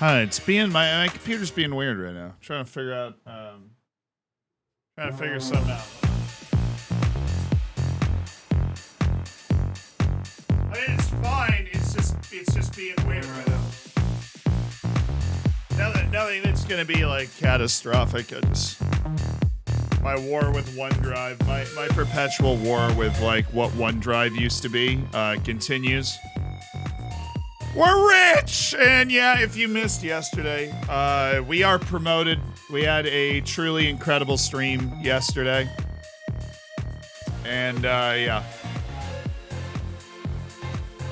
It's being my computer's being weird right now. I'm trying to figure out trying to figure something out. I mean, it's fine. It's just being weird right now. Nothing that's gonna be like catastrophic. My war with OneDrive, my perpetual war with like what OneDrive used to be, continues. We're rich! And yeah, if you missed yesterday, we are promoted. We had a truly incredible stream yesterday. And yeah.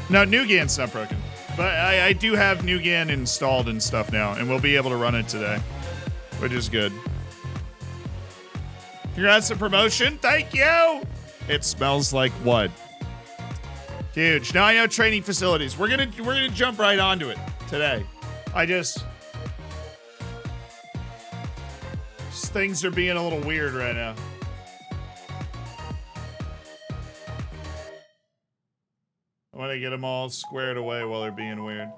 No, Newgen's not broken. But I do have Newgen installed and stuff now, and we'll be able to run it today, which is good. Congrats on promotion. Thank you. It smells like what? Huge. Now I know training facilities. We're gonna jump right onto it today. Things are being a little weird right now. I want to get them all squared away while they're being weird.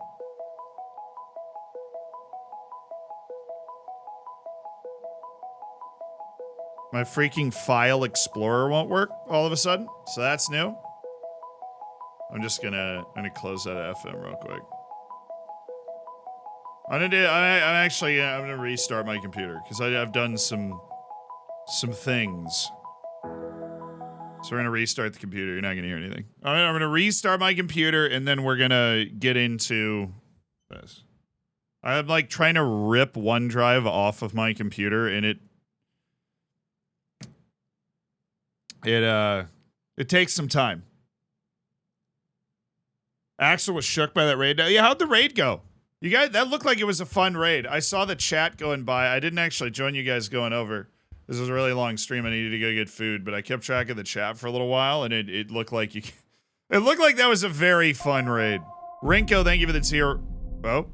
My freaking file explorer won't work all of a sudden, so that's new. I'm gonna close that FM real quick. I'm gonna restart my computer because I've done some things. So we're gonna restart the computer. You're not gonna hear anything. I'm gonna restart my computer and then we're gonna get into this. I'm like trying to rip OneDrive off of my computer and it takes some time. Axel was shook by that raid. Yeah, how'd the raid go? You guys, that looked like it was a fun raid. I saw the chat going by. I didn't actually join you guys going over. This was a really long stream. I needed to go get food, but I kept track of the chat for a little while, and it looked like it looked like that was a very fun raid. Rinko, thank you for the tier. Oh.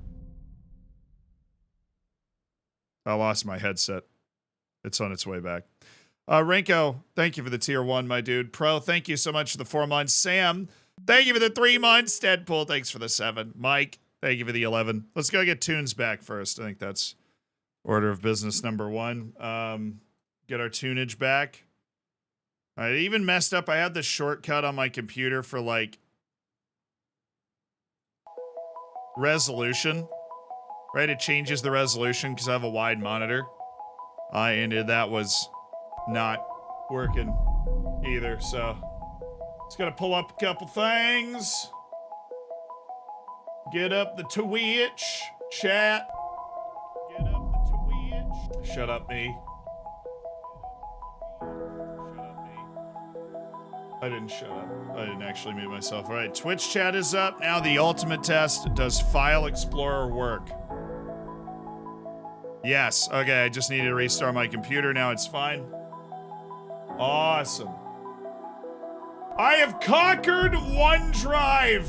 I lost my headset. It's on its way back. Rinko, thank you for the tier 1, my dude. Pro, thank you so much for the 4 months. Sam, thank you for the 3 months. Deadpool, thanks for the 7. Mike, thank you for the 11. Let's go get tunes back first. I think that's order of business number 1. Get our tunage back. I even messed up. I had the shortcut on my computer for like resolution. Right? It changes the resolution because I have a wide monitor. And that was not working either. So just gotta pull up a couple things. Get up the Twitch chat. Get up the Twitch. Shut up, me. I didn't shut up. I didn't actually mute myself. All right, Twitch chat is up. Now the ultimate test. Does File Explorer work? Yes. Okay, I just needed to restart my computer. Now it's fine. Awesome. I have conquered OneDrive.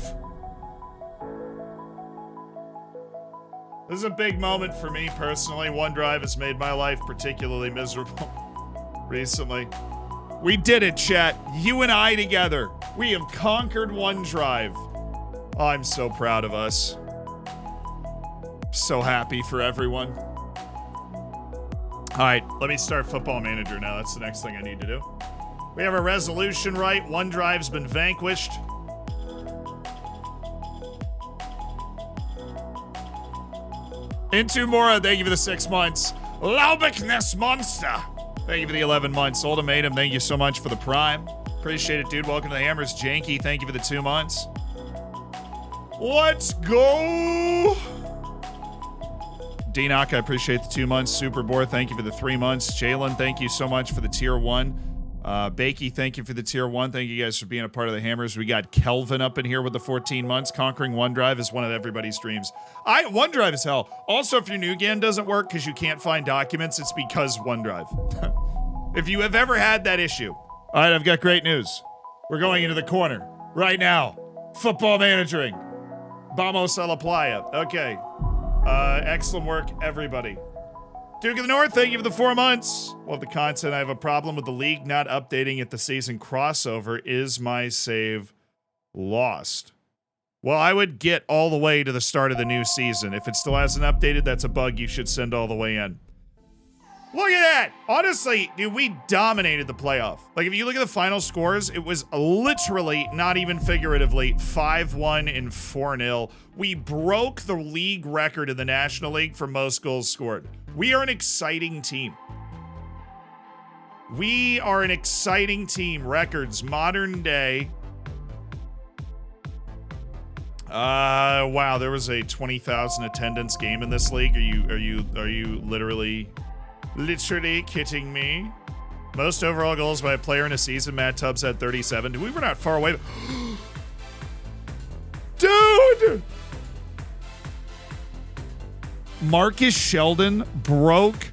This is a big moment for me personally. OneDrive has made my life particularly miserable recently. We did it, chat. You and I together. We have conquered OneDrive. Oh, I'm so proud of us. So happy for everyone. All right, let me start Football Manager now. That's the next thing I need to do. We have a resolution right. OneDrive's been vanquished. Into Mora, thank you for the 6 months. Laubicness Monster, thank you for the 11 months. Ultimatum, thank you so much for the Prime. Appreciate it, dude. Welcome to the Hammers. Janky, thank you for the 2 months. Let's go! D-Knock, I appreciate the 2 months. Superboar, thank you for the 3 months. Jalen, thank you so much for the tier 1. Bakey, thank you for the tier 1. Thank you guys for being a part of the Hammers. We got Kelvin up in here with the 14 months. Conquering OneDrive is one of everybody's dreams. OneDrive is hell. Also, if your Newgen doesn't work because you can't find documents, it's because OneDrive. If you have ever had that issue. All right, I've got great news. We're going into the corner right now. Football managering. Vamos a la playa. Okay. Excellent work, everybody. Duke of the North, thank you for the 4 months. Love the content. I have a problem with the league not updating at the season crossover. Is my save lost? Well, I would get all the way to the start of the new season. If it still hasn't updated, that's a bug you should send all the way in. Look at that. Honestly, dude, we dominated the playoff. Like, if you look at the final scores, it was literally, not even figuratively, 5-1 and 4-0. We broke the league record in the National League for most goals scored. We are an exciting team. We are an exciting team. Records, modern day. Wow, there was a 20,000 attendance game in this league. Are you literally kidding me? Most overall goals by a player in a season. Matt Tubbs had 37. We were not far away. Dude! Marcus Sheldon broke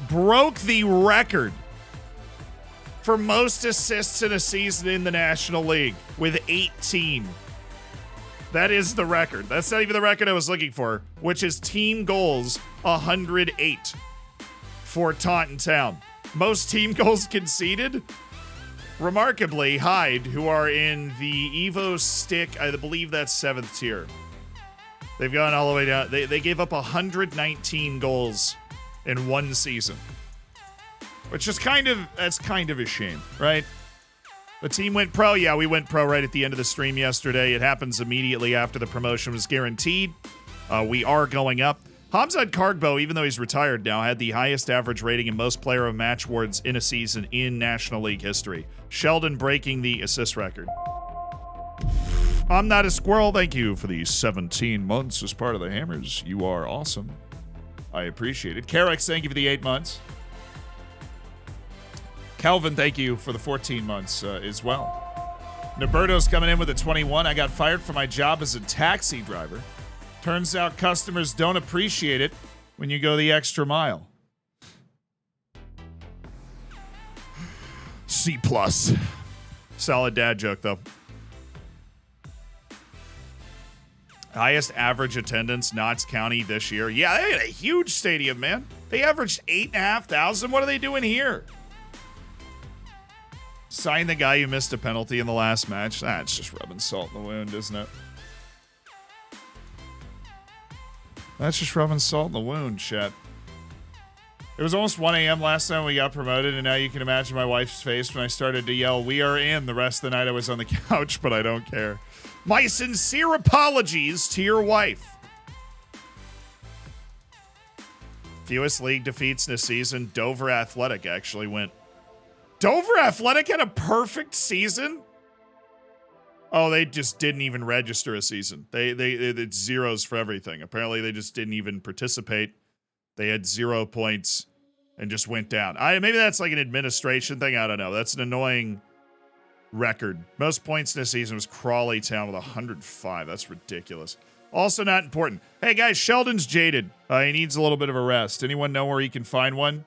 the record for most assists in a season in the National League with 18. That is the record. That's not even the record I was looking for, which is team goals 108 for Taunton Town. Most team goals conceded, remarkably, Hyde, who are in the Evo Stick, I believe that's 7th tier. They've gone all the way down. They gave up 119 goals in one season, which is kind of a shame, right? The team went pro. Yeah, we went pro right at the end of the stream yesterday. It happens immediately after the promotion was guaranteed. We are going up. Hamzat Kargbo, even though he's retired now, had the highest average rating in most player of match awards in a season in National League history. Sheldon breaking the assist record. I'm not a squirrel. Thank you for the 17 months as part of the Hammers. You are awesome. I appreciate it. Carrick, thank you for the 8 months. Calvin, thank you for the 14 months as well. Noberto's coming in with a 21. I got fired from my job as a taxi driver. Turns out customers don't appreciate it when you go the extra mile. C+. Solid dad joke, though. Highest average attendance, Notts County this year. Yeah, they had a huge stadium, man. They averaged 8,500. What are they doing here? Sign the guy who missed a penalty in the last match. That's just rubbing salt in the wound, isn't it? That's just rubbing salt in the wound, chat. It was almost 1 a.m. last time we got promoted, and now you can imagine my wife's face when I started to yell, "We are in." The rest of the night I was on the couch, but I don't care. My sincere apologies to your wife. Fewest league defeats in a season. Dover Athletic actually went. Dover Athletic had a perfect season? Oh, they just didn't even register a season. It's zeros for everything. Apparently, they just didn't even participate. They had 0 points and just went down. Maybe that's like an administration thing. I don't know. That's an annoying record. Most points in a season was Crawley Town with 105. That's ridiculous. Also not important. Hey, guys, Sheldon's jaded. He needs a little bit of a rest. Anyone know where he can find one?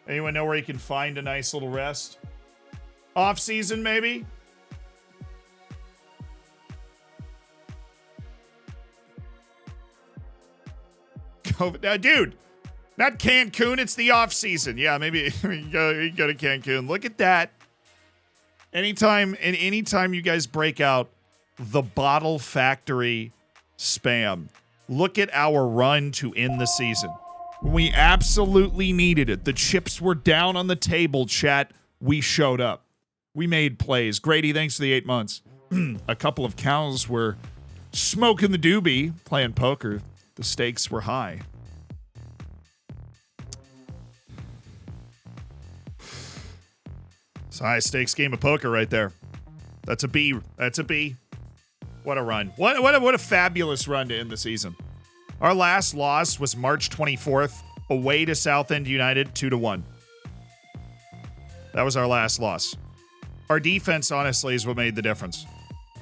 Anyone know where he can find a nice little rest? Off season, maybe? COVID. Dude, not Cancun. It's the off season. Yeah, maybe you can go to Cancun. Look at that. Anytime you guys break out the Bottle Factory spam, look at our run to end the season. We absolutely needed it. The chips were down on the table, chat. We showed up. We made plays. Grady, thanks for the 8 months. A couple of cows were smoking the doobie, playing poker. The stakes were high. It's a high stakes game of poker right there. That's a B. That's a B. What a run. What a fabulous run to end the season. Our last loss was March 24th, away to Southend United, 2-1. That was our last loss. Our defense, honestly, is what made the difference.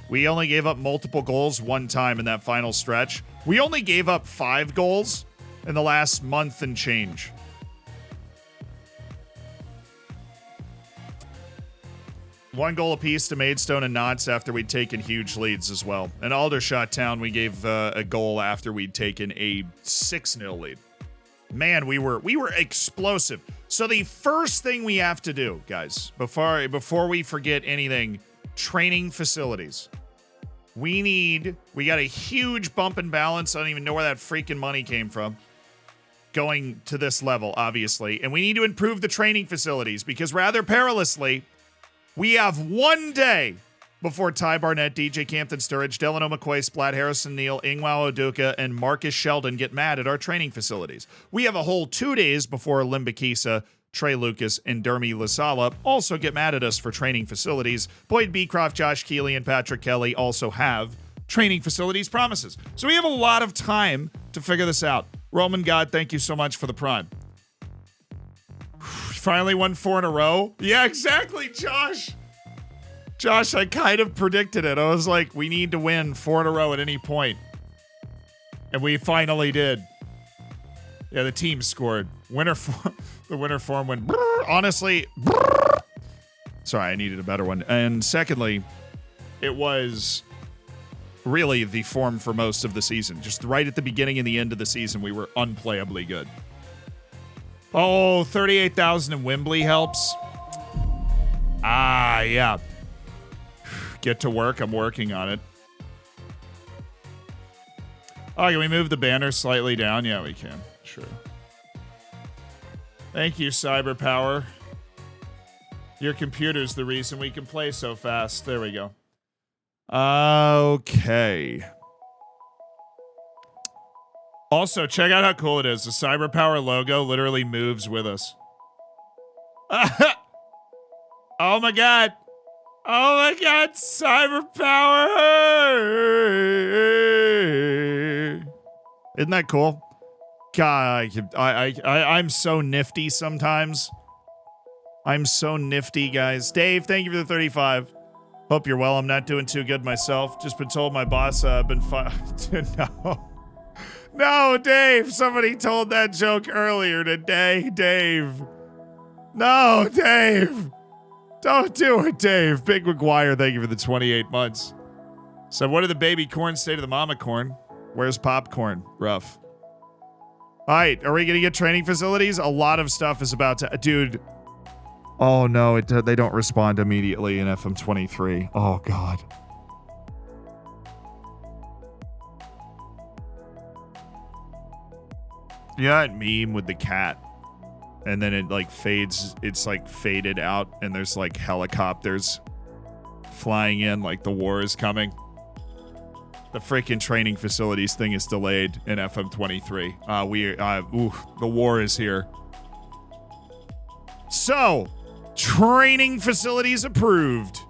We only gave up multiple goals one time in that final stretch. We only gave up 5 goals in the last month and change. One goal apiece to Maidstone and Notts after we'd taken huge leads as well. And Aldershot Town, we gave a goal after we'd taken a 6-0 lead. Man, we were explosive. So the first thing we have to do, guys, before we forget anything, training facilities. We got a huge bump in balance. I don't even know where that freaking money came from. Going to this level, obviously. And we need to improve the training facilities because rather perilously, we have 1 day before Ty Barnett, DJ Campton Sturridge, Delano McCoy, Splat Harrison Neal, Ingwao Oduka, and Marcus Sheldon get mad at our training facilities. We have a whole 2 days before Limbakisa, Trey Lucas, and Dermy Lasala also get mad at us for training facilities. Boyd Beecroft, Josh Keeley, and Patrick Kelly also have training facilities promises. So we have a lot of time to figure this out. Roman God, thank you so much for the prime. Finally won 4 in a row. Yeah, exactly, Josh. Josh, I kind of predicted it. I was like, we need to win 4 in a row at any point. And we finally did. Yeah, the team scored. The winter form went. Honestly. Sorry, I needed a better one. And secondly, it was really the form for most of the season. Just right at the beginning and the end of the season, we were unplayably good. Oh, 38,000 in Wembley helps. Ah, yeah. Get to work. I'm working on it. Oh, can we move the banner slightly down? Yeah, we can. Sure. Thank you, Cyber Power. Your computer's the reason we can play so fast. There we go. Okay. Also, check out how cool it is. The Cyber Power logo literally moves with us. Oh my god. Oh my god, Cyber Power! Isn't that cool? God, I'm so nifty sometimes. I'm so nifty, guys. Dave, thank you for the 35. Hope you're well. I'm not doing too good myself. Just been told my boss I've been No. No, Dave. Somebody told that joke earlier today. Dave. No, Dave. Don't do it, Dave. Big McGuire, thank you for the 28 months. So what did the baby corn say to the mama corn? Where's popcorn? Rough. All right, are we going to get training facilities? A lot of stuff is about to... Dude. Oh, no, they don't respond immediately in FM23. Oh, God. Yeah, that meme with the cat. And then it like fades, it's like faded out, and there's like helicopters flying in like the war is coming. The freaking training facilities thing is delayed in FM23. The war is here. So, training facilities approved.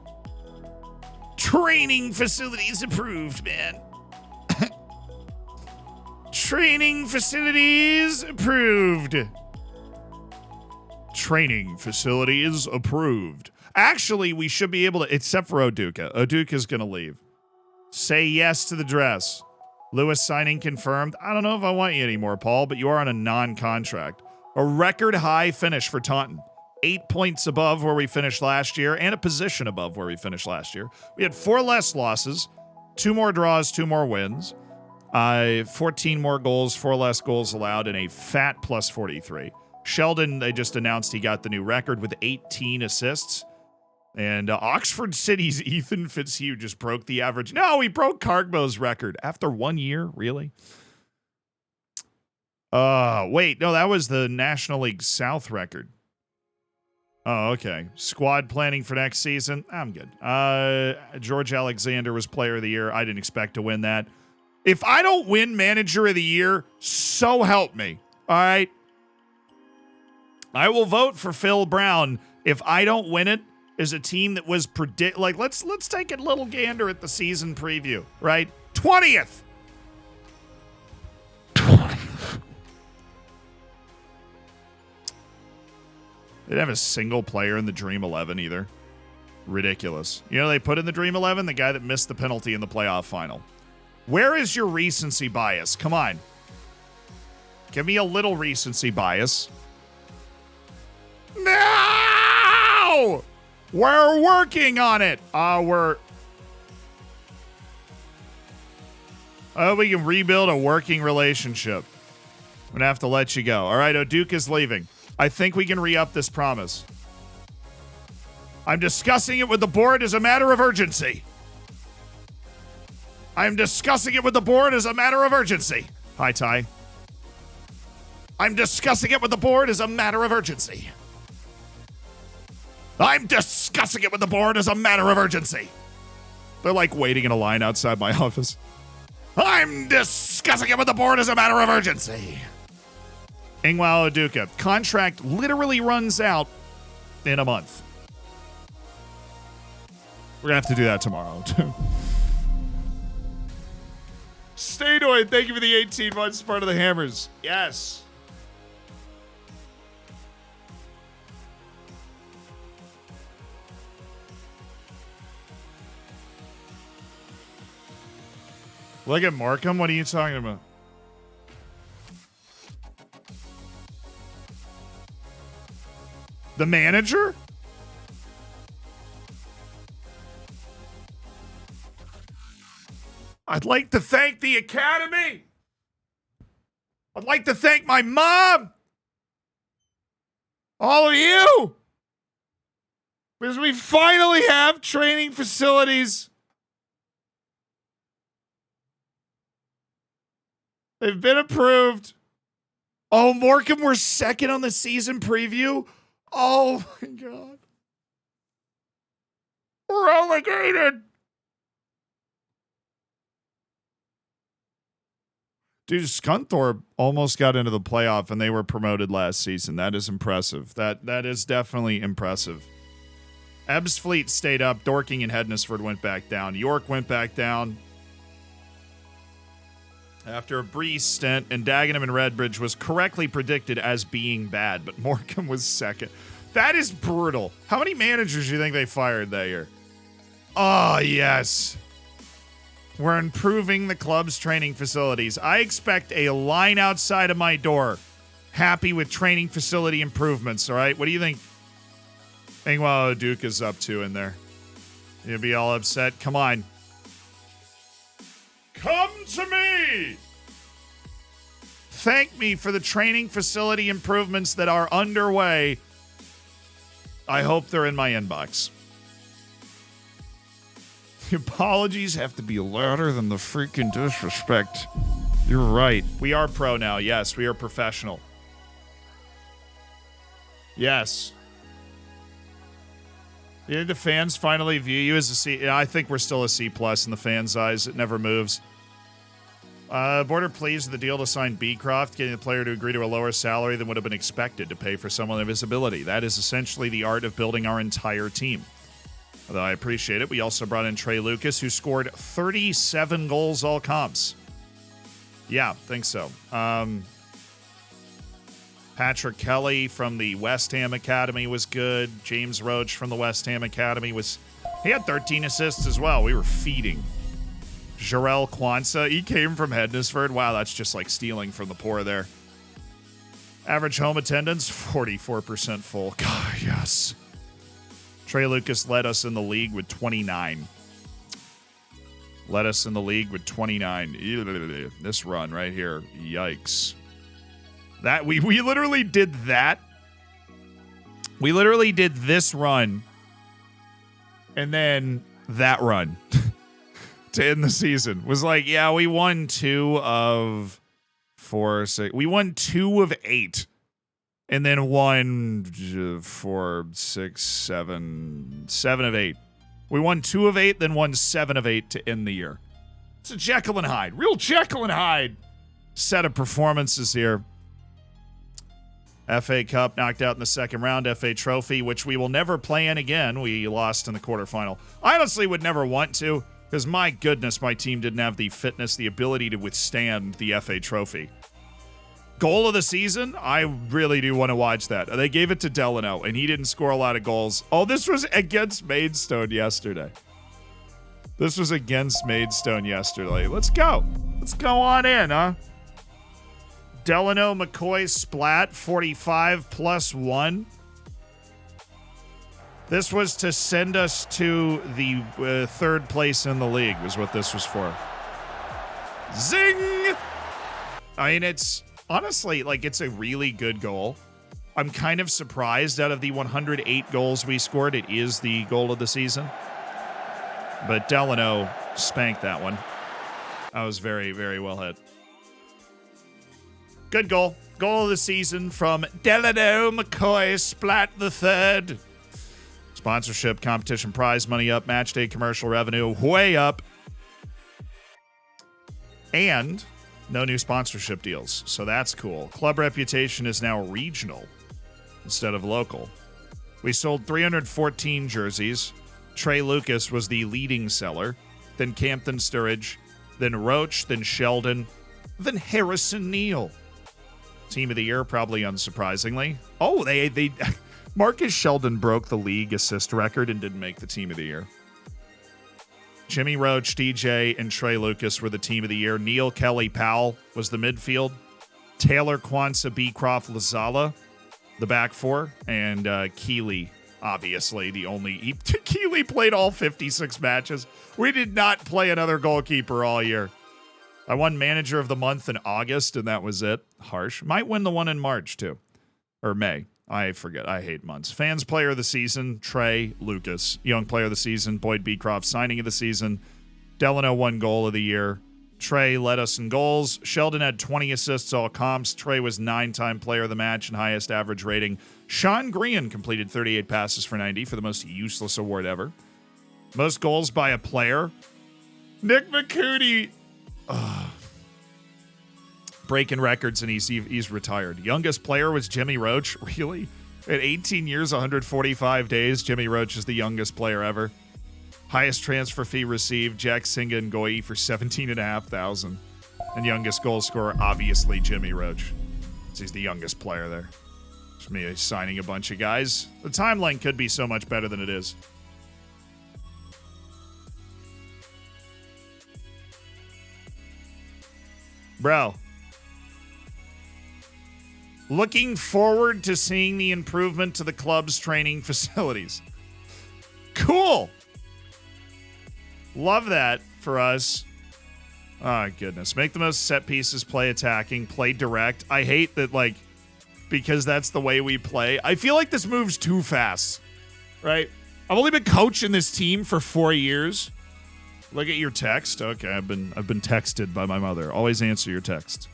Training facilities approved, man. Training facilities approved. Training facilities approved. Actually, we should be able to, except for Oduka. Oduka's going to leave. Say yes to the dress. Lewis signing confirmed. I don't know if I want you anymore, Paul, but you are on a non-contract. A record high finish for Taunton. 8 points above where we finished last year and a position above where we finished last year. We had 4 less losses, 2 more draws, 2 more wins, 14 more goals, 4 less goals allowed, and a fat plus 43. Sheldon, they just announced he got the new record with 18 assists. And Oxford City's Ethan Fitzhugh just broke the average. No, he broke Cargbo's record after 1 year. Really? Wait, no, that was the National League South record. Oh, okay. Squad planning for next season. I'm good. George Alexander was player of the year. I didn't expect to win that. If I don't win manager of the year, so help me. All right. I will vote for Phil Brown if I don't win it as a team that was like let's take a little gander at the season preview, right? 20th. They didn't have a single player in the Dream 11 either. Ridiculous. You know, they put in the Dream 11 the guy that missed the penalty in the playoff final. Where is your recency bias? Come on. Give me a little recency bias. No! We're working on it. I hope we can rebuild a working relationship. I'm going to have to let you go. All right, Oduka's leaving. I think we can re-up this promise. I'm discussing it with the board as a matter of urgency. I'm discussing it with the board as a matter of urgency. Hi, Ty. I'm discussing it with the board as a matter of urgency. I'm discussing it with the board as a matter of urgency. They're like waiting in a line outside my office. I'm discussing it with the board as a matter of urgency. Ingwao Oduka. Contract literally runs out in a month. We're going to have to do that tomorrow, too. Stadoid, thank you for the 18 months, part of the Hammers. Yes. Look at Markham. What are you talking about? The manager? I'd like to thank the Academy. I'd like to thank my mom. All of you. Because we finally have training facilities. They've been approved. Oh, Morecambe, we're second on the season preview. Oh, my God. We're relegated. Dude, Scunthorpe almost got into the playoff and they were promoted last season. That is impressive. That is definitely impressive. Ebbsfleet stayed up. Dorking and Hednesford went back down. York went back down after a brief stint, and Dagenham and Redbridge was correctly predicted as being bad, but Morecambe was second. That is brutal. How many managers do you think they fired that year? Oh, yes. We're improving the club's training facilities. I expect a line outside of my door. Happy with training facility improvements, all right? What do you think Ingwao Duke is up to in there? You'll be all upset. Come on. Come to me! Thank me for the training facility improvements that are underway. I hope they're in my inbox. The apologies have to be louder than the freaking disrespect. You're right. We are pro now. Yes, we are professional. Yes. You think the fans finally view you as a C? I think we're still a C+ in the fans' eyes. It never moves. Board are pleased with the deal to sign Beecroft, getting the player to agree to a lower salary than would have been expected to pay for someone of his ability. That is essentially the art of building our entire team. Although I appreciate it, we also brought in Trey Lucas, who scored 37 goals all comps. Yeah, think so. Patrick Kelly from the West Ham Academy was good. James Roach from the West Ham Academy he had 13 assists as well. We were feeding. Jarrell Kwanzaa, he came from Hednesford. Wow, that's just like stealing from the poor there. Average home attendance, 44% full. God, yes. Trey Lucas led us in the league with 29. Led us in the league with 29. This run right here, yikes. That we literally did that. We literally did this run and then that run to end the season. Was like, yeah, we won 2 of 4, 6. We won 2 of 8. And then 1, 4, 6, 7 of 8. We won 2 of 8, then won 7 of 8 to end the year. It's a Jekyll and Hyde. Real Jekyll and Hyde set of performances here. FA Cup knocked out in the second round. FA Trophy, which we will never play in again. We lost in the quarterfinal. I honestly would never want to, because my goodness, my team didn't have the fitness, the ability to withstand the FA Trophy. Goal of the season? I really do want to watch that. They gave it to Delano, and he didn't score a lot of goals. Oh, this was against Maidstone yesterday. Let's go. Let's go on in, huh? Delano McCoy Splat, 45 plus 1. This was to send us to the third place in the league, was what this was for. Zing! I mean, it's honestly, like, it's a really good goal. I'm kind of surprised out of the 108 goals we scored, it is the goal of the season. But Delano spanked that one. I was very, very well hit. Good goal. Goal of the season from Delano McCoy Splat the Third. Sponsorship, competition prize money up, match day commercial revenue way up. And no new sponsorship deals, so that's cool. Club reputation is now regional instead of local. We sold 314 jerseys. Trey Lucas was the leading seller, then Campton Sturridge, then Roach, then Sheldon, then Harrison Neal. Team of the year, probably unsurprisingly. Oh, they Marcus Sheldon broke the league assist record and didn't make the team of the year. Jimmy Roach, DJ, and Trey Lucas were the team of the year. Neil Kelly Powell was the midfield. Taylor Kwanzaa, Beecroft, Lazala, the back four. And Keeley, obviously, the only... Keeley played all 56 matches. We did not play another goalkeeper all year. I won Manager of the Month in August, and that was it. Harsh. Might win the one in March, too. Or May. I forget. I hate months. Fans Player of the Season, Trey Lucas. Young Player of the Season, Boyd Beecroft. Signing of the Season, Delano won Goal of the Year. Trey led us in goals. Sheldon had 20 assists, all comps. Trey was 9-time Player of the Match and highest average rating. Sean Green completed 38 passes for 90 for the most useless award ever. Most goals by a player. Nick McCooty. Breaking records, and he's retired. Youngest player was Jimmy Roach. Really? At 18 years, 145 days, Jimmy Roach is the youngest player ever. Highest transfer fee received, Jack Singa and Goyi for $17,500. And youngest goal scorer, obviously Jimmy Roach. He's the youngest player there. It's me signing a bunch of guys. The timeline could be so much better than it is. Bro. Looking forward to seeing the improvement to the club's training facilities. Cool. Love that for us. Oh, goodness. Make the most set pieces, play attacking, play direct. I hate that, like, because that's the way we play. I feel like this moves too fast, right? I've only been coaching this team for 4 years. Look at your text. Okay, I've been texted by my mother. Always answer your text.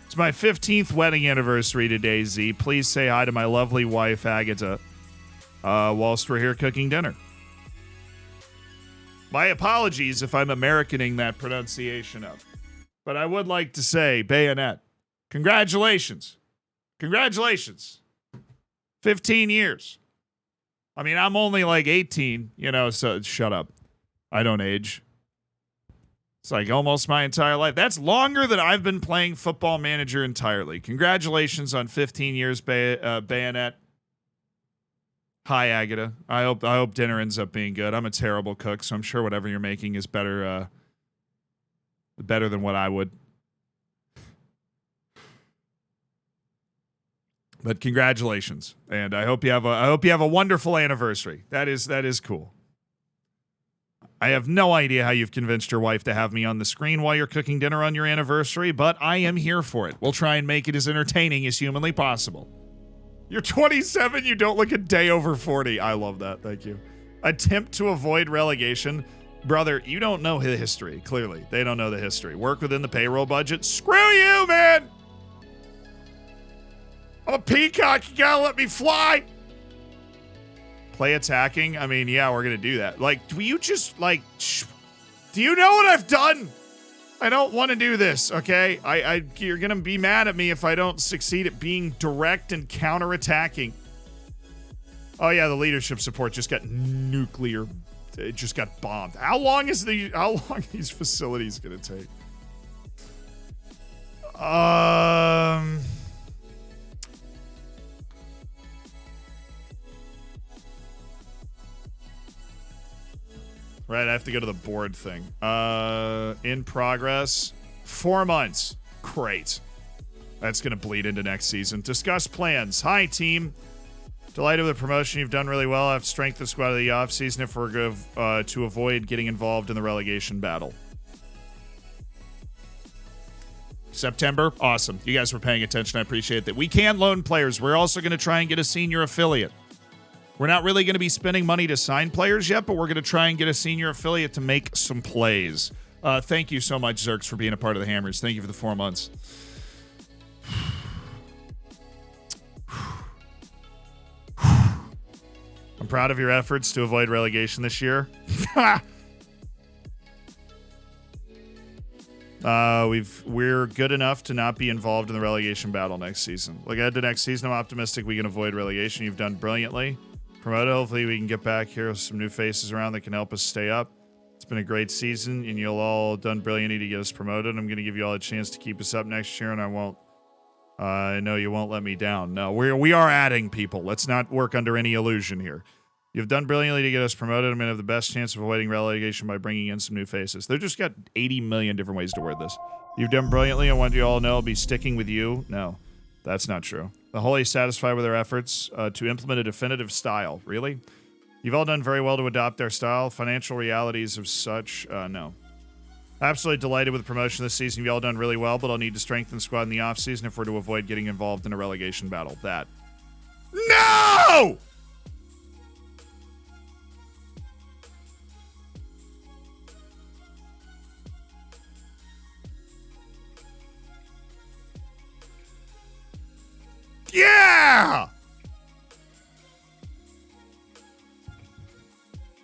It's my 15th wedding anniversary today, Z. Please say hi to my lovely wife, Agatha, whilst we're here cooking dinner. My apologies if I'm Americaning that pronunciation up. But I would like to say, Bayonet, congratulations. Congratulations. 15 years. I mean, I'm only like 18, so shut up. I don't age. It's like almost my entire life. That's longer than I've been playing Football Manager entirely. Congratulations on 15 years, Bayonet. Hi, Agatha. I hope dinner ends up being good. I'm a terrible cook, so I'm sure whatever you're making is better than what I would. But congratulations, and I hope you have a wonderful anniversary. That is cool. I have no idea how you've convinced your wife to have me on the screen while you're cooking dinner on your anniversary, but I am here for it. We'll try and make it as entertaining as humanly possible. You're 27, you don't look a day over 40. I love that, thank you. Attempt to avoid relegation. Brother, you don't know the history, clearly. They don't know the history. Work within the payroll budget. Screw you, man! I'm a peacock, you gotta let me fly! Play attacking? I mean, yeah, we're going to do that. Like, do you just, like, do you know what I've done? I don't want to do this, okay? You're going to be mad at me if I don't succeed at being direct and counter-attacking. Oh, yeah, the leadership support just got nuclear. It just got bombed. How long are these facilities going to take? Right, I have to go to the board thing. In progress. 4 months. Great. That's going to bleed into next season. Discuss plans. Hi, team. Delighted with the promotion. You've done really well. I have strength the squad of the offseason if we're going to avoid getting involved in the relegation battle. September? Awesome. You guys were paying attention. I appreciate that. We can loan players. We're also going to try and get a senior affiliate. We're not really going to be spending money to sign players yet, but we're going to try and get a senior affiliate to make some plays. Thank you so much, Zerks, for being a part of the Hammers. Thank you for the 4 months. I'm proud of your efforts to avoid relegation this year. We're good enough to not be involved in the relegation battle next season. Look ahead to next season. I'm optimistic we can avoid relegation. You've done brilliantly. Promoted. Hopefully we can get back here with some new faces around that can help us stay up. It's been a great season, and you'll all done brilliantly to get us promoted. I'm going to give you all a chance to keep us up next year, and I won't. I know you won't let me down. No, we are adding people. Let's not work under any illusion here. You've done brilliantly to get us promoted. I'm going to have the best chance of avoiding relegation by bringing in some new faces. They've just got 80 million different ways to word this. You've done brilliantly. I want you all to know I'll be sticking with you. No, that's not true. The wholly satisfied with our efforts to implement a definitive style. Really? You've all done very well to adopt our style. Financial realities of such, no. Absolutely delighted with the promotion this season. You've all done really well, but I'll need to strengthen the squad in the offseason if we're to avoid getting involved in a relegation battle. That. No! Yeah!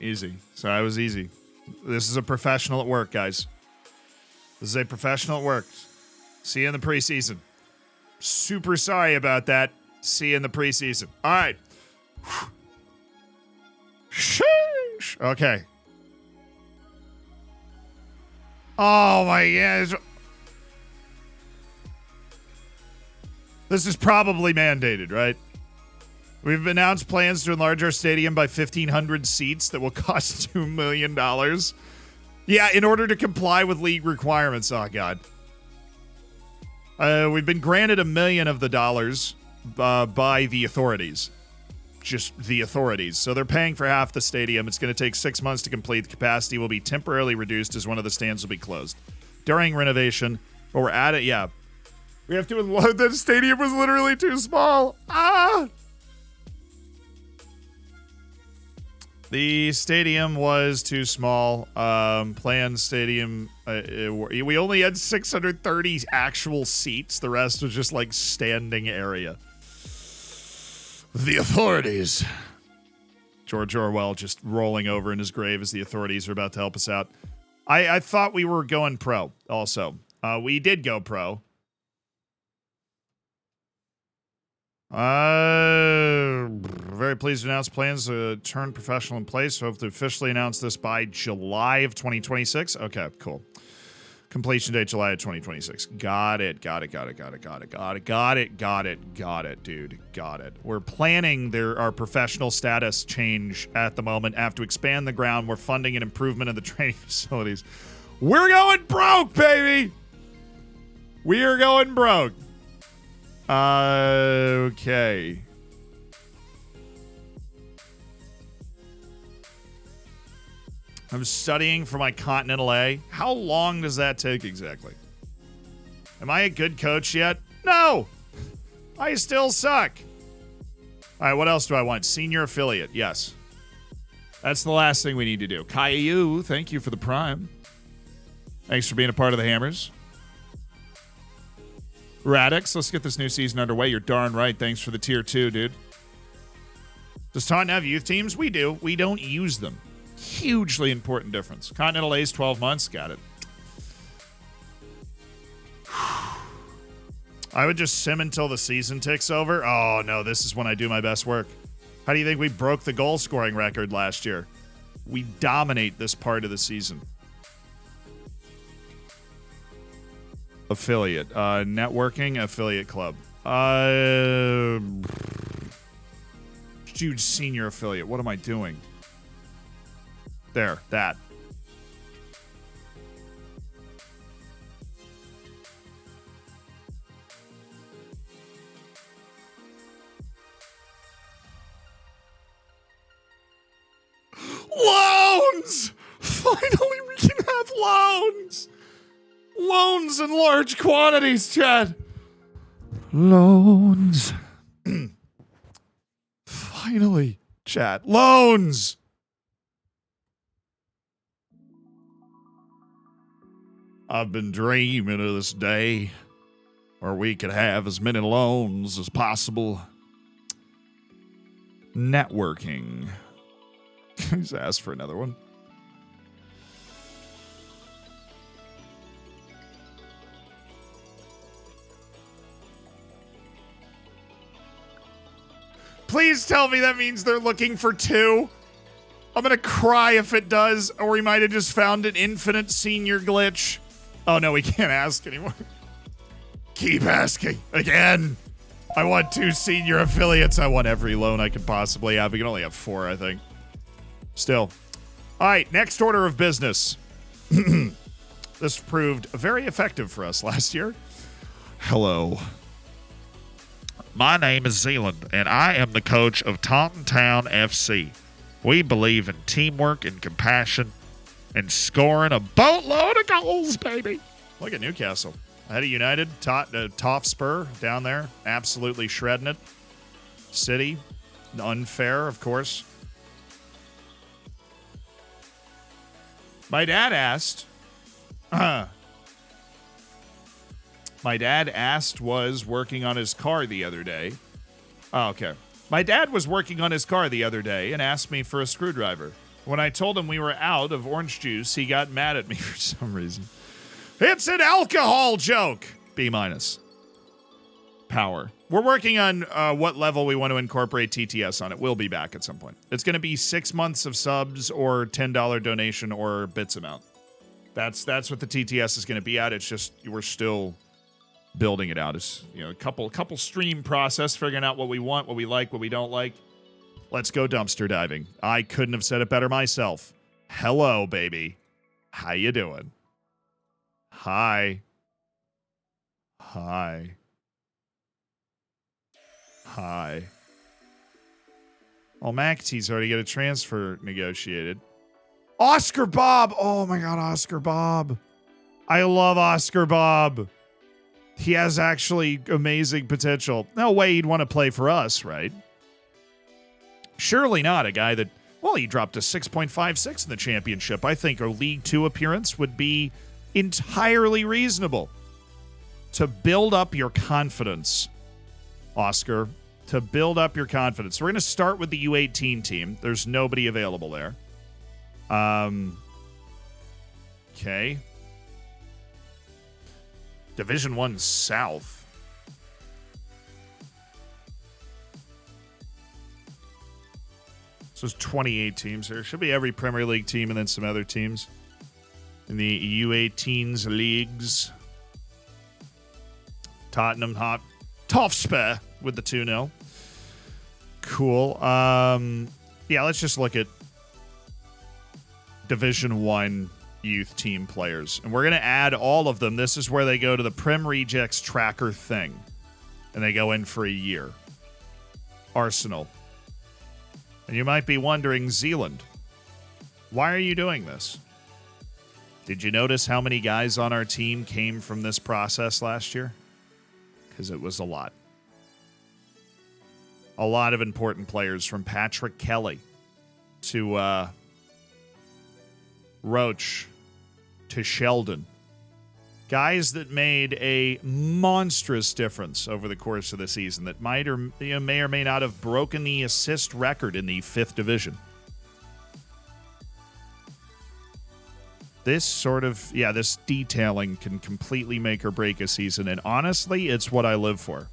Easy. So I was easy. This is a professional at work, guys. This is a professional at work. See you in the preseason. Super sorry about that. See you in the preseason. All right. Sheesh. Okay. Oh my gosh. This is probably mandated, right? We've announced plans to enlarge our stadium by 1,500 seats that will cost $2 million. Yeah, in order to comply with league requirements. Oh, God. We've been granted $1 million of the dollars by the authorities. Just the authorities. So they're paying for half the stadium. It's going to take 6 months to complete. The capacity will be temporarily reduced as one of the stands will be closed. During renovation, but we're at it, yeah. We have to unload. That stadium was literally too small. Ah! The stadium was too small. Planned stadium, we only had 630 actual seats. The rest was just like standing area. The authorities. George Orwell just rolling over in his grave as the authorities are about to help us out. I thought we were going pro also. We did go pro. Very pleased to announce plans to turn professional in place. Hope to officially announce this by July of 2026. Okay, cool. Completion date July of 2026. Got it, dude. Got it. We're planning our professional status change at the moment. Have to expand the ground. We're funding an improvement in the training facilities. We're going broke, baby. We are going broke. Okay. I'm studying for my Continental A. How long does that take exactly? Am I a good coach yet? No! I still suck. All right, what else do I want? Senior affiliate, yes. That's the last thing we need to do. Caillou, thank you for the prime. Thanks for being a part of the Hammers. Radix, let's get this new season underway. You're darn right. Thanks for the tier 2, dude. Does Taunton have youth teams? We do. We don't use them. Hugely important difference. Continental A's 12 months. Got it. I would just sim until the season ticks over. Oh, no. This is when I do my best work. How do you think we broke the goal scoring record last year? We dominate this part of the season. Affiliate. Networking affiliate club. Huge senior affiliate. What am I doing? There. That. Loans! Finally, we can have loans! Loans in large quantities, Chad. Loans. Finally, chat. Loans. I've been dreaming of this day where we could have as many loans as possible. Networking. He's asked for another one. Please tell me that means they're looking for 2. I'm going to cry if it does, or we might have just found an infinite senior glitch. Oh, no, we can't ask anymore. Keep asking. Again. I want 2 senior affiliates. I want every loan I could possibly have. We can only have 4, I think. Still. All right, next order of business. This proved very effective for us last year. Hello. My name is Zealand, and I am the coach of Taunton Town FC. We believe in teamwork and compassion and scoring a boatload of goals, baby. Look at Newcastle. Ahead of United, Toff Spur down there, absolutely shredding it. City, unfair, of course. My dad asked, was working on his car the other day. Oh, okay. My dad was working on his car the other day and asked me for a screwdriver. When I told him we were out of orange juice, he got mad at me for some reason. It's an alcohol joke. B-. Power. We're working on what level we want to incorporate TTS on it. We'll be back at some point. It's going to be 6 months of subs or $10 donation or bits amount. That's what the TTS is going to be at. It's just we're still building it out. It's a couple stream process, figuring out what we want, what we like, what we don't like. Let's go dumpster diving. I couldn't have said it better myself. Hello, baby. How you doing? Hi. Hi. Hi. Oh, McAtee's already got a transfer negotiated. Oscar Bob. Oh my God, Oscar Bob. I love Oscar Bob. He has actually amazing potential. No way he'd want to play for us, right? Surely not a guy that, well, he dropped a 6.56 in the championship. I think a League 2 appearance would be entirely reasonable to build up your confidence, Oscar, to build up your confidence. We're going to start with the U18 team. There's nobody available there. Okay. Division 1 South. So there's 28 teams here. Should be every Premier League team and then some other teams in the U18s leagues. Tottenham Hot Toffspur with the 2-0. Cool. Yeah, let's just look at Division 1 youth team players. And we're going to add all of them. This is where they go to the Prem Rejects tracker thing. And they go in for a year. Arsenal. And you might be wondering, Zealand, why are you doing this? Did you notice how many guys on our team came from this process last year? Because it was a lot. A lot of important players, from Patrick Kelly to Roach to Sheldon. Guys that made a monstrous difference over the course of the season that may or may not have broken the assist record in the 5th division. This this detailing can completely make or break a season, and honestly, it's what I live for.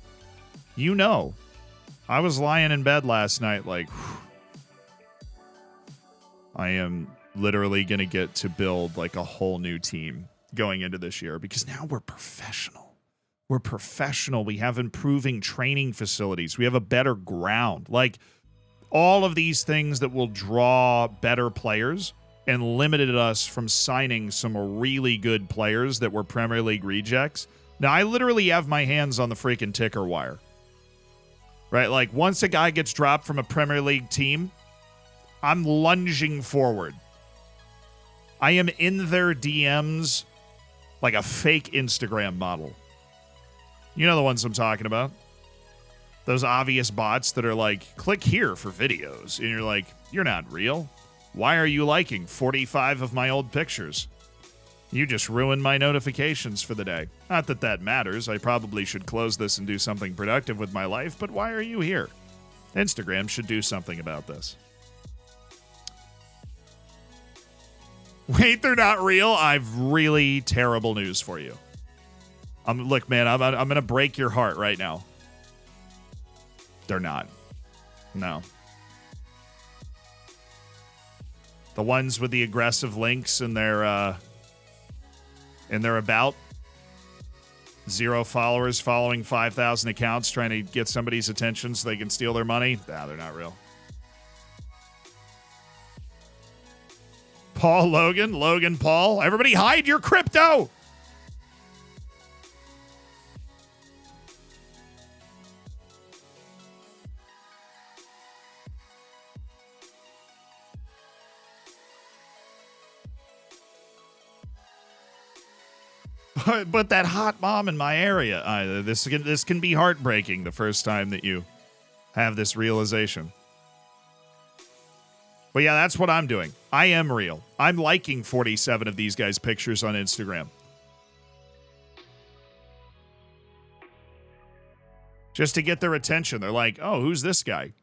I was lying in bed last night like, I am literally going to get to build like a whole new team going into this year, because now we're professional. We're professional. We have improving training facilities. We have a better ground. Like, all of these things that will draw better players and limited us from signing some really good players that were Premier League rejects. Now, I literally have my hands on the freaking ticker wire. Right? Like, once a guy gets dropped from a Premier League team, I'm lunging forward. I am in their DMs Like a fake Instagram model. You know the ones I'm talking about. Those obvious bots that are like, click here for videos. And you're like, you're not real. Why are you liking 45 of my old pictures? You just ruined my notifications for the day. Not that that matters. I probably should close this and do something productive with my life, but why are you here? Instagram should do something about this. Wait, they're not real? I've really terrible news for you. Look, man, I'm going to break your heart right now. They're not. No. The ones with the aggressive links in their about. 0 followers following 5,000 accounts trying to get somebody's attention so they can steal their money. Nah, they're not real. Paul Logan Paul. Everybody hide your crypto. But that hot mom in my area, this can be heartbreaking the first time that you have this realization. But yeah, that's what I'm doing. I am real. I'm liking 47 of these guys' pictures on Instagram. Just to get their attention. They're like, oh, who's this guy?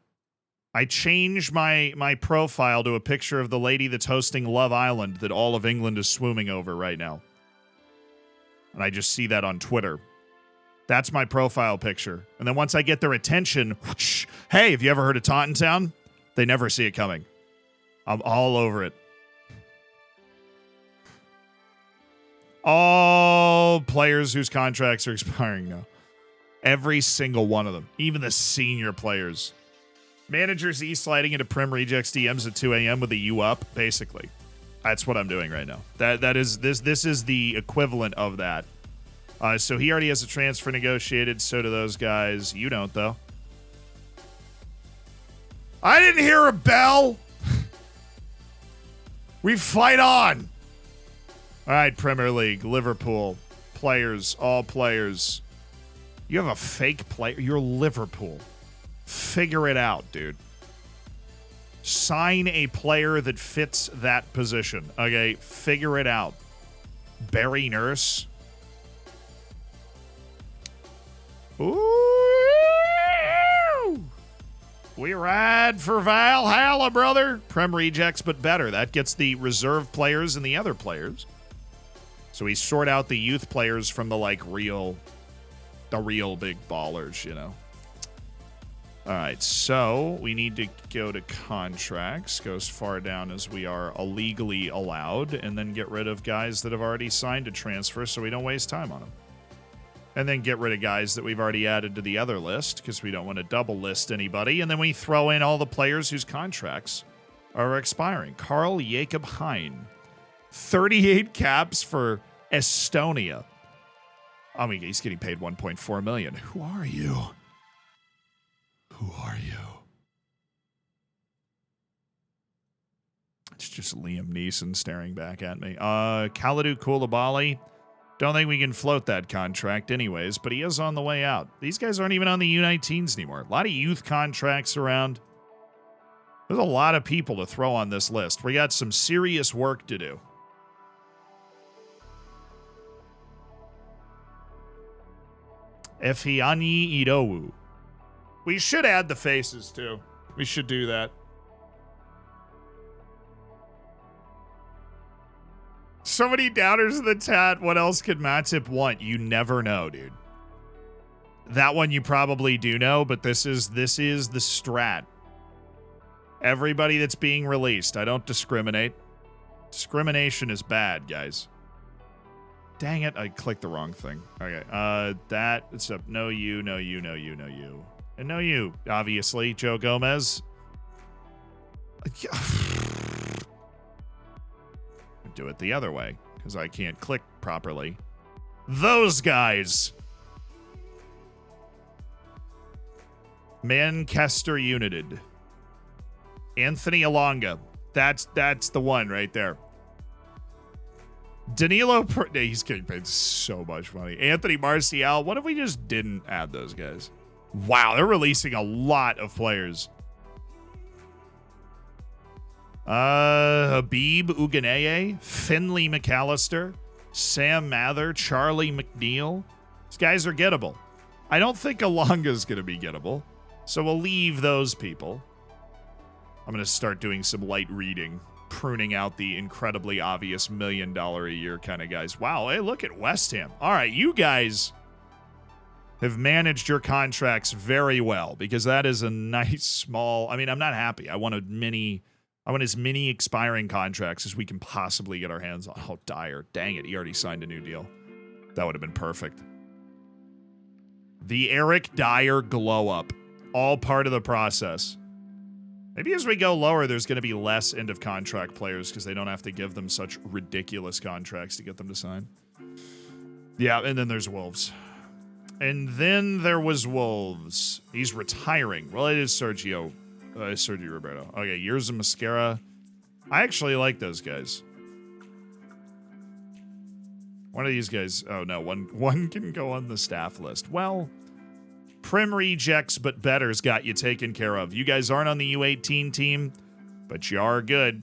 I changed my profile to a picture of the lady that's hosting Love Island that all of England is swooning over right now. And I just see that on Twitter. That's my profile picture. And then once I get their attention, whoosh, hey, have you ever heard of Taunton Town? They never see it coming. I'm all over it. All players whose contracts are expiring now. Every single one of them. Even the senior players. Managers e-sliding into Prim Rejects DMs at 2 a.m. with a U up, basically. That's what I'm doing right now. This is the equivalent of that. So he already has a transfer negotiated. So do those guys. You don't, though. I didn't hear a bell. We fight on. All right, Premier League, Liverpool, players, all players. You have a fake player. You're Liverpool. Figure it out, dude. Sign a player that fits that position. Okay, figure it out. Barry Nurse. Ooh! We ride for Valhalla, brother. Prem rejects, but better. That gets the reserve players and the other players. So we sort out the youth players from the real big ballers, you know. All right, so we need to go to contracts, go as far down as we are illegally allowed, and then get rid of guys that have already signed a transfer so we don't waste time on them. And then get rid of guys that we've already added to the other list because we don't want to double list anybody. And then we throw in all the players whose contracts are expiring. Carl Jacob Hein, 38 caps for Estonia. I mean, he's getting paid $1.4 million. Who are you? Who are you? It's just Liam Neeson staring back at me. Kalidou Koulibaly. Don't think we can float that contract anyways, but he is on the way out. These guys aren't even on the U19s anymore. A lot of youth contracts around. There's a lot of people to throw on this list. We got some serious work to do. Efiani Idowu. We should add the faces, too. We should do that. So many doubters in the chat. What else could Matip want? You never know, dude. That one you probably do know, but this is the strat. Everybody that's being released. I don't discriminate. Discrimination is bad, guys. Dang it, I clicked the wrong thing. Okay, it's up. No you, no you, no you, no you. And no you, obviously. Joe Gomez. Do it the other way, because I can't click properly. Those guys. Manchester United. Anthony Alonga. That's the one right there. Danilo, he's getting paid so much money. Anthony Martial, what if we just didn't add those guys? Wow, they're releasing a lot of players. Habib Uganeye, Finley McAllister, Sam Mather, Charlie McNeil. These guys are gettable. I don't think Alonga's going to be gettable, so we'll leave those people. I'm going to start doing some light reading, pruning out the incredibly obvious $1 million a year kind of guys. Wow, hey, look at West Ham. All right, you guys have managed your contracts very well because that is a nice small. I mean, I'm not happy. I want as many expiring contracts as we can possibly get our hands on. Oh, Dyer. Dang it. He already signed a new deal. That would have been perfect. The Eric Dyer glow up. All part of the process. Maybe as we go lower, there's going to be less end of contract players because they don't have to give them such ridiculous contracts to get them to sign. Yeah, and then there's Wolves. And then there was Wolves. He's retiring. Well, it is Sergio Roberto. Okay, years of mascara. I actually like those guys. One of these guys. Oh no, one can go on the staff list. Well, Prim rejects but better's got you taken care of. You guys aren't on the U18 team, but you are good.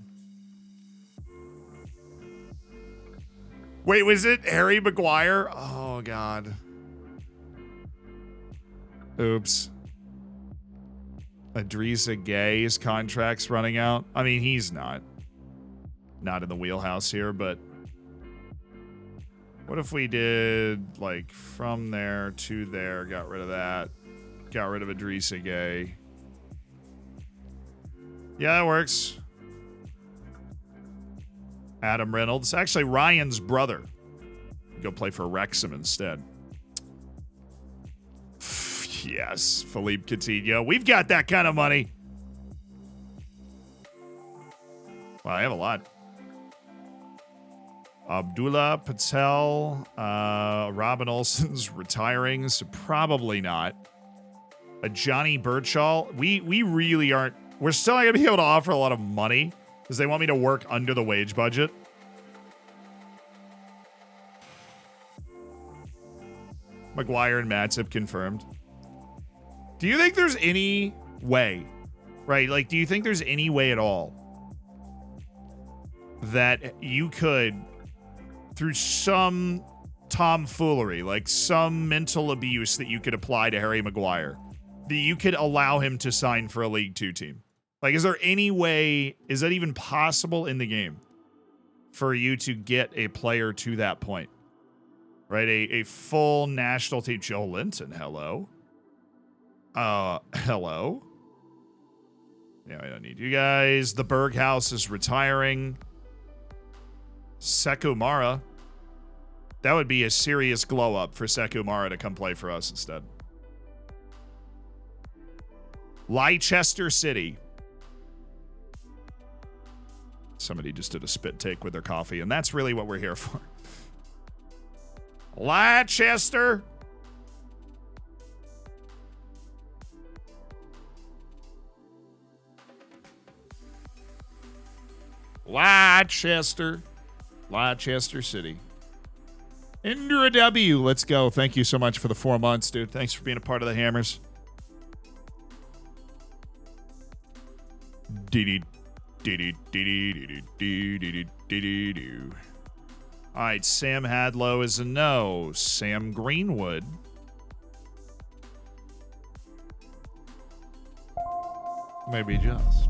Wait, was it Harry Maguire? Oh God. Oops. Idrissa Guey's contract's running out. I mean, he's not in the wheelhouse here, but what if we did like from there to there, got rid of that, got rid of Idrissa Gueye. Yeah, that works. Adam Reynolds, actually Ryan's brother. Go play for Wrexham instead. Yes, Philippe Coutinho. We've got that kind of money. Well, I have a lot. Abdullah Patel. Robin Olsen's retiring, so probably not. A Johnny Birchall. We really aren't. We're still not going to be able to offer a lot of money because they want me to work under the wage budget. Maguire and Matip confirmed. Do you think there's any way, right? Like, do you think there's any way at all that you could, through some tomfoolery, like some mental abuse that you could apply to Harry Maguire, that you could allow him to sign for a League Two team? Like, is there any way, is that even possible in the game for you to get a player to that point? Right? A full national team. Joe Linton, hello. Hello. Yeah, I don't need you guys. The Berghaus is retiring. Sekou Mara. That would be a serious glow up for Sekou Mara to come play for us instead. Leicester City. Somebody just did a spit take with their coffee, and that's really what we're here for. Leicester. Leicester City. Indra W. Let's go. Thank you so much for the 4 months, dude. Thanks for being a part of the Hammers. All right, Sam Hadlow is a no. Sam Greenwood. Maybe just.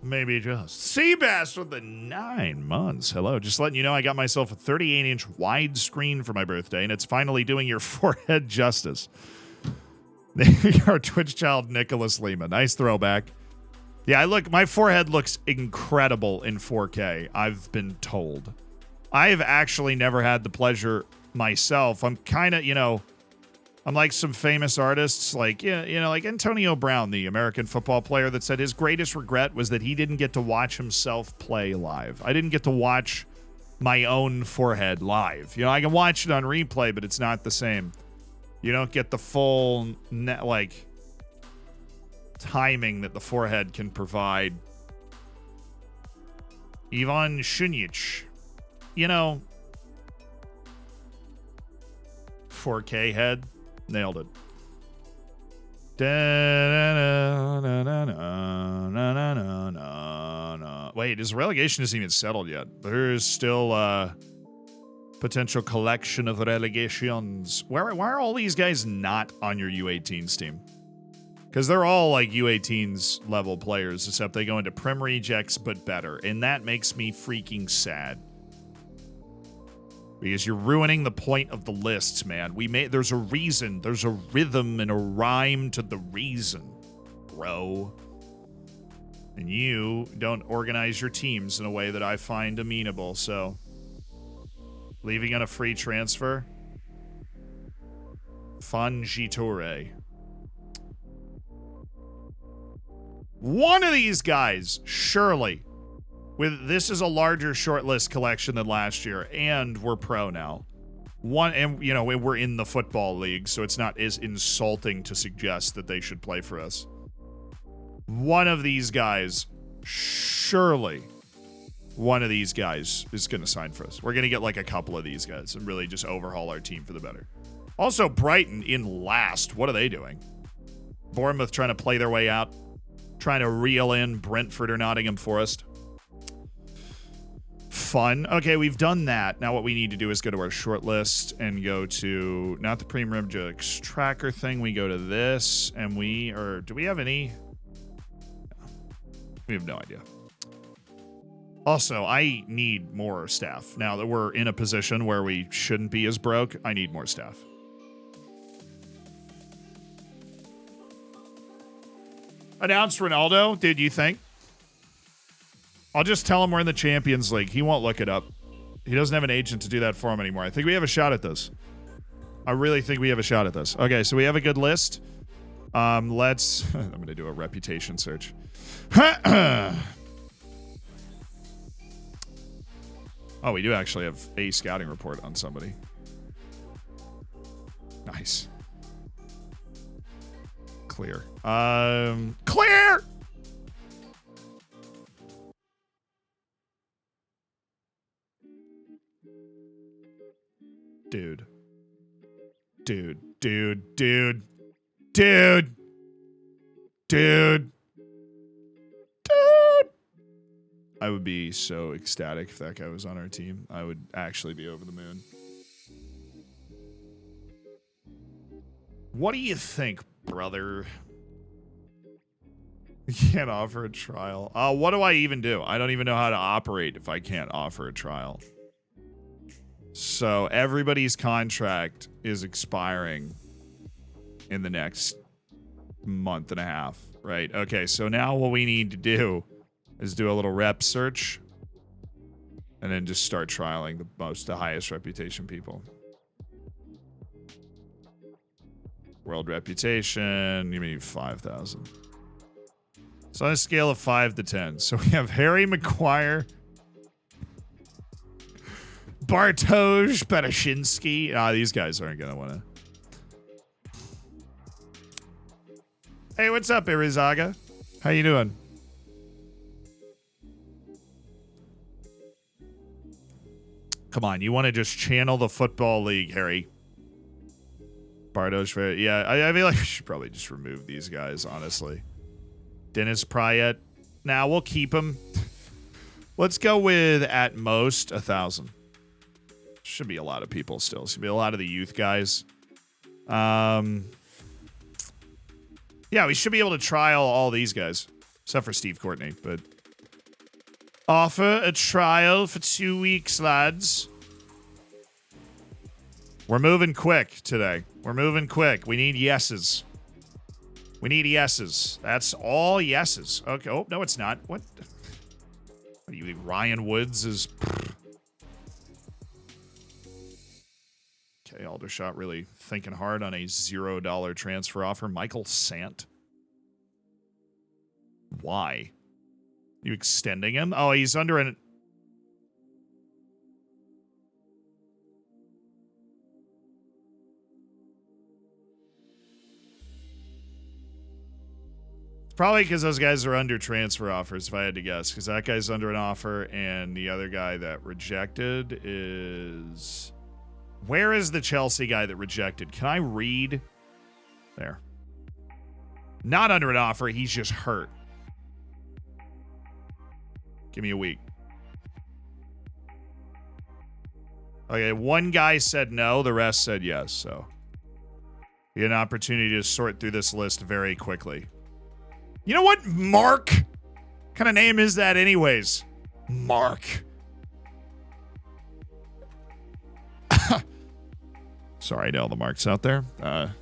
Seabass with the 9 months. Hello. Just letting you know I got myself a 38-inch widescreen for my birthday, and it's finally doing your forehead justice. Our Twitch child, Nicholas Lima. Nice throwback. Yeah, my forehead looks incredible in 4K, I've been told. I have actually never had the pleasure myself. I'm kind of, I'm like some famous artists, like, like Antonio Brown, the American football player, that said his greatest regret was that he didn't get to watch himself play live. I didn't get to watch my own forehead live. I can watch it on replay, but it's not the same. You don't get the full, timing that the forehead can provide. Ivan Shunic. you know, 4K head. Nailed it. Wait, his relegation isn't even settled yet. There's still a potential collection of relegations. Why are all these guys not on your U18s team? Because they're all like U18s level players, except they go into Prem Rejects, but better. And that makes me freaking sad. Because you're ruining the point of the lists, man. There's a reason, there's a rhythm and a rhyme to the reason, bro. And you don't organize your teams in a way that I find amenable, so leaving on a free transfer. Fungitore. One of these guys, surely. This is a larger shortlist collection than last year, and we're pro now. We're in the football league, so it's not as insulting to suggest that they should play for us. One of these guys, surely, one of these guys is going to sign for us. We're going to get like a couple of these guys and really just overhaul our team for the better. Also, Brighton in last. What are they doing? Bournemouth trying to play their way out, trying to reel in Brentford or Nottingham Forest. Fun. Okay, we've done that. Now what we need to do is go to our short list and go to, not the Premium Objects Tracker thing. We go to this, and do we have any? We have no idea. Also, I need more staff. Now that we're in a position where we shouldn't be as broke, I need more staff. Announce Ronaldo, did you think? I'll just tell him we're in the Champions League. He won't look it up. He doesn't have an agent to do that for him anymore. I think we have a shot at this. I really think we have a shot at this. Okay, so we have a good list. Let's... I'm going to do a reputation search. Oh, we do actually have a scouting report on somebody. Nice. Clear. Clear! Dude. I would be so ecstatic if that guy was on our team. I would actually be over the moon. What do you think, brother? You can't offer a trial. What do I even do? I don't even know how to operate if I can't offer a trial. So everybody's contract is expiring in the next month and a half, right? Okay, so now what we need to do is do a little rep search and then just start trialing the highest reputation people. World reputation, you mean 5,000. So on a scale of 5 to 10. So we have Harry Maguire, Bartosz Bereshinski. These guys aren't going to want to. Hey, what's up, Irizaga? How you doing? Come on, you want to just channel the football league, Harry. Bartosz, yeah, I feel like we should probably just remove these guys, honestly. Dennis Pryett. Now we'll keep him. Let's go with at most 1,000. Should be a lot of people still. Should be a lot of the youth guys. Yeah, we should be able to trial all these guys, except for Steve Courtney. But offer a trial for 2 weeks, lads. We're moving quick today. We're moving quick. We need yeses. We need yeses. That's all yeses. Okay. Oh, no, it's not. What do you think? Ryan Woods is... Okay, Aldershot really thinking hard on a $0 transfer offer. Michael Sant. Why? You extending him? Oh, he's under an... Probably because those guys are under transfer offers, if I had to guess. Because that guy's under an offer, and the other guy that rejected is... Where is the Chelsea guy that rejected? Can I read? There. Not under an offer, he's just hurt. Give me a week. Okay, one guy said no, the rest said yes, so... You had an opportunity to sort through this list very quickly. You know what? Mark? What kind of name is that anyways? Mark. Sorry to all the Marks out there.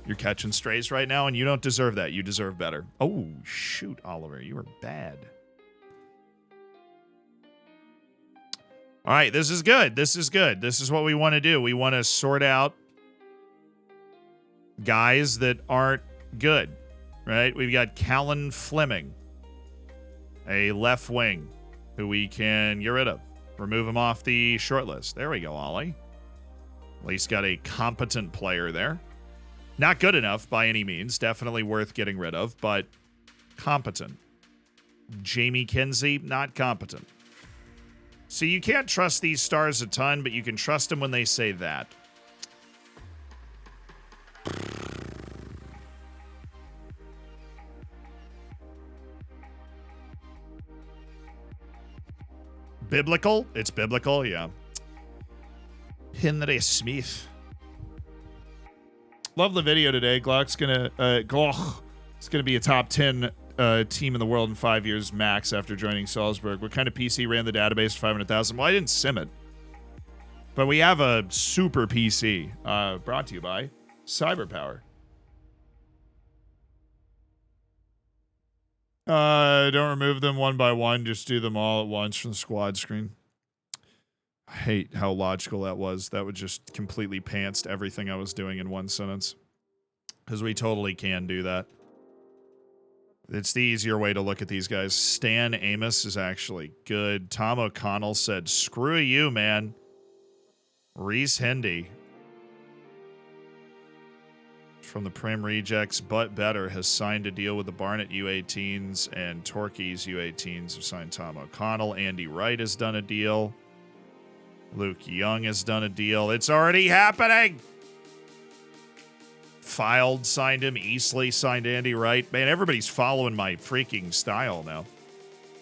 You're catching strays right now, and you don't deserve that. You deserve better. Oh, shoot, Oliver. You were bad. All right, this is good. This is good. This is what we want to do. We want to sort out guys that aren't good. Right? We've got Callan Fleming, a left wing, who we can get rid of. Remove him off the short list. There we go, Ollie. At least got a competent player there. Not good enough by any means. Definitely worth getting rid of, but competent. Jamie Kinsey, not competent. So you can't trust these stars a ton, but you can trust them when they say that. Biblical? It's biblical, yeah. Henry Smith. Love the video today. Glock's gonna it's gonna be a top 10 team in the world in 5 years max after joining Salzburg. What kind of PC ran the database for 500,000? Well, I didn't sim it. But we have a super PC brought to you by CyberPower. Don't remove them one by one. Just do them all at once from the squad screen. I hate how logical that was. That would just completely pantsed everything I was doing in one sentence. Because we totally can do that. It's the easier way to look at these guys. Stan Amos is actually good. Tom O'Connell said, screw you, man. Reese Hendy from the Prim Rejects, but better, has signed a deal with the Barnet U18s, and Torquay's U18s have signed Tom O'Connell. Andy Wright has done a deal. Luke Young has done a deal. It's already happening! Filed signed him. Eastleigh signed Andy Wright. Man, everybody's following my freaking style now. All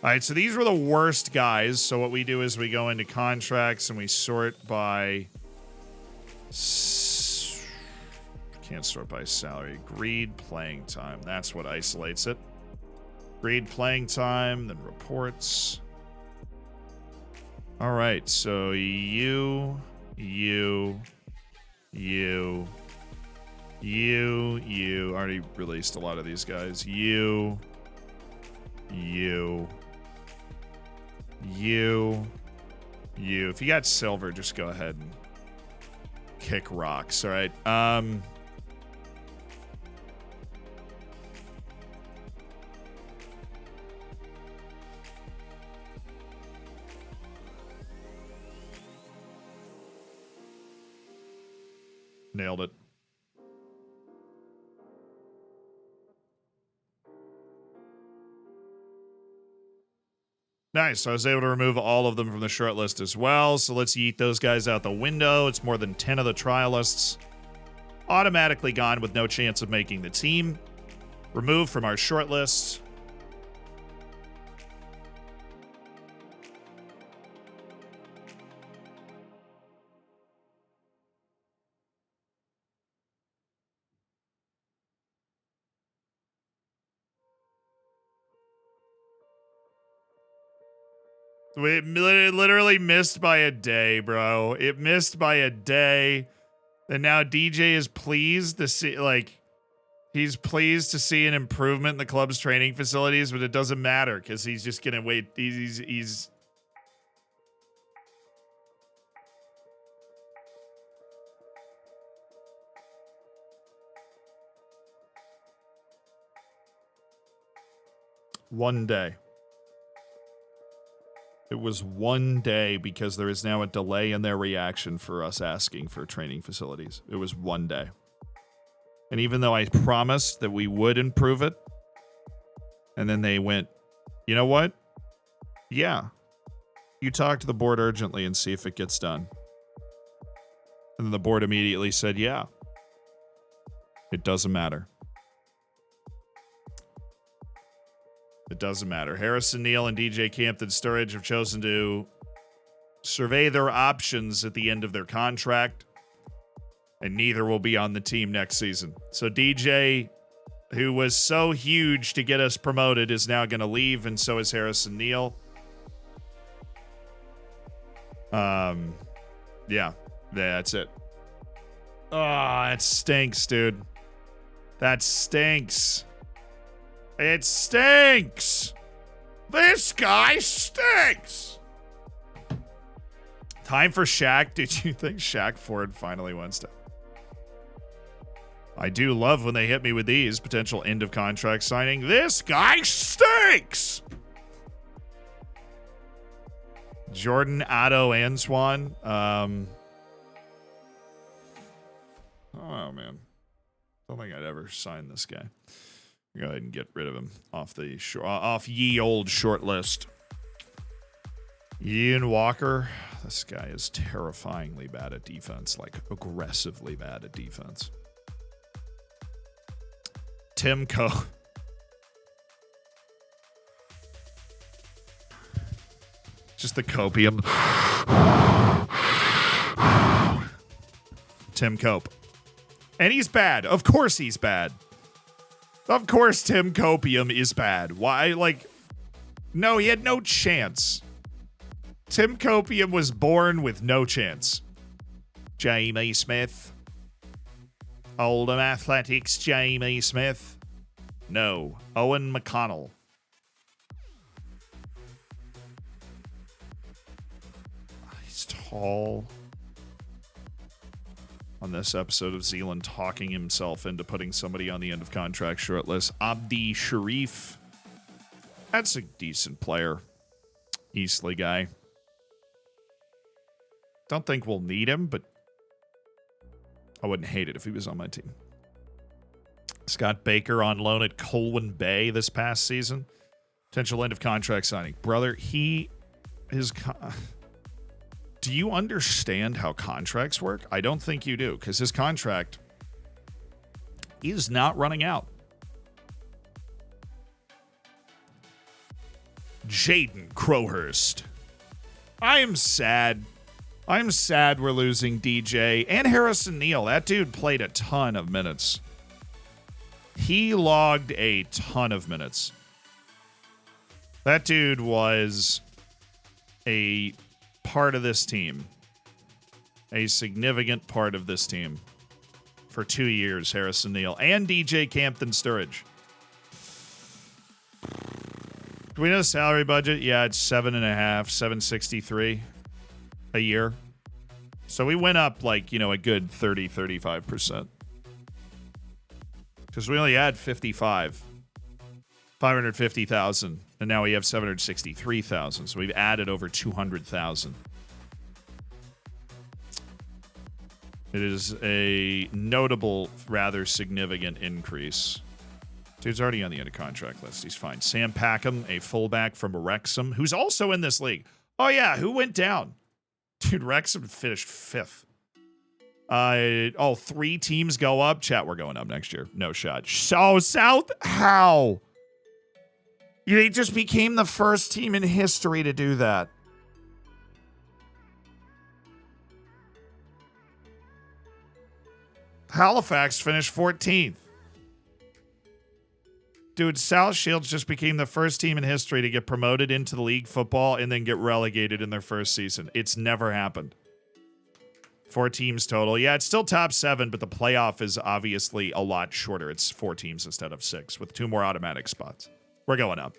right, so these were the worst guys. So what we do is we go into contracts and we sort by... Can't sort by salary. Agreed playing time. That's what isolates it. Agreed playing time, then reports. All right, so you. Already released a lot of these guys. You. If you got silver, just go ahead and kick rocks, all right? Nailed it. Nice. I was able to remove all of them from the short list as well. So let's yeet those guys out the window. It's more than 10 of the trialists. Automatically gone with no chance of making the team. Removed from our short list. It literally missed by a day, bro. It missed by a day. And now DJ is pleased to see, like, he's pleased to see an improvement in the club's training facilities, but it doesn't matter because he's just going to wait. He's one day. It was one day because there is now a delay in their reaction for us asking for training facilities. It was one day. And even though I promised that we would improve it, And then they went, you know what? Yeah. You talk to the board urgently and see if it gets done. And then the board immediately said, yeah. It doesn't matter. It doesn't matter. Harrison Neal and DJ Campton Sturridge have chosen to survey their options at the end of their contract, and neither will be on the team next season. So DJ, who was so huge to get us promoted, is now going to leave, and so is Harrison Neal. Yeah, that's it. Oh, that stinks, dude. That stinks. It stinks. This guy stinks. Time for Shaq. Did you think Shaq Ford finally wins to? I do love when they hit me with these. Potential end of contract signing. This guy stinks. Jordan, Otto, Antoine. Oh, man. Don't think I'd ever sign this guy. Go ahead and get rid of him off ye old short list. Ian Walker. This guy is terrifyingly bad at defense, like aggressively bad at defense. Tim just the copium. Tim Cope. And he's bad. Of course he's bad. Of course Tim Copium is bad. Why? No, he had no chance. Tim Copium was born with no chance. Jamie Smith. Oldham Athletics, Jamie Smith. No. Owen McConnell. He's tall. On this episode of Zealand talking himself into putting somebody on the end of contract shortlist. Abdi Sharif. That's a decent player. Eastleigh guy. Don't think we'll need him, but I wouldn't hate it if he was on my team. Scott Baker on loan at Colwyn Bay this past season. Potential end of contract signing. Brother, do you understand how contracts work? I don't think you do, because his contract is not running out. Jaden Crowhurst. I am sad. I'm sad we're losing DJ and Harrison Neal. That dude played a ton of minutes. He logged a ton of minutes. That dude was a part of this team. A significant part of this team. For 2 years, Harrison Neal and DJ Campton Sturridge. Do we know the salary budget? Yeah, it's $7.63 a year. So we went up a good 30-35%. Because we only had 550,000, and now we have 763,000. So we've added over 200,000. It is a notable, rather significant increase. Dude's already on the end of contract list. He's fine. Sam Packham, a fullback from Wrexham, who's also in this league. Oh, yeah. Who went down? Dude, Wrexham finished 5th. 3 teams go up. Chat, we're going up next year. No shot. So, South, how? They just became the first team in history to do that. Halifax finished 14th. Dude, South Shields just became the first team in history to get promoted into the league football and then get relegated in their first season. It's never happened. 4 teams total. Yeah, it's still top 7, but the playoff is obviously a lot shorter. It's 4 teams instead of 6 with 2 more automatic spots. We're going up.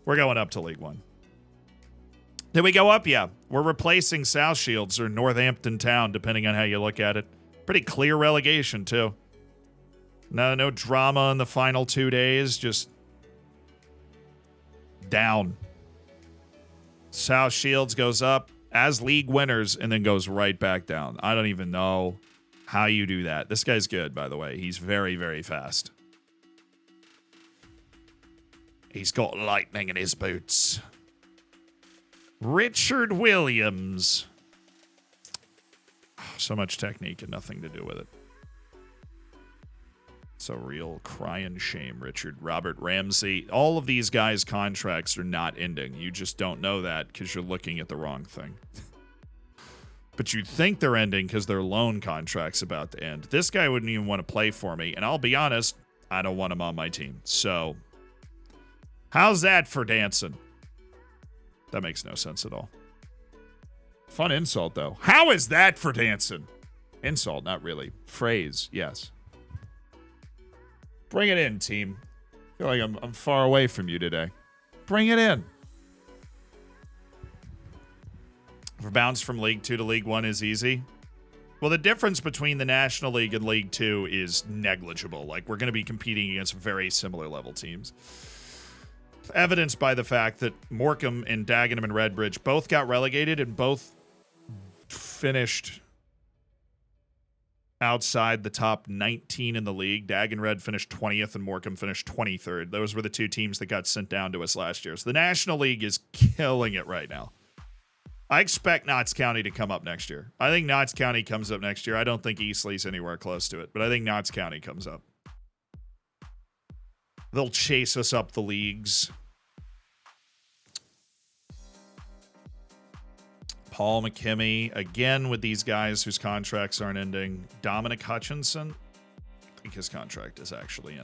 We're going up to League One. Did we go up? Yeah. We're replacing South Shields or Northampton Town, depending on how you look at it. Pretty clear relegation, too. No drama in the final 2 days. Just down. South Shields goes up as league winners and then goes right back down. I don't even know how you do that. This guy's good, by the way. He's very, very fast. He's got lightning in his boots. Richard Williams. So much technique and nothing to do with it. It's a real crying shame, Richard. Robert Ramsey. All of these guys' contracts are not ending. You just don't know that because you're looking at the wrong thing. But you think they're ending because their loan contract's about to end. This guy wouldn't even want to play for me. And I'll be honest, I don't want him on my team. So, how's that for dancing? That makes no sense at all. Fun insult, though. How is that for dancing? Insult, not really. Phrase, yes. Bring it in, team. I feel like I'm far away from you today. Bring it in. For bounce from League 2 to League 1 is easy. Well, the difference between the National League and League 2 is negligible. Like, we're going to be competing against very similar level teams. Evidenced by the fact that Morecambe and Dagenham and Redbridge both got relegated and both finished outside the top 19 in the league. Dag and Red finished 20th and Morecambe finished 23rd. Those were the two teams that got sent down to us last year. So the National League is killing it right now. I expect Notts County to come up next year. I think Notts County comes up next year. I don't think Eastleigh's anywhere close to it, but I think Notts County comes up. They'll chase us up the leagues. Paul McKimmey, again with these guys whose contracts aren't ending. Dominic Hutchinson, I think his contract is actually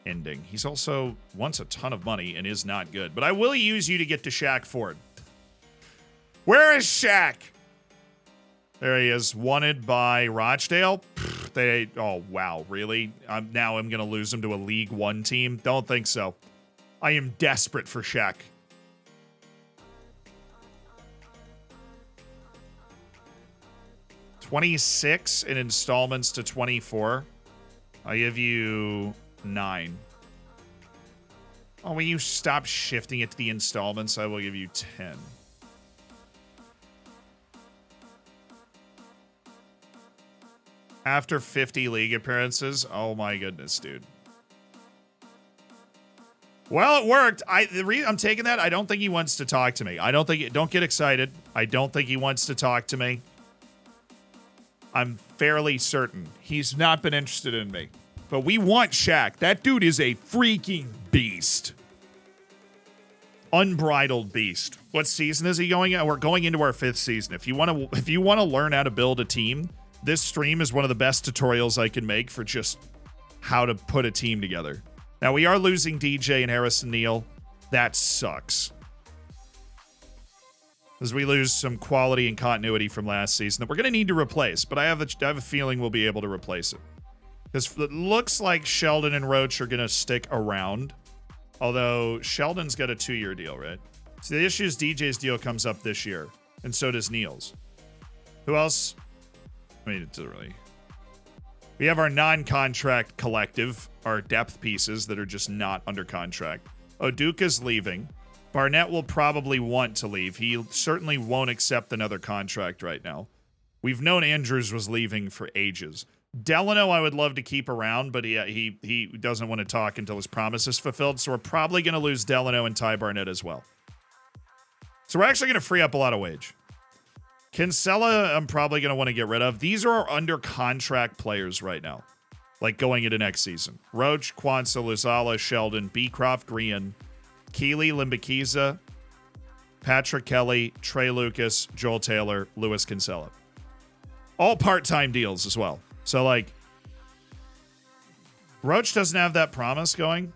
ending. He's also wants a ton of money and is not good. But I will use you to get to Shaq Ford. Where is Shaq? There he is, wanted by Rochdale. Oh, wow, really? Now I'm going to lose him to a League 1 team? Don't think so. I am desperate for Shaq. $26 in installments to 24. I'll give you 9. Oh, will you stop shifting it to the installments? I will give you 10. After 50 league appearances? Oh my goodness, dude. Well, it worked. I'm taking that. I don't think he wants to talk to me. Don't get excited. I don't think he wants to talk to me. I'm fairly certain he's not been interested in me. But we want Shaq. That dude is a freaking beast. Unbridled beast. What season is he going at? We're going into our 5th season. If you want to learn how to build a team, this stream is one of the best tutorials I can make for just how to put a team together. Now, we are losing DJ and Harrison Neal. That sucks. As we lose some quality and continuity from last season that we're going to need to replace, but I have a feeling we'll be able to replace it. Because it looks like Sheldon and Roach are going to stick around. Although Sheldon's got a 2-year deal, right? So the issue is DJ's deal comes up this year, and so does Neal's. Who else? I mean, it doesn't really. We have our non-contract collective, our depth pieces that are just not under contract. Oduka's leaving. Barnett will probably want to leave. He certainly won't accept another contract right now. We've known Andrews was leaving for ages. Delano I would love to keep around, but he doesn't want to talk until his promise is fulfilled, so we're probably going to lose Delano and Ty Barnett as well. So we're actually going to free up a lot of wage. Kinsella, I'm probably going to want to get rid of. These are our under contract players right now, like going into next season. Roach, Kwanzaa, Luzala, Sheldon, Beecroft, Green, Keeley, Limbakiza, Patrick Kelly, Trey Lucas, Joel Taylor, Lewis Kinsella. All part-time deals as well. So, like, Roach doesn't have that promise going.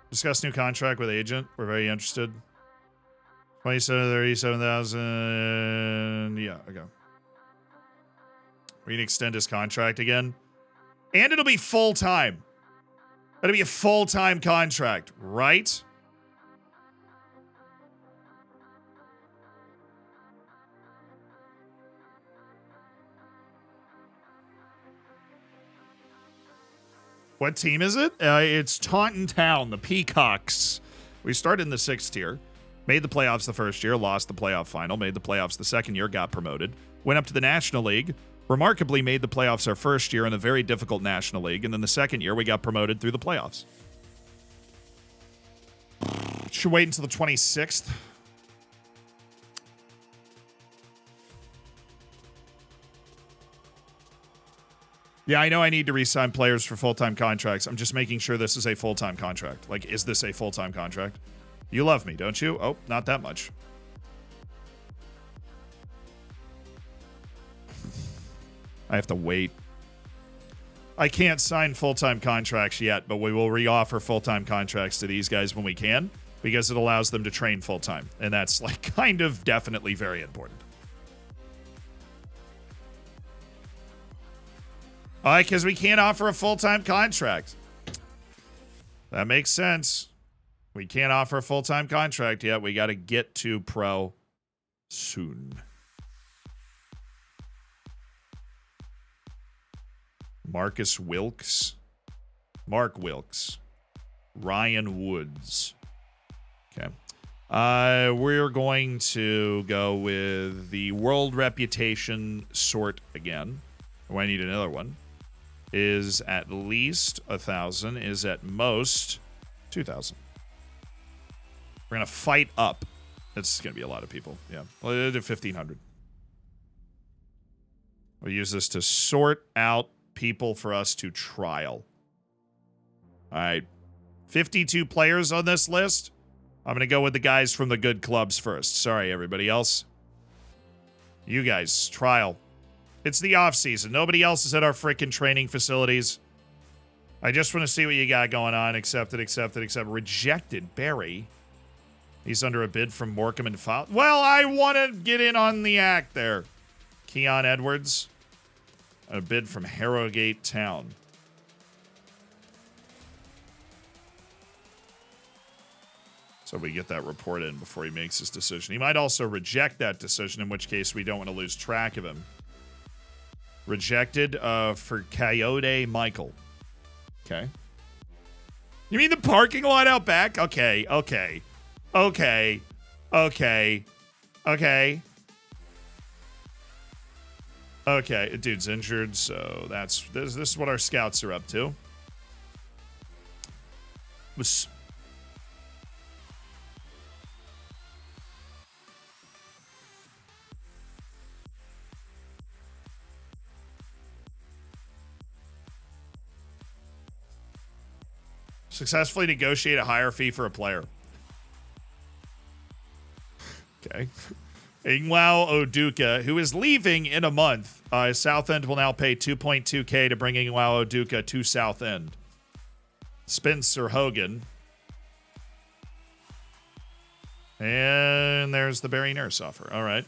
Discuss new contract with agent. We're very interested. 27, 37,000. Yeah, okay. We can extend his contract again. And it'll be full-time. It'll be a full-time contract, right? What team is it? It's Taunton Town, the Peacocks. We started in the 6th tier. Made the playoffs the first year, lost the playoff final, made the playoffs the second year, got promoted. Went up to the National League, remarkably made the playoffs our first year in a very difficult National League, and then the second year we got promoted through the playoffs. Should wait until the 26th. Yeah, I know I need to re-sign players for full-time contracts. I'm just making sure this is a full-time contract. Like, is this a full-time contract? You love me, don't you? Oh, not that much. I have to wait. I can't sign full-time contracts yet, but we will re-offer full-time contracts to these guys when we can, because it allows them to train full-time. And that's, like, kind of definitely very important. Because we can't offer a full-time contract. That makes sense. We can't offer a full-time contract yet. We got to get to pro soon. Marcus Wilkes. Mark Wilkes. Ryan Woods. Okay. We're going to go with the world reputation sort again. Oh, I need another one. Is at least 1,000, is at most 2,000. We're going to fight up. That's going to be a lot of people. Yeah. We'll do 1,500. We'll use this to sort out people for us to trial. All right. 52 players on this list. I'm going to go with the guys from the good clubs first. Sorry, everybody else. You guys, trial. It's the off-season. Nobody else is at our freaking training facilities. I just want to see what you got going on. Accepted. Rejected. Barry. He's under a bid from Morecambe and Fowler. Well, I want to get in on the act there. Keon Edwards. A bid from Harrogate Town. So we get that report in before he makes his decision. He might also reject that decision, in which case we don't want to lose track of him. Rejected for Coyote Michael. Okay. You mean the parking lot out back? Okay. Okay, dude's injured, so this is what our scouts are up to. Successfully negotiate a higher fee for a player. Okay. Ingwao Oduka, who is leaving in a month. Southend will now pay $2.2K to bring Ingwao Oduka to Southend. Spencer Hogan. And there's the Barry Nurse offer. All right.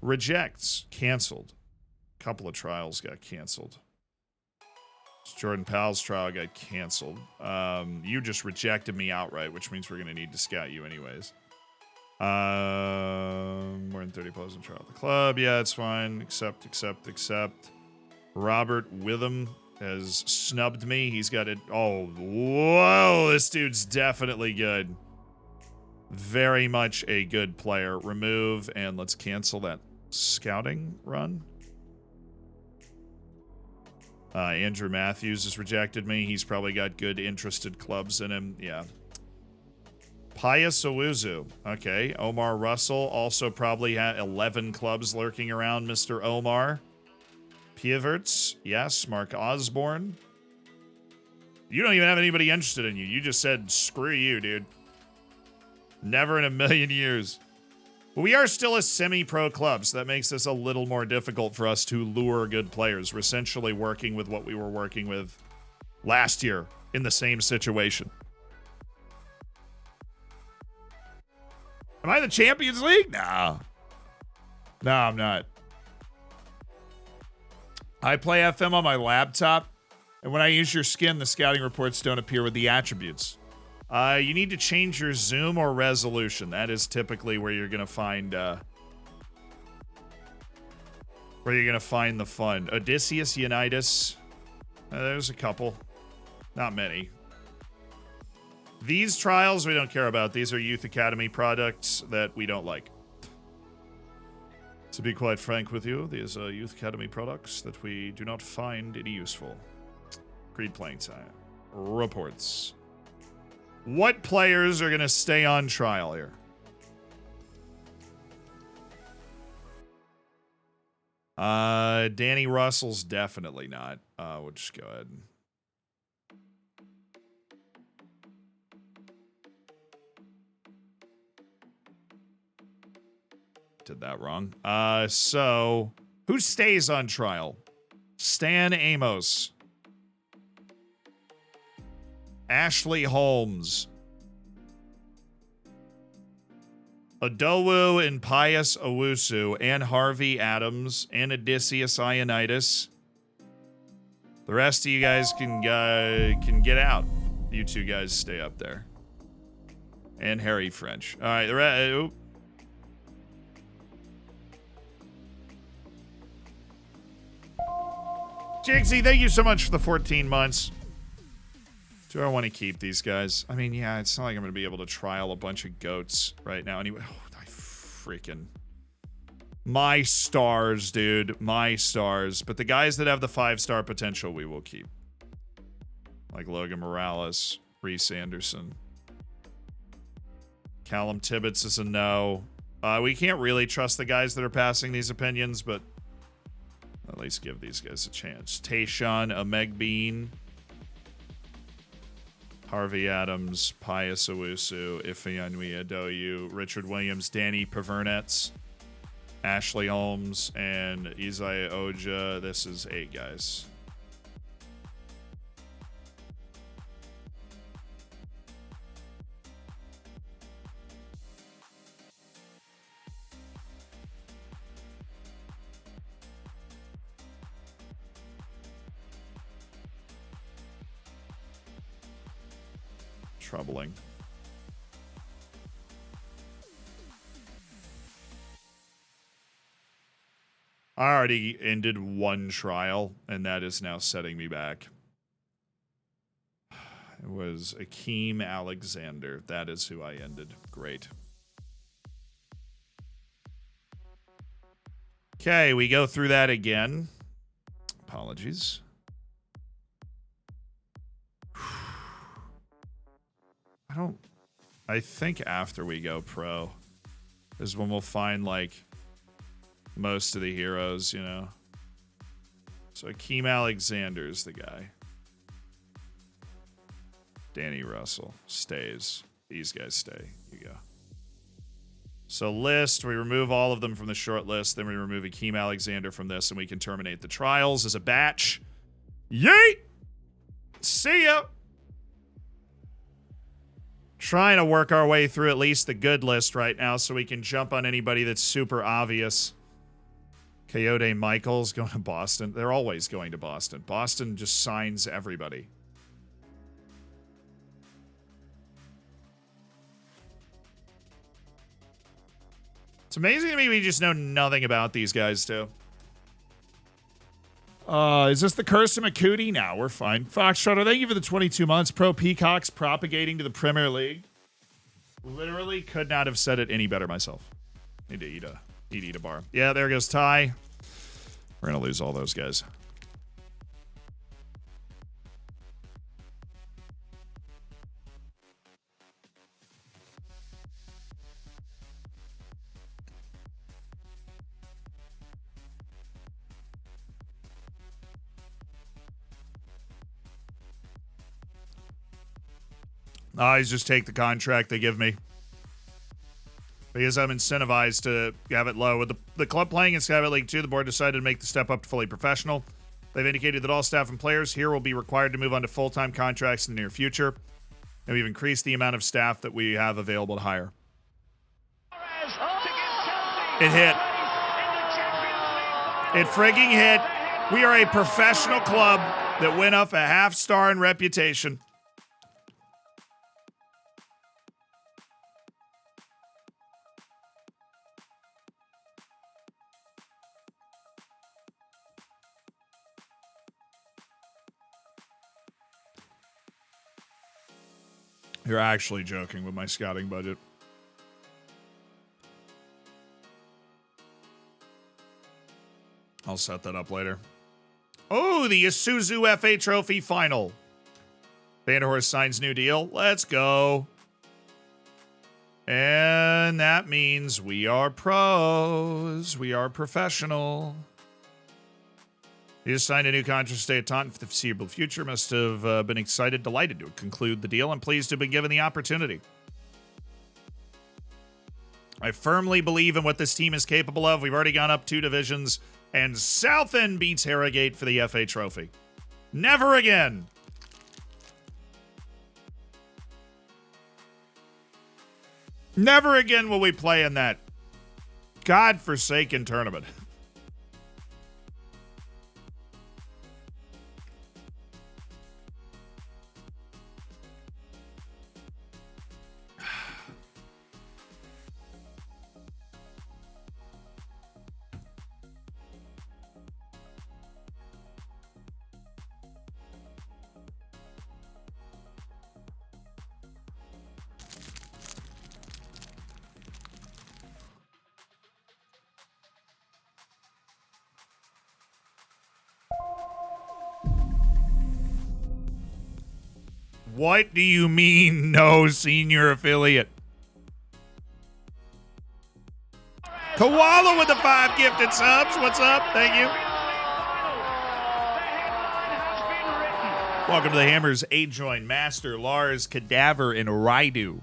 Rejects. Canceled. A couple of trials got canceled. Jordan Powell's trial got canceled. You just rejected me outright, which means we're going to need to scout you anyways. More than 30 players in trial at the club. Yeah, it's fine. Accept. Robert Witham has snubbed me. He's got it. Oh, whoa. This dude's definitely good. Very much a good player. Remove, and let's cancel that scouting run. Andrew Matthews has rejected me. He's probably got good interested clubs in him. Yeah. Pius Owuzu. Okay. Omar Russell also probably had 11 clubs lurking around Mr. Omar. Pieverts. Yes. Mark Osborne. You don't even have anybody interested in you. You just said, screw you, dude. Never in a million years. We are still a semi-pro club, so that makes this a little more difficult for us to lure good players. We're essentially working with what we were working with last year in the same situation. Am I in the Champions League? No. No, I'm not. I play FM on my laptop, and when I use your skin, the scouting reports don't appear with the attributes. You need to change your zoom or resolution. That is typically where you're gonna find the fun. Odysseus Unitas. There's a couple. Not many. These trials we don't care about. These are Youth Academy products that we don't like. To be quite frank with you, these are Youth Academy products that we do not find any useful. Agreed playing time. Reports. What players are going to stay on trial here? Danny Russell's definitely not. We'll just go ahead and... Did that wrong. So who stays on trial? Stan Amos. Ashley Holmes. Adowu and Pius Owusu and Harvey Adams and Odysseus Ionitis. The rest of you guys can get out. You two guys stay up there. And Harry French. All right, the rest... Jigsy, thank you so much for the 14 months. Do I want to keep these guys? I mean, yeah, it's not like I'm going to be able to trial a bunch of goats right now. Anyway, I freaking... My stars, dude. My stars. But the guys that have the 5-star potential, we will keep. Like Logan Morales, Reese Anderson. Callum Tibbetts is a no. We can't really trust the guys that are passing these opinions, but... At least give these guys a chance. Tayshawn Omegbean, Harvey Adams, Pius Owusu, Ifeanyi Adoyu, Richard Williams, Danny Pavernetz, Ashley Holmes, and Isaiah Oja. This is 8 guys. Troubling. I already ended one trial, and that is now setting me back. It was Akeem Alexander. That is who I ended. Great. Okay, we go through that again. Apologies. I think after we go pro is when we'll find, like, most of the heroes, you know? So Akeem Alexander's the guy. Danny Russell stays. These guys stay. You go. So list, we remove all of them from the short list. Then we remove Akeem Alexander from this, and we can terminate the trials as a batch. Yeet! See ya! Trying to work our way through at least the good list right now so we can jump on anybody that's super obvious. Coyote Michaels going to Boston. They're always going to Boston. Boston just signs everybody. It's amazing to me we just know nothing about these guys, too. Is this the curse of McCootie? No, we're fine. Foxtrotter, thank you for the 22 months. Pro Peacocks propagating to the Premier League. Literally could not have said it any better myself. Need to eat a bar. Yeah, there goes Ty. We're going to lose all those guys. I just take the contract they give me. Because I'm incentivized to have it low. With the club playing in Skyway League 2, the board decided to make the step up to fully professional. They've indicated that all staff and players here will be required to move on to full-time contracts in the near future. And we've increased the amount of staff that we have available to hire. It hit. It frigging hit. We are a professional club that went up a half-star in reputation. You're actually joking with my scouting budget. I'll set that up later. Oh, the Isuzu FA Trophy Final. Vanderhorst signs new deal. Let's go. And that means we are pros. We are professional. He just signed a new contract to stay at Taunton for the foreseeable future. Must have been excited, delighted to conclude the deal. I'm pleased to have been given the opportunity. I firmly believe in what this team is capable of. We've already gone up 2 divisions, and Southend beats Harrogate for the FA Trophy. Never again. Never again will we play in that godforsaken tournament. What do you mean, no senior affiliate? Koala with the 5 gifted subs. What's up? Thank you. Welcome to the Hammers. A-Join, Master, Lars, Cadaver, and Raidu.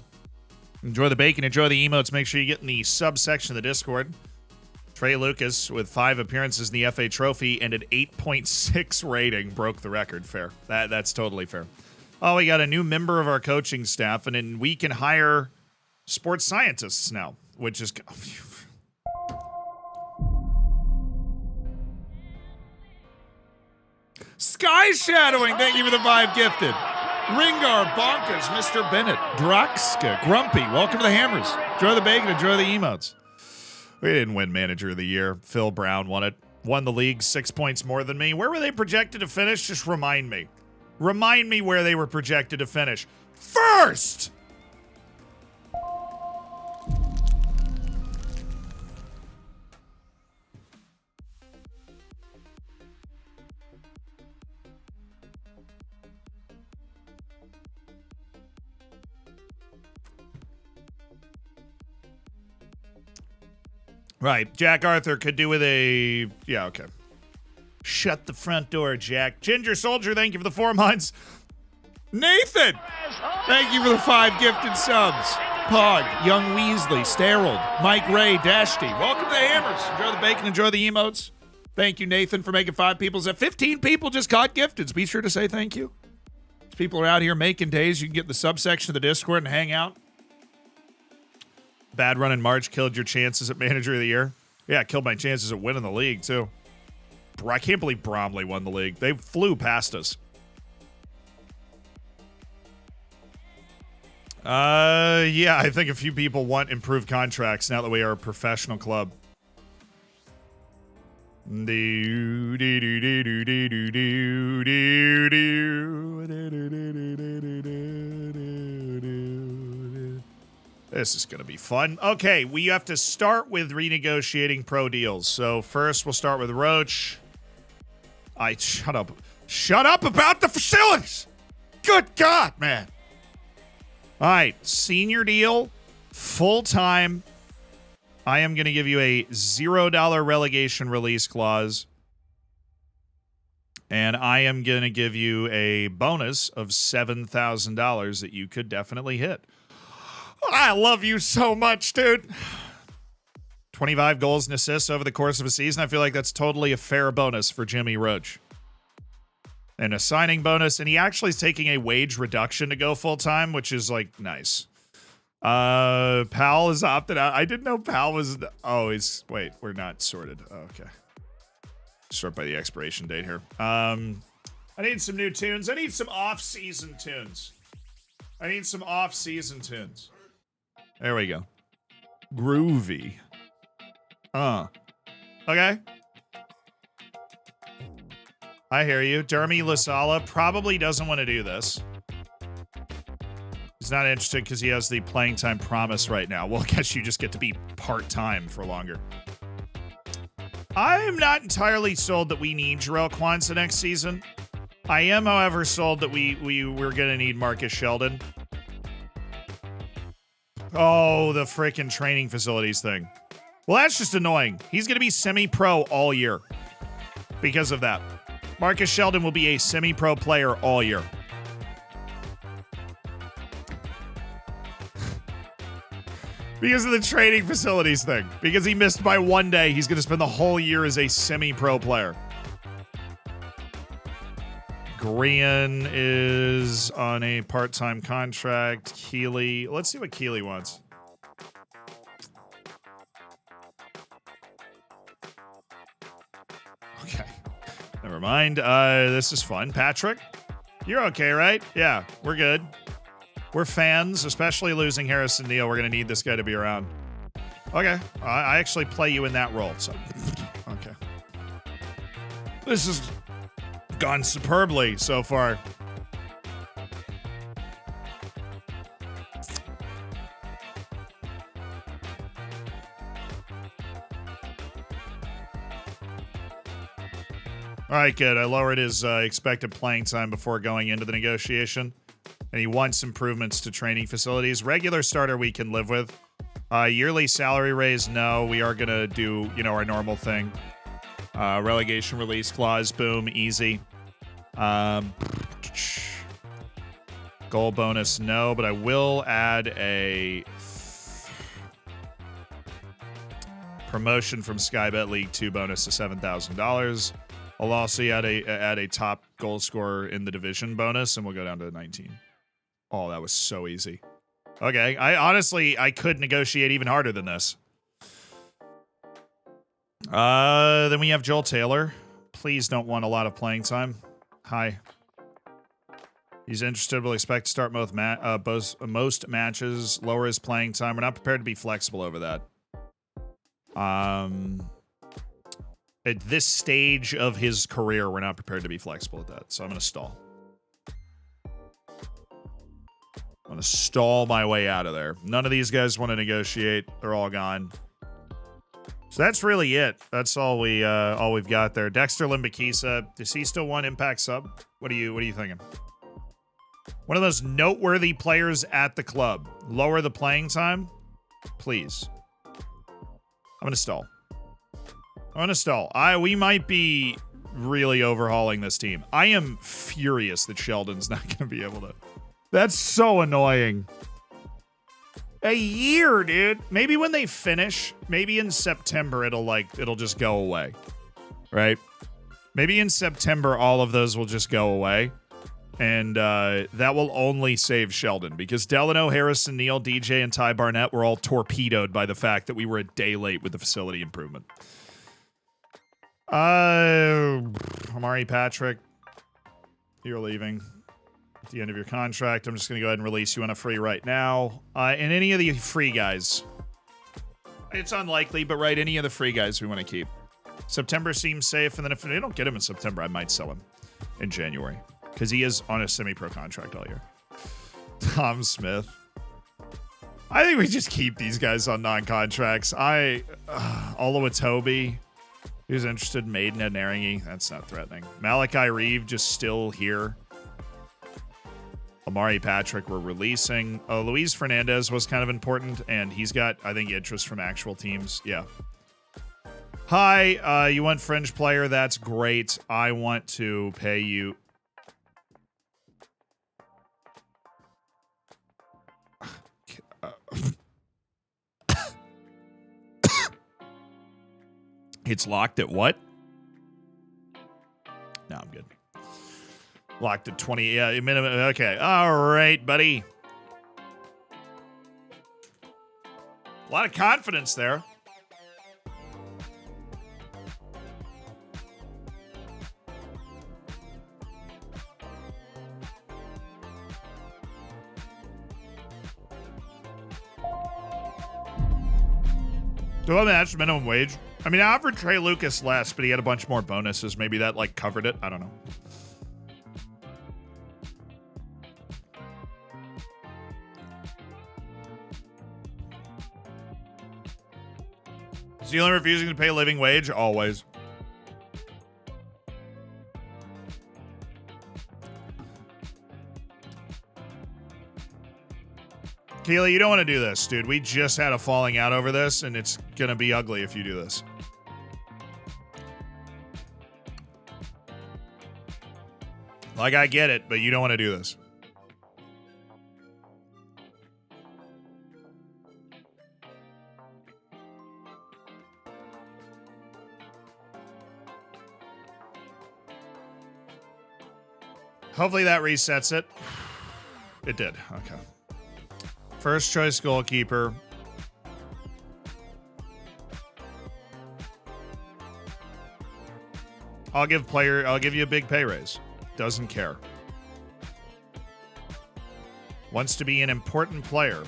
Enjoy the bacon. Enjoy the emotes. Make sure you get in the subsection of the Discord. Trey Lucas, with 5 appearances in the FA Trophy and an 8.6 rating, broke the record. Fair. That's totally fair. Oh, we got a new member of our coaching staff, and then we can hire sports scientists now, which is... Sky Shadowing, thank you for the 5 gifted. Ringar, Bonkas, Mr. Bennett, Droxka, Grumpy, welcome to the Hammers. Enjoy the bacon, enjoy the emotes. We didn't win Manager of the Year. Phil Brown won it. Won the league 6 points more than me. Where were they projected to finish? Just remind me. Remind me where they were projected to finish. First! Right. Jack Arthur could do with a... Yeah, okay. Shut the front door, Jack. Ginger Soldier, thank you for the 4 months. Nathan, thank you for the 5 gifted subs. Pog, Young Weasley, Sterold, Mike Ray, Dashty. Welcome to the Hammers. Enjoy the bacon, enjoy the emotes. Thank you, Nathan, for making 5 people. 15 people just got gifteds. Be sure to say thank you. People are out here making days. You can get in the subsection of the Discord and hang out. Bad run in March killed your chances at Manager of the Year. Yeah, it killed my chances at winning the league, too. I can't believe Bromley won the league. They flew past us. Yeah, I think a few people want improved contracts now that we are a professional club. This is going to be fun. Okay, we have to start with renegotiating pro deals. So first, we'll start with Roach. Shut up. Shut up about the facilities. Good God, man. All right, senior deal, full-time. I am going to give you a $0 relegation release clause. And I am going to give you a bonus of $7,000 that you could definitely hit. I love you so much, dude. 25 goals and assists over the course of a season. I feel like that's totally a fair bonus for Jimmy Roach. And a signing bonus. And he actually is taking a wage reduction to go full-time, which is, like, nice. Pal is opted out. I didn't know Pal was... Oh, he's... Wait, we're not sorted. Oh, okay. Sort by the expiration date here. I need some new tunes. I need some off-season tunes. There we go. Groovy. Okay. I hear you. Dermy Lasala probably doesn't want to do this. He's not interested because he has the playing time promise right now. Well, I guess you just get to be part-time for longer. I'm not entirely sold that we need Jarrell Kwanzaa next season. I am, however, sold that we're gonna need Marcus Sheldon. Oh, the freaking training facilities thing. Well, that's just annoying. He's gonna be semi-pro all year because of that. Marcus Sheldon will be a semi-pro player all year. Because of the training facilities thing. Because he missed by 1 day, he's gonna spend the whole year as a semi-pro player. Grian is on a part-time contract. Keeley, let's see what Keeley wants. Okay, never mind. This is fun. Patrick, you're okay, right? Yeah, we're good. We're fans, especially losing Harrison Neal. We're gonna need this guy to be around. Okay, I actually play you in that role, so okay. This is gone superbly so far. All right, good. I lowered his expected playing time before going into the negotiation, and he wants improvements to training facilities. Regular starter we can live with. Yearly salary raise, no. We are gonna do, our normal thing. Relegation release clause, boom, easy. Goal bonus, no, but I will add a promotion from Skybet League 2 bonus to $7,000. I'll also add a top goal scorer in the division bonus, and we'll go down to 19. Oh, that was so easy. Okay, I could negotiate even harder than this. Then we have Joel Taylor. Please don't want a lot of playing time. Hi. He's interested. Will expect to start most matches. Lower his playing time. We're not prepared to be flexible over that. At this stage of his career, we're not prepared to be flexible at that. So I'm going to stall. I'm going to stall my way out of there. None of these guys want to negotiate. They're all gone. So that's really it. That's all we've got there. Dexter Limbakisa, does he still want impact sub? What are you thinking? One of those noteworthy players at the club. Lower the playing time, please. I'm gonna stall. We might be really overhauling this team. I am furious that Sheldon's not gonna be able to. That's so annoying. A year, dude. Maybe when they finish, maybe in September it'll just go away. Right? Maybe in September all of those will just go away. And that will only save Sheldon because Delano, Harrison Neal, DJ, and Ty Barnett were all torpedoed by the fact that we were a day late with the facility improvement. Amari Patrick, you're leaving. At the end of your contract, I'm just going to go ahead and release you on a free right now. And any of the free guys. It's unlikely, but right, any of the free guys we want to keep. September seems safe, and then if they don't get him in September, I might sell him in January. Because he is on a semi-pro contract all year. Tom Smith. I think we just keep these guys on non-contracts. Olowatobi. Who's interested in Maiden and Naringi? That's not threatening. Malachi Reeve just still here. Amari Patrick we're releasing. Luis Fernandez was kind of important, and he's got, I think, interest from actual teams. Yeah. Hi, you want fringe player? That's great. I want to pay you. It's locked at what? No, I'm good. Locked at 20. Yeah, minimum. Okay. All right, buddy. A lot of confidence there. Do I match minimum wage? I mean, I offered Trey Lucas less, but he had a bunch more bonuses. Maybe that, covered it. I don't know. Is he only refusing to pay living wage? Always. Keely, you don't want to do this, dude. We just had a falling out over this, and it's going to be ugly if you do this. Like, I get it, but you don't want to do this. Hopefully that resets it. It did. Okay. First choice goalkeeper. I'll give you a big pay raise. Doesn't care. Wants to be an important player.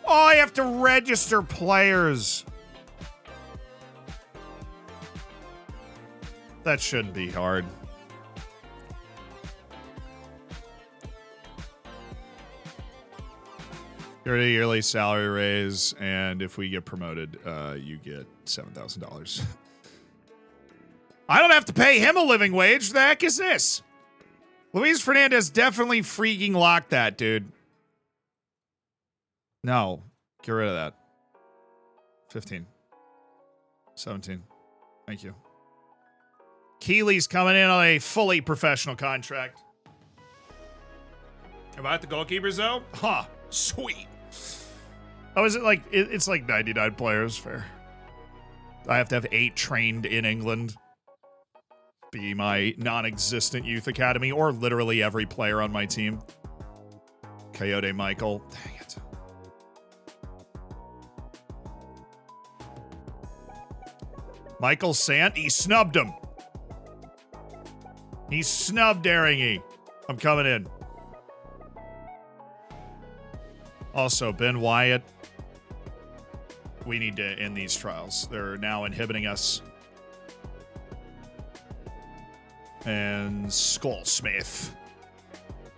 Oh, I have to register players. That shouldn't be hard. You're a yearly salary raise, and if we get promoted, you get $7,000. I don't have to pay him a living wage. The heck is this? Luis Fernandez definitely freaking locked that, dude. No. Get rid of that. 15. 17. Thank you. Keely's coming in on a fully professional contract. About the goalkeepers, though? Huh. Sweet. Oh, is it like... It's like 99 players. Fair. I have to have 8 trained in England. Be my non-existent youth academy, or literally every player on my team. Coyote Michael. Dang it. Michael Sant, he snubbed him. He snubbed Daringy. I'm coming in. Also, Ben Wyatt. We need to end these trials. They're now inhibiting us. And Skullsmith.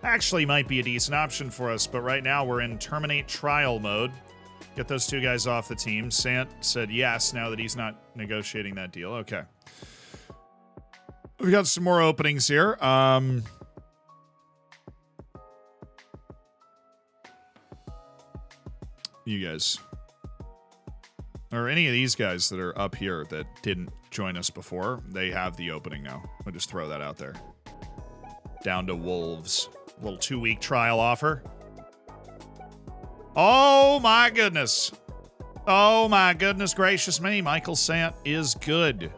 Actually might be a decent option for us, but right now we're in terminate trial mode. Get those 2 guys off the team. Sant said yes now that he's not negotiating that deal. Okay. We got some more openings here. You guys. Or any of these guys that are up here that didn't join us before, they have the opening now. I'll just throw that out there. Down to Wolves. A little 2-week trial offer. Oh my goodness. Oh my goodness gracious me. Michael Sant is good.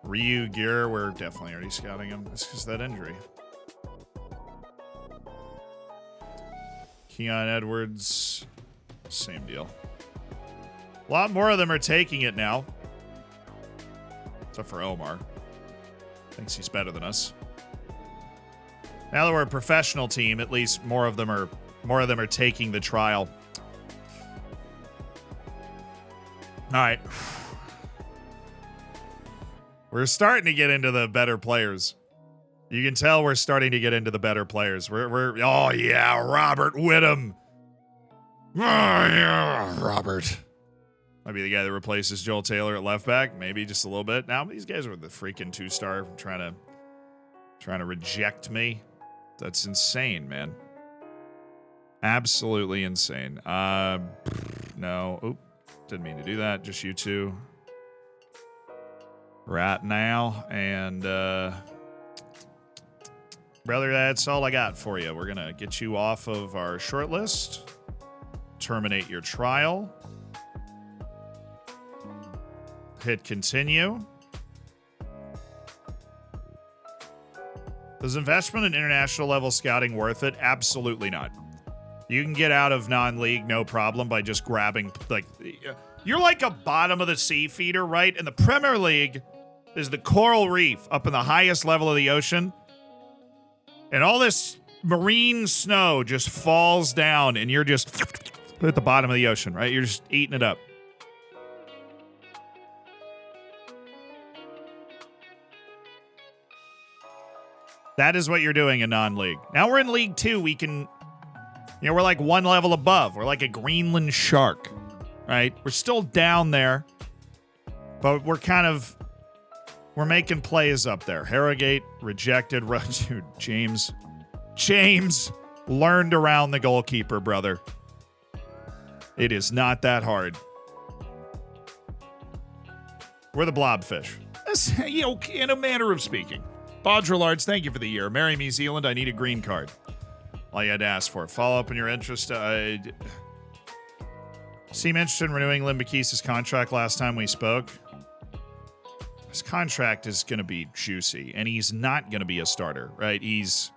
Ryu Gear, we're definitely already scouting him. It's just that injury. Keon Edwards, same deal. A lot more of them are taking it now. Except for Omar. Thinks he's better than us. Now that we're a professional team, at least more of them are taking the trial. All right. We're starting to get into the better players. You can tell we're starting to get into the better players. We're oh yeah, Robert Whittam. Oh yeah, Robert. Might be the guy that replaces Joel Taylor at left back. Maybe just a little bit. Now these guys are the freaking 2-star trying to reject me. That's insane, man. Absolutely insane. No. Oop. Didn't mean to do that. Just you two. Right now. And, brother, that's all I got for you. We're going to get you off of our short list. Terminate your trial. Hit continue. Is investment in international level scouting worth it? Absolutely not. You can get out of non-league no problem by just grabbing, like, you're like a bottom of the sea feeder, right? And the Premier League is the coral reef up in the highest level of the ocean. And all this marine snow just falls down and you're just at the bottom of the ocean, right? You're just eating it up. That is what you're doing in non-league. Now we're in League 2. We can, we're like one level above. We're like a Greenland shark, right? We're still down there, but we're making plays up there. Harrogate, rejected. Dude, James. James learned around the goalkeeper, brother. It is not that hard. We're the blobfish. In a manner of speaking. Baudrillards, thank you for the year. Marry me, Zealand. I need a green card. All you had to ask for. Follow up on your interest. Seem interested in renewing Limbakis' contract last time we spoke. His contract is going to be juicy, and he's not going to be a starter, right? He just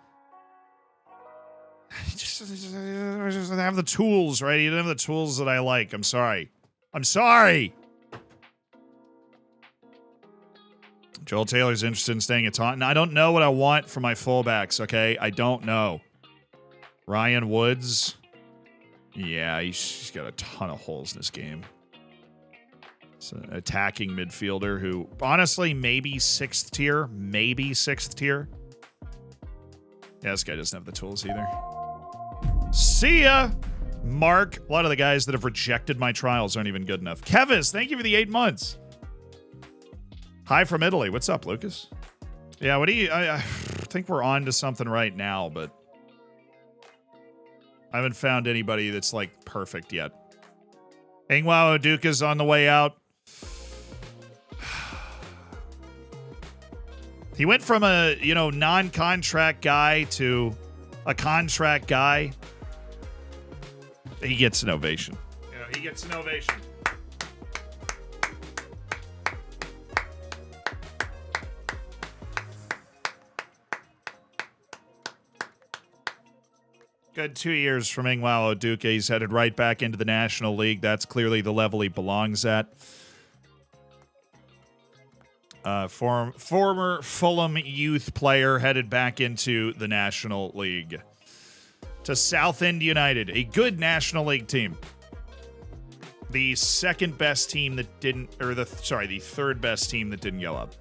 doesn't have the tools, right? He doesn't have the tools that I like. I'm sorry. Joel Taylor's interested in staying at Taunton. I don't know what I want for my fullbacks, okay? I don't know. Ryan Woods. Yeah, he's got a ton of holes in this game. It's an attacking midfielder who, honestly, maybe sixth tier. Yeah, this guy doesn't have the tools either. See ya, Mark. A lot of the guys that have rejected my trials aren't even good enough. Kevis, thank you for the 8 months. Hi from Italy. What's up, Lucas? Yeah, what do you... I think we're on to something right now, but I haven't found anybody that's, like, perfect yet. Ingwao Oduka's on the way out. He went from a, non-contract guy to a contract guy. He gets an ovation. He gets an ovation. Good 2 years from Ingwao Oduka. He's headed right back into the National League. That's clearly the level he belongs at. Former Fulham youth player headed back into the National League. To Southend United, a good National League team. The second best team that didn't, the third best team that didn't go up.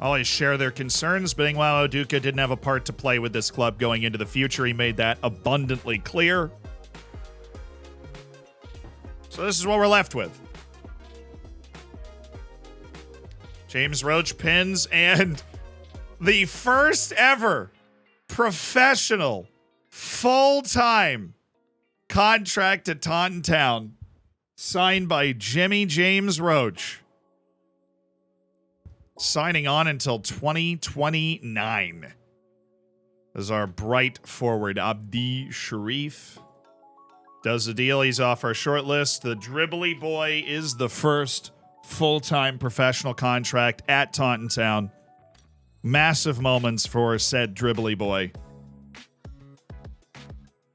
Always share their concerns, but Ingwao Oduka didn't have a part to play with this club going into the future. He made that abundantly clear. So this is what we're left with. James Roach pins, and the first ever professional full-time contract at Taunton Town signed by Jimmy James Roach. Signing on until 2029. As our bright forward, Abdi Sharif does the deal. He's off our short list. The Dribbly Boy is the first full-time professional contract at Taunton Town. Massive moments for said Dribbly Boy.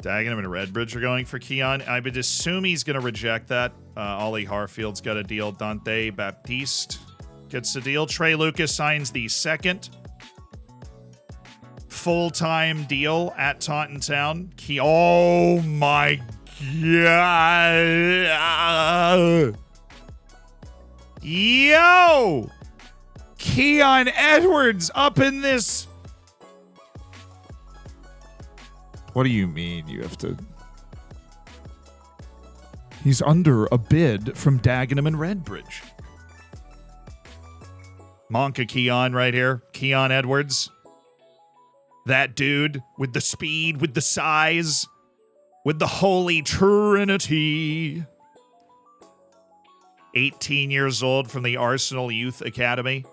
Dagenham and Redbridge are going for Keon. I would assume he's going to reject that. Ollie Harfield's got a deal. Dante Baptiste gets a deal. Trey Lucas signs the second full-time deal at Taunton Town. Oh my God. Yo! Keon Edwards up in this. What do you mean you have to? He's under a bid from Dagenham and Redbridge. Monka Keon right here. Keon Edwards. That dude with the speed, with the size, with the Holy Trinity. 18 years old from the Arsenal Youth Academy.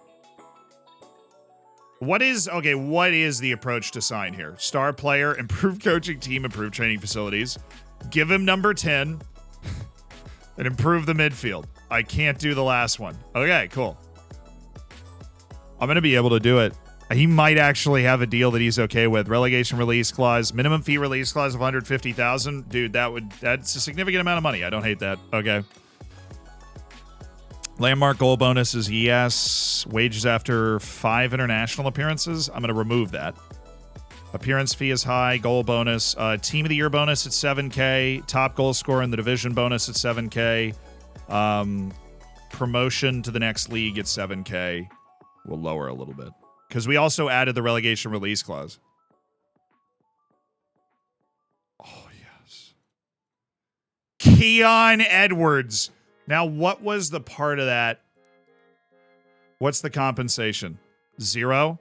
What is the approach to sign here? Star player, improved coaching team, improved training facilities. Give him number 10 and improve the midfield. I can't do the last one. Okay, cool. I'm going to be able to do it. He might actually have a deal that he's okay with. Relegation release clause, minimum fee release clause of 150,000. Dude, that's a significant amount of money. I don't hate that. Okay. Landmark goal bonus is yes. Wages after 5 international appearances. I'm going to remove that. Appearance fee is high. Goal bonus. Team of the year bonus at 7K. Top goal scorer in the division bonus at 7K. Promotion to the next league at 7K. We'll lower a little bit. Because we also added the relegation release clause. Oh, yes. Keon Edwards. Now, what was the part of that? What's the compensation? 0?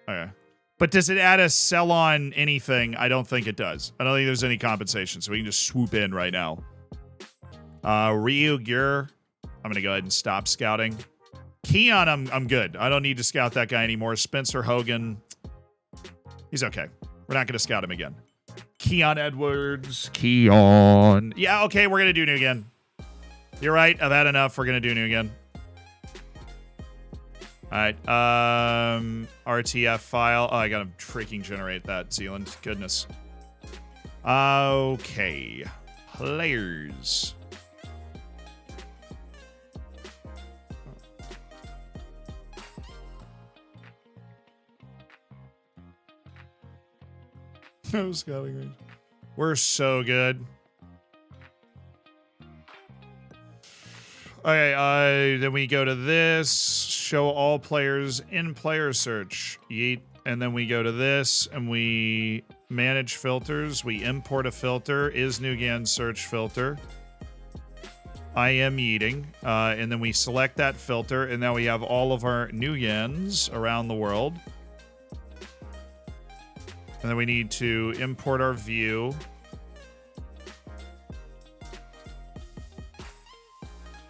Okay. But does it add a sell on anything? I don't think it does. I don't think there's any compensation, so we can just swoop in right now. Ryu Gear. I'm going to go ahead and stop scouting. Keon, I'm good. I don't need to scout that guy anymore. Spencer Hogan. He's okay. We're not going to scout him again. Keon Edwards. Keon. Yeah, okay, we're going to do Newgen. You're right. I've had enough. We're going to do Newgen. All right. RTF file. Oh, I got to freaking generate that, Zealand. Goodness. Okay. Players. No scouting range. We're so good. Okay, then we go to this. Show all players in player search. Yeet. And then we go to this and we manage filters. We import a filter. Is Newgen search filter. I am yeeting. And then we select that filter. And now we have all of our Newgens around the world. And then we need to import our view.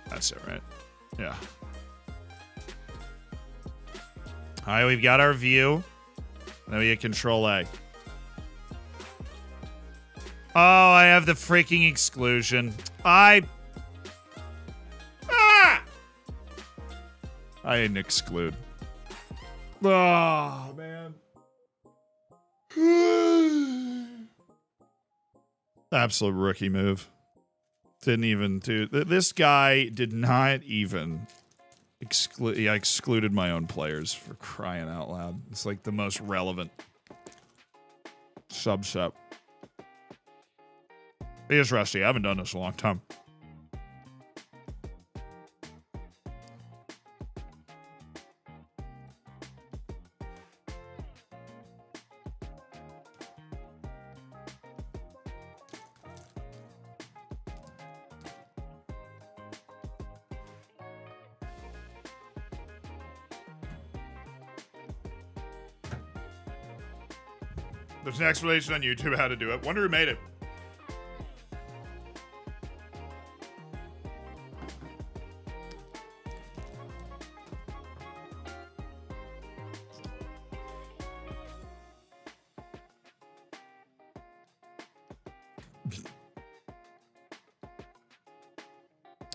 That's it, right? Yeah. All right, we've got our view. Then we hit Control A. Oh, I have the freaking exclusion. I didn't exclude. Oh, man. Absolute rookie move. Didn't even do... This guy did not even exclude... I excluded my own players, for crying out loud. It's like the most relevant subset. He is rusty. I haven't done this in a long time. There's an explanation on YouTube how to do it. Wonder who made it.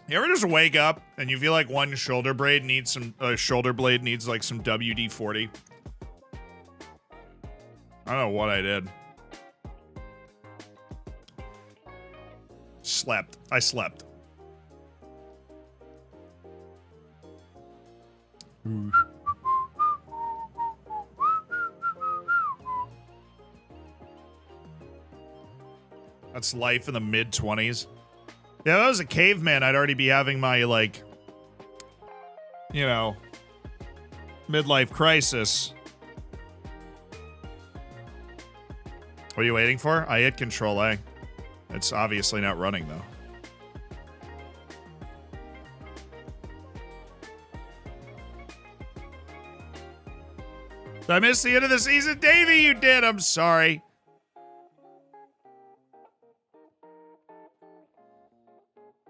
You ever just wake up and you feel like one shoulder blade needs some like some WD-40? I don't know what I did. Slept. I slept. That's life in the mid-20s. Yeah, if I was a caveman, I'd already be having my, like, you know, midlife crisis. What are you waiting for? I hit Control A. It's obviously not running, though. Did I miss the end of the season? Davey, you did. I'm sorry.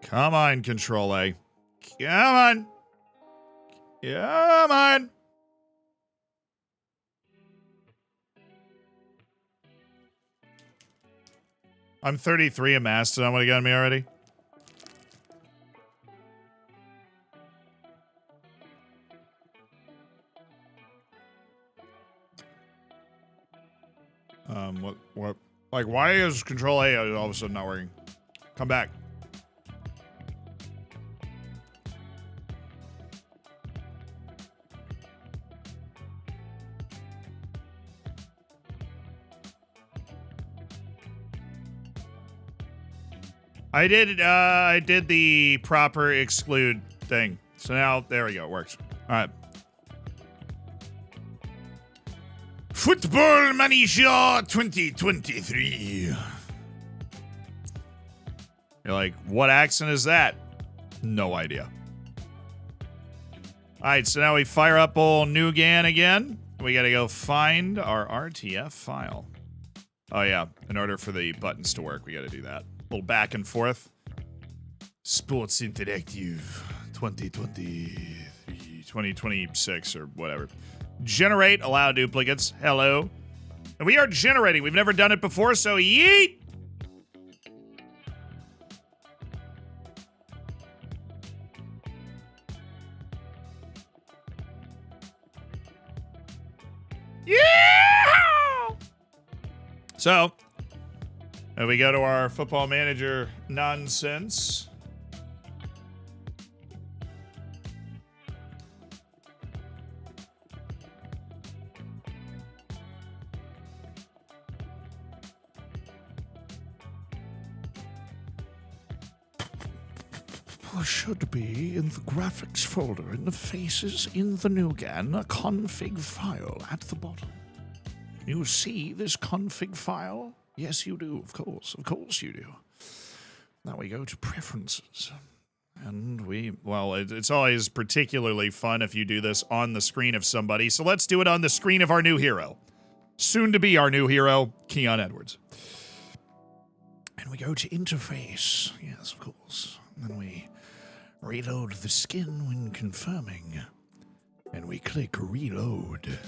Come on, Control A. Come on. Come on. I'm 33 in Mastodon. What, you got me already? What? Like, why is Control A all of a sudden not working? Come back. I did the proper exclude thing. So now, there we go, it works. All right. Football Manager 2023. You're like, what accent is that? No idea. All right, so now we fire up old Newgen again. We got to go find our RTF file. Oh, yeah. In order for the buttons to work, we got to do that. A little back and forth. Sports Interactive 2026 or whatever. Generate, allow duplicates. Hello. And we are generating. We've never done it before, so yeet! Yeah! So, we go to our football manager nonsense. Should be in the graphics folder in the faces in the Newgen, a config file at the bottom. You see this config file? Yes, you do, of course you do. Now we go to preferences. And it's always particularly fun if you do this on the screen of somebody, so let's do it on the screen of our new hero. Soon to be our new hero, Keon Edwards. And we go to interface. Yes, of course. And then we reload the skin when confirming. And we click reload.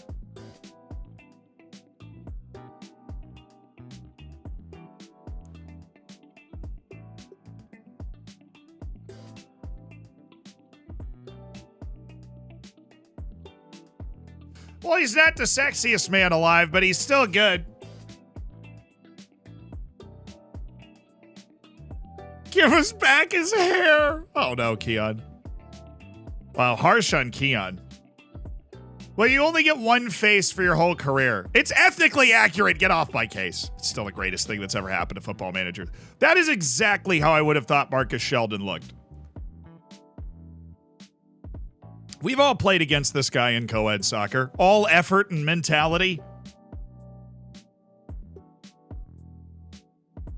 Well, he's not the sexiest man alive, but he's still good. Give us back his hair. Oh, no, Keon. Wow, harsh on Keon. Well, you only get one face for your whole career. It's ethnically accurate. Get off my case. It's still the greatest thing that's ever happened to Football Manager. That is exactly how I would have thought Marcus Sheldon looked. We've all played against this guy in co-ed soccer. All effort and mentality.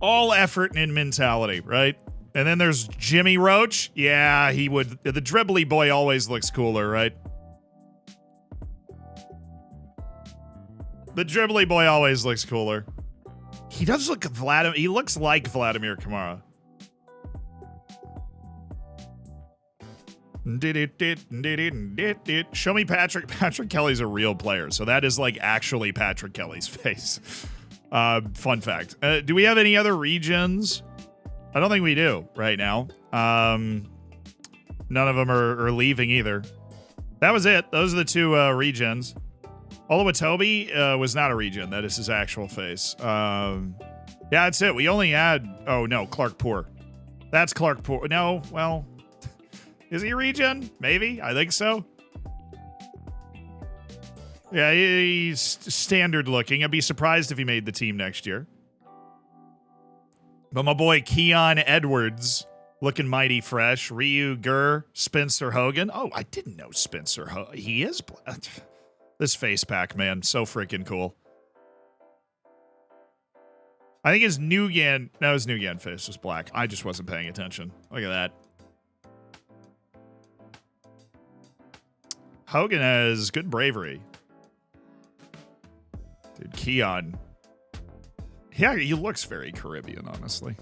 All effort and mentality, right? And then there's Jimmy Roach. Yeah, he would. The dribbly boy always looks cooler, right? The dribbly boy always looks cooler. He does look he looks like Vladimir Kamara. Show me Patrick. Patrick Kelly's a real player, so that is like actually Patrick Kelly's face. Fun fact. Do we have any other regions? I don't think we do right now. None of them are leaving either. That was it. Those are the two regions. Oluwatobi was not a region. That is his actual face. Yeah, that's it. We only had... Oh, no, Clarkpur. That's Clarkpur. No, well... Is he a region? Maybe. I think so. Yeah, he's standard looking. I'd be surprised if he made the team next year. But my boy Keon Edwards, looking mighty fresh. Ryu Gurr, Spencer Hogan. Oh, I didn't know Spencer Hogan. He is... This face pack, man. So freaking cool. I think his Newgen... No, his Newgen face was black. I just wasn't paying attention. Look at that. Hogan has good bravery. Dude, Keon. Yeah, he looks very Caribbean, honestly.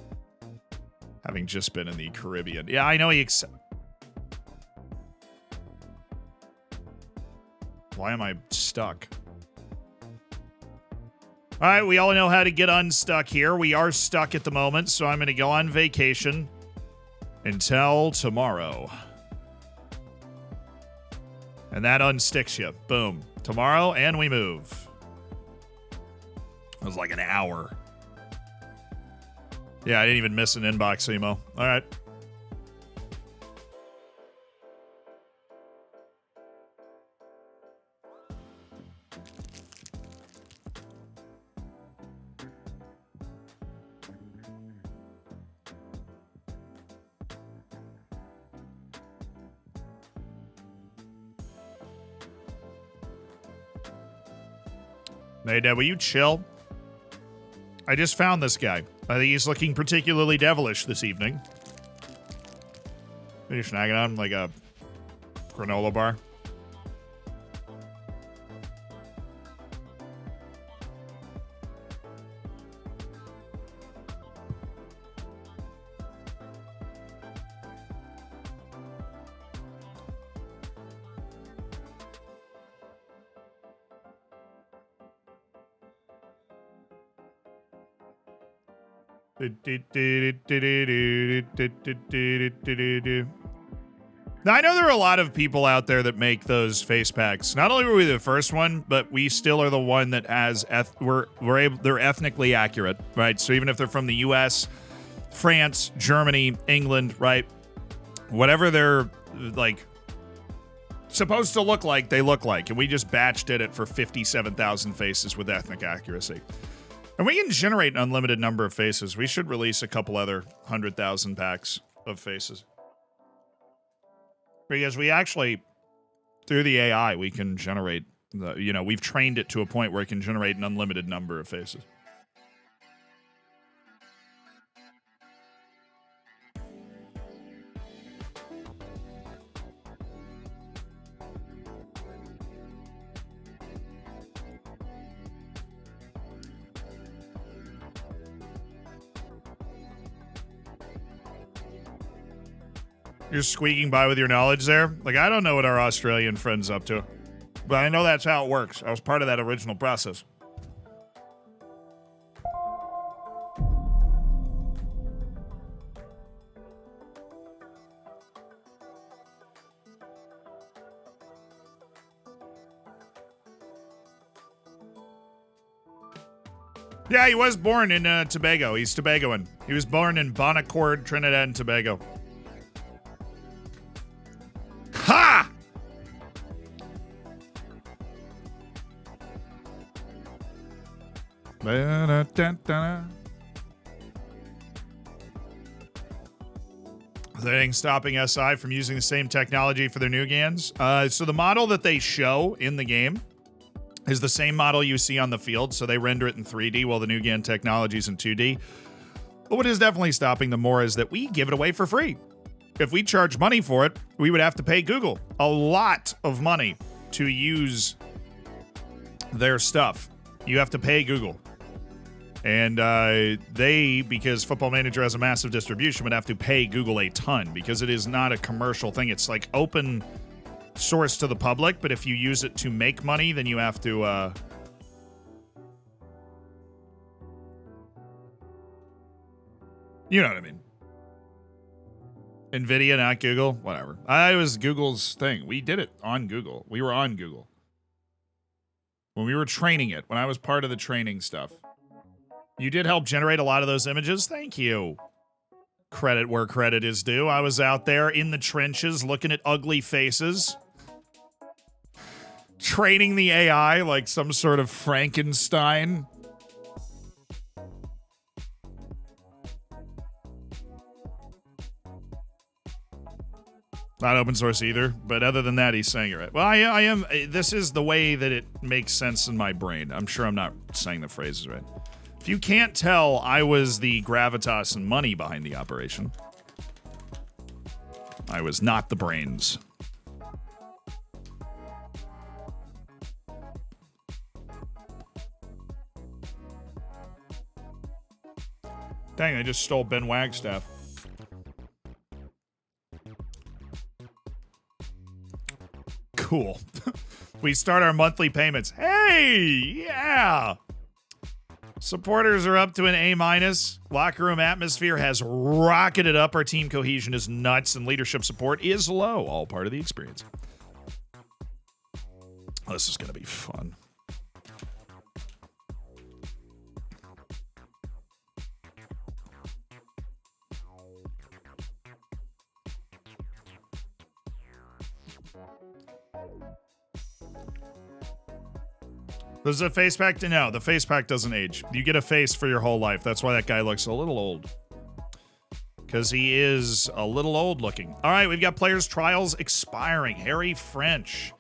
Having just been in the Caribbean. Yeah, I know he... Why am I stuck? All right, we all know how to get unstuck here. We are stuck at the moment, so I'm going to go on vacation until tomorrow. And that unsticks you. Boom. Tomorrow, and we move. It was like an hour. Yeah, I didn't even miss an inbox emo. All right. Hey, Dad, will you chill? I just found this guy. I think he's looking particularly devilish this evening. Are you snagging on like a granola bar? Now, I know there are a lot of people out there that make those face packs. Not only were we the first one, but we still are the one that has they're ethnically accurate, right? So even if they're from the US, France, Germany, England, right? Whatever they're like supposed to look like, they look like. And we just batch did it for 57,000 faces with ethnic accuracy. And we can generate an unlimited number of faces. We should release a couple other 100,000 packs of faces. Because we actually, through the AI, we can generate, we've trained it to a point where it can generate an unlimited number of faces. You're squeaking by with your knowledge there. Like, I don't know what our Australian friend's up to, but I know that's how it works. I was part of that original process. Yeah, he was born in Tobago. He's Tobagoan. He was born in Bonaccord, Trinidad and Tobago. Ha! Is there anything stopping SI from using the same technology for their Newgens? So the model that they show in the game is the same model you see on the field, so they render it in 3D while the Newgen technology is in 2D. But what is definitely stopping them more is that we give it away for free. If we charge money for it, we would have to pay Google a lot of money to use their stuff. You have to pay Google. And because Football Manager has a massive distribution, would have to pay Google a ton because it is not a commercial thing. It's like open source to the public, but if you use it to make money, then you have to... you know what I mean. NVIDIA, not Google, whatever. It was Google's thing. We did it on Google. We were on Google. When we were training it, when I was part of the training stuff. You did help generate a lot of those images. Thank you. Credit where credit is due. I was out there in the trenches looking at ugly faces. Training the AI like some sort of Frankenstein. Not open source either, but other than that, he's saying it right. Well, I am. This is the way that it makes sense in my brain. I'm sure I'm not saying the phrases right. If you can't tell, I was the gravitas and money behind the operation. I was not the brains. Dang, I just stole Ben Wagstaff. Cool. We start our monthly payments. Hey, yeah. Supporters are up to an A-. Locker room atmosphere has rocketed up. Our team cohesion is nuts, and leadership support is low. All part of the experience. This is going to be fun. Does the face pack? No, the face pack doesn't age. You get a face for your whole life. That's why that guy looks a little old. Because he is a little old looking. All right, we've got players' trials expiring. Harry French.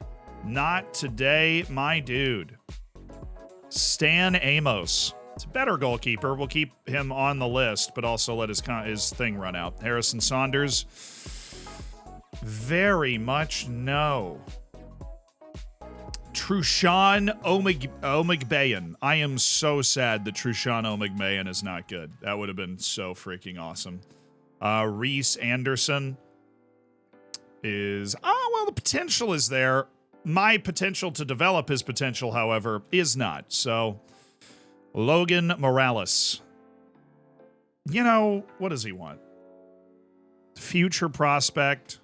Not today, my dude. Stan Amos. It's a better goalkeeper. We'll keep him on the list, but also let his thing run out. Harrison Saunders. Very much no. Trushan Omigbayan. I am so sad that Trushan Omigbayan is not good. That would have been so freaking awesome. Reese Anderson is... Oh, well, the potential is there. My potential to develop his potential, however, is not. So, Logan Morales. You know, what does he want? Future prospect.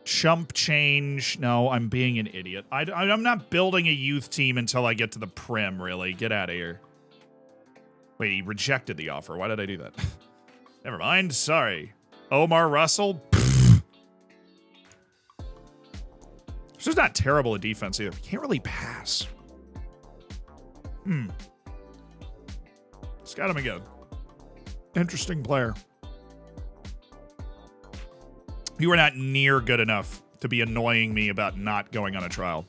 Chump change. No, I'm being an idiot. I'm not building a youth team until I get to the Prem, really. Get out of here. Wait, he rejected the offer. Why did I do that? Never mind. Sorry. Omar Russell. This is not terrible at defense either. He can't really pass. It's got him again. Interesting player. You are not near good enough to be annoying me about not going on a trial.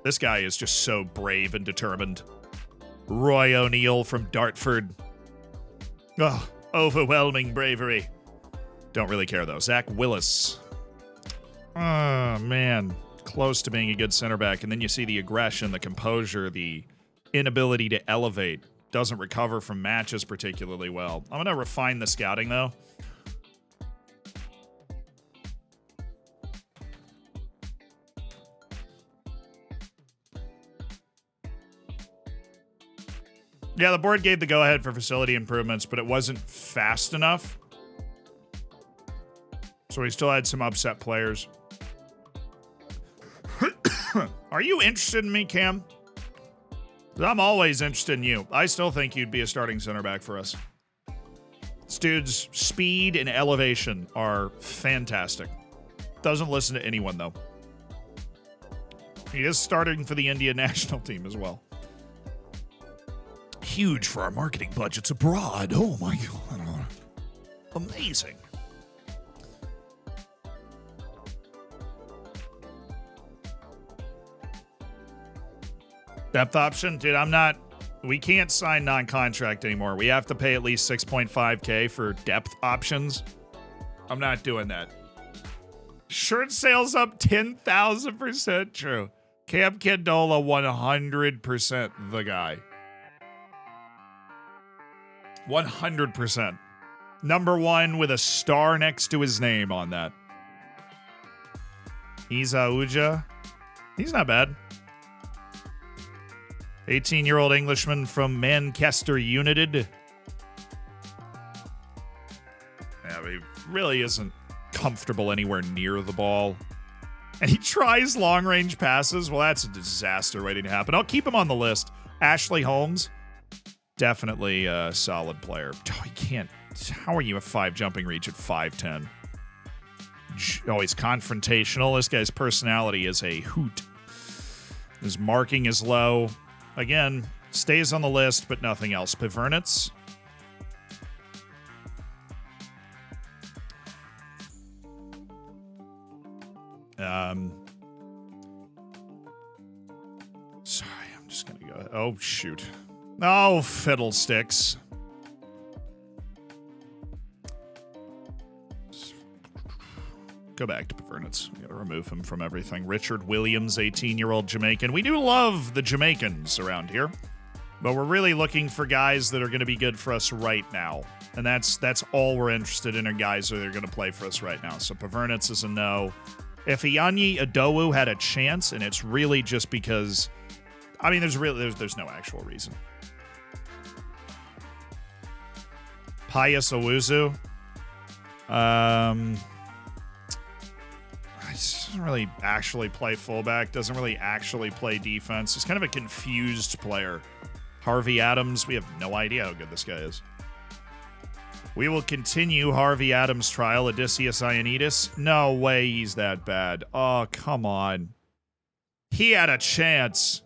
This guy is just so brave and determined. Roy O'Neill from Dartford. Oh, overwhelming bravery. Don't really care, though. Zach Willis. Oh, man. Close to being a good center back. And then you see the aggression, the composure, the inability to elevate. Doesn't recover from matches particularly well. I'm going to refine the scouting, though. Yeah, the board gave the go-ahead for facility improvements, but it wasn't fast enough. So we still had some upset players. Are you interested in me, Cam? 'Cause I'm always interested in you. I still think you'd be a starting center back for us. This dude's speed and elevation are fantastic. Doesn't listen to anyone, though. He is starting for the India national team as well. Huge for our marketing budgets abroad. Oh my God. Amazing. Depth option? Dude, we can't sign non-contract anymore. We have to pay at least 6.5K for depth options. I'm not doing that. Shirt sales up 10,000%. True. Cam Kendola, 100% the guy. 100%. Number one with a star next to his name on that. Isa Uja. He's not bad. 18-year-old Englishman from Manchester United. Yeah, but he really isn't comfortable anywhere near the ball. And he tries long-range passes. Well, that's a disaster waiting to happen. I'll keep him on the list. Ashley Holmes. Definitely a solid player. Oh, he can't. How are you a 5 jumping reach at 5'10"? Oh, he's confrontational. This guy's personality is a hoot. His marking is low. Again, stays on the list, but nothing else. Pivernitz. Sorry, I'm just going to go. Oh, shoot. Oh, fiddlesticks. Go back to Pivernitz. We got to remove him from everything. Richard Williams, 18-year-old Jamaican. We do love the Jamaicans around here, but we're really looking for guys that are going to be good for us right now. And that's all we're interested in, are guys that are going to play for us right now. So Pivernitz is a no. If Ianyi Adowu had a chance, and it's really just because, I mean, there's no actual reason. Pius Owuzu. Doesn't really actually play fullback. Doesn't really actually play defense. He's kind of a confused player. Harvey Adams. We have no idea how good this guy is. We will continue Harvey Adams' trial. Odysseus Ioannidis. No way he's that bad. Oh, come on. He had a chance.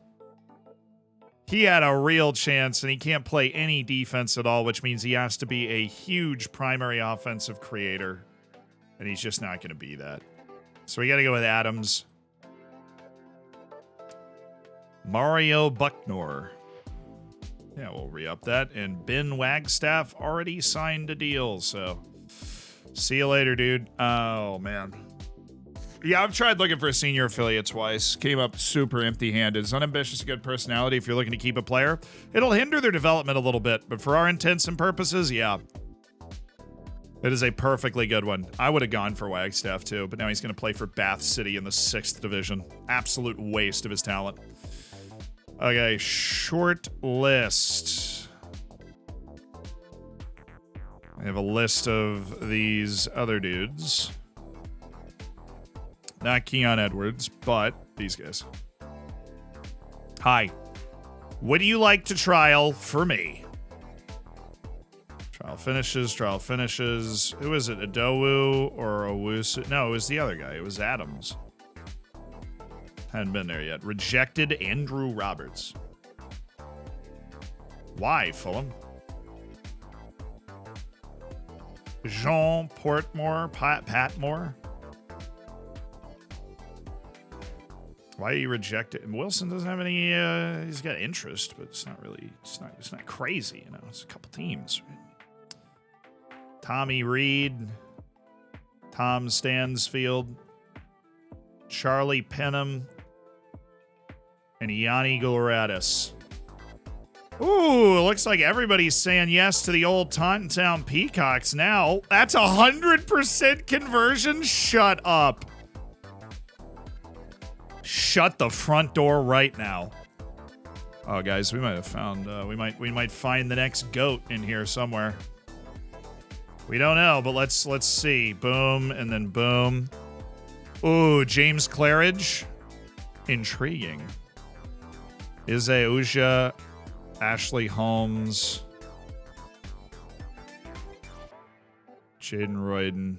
He had a real chance, and he can't play any defense at all, which means he has to be a huge primary offensive creator, and he's just not going to be that. So we got to go with Adams. Mario Bucknor. Yeah, we'll re-up that. And Ben Wagstaff already signed a deal, so see you later, dude. Oh, man. Yeah, I've tried looking for a senior affiliate twice. Came up super empty-handed. It's unambitious, good personality. If you're looking to keep a player, it'll hinder their development a little bit. But for our intents and purposes, yeah. It is a perfectly good one. I would have gone for Wagstaff, too. But now he's going to play for Bath City in the 6th division. Absolute waste of his talent. Okay, short list. I have a list of these other dudes. Not Keon Edwards, but these guys. Hi. Would you like to trial for me? Trial finishes, trial finishes. Who is it? Adowu or Owusu? No, it was the other guy. It was Adams. Hadn't been there yet. Rejected Andrew Roberts. Why, Fulham? Jean Portmore, Patmore. Why are you rejected? Wilson doesn't have any. He's got interest, but it's not really. It's not crazy. You know, it's a couple teams. Right? Tommy Reed, Tom Stansfield, Charlie Penham, and Yanni Gulradis. Ooh, looks like everybody's saying yes to the old Taunton Town Peacocks now. That's 100% conversion. Shut up. Shut the front door right now. Oh, guys, we might have found. We might find the next goat in here somewhere. We don't know, but let's see. Boom and then boom. Ooh, James Claridge. Intriguing. Ize Uja, Ashley Holmes, Jaden Royden.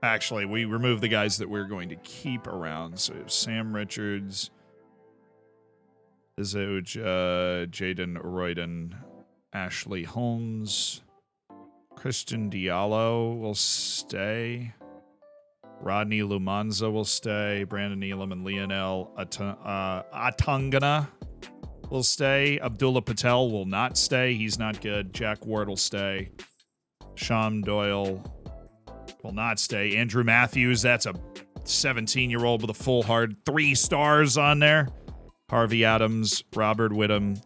Actually, we removed the guys that we're going to keep around. So Sam Richards, Ize Uja, Jaden Royden, Ashley Holmes, Christian Diallo will stay. Rodney Lumanza will stay. Brandon Elam and Lionel Atangana will stay. Abdullah Patel will not stay. He's not good. Jack Ward will stay. Sham Doyle will not stay. Andrew Matthews, that's a 17-year-old with a full hard 3 stars on there. Harvey Adams, Robert Whittam,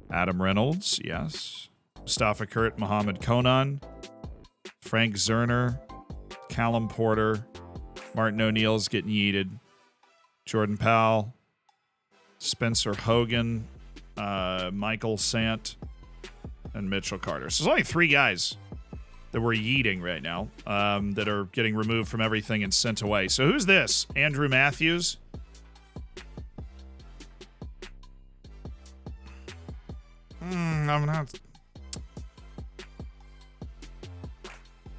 Adam Reynolds, yes. Mustafa Kurt, Mohammed Konan, Frank Zerner, Callum Porter, Martin O'Neill's getting yeeted, Jordan Powell, Spencer Hogan, Michael Sant, and Mitchell Carter. So there's only 3 guys that we're yeeting right now that are getting removed from everything and sent away. So who's this? Andrew Matthews? I'm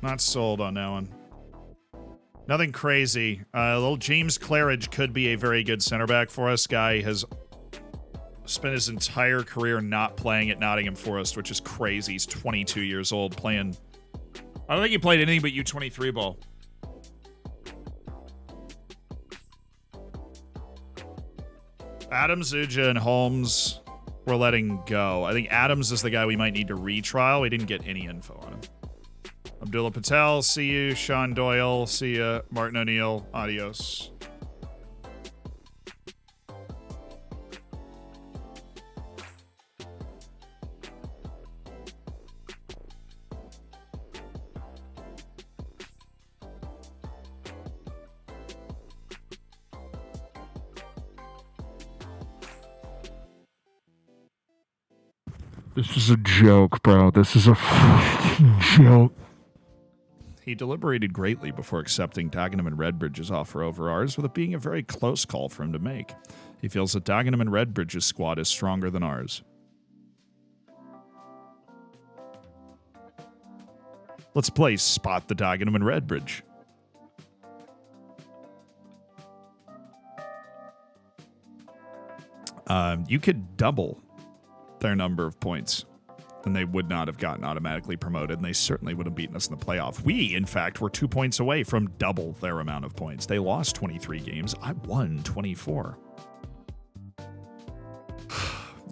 not sold on that one. Nothing crazy. Little James Claridge could be a very good center back for us. Guy has spent his entire career not playing at Nottingham Forest, which is crazy. He's 22 years old playing. I don't think he played anything but U23 ball. Adams, Uja, and Holmes we're letting go. I think Adams is the guy we might need to retrial. We didn't get any info on him. Abdullah Patel, see you. Sean Doyle, see ya. Martin O'Neill, adios. This is a joke, bro. This is a fucking joke. He deliberated greatly before accepting Dagenham and Redbridge's offer over ours, with it being a very close call for him to make. He feels that Dagenham and Redbridge's squad is stronger than ours. Let's play Spot the Dagenham and Redbridge. You could double their number of points, and they would not have gotten automatically promoted, and they certainly would have beaten us in the playoff. We, in fact, were 2 points away from double their amount of points. They lost 23 games. I won 24.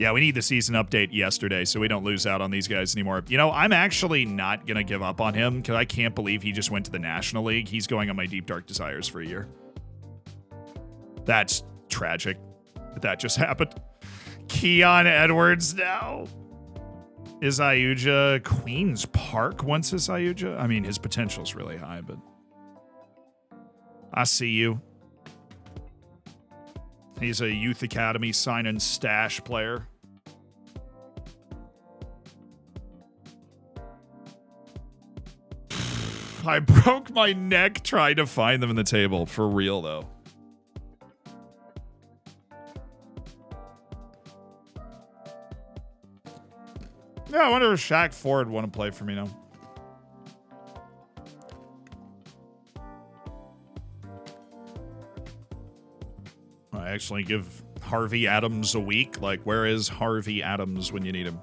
Yeah, we need the season update yesterday so we don't lose out on these guys anymore. You know, I'm actually not going to give up on him because I can't believe he just went to the National League. He's going on my Deep Dark Desires for a year. That's tragic that that just happened. Keon Edwards now. Izayuja, Queens Park wants Izayuja. I mean, his potential's really high, but I see you. He's a Youth Academy sign and stash player. I broke my neck trying to find them in the table. For real, though. Yeah, I wonder if Shaq Ford want to play for me now. I actually give Harvey Adams a week. Like, where is Harvey Adams when you need him?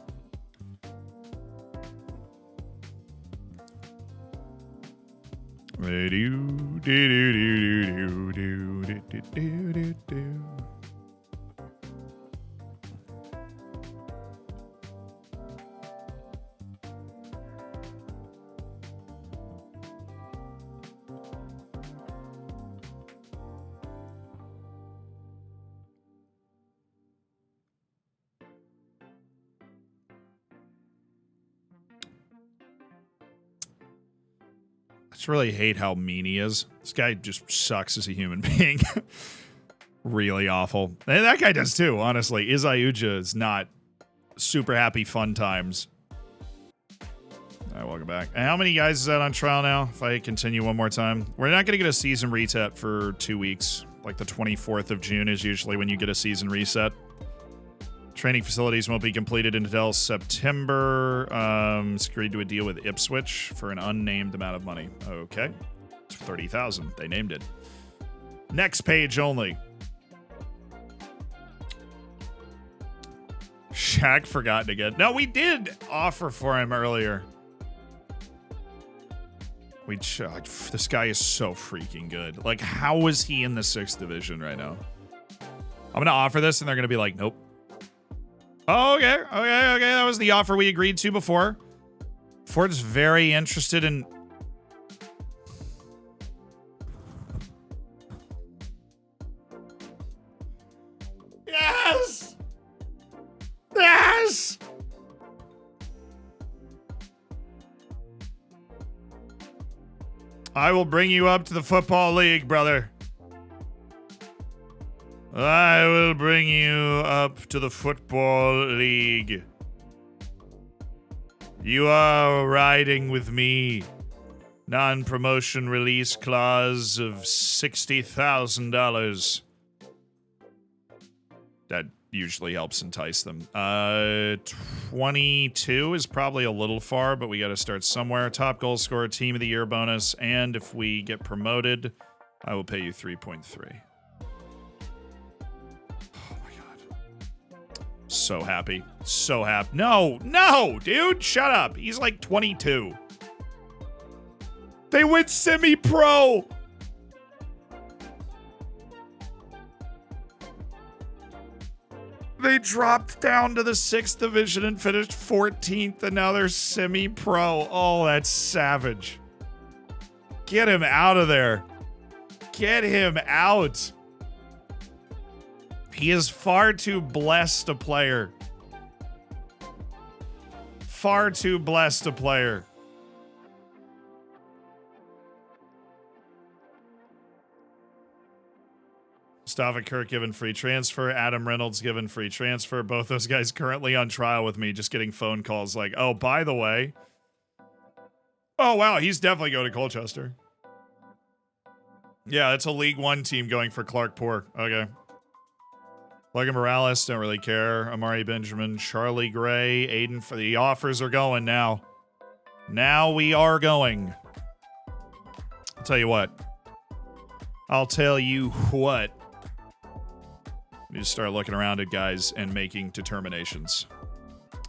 I just really hate how mean he is. This guy just sucks as a human being. Really awful. And that guy does too, honestly. Izayuja is not super happy fun times. All right, welcome back. And how many guys is that on trial now? If I continue one more time. We're not going to get a season reset for 2 weeks. Like the 24th of June is usually when you get a season reset. Training facilities won't be completed until September. Agreed to a deal with Ipswich for an unnamed amount of money. Okay. It's 30,000. They named it. Next page only. Shaq forgotten again. No, we did offer for him earlier. This guy is so freaking good. Like, how is he in the 6th division right now? I'm going to offer this, and they're going to be like, nope. Oh, okay. That was the offer we agreed to before. Ford's very interested in... Yes! Yes! I will bring you up to the football league, brother. I will bring you up to the football league. You are riding with me. Non-promotion release clause of $60,000. That usually helps entice them. 22 is probably a little far, but we got to start somewhere. Top goal scorer, team of the year bonus, and if we get promoted, I will pay you 3.3. So happy. So happy. No, dude, shut up. He's like 22. They went semi-pro. They dropped down to the 6th division and finished 14th, and now they're semi-pro. Oh, that's savage. Get him out of there. Get him out. He is far too blessed a player. Far too blessed a player. Mustafa Kirk given free transfer. Adam Reynolds given free transfer. Both those guys currently on trial with me, just getting phone calls like, oh, by the way. Oh, wow, he's definitely going to Colchester. Yeah, it's a League One team going for Clark Poor. Okay. Logan Morales, don't really care. Amari Benjamin, Charlie Gray, Aiden, for the offers are going now. Now we are going. I'll tell you what. We just start looking around at guys and making determinations.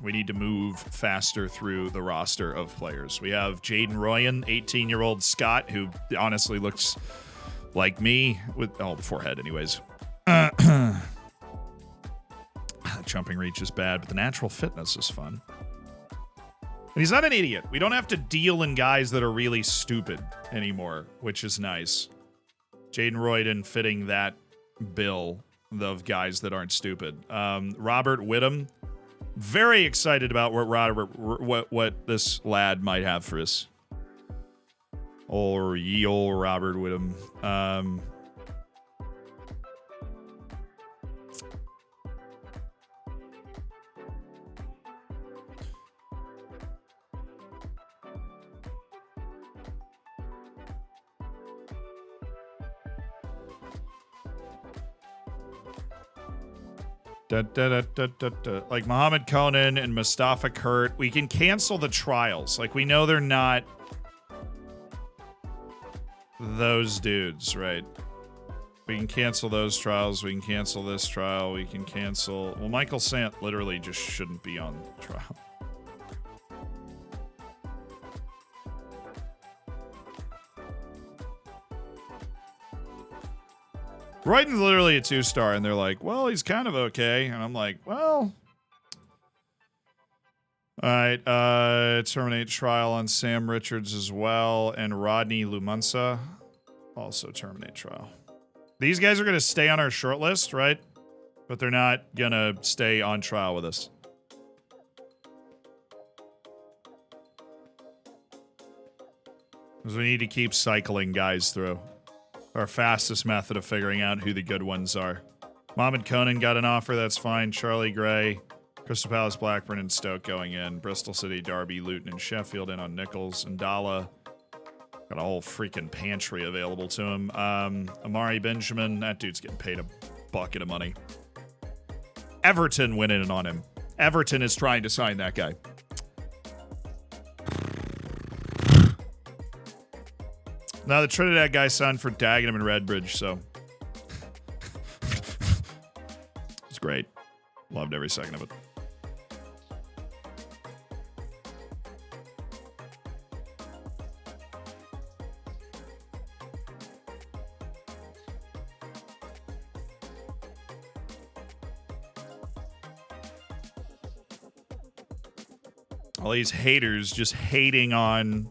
We need to move faster through the roster of players. We have Jaden Royan, 18-year-old Scott, who honestly looks like me with the forehead anyways. jumping reach is bad, but the natural fitness is fun. And he's not an idiot. We don't have to deal in guys that are really stupid anymore, which is nice. Jaden Royden fitting that bill of guys that aren't stupid. Robert Whittam, very excited about what this lad might have for us. Or ye ol' Robert Whittam. Like Muhammad Conan and Mustafa Kurt, we can cancel the trials. Like, we know they're not those dudes, right? We can cancel those trials. We can cancel this trial. We can cancel... Well, Michael Sant literally just shouldn't be on trial. Royden's literally a 2-star, and they're like, well, he's kind of okay. And I'm like, well... All right, terminate trial on Sam Richards as well, and Rodney Lumunsa. Also terminate trial. These guys are going to stay on our short list, right? But they're not going to stay on trial with us. Because we need to keep cycling guys through. Our fastest method of figuring out who the good ones are. Mohamed Conan got an offer, that's fine. Charlie Gray, Crystal Palace, Blackburn, and Stoke going in. Bristol City, Derby, Luton, and Sheffield in on Nichols. And Dala got a whole freaking pantry available to him. Amari Benjamin, that dude's getting paid a bucket of money. Everton went in on him. Everton is trying to sign that guy. Now, the Trinidad guy signed for Dagenham and Redbridge, so it's great. Loved every second of it. All these haters just hating on...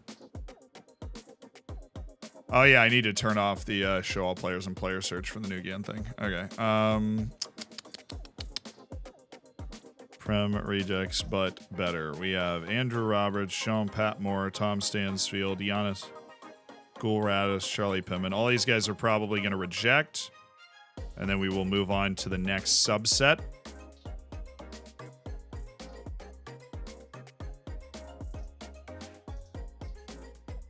Oh, yeah, I need to turn off the show all players and player search for the Newgen thing. Okay. Prem rejects, but better. We have Andrew Roberts, Sean Patmore, Tom Stansfield, Giannis Gulradis, Charlie Pittman. All these guys are probably going to reject, and then we will move on to the next subset.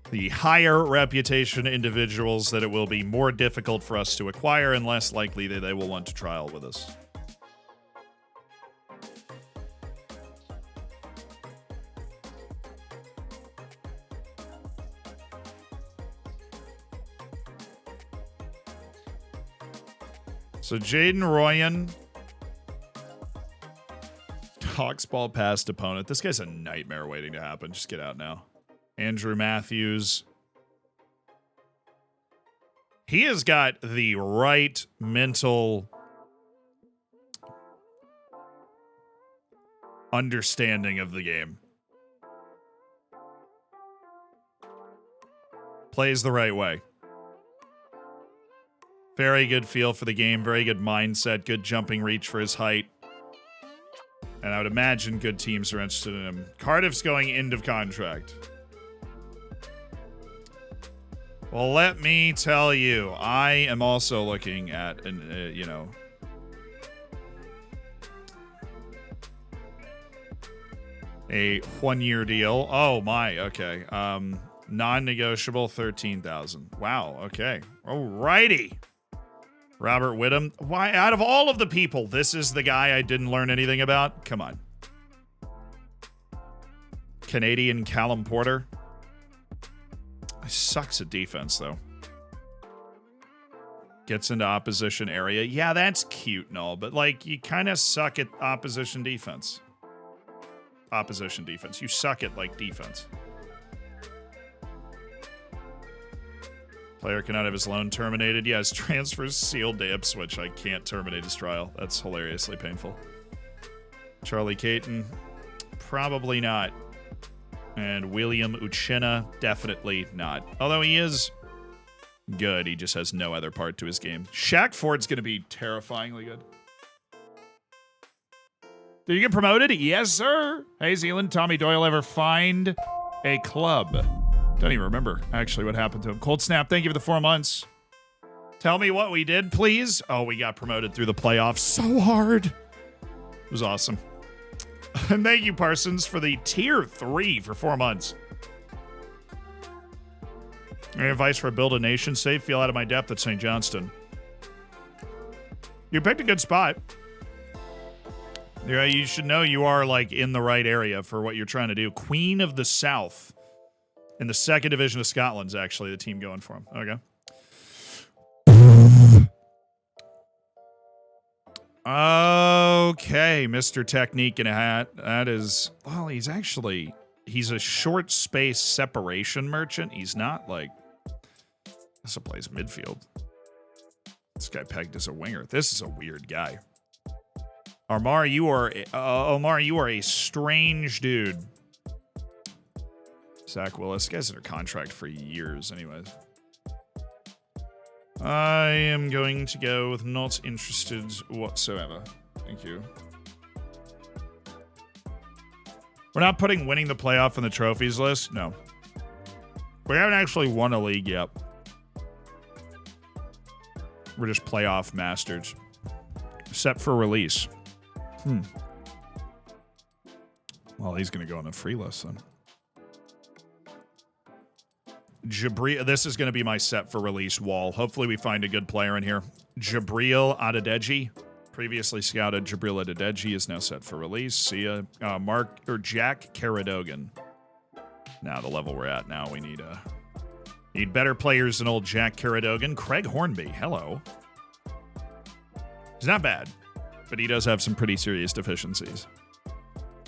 The higher reputation individuals that it will be more difficult for us to acquire and less likely that they will want to trial with us. So Jaden Royan, Hawksball past opponent. This guy's a nightmare waiting to happen. Just get out now. Andrew Matthews. He has got the right mental understanding of the game. Plays the right way. Very good feel for the game. Very good mindset. Good jumping reach for his height. And I would imagine good teams are interested in him. Cardiff's going end of contract. Well, let me tell you, I am also looking at an, a 1-year deal. Oh my, okay. Non-negotiable, 13,000. Wow, okay. Alrighty. Robert Whittam. Why, out of all of the people, this is the guy I didn't learn anything about? Come on. Canadian Callum Porter. He sucks at defense, though. Gets into opposition area. Yeah, that's cute and all, but, like, you kind of suck at opposition defense. Opposition defense. You suck at, like, defense. Player cannot have his loan terminated. Yeah, his transfer's sealed to Ipswich. I can't terminate his trial. That's hilariously painful. Charlie Caton, probably not. And William Uchenna, definitely not. Although he is good, he just has no other part to his game. Shaq Ford's going to be terrifyingly good. Did you get promoted? Yes, sir. Hey, Zealand, Tommy Doyle ever find a club? Don't even remember, actually, what happened to him. Cold Snap, thank you for the 4 months. Tell me what we did, please. Oh, we got promoted through the playoffs so hard. It was awesome. And thank you, Parsons, for the tier 3 for 4 months. Any advice for a build a nation safe? Feel out of my depth at St. Johnston. You picked a good spot. Yeah, you should know you are like in the right area for what you're trying to do. Queen of the South in the 2nd Division of Scotland's actually the team going for him. Okay. Okay, Mr. Technique in a hat. That is, well, he's a short space separation merchant. He's not like, this plays midfield. This guy pegged as a winger. This is a weird guy. Omar, you are a strange dude. Zach Willis. This guy's under contract for years anyways. I am going to go with not interested whatsoever. Thank you. We're not putting winning the playoff in the trophies list? No. We haven't actually won a league yet. We're just playoff masters. Set for release. Well, he's going to go on the free list then. Jabril, this is going to be my set for release wall. Hopefully we find a good player in here. Jabril Adedeji, previously scouted. Jabril Adedeji is now set for release. See ya. Jack Caradogan. Now the level we're at now, we need better players than old Jack Caradogan. Craig Hornby, hello. He's not bad, but he does have some pretty serious deficiencies.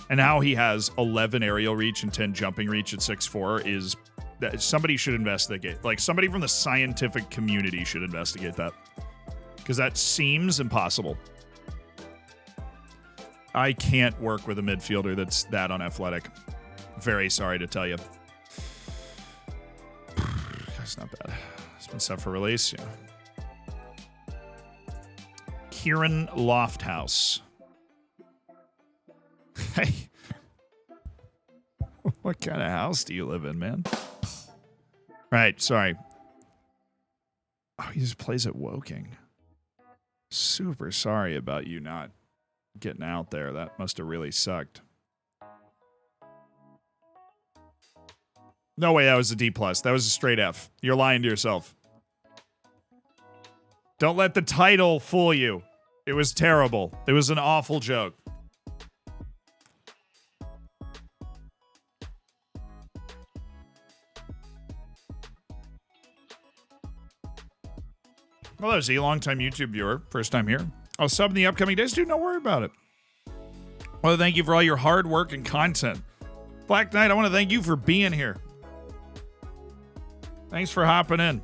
And how he has 11 aerial reach and 10 jumping reach at 6'4" is that somebody should investigate. Like, somebody from the scientific community should investigate that. Because that seems impossible. I can't work with a midfielder that's that unathletic. Very sorry to tell you. That's not bad. It's been set for release, yeah. Kieran Lofthouse. Hey. What kind of house do you live in, man? Right, sorry. Oh, he just plays at Woking. Super sorry about you not getting out there. That must have really sucked. No way that was a D+. That was a straight F. You're lying to yourself. Don't let the title fool you. It was terrible. It was an awful joke. Hello, Z, long-time YouTube viewer. First time here. I'll sub in the upcoming days. Dude, don't worry about it. Well, thank you for all your hard work and content. Black Knight, I want to thank you for being here. Thanks for hopping in.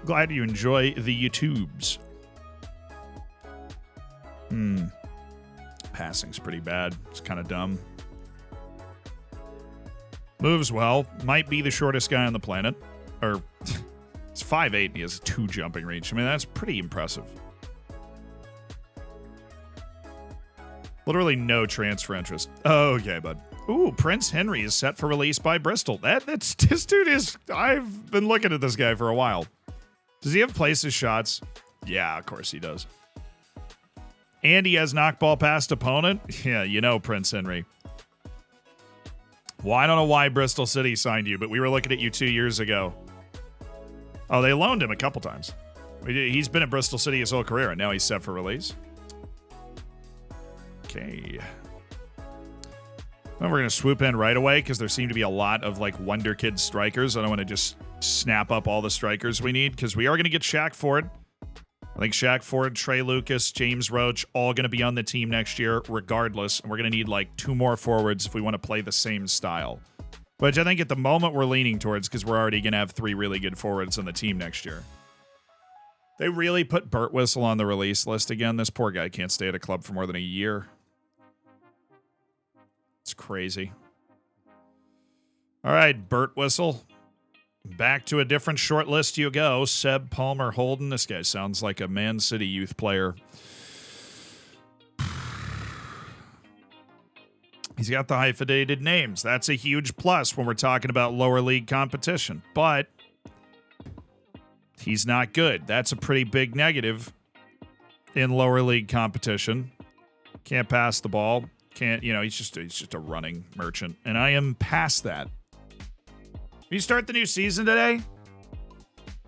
Glad you enjoy the YouTubes. Passing's pretty bad. It's kind of dumb. Moves well. Might be the shortest guy on the planet. Or, it's 5'8" and he has 2 jumping reach. I mean, that's pretty impressive. Literally no transfer interest. Oh, okay, bud. Ooh, Prince Henry is set for release by Bristol. That's this dude is. I've been looking at this guy for a while. Does he have places shots? Yeah, of course he does. And he has knockball past opponent? Yeah, you know Prince Henry. Well, I don't know why Bristol City signed you, but we were looking at you 2 years ago. Oh, they loaned him a couple times. He's been at Bristol City his whole career, and now he's set for release. Okay. Well, we're going to swoop in right away because there seem to be a lot of, like, Wonder Kid strikers. I don't want to just snap up all the strikers we need because we are going to get Shaq Ford. I think Shaq Ford, Trey Lucas, James Roach, all going to be on the team next year regardless. And we're going to need, like, 2 more forwards if we want to play the same style. Which I think at the moment we're leaning towards because we're already going to have 3 really good forwards on the team next year. They really put Burt Whistle on the release list again. This poor guy can't stay at a club for more than a year. It's crazy. All right, Burt Whistle. Back to a different short list you go. Seb Palmer Holden. This guy sounds like a Man City youth player. He's got the hyphenated names. That's a huge plus when we're talking about lower league competition. But he's not good. That's a pretty big negative in lower league competition. Can't pass the ball. Can't, he's just a running merchant. And I am past that. We start the new season today.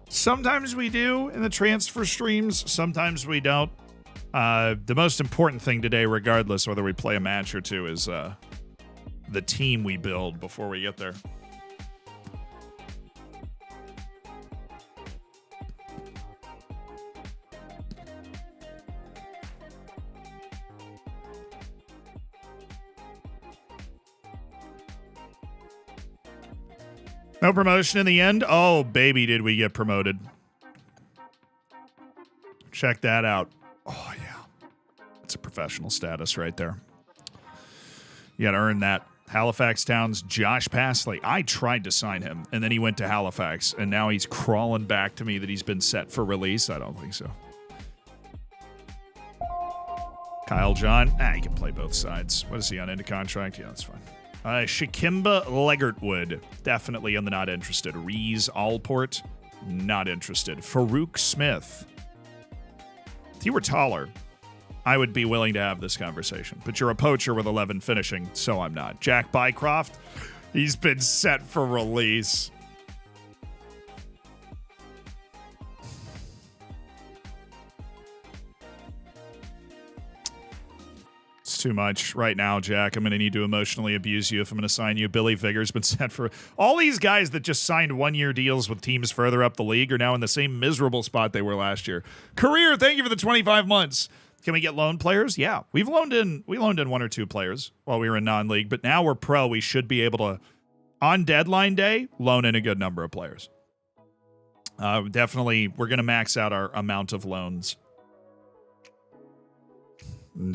Sometimes we do in the transfer streams. Sometimes we don't. The most important thing today, regardless whether we play a match or two, is the team we build before we get there. No promotion in the end? Oh, baby, did we get promoted. Check that out. Oh, yeah. That's a professional status right there. You got to earn that. Halifax Town's Josh Passley. I tried to sign him, and then he went to Halifax, and now he's crawling back to me that he's been set for release. I don't think so. Kyle John. He can play both sides. What is he on into contract? Yeah, that's fine. Shakimba Legertwood, definitely on the not interested. Rees Allport, not interested. Farouk Smith. If you were taller, I would be willing to have this conversation. But you're a poacher with 11 finishing, so I'm not. Jack Bycroft, he's been set for release. Too much right now, Jack. I'm going to need to emotionally abuse you if I'm going to sign you. Billy Vigor's been sent for... All these guys that just signed one-year deals with teams further up the league are now in the same miserable spot they were last year. Career, thank you for the 25 months. Can we get loan players? Yeah. We loaned in one or two players while we were in non-league, but now we're pro. We should be able to, on deadline day, loan in a good number of players. Definitely, we're going to max out our amount of loans. I'm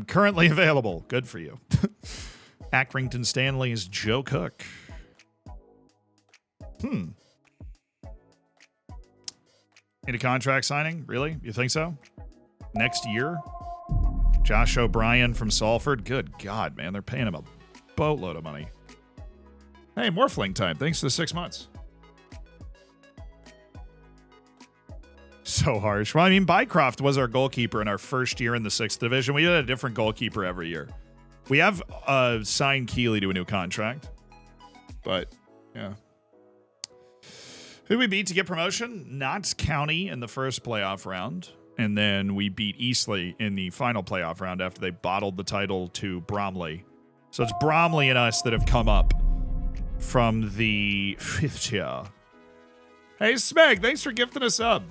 currently available. Good for you. Accrington Stanley's Joe Cook. Need a contract signing? Really? You think so? Next year? Josh O'Brien from Salford? Good God, man. They're paying him a boatload of money. Hey, Morphling time. Thanks for the 6 months. So harsh. Well, I mean, Bycroft was our goalkeeper in our first year in the 6th division. We had a different goalkeeper every year. We have signed Keeley to a new contract. But, yeah. Who did we beat to get promotion? Notts County in the first playoff round. And then we beat Eastleigh in the final playoff round after they bottled the title to Bromley. So it's Bromley and us that have come up from the 5th tier. Hey, Smeg, thanks for gifting us up.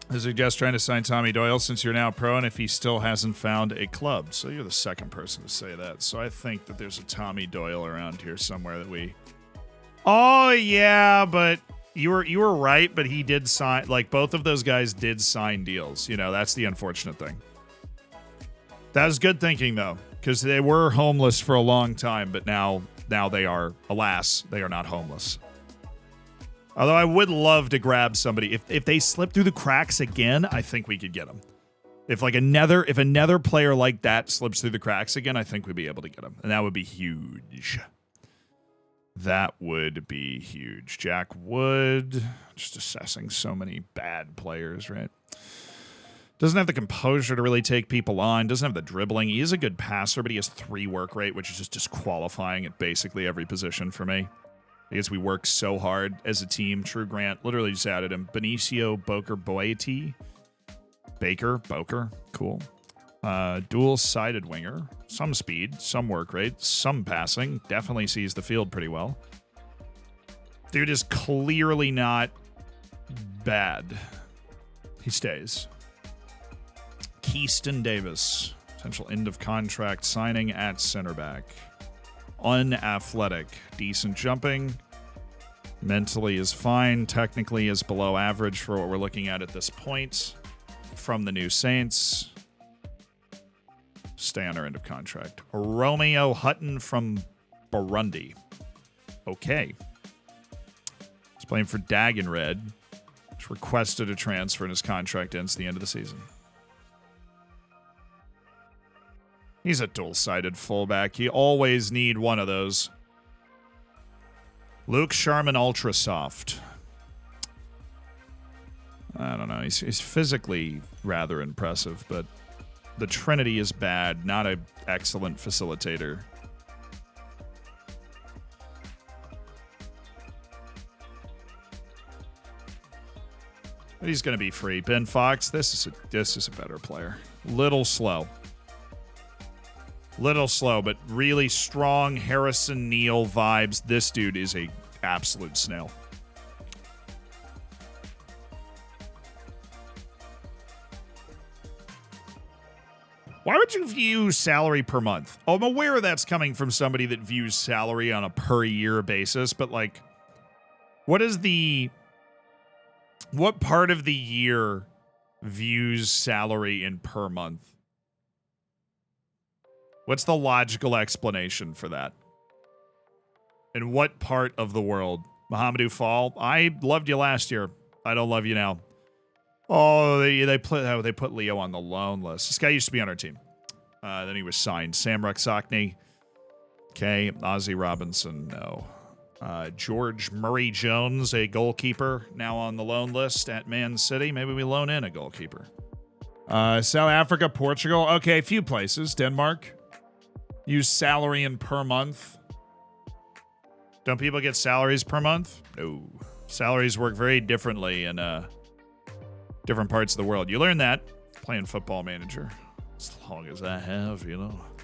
I suggest trying to sign Tommy Doyle since you're now pro and if he still hasn't found a club. So you're the second person to say that. So I think that there's a Tommy Doyle around here somewhere that we... Oh, yeah, but you were right, but he did sign... Like, both of those guys did sign deals. That's the unfortunate thing. That was good thinking, though, because they were homeless for a long time, but now they are, alas, they are not homeless. Although I would love to grab somebody. If they slip through the cracks again, I think we could get them. If another player like that slips through the cracks again, I think we'd be able to get them. And that would be huge. That would be huge. Jack Wood, just assessing so many bad players, right? Doesn't have the composure to really take people on. Doesn't have the dribbling. He is a good passer, but he has 3 work rate, which is just disqualifying at basically every position for me. Because we work so hard as a team. True Grant literally just added him. Benicio Boker-Boeti. Boker. Cool. Dual-sided winger. Some speed, some work rate, some passing. Definitely sees the field pretty well. Dude is clearly not bad. He stays. Keaston Davis. Potential end of contract signing at center back. Unathletic. Decent jumping. Mentally is fine. Technically is below average for what we're looking at this point. From the new Saints. Stay on our end of contract. Romeo Hutton from Burundi. Okay. He's playing for Dagenred. He's requested a transfer and his contract ends at the end of the season. He's a dual-sided fullback. You always need one of those. Luke Sharman Ultrasoft. I don't know. He's physically rather impressive, but the Trinity is bad. Not an excellent facilitator. But he's going to be free. Ben Fox, this is a better player. Little slow, but really strong Harrison Neal vibes. This dude is a absolute snail. Why would you view salary per month? Oh, I'm aware that's coming from somebody that views salary on a per year basis, but like, what part of the year views salary in per month? What's the logical explanation for that? In what part of the world? Mohamedou Fall, I loved you last year. I don't love you now. Oh, they put Leo on the loan list. This guy used to be on our team. Then he was signed. Sam Ruxockney. Okay. Ozzie Robinson, no. George Murray Jones, a goalkeeper, now on the loan list at Man City. Maybe we loan in a goalkeeper. South Africa, Portugal. Okay, a few places. Denmark. Use salary in per month. Don't people get salaries per month? No. Salaries work very differently in different parts of the world. You learn that playing Football Manager. As long as I have,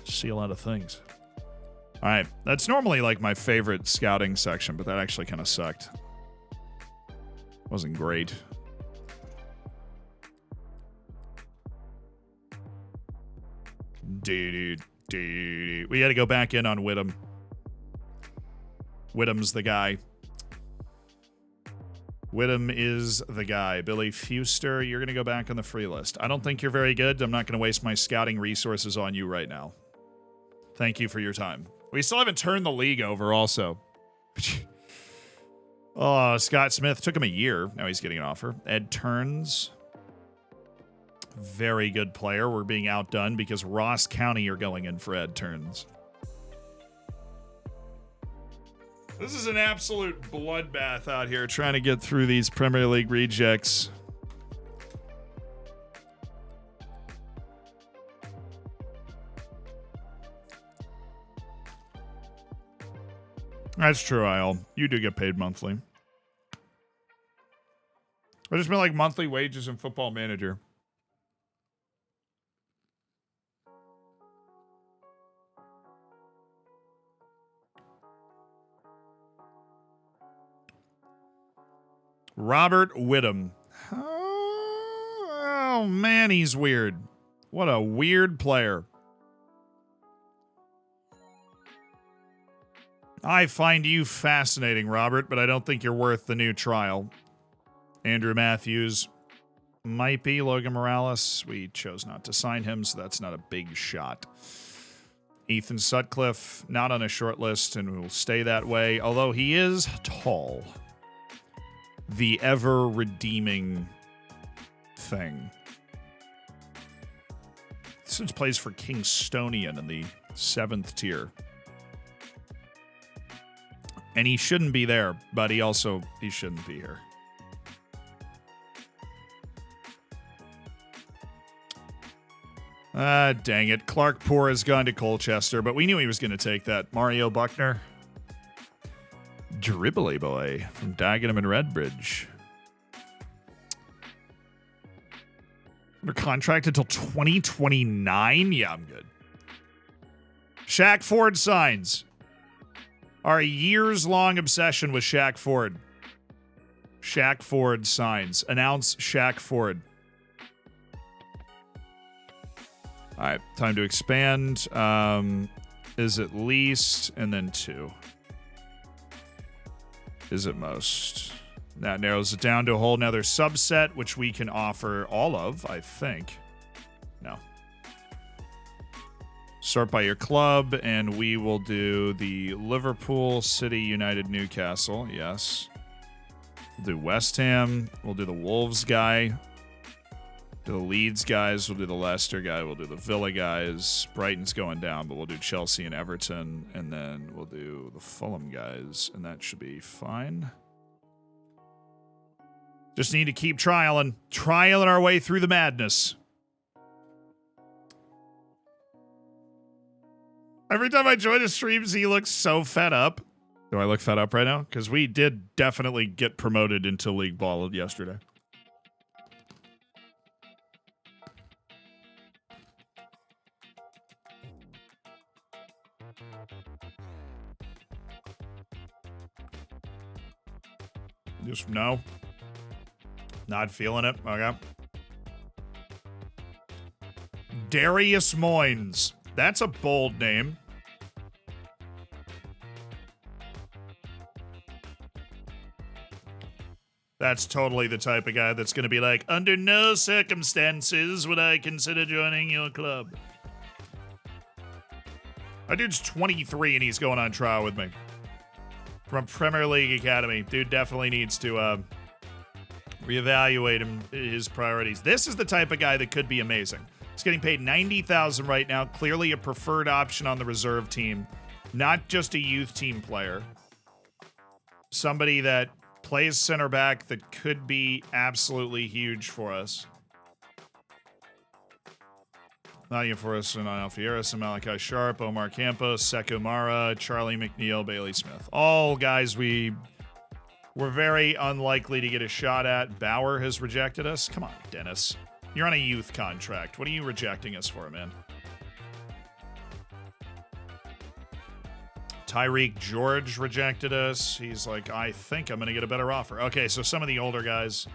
see a lot of things. All right. That's normally like my favorite scouting section, but that actually kind of sucked. Wasn't great. We got to go back in on Whittam. Whittam's the guy. Whittam is the guy. Billy Fuster, you're going to go back on the free list. I don't think you're very good. I'm not going to waste my scouting resources on you right now. Thank you for your time. We still haven't turned the league over also. Oh, Scott Smith. Took him a year. Now he's getting an offer. Ed Turns. Very good player. We're being outdone because Ross County are going in for Ed Turns. This is an absolute bloodbath out here trying to get through these Premier League rejects. That's true, Isle. You do get paid monthly. I just meant like monthly wages in Football Manager. Robert Whittam. Oh, man, he's weird. What a weird player. I find you fascinating, Robert, but I don't think you're worth the new trial. Andrew Matthews might be. Logan Morales, we chose not to sign him, so that's not a big shot. Ethan Sutcliffe, not on a short list, and will stay that way, although he is tall. The ever-redeeming thing. This plays for Kingstonian in the 7th tier. And he shouldn't be there, but he shouldn't be here. Dang it. Clark Poor has gone to Colchester, but we knew he was going to take that. Mario Buckner. Dribbly boy from Dagenham and Redbridge. Under contract until 2029? Yeah, I'm good. Shaq Ford signs. Our years-long obsession with Shaq Ford. Shaq Ford signs. Announce Shaq Ford. All right, time to expand. Is at least, and then 2. is at most. That narrows it down to a whole nother subset, which we can offer all of, I think. No. Sort by your club, and we will do the Liverpool, City, United, Newcastle. Yes. We'll do West Ham. We'll do the Wolves guy. Do the Leeds guys. We'll do the Leicester guy. We'll do the Villa guys. Brighton's going down, but we'll do Chelsea and Everton. And then we'll do the Fulham guys, and that should be fine. Just need to keep trialing our way through the madness. Every time I join a stream, Z looks so fed up. Do I look fed up right now? Because we did definitely get promoted into League Ball yesterday. Just no. Not feeling it. Okay. Darius Moynes. That's a bold name. That's totally the type of guy that's going to be like, under no circumstances would I consider joining your club. That dude's 23 and he's going on trial with me. From Premier League Academy. Dude definitely needs to reevaluate his priorities. This is the type of guy that could be amazing. He's getting paid $90,000 right now. Clearly a preferred option on the reserve team. Not just a youth team player. Somebody that plays center back that could be absolutely huge for us. Nottingham Forest and Alfieris and Malachi Sharp, Omar Campos, Sekou Mara, Charlie McNeil, Bailey Smith. All guys we were very unlikely to get a shot at. Bauer has rejected us. Come on, Dennis. You're on a youth contract. What are you rejecting us for, man? Tyreek George rejected us. He's like, I think I'm going to get a better offer. Okay, so some of the older guys.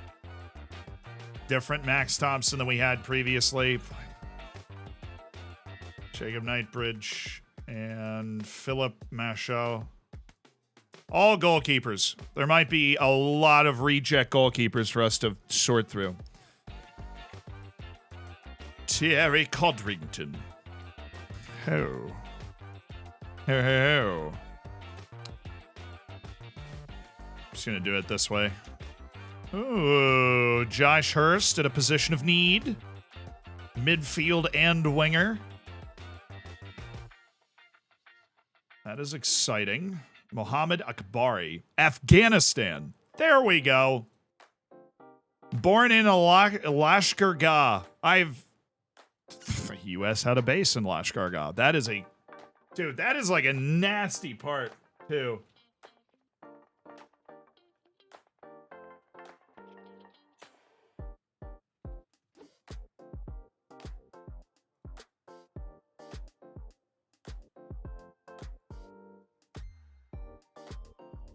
Different Max Thompson than we had previously. Jacob Knightbridge and Philip Machaut. All goalkeepers. There might be a lot of reject goalkeepers for us to sort through. Thierry Codrington. Ho. Ho, ho, ho. Just gonna do it this way. Ooh, Josh Hurst at a position of need. Midfield and winger. That is exciting. Mohammed Akbari. Afghanistan. There we go. Born in Lashkar Gah. U.S. had a base in Lashkar Gah. That is a... Dude, that is like a nasty part, too.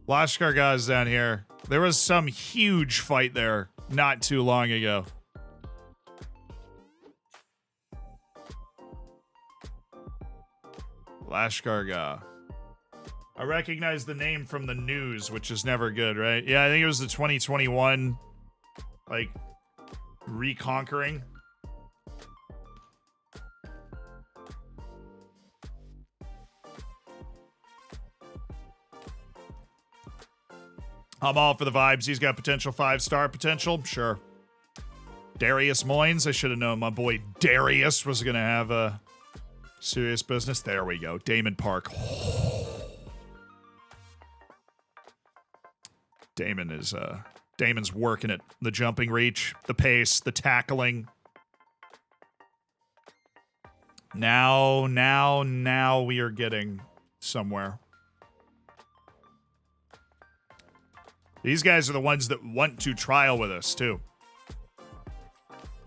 Lashkar Gah is down here. There was some huge fight there not too long ago. Lashkar Gah. I recognize the name from the news, which is never good, right? Yeah, I think it was the 2021, like, reconquering. I'm all for the vibes. He's got potential 5-star potential. Sure. Darius Moynes. I should have known my boy Darius was going to have a serious business. There we go. Damon Park. Damon's working it. The jumping reach, the pace, the tackling. Now we are getting somewhere. These guys are the ones that want to trial with us, too.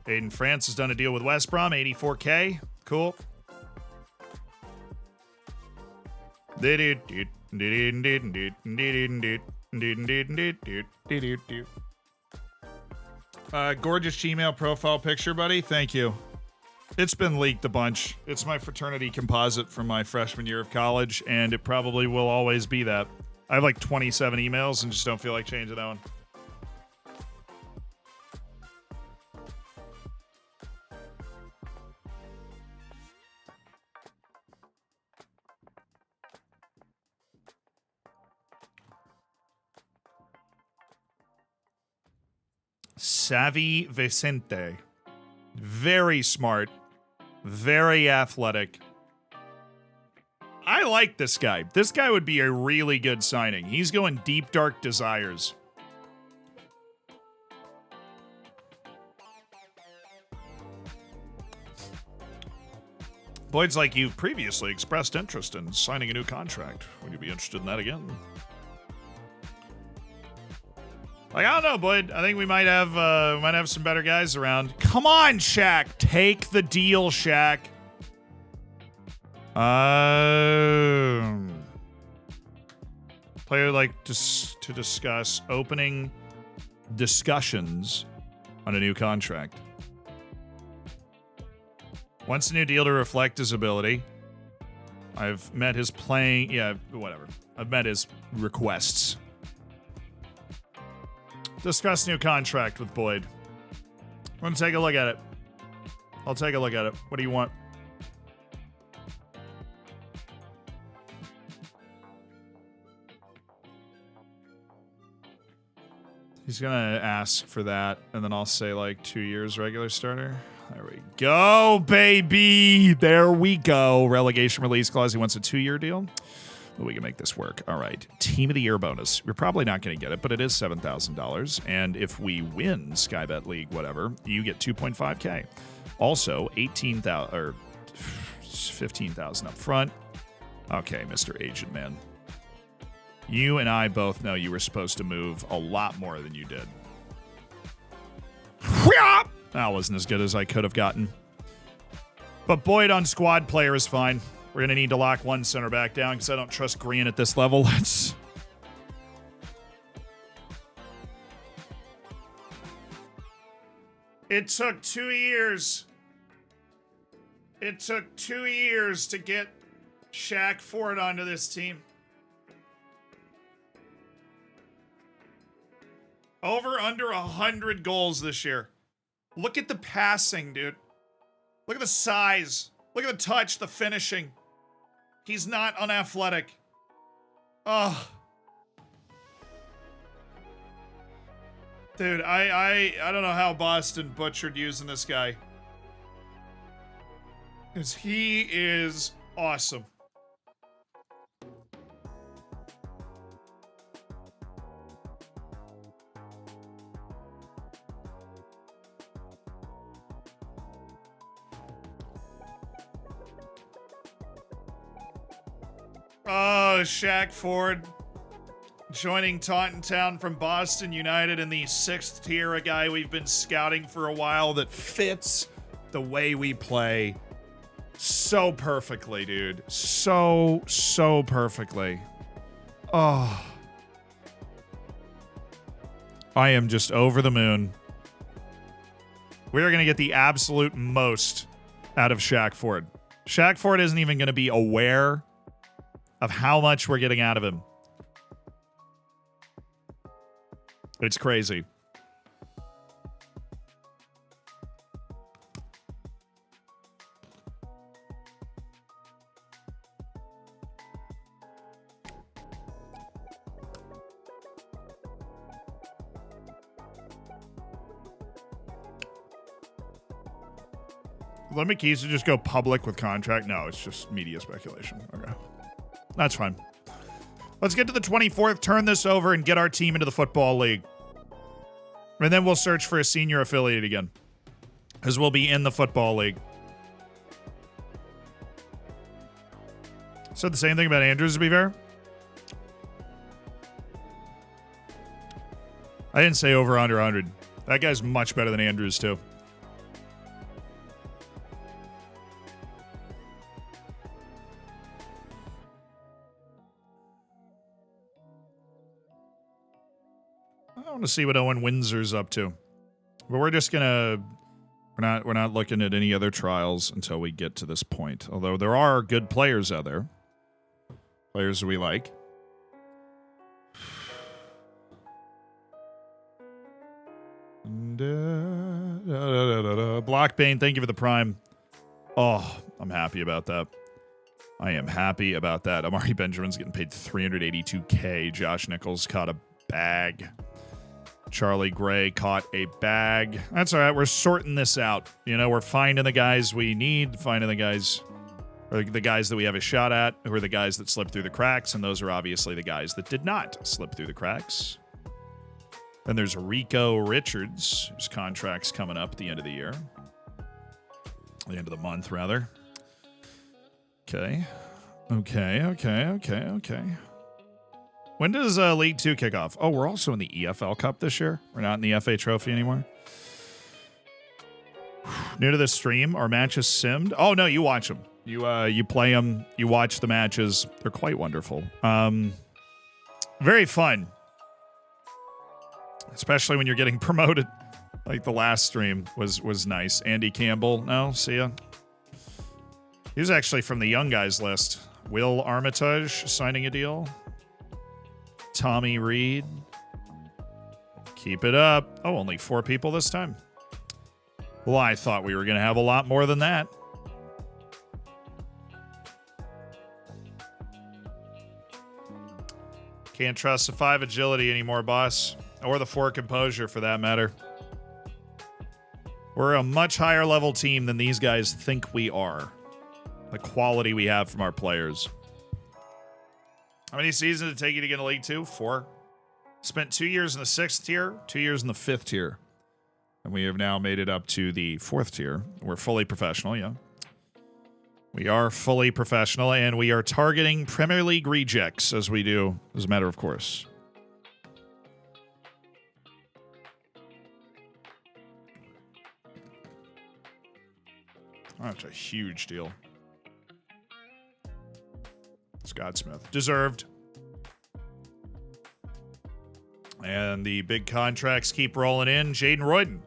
Aiden France has done a deal with West Brom, 84K. Cool. Gorgeous Gmail profile picture, buddy. Thank you. It's been leaked a bunch. It's my fraternity composite from my freshman year of college, and it probably will always be that. I have like 27 emails and just don't feel like changing that one. Savvy Vicente. Very smart. Very athletic. I like this guy. This guy would be a really good signing. He's going deep, dark desires. Boyd's like, you've previously expressed interest in signing a new contract. Would you be interested in that again? Like, I don't know, Boyd. I think we might have some better guys around. Come on, Shaq. Take the deal, Shaq. Player like to discuss opening discussions on a new contract. Wants a new deal to reflect his ability. I've met his playing... Yeah, whatever. I've met his requests. Discuss new contract with Boyd. I'm going to take a look at it. I'll take a look at it. What do you want? He's going to ask for that, and then I'll say, like, 2 years regular starter. There we go, baby. There we go. Relegation release clause. He wants a 2-year deal. Well, we can make this work. All right. Team of the Year bonus. You're probably not going to get it, but it is $7,000. And if we win Skybet League, whatever, you get 2.5K. Also, 18,000 or 15,000 up front. Okay, Mr. Agent Man. You and I both know you were supposed to move a lot more than you did. That wasn't as good as I could have gotten. But Boyd on squad player is fine. We're going to need to lock one center back down because I don't trust Green at this level. It took 2 years. It took 2 years to get Shaq Ford onto this team. Over under 100 goals this year. Look at the passing, dude. Look at the size. Look at the touch, the finishing. He's not unathletic. Oh. Dude, I don't know how Boston butchered using this guy. Because he is awesome. Oh, Shaq Ford joining Taunton Town from Boston United in the 6th tier, a guy we've been scouting for a while that fits the way we play so perfectly, dude. So perfectly. Oh. I am just over the moon. We are going to get the absolute most out of Shaq Ford. Shaq Ford isn't even going to be aware of how much we're getting out of him. It's crazy. Let McKeeson just go public with contract? No, it's just media speculation. Okay. That's fine. Let's get to the 24th, turn this over, and get our team into the Football League. And then we'll search for a senior affiliate again. Because we'll be in the Football League. Said the same thing about Andrews, to be fair. I didn't say over under 100. That guy's much better than Andrews, too. I want to see what Owen Windsor's up to. But we're just gonna we're not looking at any other trials until we get to this point. Although there are good players out there. Players we like. Blockbane, thank you for the prime. Oh, I'm happy about that. I am happy about that. Amari Benjamin's getting paid $382K. Josh Nichols caught a bag. Charlie Gray caught a bag. That's all right. We're sorting this out. You know, we're finding the guys we need, finding the guys, or the guys that we have a shot at, who are the guys that slipped through the cracks, and those are obviously the guys that did not slip through the cracks. Then there's Rico Richards, whose contract's coming up at the end of the year. The end of the month, rather. Okay. When does League 2 kick off? Oh, we're also in the EFL Cup this year. We're not in the FA Trophy anymore. New to this stream, our matches simmed. Oh, no, you watch them. You play them. You watch the matches. They're quite wonderful. Very fun. Especially when you're getting promoted. Like the last stream was nice. Andy Campbell. No, see ya. He was actually from the young guys list. Will Armitage signing a deal. Tommy Reed. Keep it up. Oh, only 4 people this time. Well, I thought we were going to have a lot more than that. Can't trust the 5 agility anymore, boss. Or the 4 composure, for that matter. We're a much higher level team than these guys think we are. The quality we have from our players. How many seasons did it take you to get into League 2? 4. Spent 2 years in the 6th tier, 2 years in the 5th tier. And we have now made it up to the 4th tier. We're fully professional, yeah. We are fully professional, and we are targeting Premier League rejects, as we do, as a matter of course. Oh, that's a huge deal. Scott Smith. Deserved. And the big contracts keep rolling in. Jaden Royden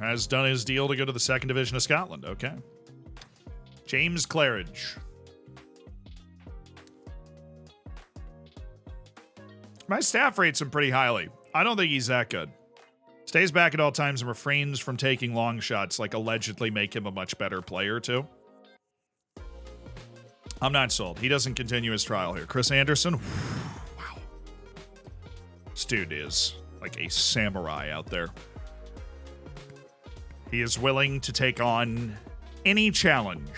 has done his deal to go to the 2nd Division of Scotland. Okay. James Claridge. My staff rates him pretty highly. I don't think he's that good. Stays back at all times and refrains from taking long shots, like allegedly make him a much better player, too. I'm not sold. He doesn't continue his trial here. Chris Anderson. Wow. This dude is like a samurai out there. He is willing to take on any challenge.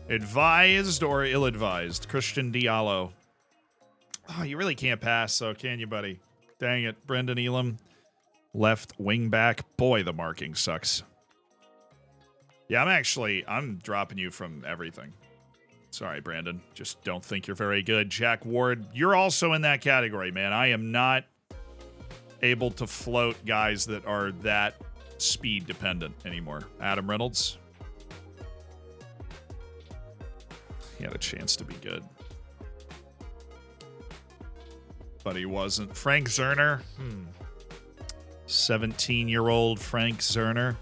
Advised or ill-advised? Christian Diallo. Oh, you really can't pass, though, can you, buddy? Dang it. Brendan Elam. Left wing back. Boy, the marking sucks. Yeah, I'm dropping you from everything. Sorry, Brandon. Just don't think you're very good. Jack Ward, you're also in that category, man. I am not able to float guys that are that speed dependent anymore. Adam Reynolds. He had a chance to be good. But he wasn't. Frank Zerner. 17-year-old Frank Zerner.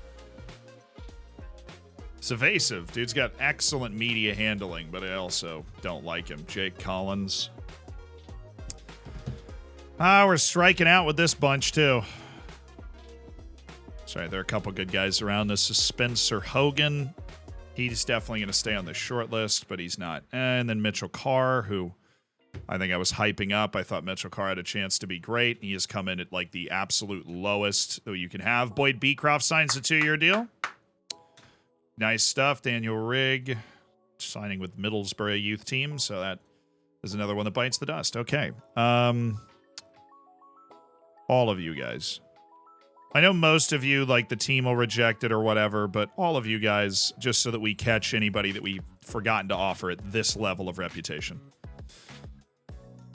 It's evasive. Dude's got excellent media handling, but I also don't like him. Jake Collins. We're striking out with this bunch, too. Sorry, there are a couple good guys around. This is Spencer Hogan. He's definitely going to stay on the short list, but he's not. And then Mitchell Carr, who I think I was hyping up. I thought Mitchell Carr had a chance to be great. He has come in at like the absolute lowest that you can have. Boyd Beecroft signs a 2-year deal. Nice stuff. Daniel Rigg signing with Middlesbrough youth team. So that is another one that bites the dust. Okay. All of you guys. I know most of you, like the team will reject it or whatever, but all of you guys, just so that we catch anybody that we've forgotten to offer at this level of reputation.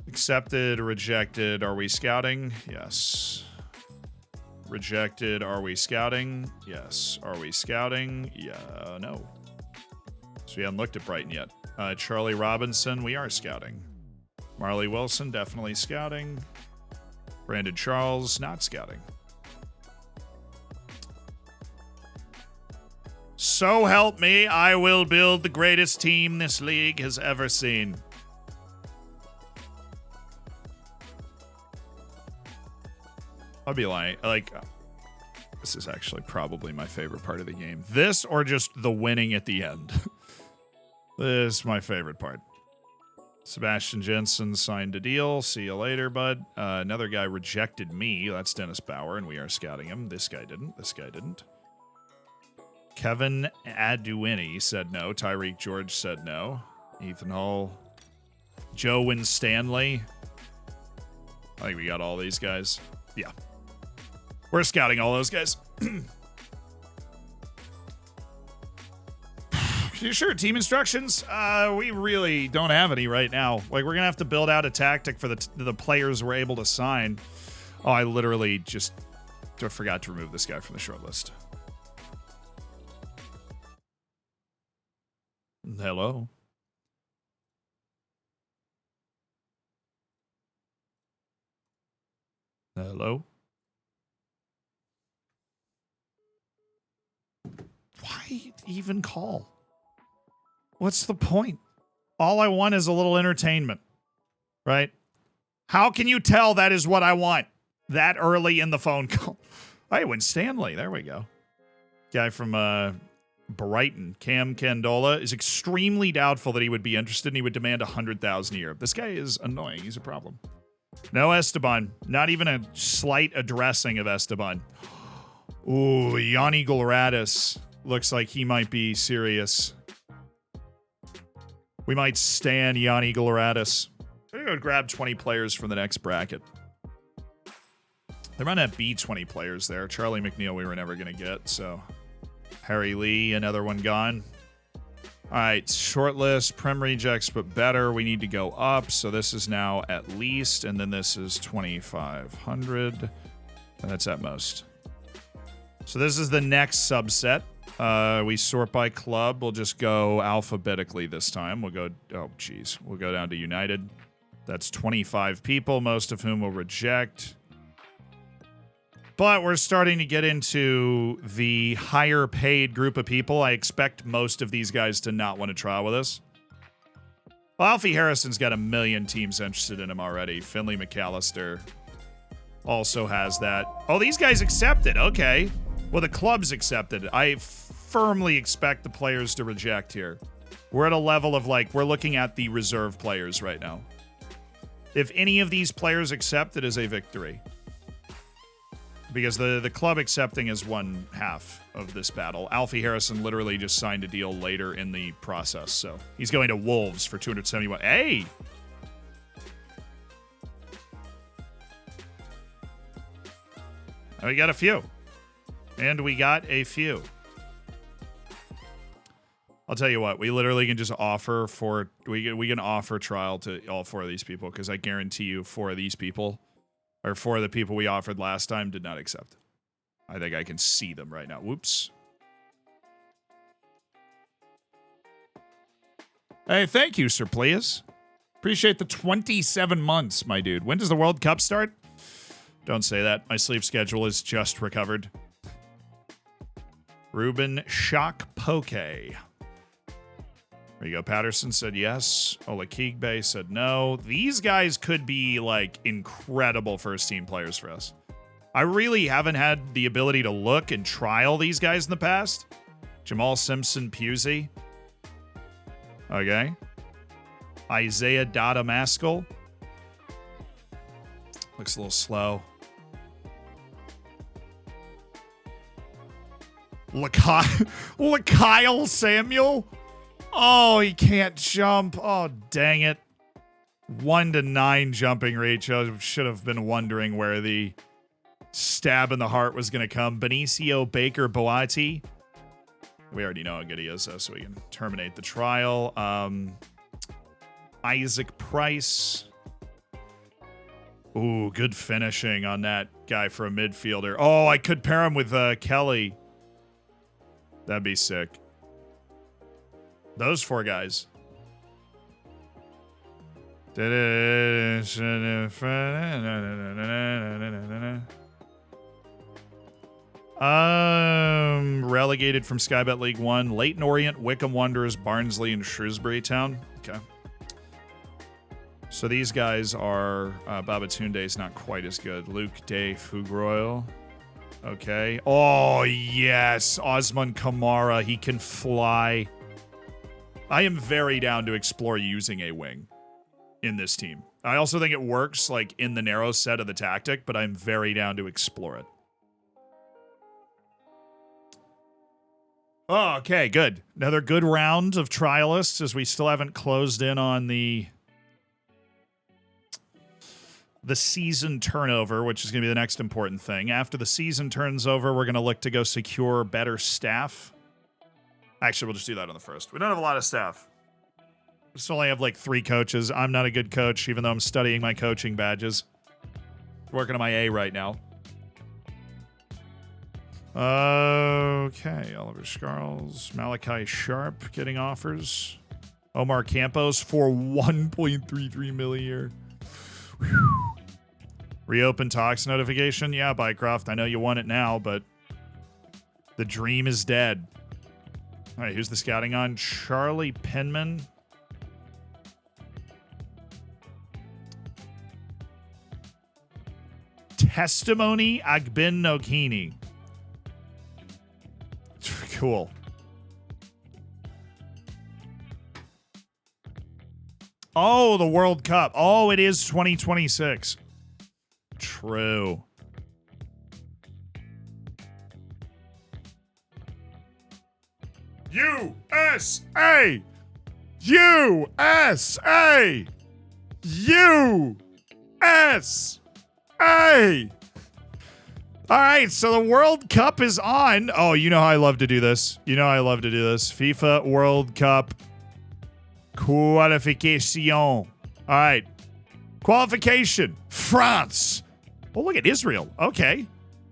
Accepted, rejected. Are we scouting? Yes. Rejected. Are we scouting? Yes. Are we scouting? Yeah. No. So we haven't looked at Brighton yet. Charlie Robinson, we are scouting. Marley Wilson, definitely scouting. Brandon Charles, not scouting. So help me, I will build the greatest team this league has ever seen. I'll be lying. Like, this is actually probably my favorite part of the game. This or just the winning at the end. This is my favorite part. Sebastian Jensen signed a deal. See you later, bud. Another guy rejected me. That's Dennis Bauer, and we are scouting him. This guy didn't. This guy didn't. Kevin Aduini said no. Tyreek George said no. Ethan Hull. Joe Winstanley. I think we got all these guys. Yeah. We're scouting all those guys. Sure, team instructions? We really don't have any right now. Like, we're going to have to build out a tactic for the players we're able to sign. Oh, I literally just forgot to remove this guy from the short list. Hello? Hello? Why even call? What's the point? All I want is a little entertainment, right? How can you tell that is what I want that early in the phone call? Hey, Winstanley, there we go. Guy from Brighton, Cam Candola, is extremely doubtful that he would be interested, and he would demand $100,000 a year. This guy is annoying. He's a problem. No Esteban. Not even a slight addressing of Esteban. Ooh, Yanni Gulradis looks like he might be serious. We might stan Yanni Gulradis. I'm going to go grab 20 players from the next bracket. They might not be 20 players there. Charlie McNeil we were never going to get, so... Harry Lee, another one gone. All right, short list, Prem rejects, but better. We need to go up, so this is now at least, and then this is 2,500, and that's at most. So this is the next subset. We sort by club. We'll just go alphabetically this time. We'll go, oh, geez. We'll go down to United. That's 25 people, most of whom will reject. But we're starting to get into the higher paid group of people. I expect most of these guys to not want to trial with us. Well, Alfie Harrison's got a million teams interested in him already. Finley McAllister also has that. Oh, these guys accepted. Okay. Well, the club's accepted. I firmly expect the players to reject here. We're at a level of, like, we're looking at the reserve players right now. If any of these players accept, it is a victory. Because the club accepting is one half of this battle. Alfie Harrison literally just signed a deal later in the process, so he's going to Wolves for 271. Hey! We got a few. And we got a few. I'll tell you what, we literally can just offer for... We can offer trial to all four of these people, because I guarantee you 4 of these people... Or 4 of the people we offered last time did not accept. I think I can see them right now. Whoops. Hey, thank you, Sir Pleas. Appreciate the 27 months, my dude. When does the World Cup start? Don't say that. My sleep schedule is just recovered. Ruben Shock Poke. There you go. Patterson said yes. Ola Kigbe said no. These guys could be, like, incredible first-team players for us. I really haven't had the ability to look and trial these guys in the past. Jamal Simpson Pusey. Okay. Isaiah Dada Maskell. Looks a little slow. Kyle Samuel. Oh, he can't jump. Oh, dang it. 1 to 9 jumping reach. I should have been wondering where the stab in the heart was going to come. Benicio Baker Boati. We already know how good he is, so we can terminate the trial. Isaac Price. Ooh, good finishing on that guy for a midfielder. Oh, I could pair him with Kelly. That'd be sick. Those 4 guys. Relegated from Skybet League 1. Leyton Orient, Wickham Wanderers, Barnsley, and Shrewsbury Town. Okay. So these guys are Babatunde is not quite as good. Luke de Fugroil. Okay. Oh, yes. Osman Kamara. He can fly. I am very down to explore using a wing in this team. I also think it works like in the narrow set of the tactic, but I'm very down to explore it. Oh, okay, good. Another good round of trialists as we still haven't closed in on the season turnover, which is going to be the next important thing. After the season turns over, we're going to look to go secure better staff. Actually, we'll just do that on the first. We don't have a lot of staff. We just only have like 3 coaches. I'm not a good coach, even though I'm studying my coaching badges. Working on my A right now. Okay, Oliver Scarles, Malachi Sharp getting offers. Omar Campos for 1.33 million a year. Whew. Reopen talks notification. Yeah, Bycroft, I know you want it now, but the dream is dead. All right, who's the scouting on? Charlie Penman. Testimony Agbin Nokini. Cool. Oh, the World Cup. Oh, it is 2026. True. USA! USA! USA! All right, so the World Cup is on. Oh, you know how I love to do this. FIFA World Cup qualification. All right. Qualification. France. Oh, look at Israel. Okay.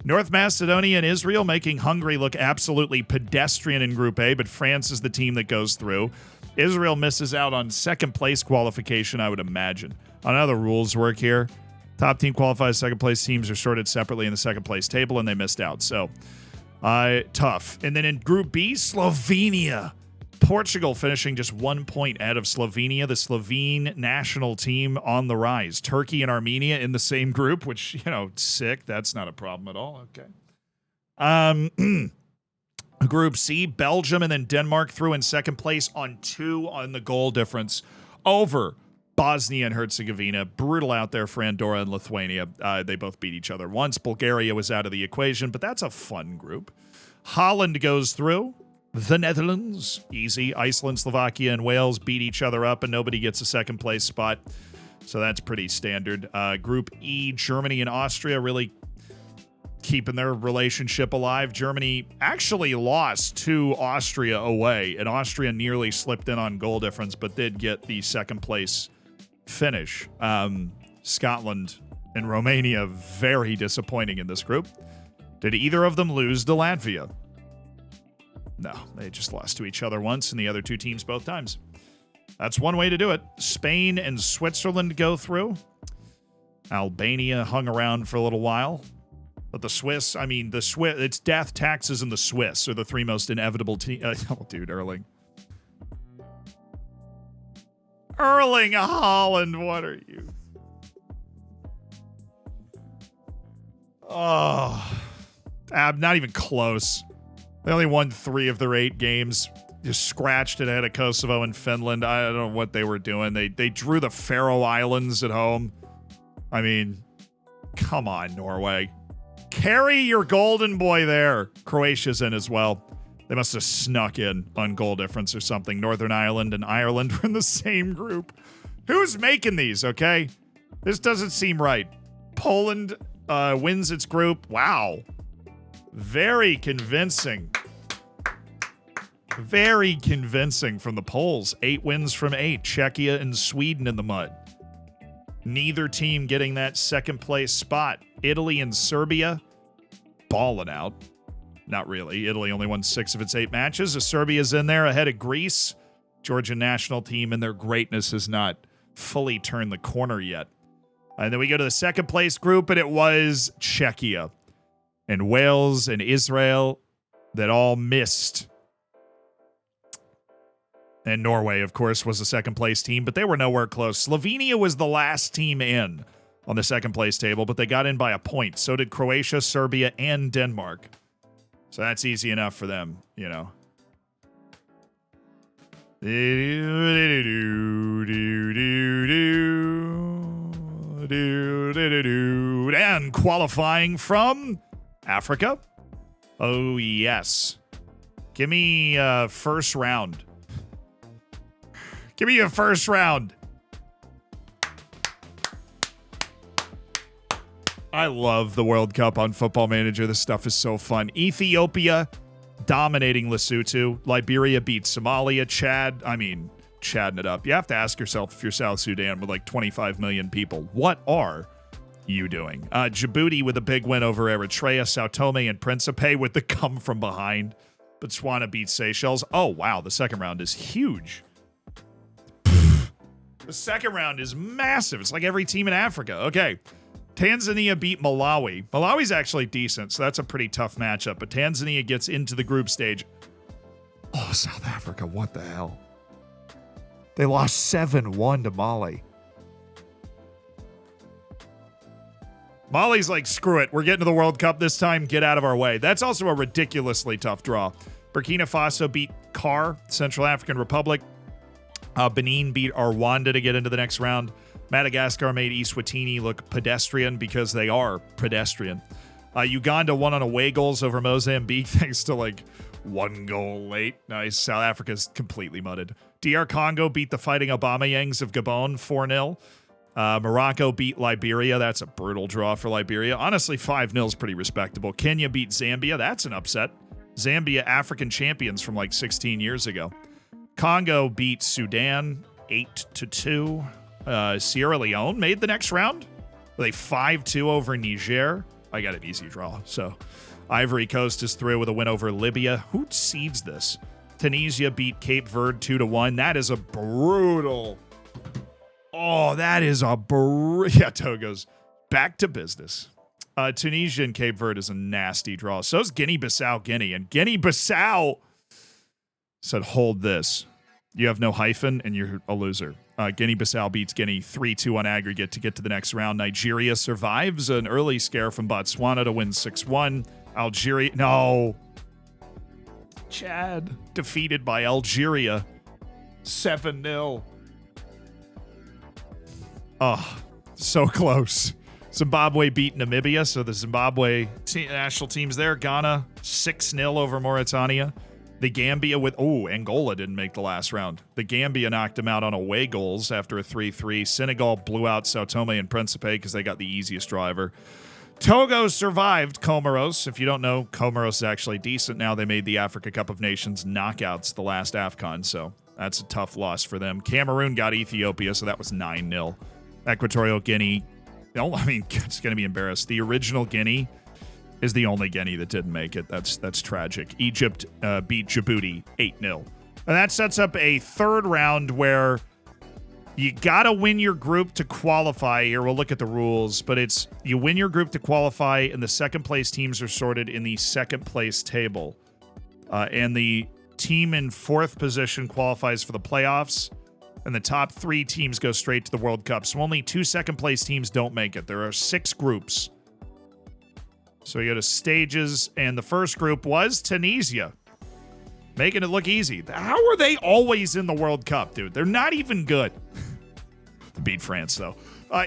North Macedonia and Israel making Hungary look absolutely pedestrian in Group A, but France is the team that goes through. Israel misses out on second place qualification, I would imagine. On how the rules work here. Top team qualifies, second place teams are sorted separately in the second place table, and they missed out. So, tough. And then in Group B, Slovenia. Portugal finishing just 1 point ahead of Slovenia, the Slovene national team on the rise. Turkey and Armenia in the same group, which, sick. That's not a problem at all. Okay. Group C, Belgium and then Denmark through in second place on 2 on the goal difference over Bosnia and Herzegovina. Brutal out there for Andorra and Lithuania. They both beat each other once. Bulgaria was out of the equation, but that's a fun group. Holland goes through. The Netherlands, easy. Iceland, Slovakia, and Wales beat each other up, and nobody gets a second place spot. So that's pretty standard. Group E, Germany and Austria really keeping their relationship alive. Germany actually lost to Austria away, and Austria nearly slipped in on goal difference, but did get the second place finish. Scotland and Romania, very disappointing in this group. Did either of them lose to Latvia? No, they just lost to each other once and the other 2 teams both times. That's one way to do it. Spain and Switzerland go through. Albania hung around for a little while. But the Swiss, it's death, taxes, and the Swiss are the 3 most inevitable teams. Oh, dude, Erling. Erling Haaland, what are you? Oh, not even close. They only won 3 of their 8 games. Just scratched it ahead of Kosovo and Finland. I don't know what they were doing. They drew the Faroe Islands at home. I mean, come on, Norway. Carry your golden boy there. Croatia's in as well. They must have snuck in on goal difference or something. Northern Ireland and Ireland were in the same group. Who's making these, okay? This doesn't seem right. Poland wins its group. Wow. Very convincing. Very convincing from the Poles. 8 wins from 8. Czechia and Sweden in the mud. Neither team getting that second place spot. Italy and Serbia balling out. Not really. Italy only won 6 of its 8 matches. Serbia's in there ahead of Greece. Georgian national team and their greatness has not fully turned the corner yet. And then we go to the second place group, and it was Czechia and Wales and Israel that all missed And Norway, of course, was the second place team, but they were nowhere close. Slovenia was the last team in on the second place table, but they got in by a point. So did Croatia, Serbia, and Denmark. So that's easy enough for them, you know. And qualifying from Africa. Oh, yes. Give me first round. Give me a first round. I love the World Cup on Football Manager. This stuff is so fun. Ethiopia dominating Lesotho. Liberia beat Somalia. Chadding it up. You have to ask yourself, if you're South Sudan with like 25 million people, what are you doing? Djibouti with a big win over Eritrea. Sao Tome and Principe with the come from behind. Botswana beat Seychelles. Oh, wow. The second round is huge. The second round is massive. It's like every team in Africa. Okay. Tanzania beat Malawi. Malawi's actually decent, so that's a pretty tough matchup. But Tanzania gets into the group stage. Oh, South Africa, what the hell? They lost 7-1 to Mali. Mali's like, screw it. We're getting to the World Cup this time. Get out of our way. That's also a ridiculously tough draw. Burkina Faso beat CAR, Central African Republic. Benin beat Rwanda to get into the next round. Madagascar made Eswatini look pedestrian because they are pedestrian. Uganda won on away goals over Mozambique thanks to like 1 goal late. Nice. South Africa's completely mudded. DR Congo beat the Fighting Obamayangs of Gabon 4-0. Morocco beat Liberia. That's a brutal draw for Liberia. Honestly, 5-0 is pretty respectable. Kenya beat Zambia. That's an upset. Zambia, African champions from like 16 years ago. Congo beat Sudan 8-2. Sierra Leone made the next round. They 5-2 over Niger. I got an easy draw. So Ivory Coast is through with a win over Libya. Who seeds this? Tunisia beat Cape Verde 2-1. That is a brutal. Oh, that is a yeah, Togo's back to business. Tunisia and Cape Verde is a nasty draw. So is Guinea-Bissau, Guinea. And Guinea-Bissau said, hold this. You have no hyphen, and you're a loser. Guinea-Bissau beats Guinea 3-2 on aggregate to get to the next round. Nigeria survives an early scare from Botswana to win 6-1. Algeria, no. Chad defeated by Algeria 7-0. Oh, so close. Zimbabwe beat Namibia, so the Zimbabwe national team's there. Ghana 6-0 over Mauritania. The Gambia Angola didn't make the last round. The Gambia knocked them out on away goals after a 3-3. Senegal blew out Sao Tome and Principe because they got the easiest driver. Togo survived Comoros. If you don't know, Comoros is actually decent now. They made the Africa Cup of Nations knockouts the last AFCON, so that's a tough loss for them. Cameroon got Ethiopia, so that was 9-0. Equatorial Guinea, it's going to be embarrassed. The original Guinea is the only Guinea that didn't make it. That's tragic. Egypt beat Djibouti 8-0. And that sets up a third round where you got to win your group to qualify. Here, we'll look at the rules, but it's you win your group to qualify, and the second place teams are sorted in the second place table. And the team in fourth position qualifies for the playoffs, and the top 3 teams go straight to the World Cup. So only 2 second place teams don't make it. There are 6 groups. So you go to stages, and the first group was Tunisia, making it look easy. How are they always in the World Cup, dude? They're not even good. Beat France, though.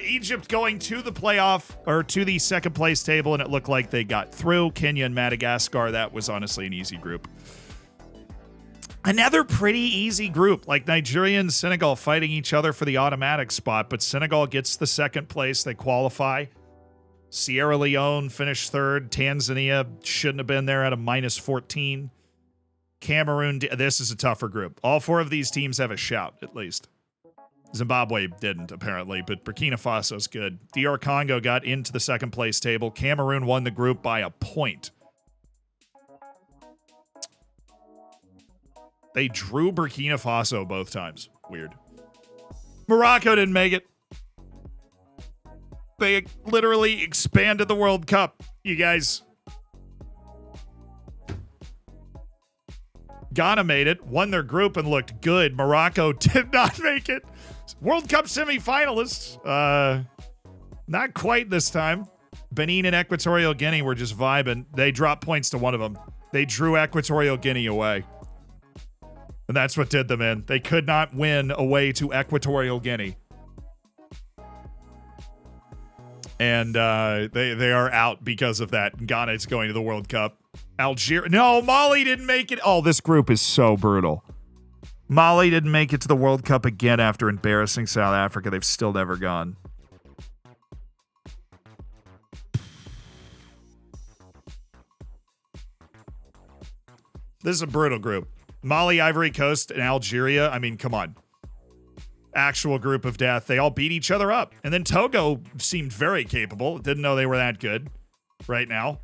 Egypt going to the playoff, or to the second place table, and it looked like they got through. Kenya and Madagascar, that was honestly an easy group. Another pretty easy group, like Nigeria and Senegal fighting each other for the automatic spot, but Senegal gets the second place. They qualify. Sierra Leone finished third. Tanzania shouldn't have been there at a -14. Cameroon, this is a tougher group. All 4 of these teams have a shout, at least. Zimbabwe didn't, apparently, but Burkina Faso's good. DR Congo got into the second place table. Cameroon won the group by a point. They drew Burkina Faso both times. Weird. Morocco didn't make it. They literally expanded the World Cup, you guys. Ghana made it, won their group, and looked good. Morocco did not make it. World Cup semifinalists. Not quite this time. Benin and Equatorial Guinea were just vibing. They dropped points to one of them. They drew Equatorial Guinea away. And that's what did them in. They could not win away to Equatorial Guinea. And they are out because of that. Ghana is going to the World Cup. Algeria. No, Mali didn't make it. Oh, this group is so brutal. Mali didn't make it to the World Cup again after embarrassing South Africa. They've still never gone. This is a brutal group. Mali, Ivory Coast, and Algeria. I mean, come on. Actual group of death. They all beat each other up. And then Togo seemed very capable. Didn't know they were that good right now.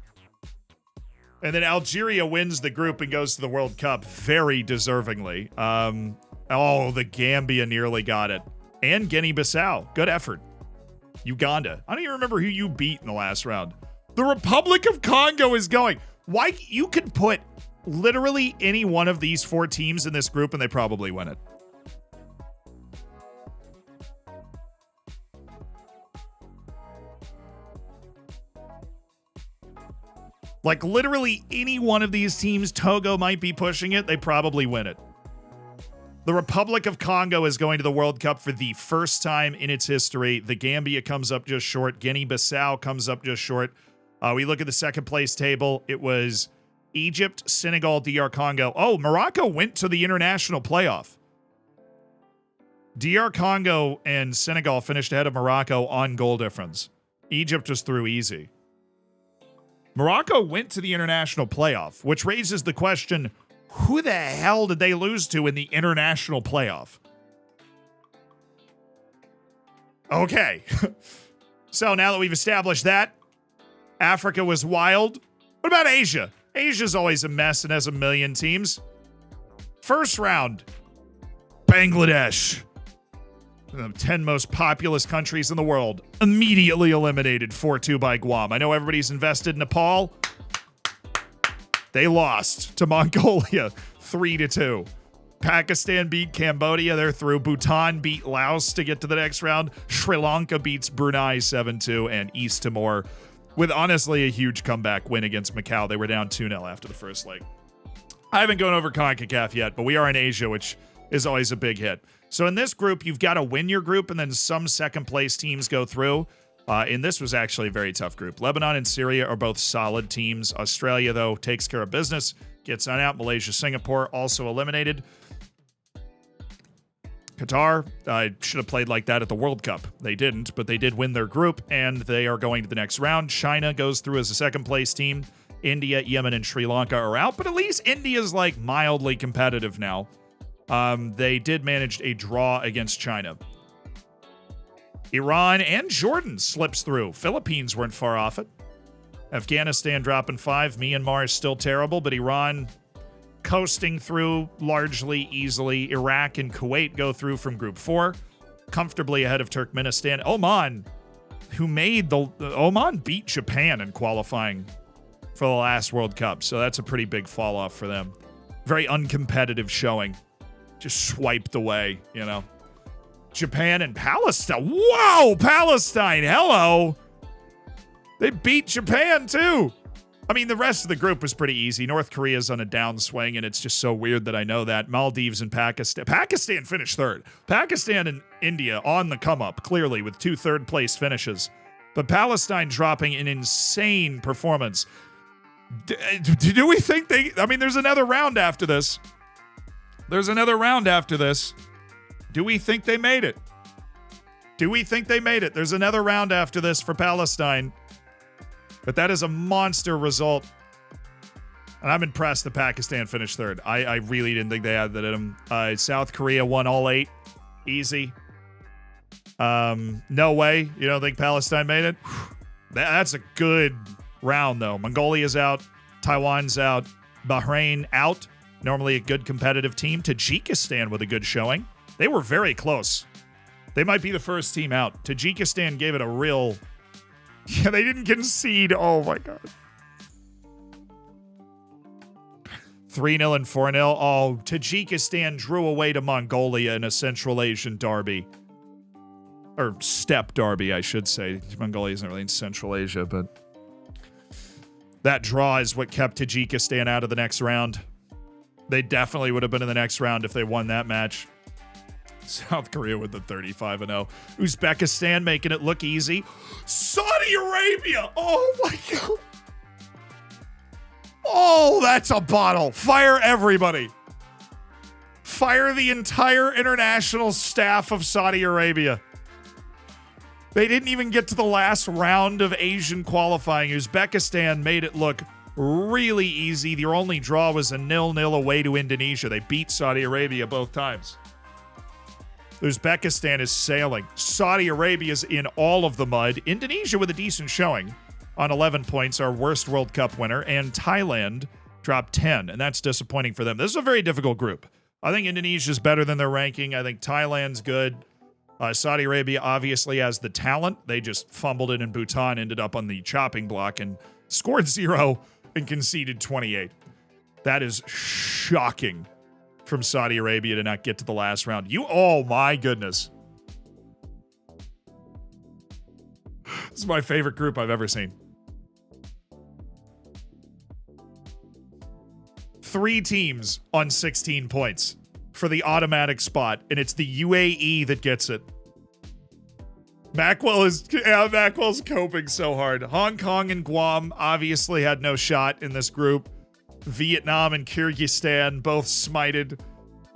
And then Algeria wins the group and goes to the World Cup very deservingly. The Gambia nearly got it. And Guinea-Bissau. Good effort. Uganda. I don't even remember who you beat in the last round. The Republic of Congo is going. Why? You could put literally any one of these 4 teams in this group and they probably win it. Like literally any one of these teams, Togo might be pushing it. They probably win it. The Republic of Congo is going to the World Cup for the first time in its history. The Gambia comes up just short. Guinea-Bissau comes up just short. We look at the second place table. It was Egypt, Senegal, DR Congo. Oh, Morocco went to the international playoff. DR Congo and Senegal finished ahead of Morocco on goal difference. Egypt was through easy. Morocco went to the international playoff, which raises the question, who the hell did they lose to in the international playoff? Okay. So now that we've established that, Africa was wild. What about Asia? Asia's always a mess and has a million teams. First round, Bangladesh. The 10 most populous countries in the world, immediately eliminated 4-2 by Guam. I know everybody's invested in Nepal. They lost to Mongolia 3-2. Pakistan beat Cambodia. They're through. Bhutan beat Laos to get to the next round. Sri Lanka beats Brunei 7-2. And East Timor with honestly a huge comeback win against Macau. They were down 2-0 after the first leg. I haven't gone over CONCACAF yet, but we are in Asia, which is always a big hit. So in this group, you've got to win your group, and then some second-place teams go through. And this was actually a very tough group. Lebanon and Syria are both solid teams. Australia, though, takes care of business, gets on out. Malaysia, Singapore also eliminated. Qatar should have played like that at the World Cup. They didn't, but they did win their group, and they are going to the next round. China goes through as a second-place team. India, Yemen, and Sri Lanka are out, but at least India's like mildly competitive now. They did manage a draw against China. Iran and Jordan slips through. Philippines weren't far off it. Afghanistan dropping 5. Myanmar is still terrible, but Iran coasting through largely easily. Iraq and Kuwait go through from Group 4, comfortably ahead of Turkmenistan. Oman, Oman beat Japan in qualifying for the last World Cup, so that's a pretty big fall off for them. Very uncompetitive showing. Just swiped away, you know. Japan and Palestine. Wow, Palestine. Hello. They beat Japan, too. I mean, the rest of the group was pretty easy. North Korea's on a downswing, and it's just so weird that I know that. Maldives and Pakistan. Pakistan finished third. Pakistan and India on the come-up, clearly, with 2 third-place finishes. But Palestine dropping an insane performance. Do we think they... I mean, there's another round after this. There's another round after this. Do we think they made it? Do we think they made it? There's another round after this for Palestine. But that is a monster result. And I'm impressed that Pakistan finished third. I really didn't think they had that in them. South Korea won all 8. Easy. No way. You don't think Palestine made it? That's a good round, though. Mongolia's out. Taiwan's out. Bahrain out. Normally a good competitive team. Tajikistan with a good showing. They were very close. They might be the first team out. Tajikistan gave it a real... Yeah, they didn't concede. Oh, my God. 3-0 and 4-0. Oh, Tajikistan drew away to Mongolia in a Central Asian derby. Or steppe derby, I should say. Mongolia isn't really in Central Asia, but that draw is what kept Tajikistan out of the next round. They definitely would have been in the next round if they won that match. South Korea with the 35-0. Uzbekistan making it look easy. Saudi Arabia! Oh my God. Oh, that's a bottle. Fire everybody. Fire the entire international staff of Saudi Arabia. They didn't even get to the last round of Asian qualifying. Uzbekistan made it look really easy. Their only draw was a 0-0 away to Indonesia. They beat Saudi Arabia both times. Uzbekistan is sailing. Saudi Arabia's in all of the mud. Indonesia with a decent showing on 11 points, our worst World Cup winner. And Thailand dropped 10, and that's disappointing for them. This is a very difficult group. I think Indonesia's better than their ranking. I think Thailand's good. Saudi Arabia obviously has the talent. They just fumbled it in Bhutan, ended up on the chopping block, and scored 0 and conceded 28. That is shocking from Saudi Arabia to not get to the last round. Oh my goodness. This is my favorite group I've ever seen. 3 teams on 16 points for the automatic spot, and it's the UAE that gets it. Macwell's coping so hard. Hong Kong and Guam obviously had no shot in this group. Vietnam and Kyrgyzstan both smited.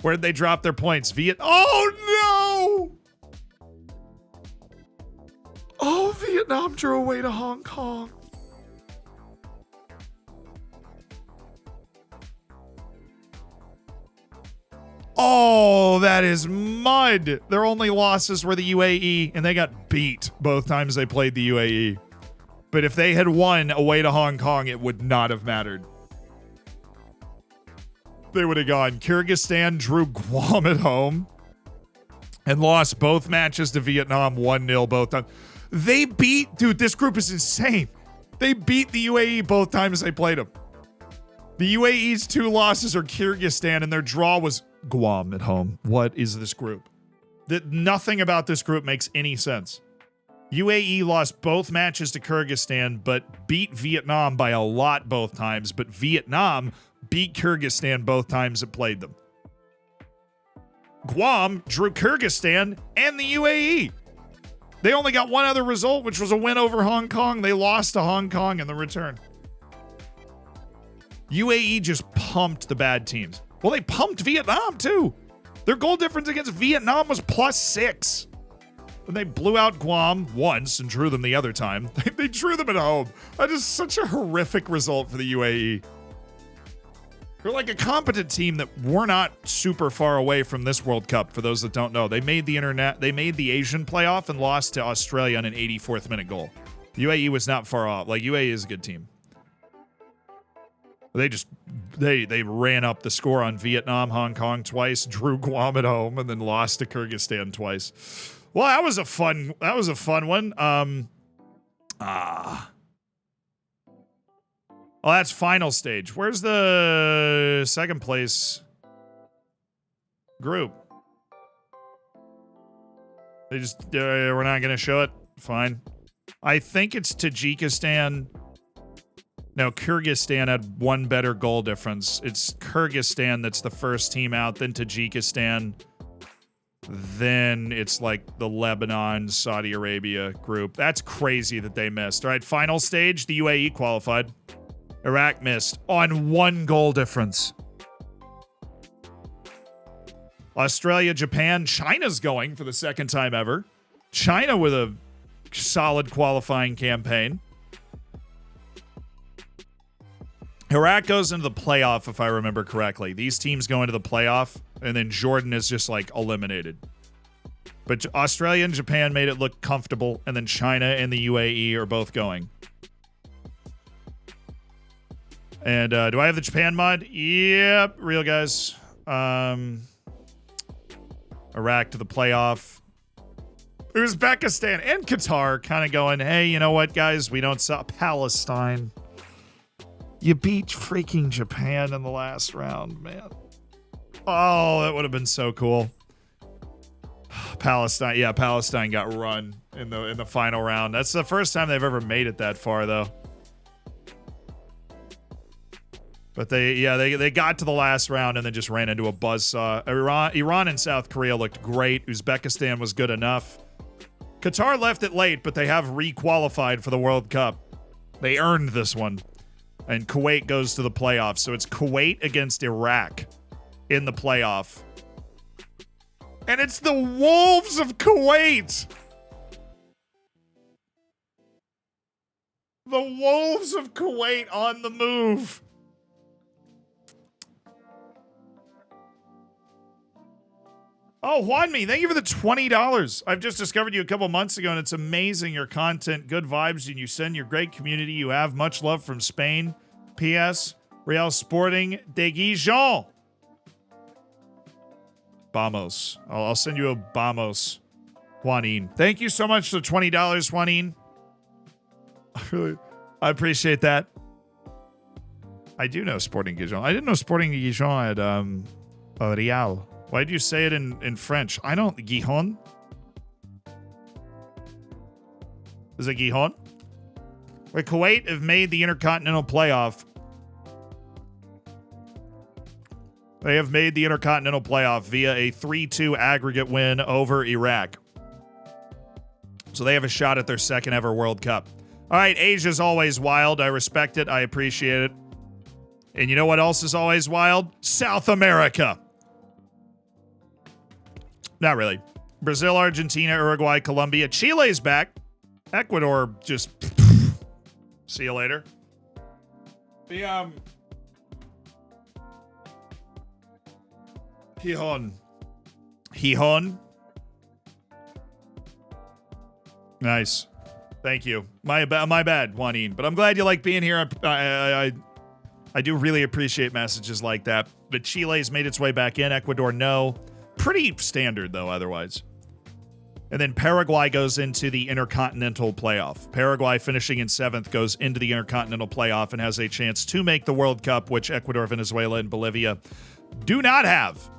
Where'd they drop their points? Oh no! Oh, Vietnam drew away to Hong Kong. Oh, that is mud. Their only losses were the UAE, and they got beat both times they played the UAE. But if they had won away to Hong Kong, it would not have mattered. They would have gone. Kyrgyzstan drew Guam at home and lost both matches to Vietnam 1-0 both times. They beat, dude, this group is insane. They beat the UAE both times they played them. The UAE's 2 losses are Kyrgyzstan, and their draw was Guam at home. What is this group? Nothing about this group makes any sense. UAE lost both matches to Kyrgyzstan, but beat Vietnam by a lot both times. But Vietnam beat Kyrgyzstan both times it played them. Guam drew Kyrgyzstan and the UAE. They only got one other result, which was a win over Hong Kong. They lost to Hong Kong in the return. UAE just pumped the bad teams. Well, they pumped Vietnam too. Their goal difference against Vietnam was +6. And they blew out Guam once and drew them the other time. They drew them at home. That is such a horrific result for the UAE. They're like a competent team that we're not super far away from this World Cup, for those that don't know. They made the Asian playoff and lost to Australia on an 84th minute goal. The UAE was not far off. Like, UAE is a good team. They ran up the score on Vietnam, Hong Kong twice, drew Guam at home, and then lost to Kyrgyzstan twice. Well, that was a fun one. Oh, that's final stage. Where's the second place group? They just we're not gonna show it. Fine. I think it's Tajikistan. No, Kyrgyzstan had one better goal difference. It's Kyrgyzstan that's the first team out, then Tajikistan. Then it's like the Lebanon, Saudi Arabia group. That's crazy that they missed. All right, final stage, the UAE qualified. Iraq missed on 1 goal difference. Australia, Japan, China's going for the second time ever. China with a solid qualifying campaign. Iraq goes into the playoff, if I remember correctly. These teams go into the playoff, and then Jordan is just, like, eliminated. But Australia and Japan made it look comfortable, and then China and the UAE are both going. And do I have the Japan mod? Yep, real guys. Iraq to the playoff. Uzbekistan and Qatar kind of going, hey, you know what, guys? We don't sell Palestine. You beat freaking Japan in the last round, man. Oh, that would have been so cool. Palestine, yeah, Palestine got run in the final round. That's the first time they've ever made it that far, though. But they got to the last round and then just ran into a buzzsaw. Iran and South Korea looked great. Uzbekistan was good enough. Qatar left it late, but they have re-qualified for the World Cup. They earned this one. And Kuwait goes to the playoffs. So it's Kuwait against Iraq in the playoff. And it's the Wolves of Kuwait. The Wolves of Kuwait on the move. Oh, Juanmi, thank you for the $20. I've just discovered you a couple months ago, and it's amazing. Your content, good vibes, and you send your great community you have. Much love from Spain. P.S. Real Sporting de Gijon. Vamos. I'll send you a Vamos, Juanin. Thank you so much for the $20, Juanin. I appreciate that. I do know Sporting Gijon. I didn't know Sporting Gijon at Real. Why did you say it in French? I don't. Gijon? Is it Gijon? Where Kuwait have made the Intercontinental Playoff. They have made the Intercontinental Playoff via a 3-2 aggregate win over Iraq. So they have a shot at their second ever World Cup. All right, Asia's always wild. I respect it. I appreciate it. And you know what else is always wild? South America. Not really. Brazil, Argentina, Uruguay, Colombia. Chile's back. Ecuador just... See you later. Hihon. Nice. Thank you. My bad, Juanin. But I'm glad you like being here. I do really appreciate messages like that. But Chile's made its way back in. Ecuador, no. Pretty standard, though, otherwise. And then Paraguay goes into the Intercontinental Playoff. Paraguay, finishing in 7th, goes into the Intercontinental Playoff and has a chance to make the World Cup, which Ecuador, Venezuela, and Bolivia do not have.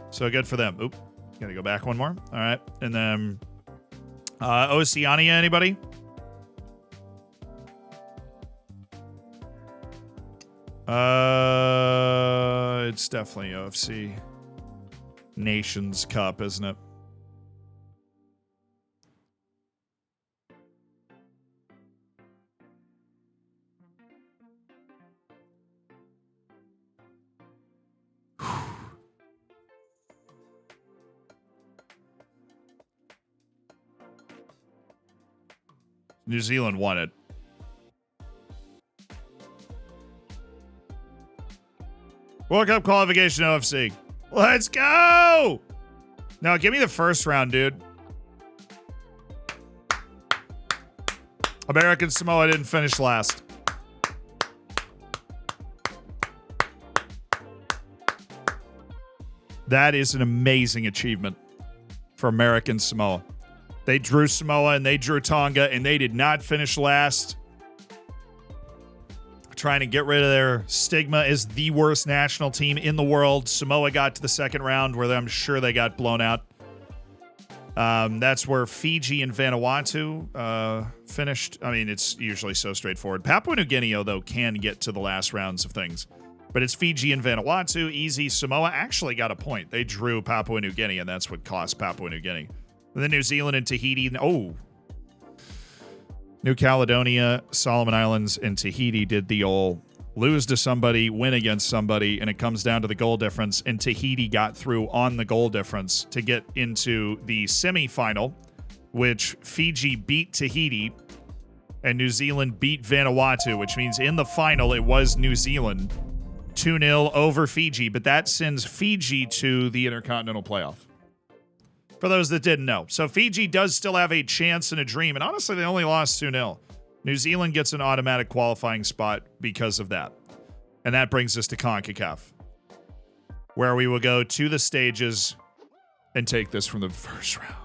So good for them. Oop. Gotta go back one more. All right. And then Oceania, anybody? It's definitely OFC Nations Cup, isn't it? New Zealand won it. World Cup qualification OFC. Let's go! Now, give me the first round, dude. American Samoa didn't finish last. That is an amazing achievement for American Samoa. They drew Samoa and they drew Tonga, and they did not finish last. Trying to get rid of their stigma as the worst national team in the world. Samoa got to the second round where I'm sure they got blown out. That's where Fiji and Vanuatu finished. I mean, it's usually so straightforward. Papua New Guinea, though, can get to the last rounds of things. But it's Fiji and Vanuatu. Easy. Samoa actually got a point. They drew Papua New Guinea, and that's what cost Papua New Guinea. And then New Zealand and Tahiti. Oh. New Caledonia, Solomon Islands, and Tahiti did the old lose to somebody, win against somebody, and it comes down to the goal difference. And Tahiti got through on the goal difference to get into the semifinal, which Fiji beat Tahiti, and New Zealand beat Vanuatu, which means in the final it was New Zealand 2-0 over Fiji, but that sends Fiji to the Intercontinental Playoff. For those that didn't know. So Fiji does still have a chance and a dream. And honestly, they only lost 2-0. New Zealand gets an automatic qualifying spot because of that. And that brings us to CONCACAF, where we will go to the stages and take this from the first round.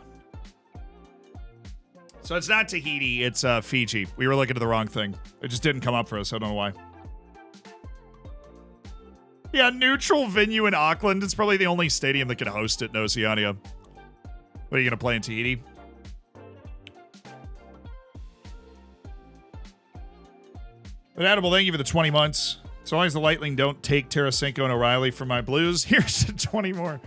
So it's not Tahiti, it's Fiji. We were looking at the wrong thing. It just didn't come up for us. I don't know why. Yeah, neutral venue in Auckland. It's probably the only stadium that can host it in Oceania. What are you going to play in Tahiti? But Edible, thank you for the 20 months. As long as the Lightning don't take Tarasenko and O'Reilly from my Blues, here's 20 more.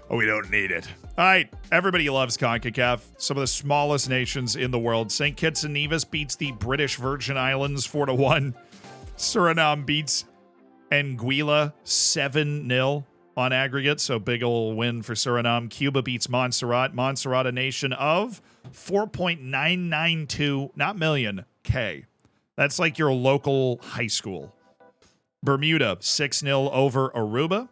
Oh, we don't need it. All right, everybody loves CONCACAF. Some of the smallest nations in the world. St. Kitts and Nevis beats the British Virgin Islands 4-1. Suriname beats Anguilla 7-0 on aggregate, so big ol' win for Suriname. Cuba beats Montserrat. Montserrat, a nation of 4.992, not million, K. That's like your local high school. Bermuda, 6-0 over Aruba.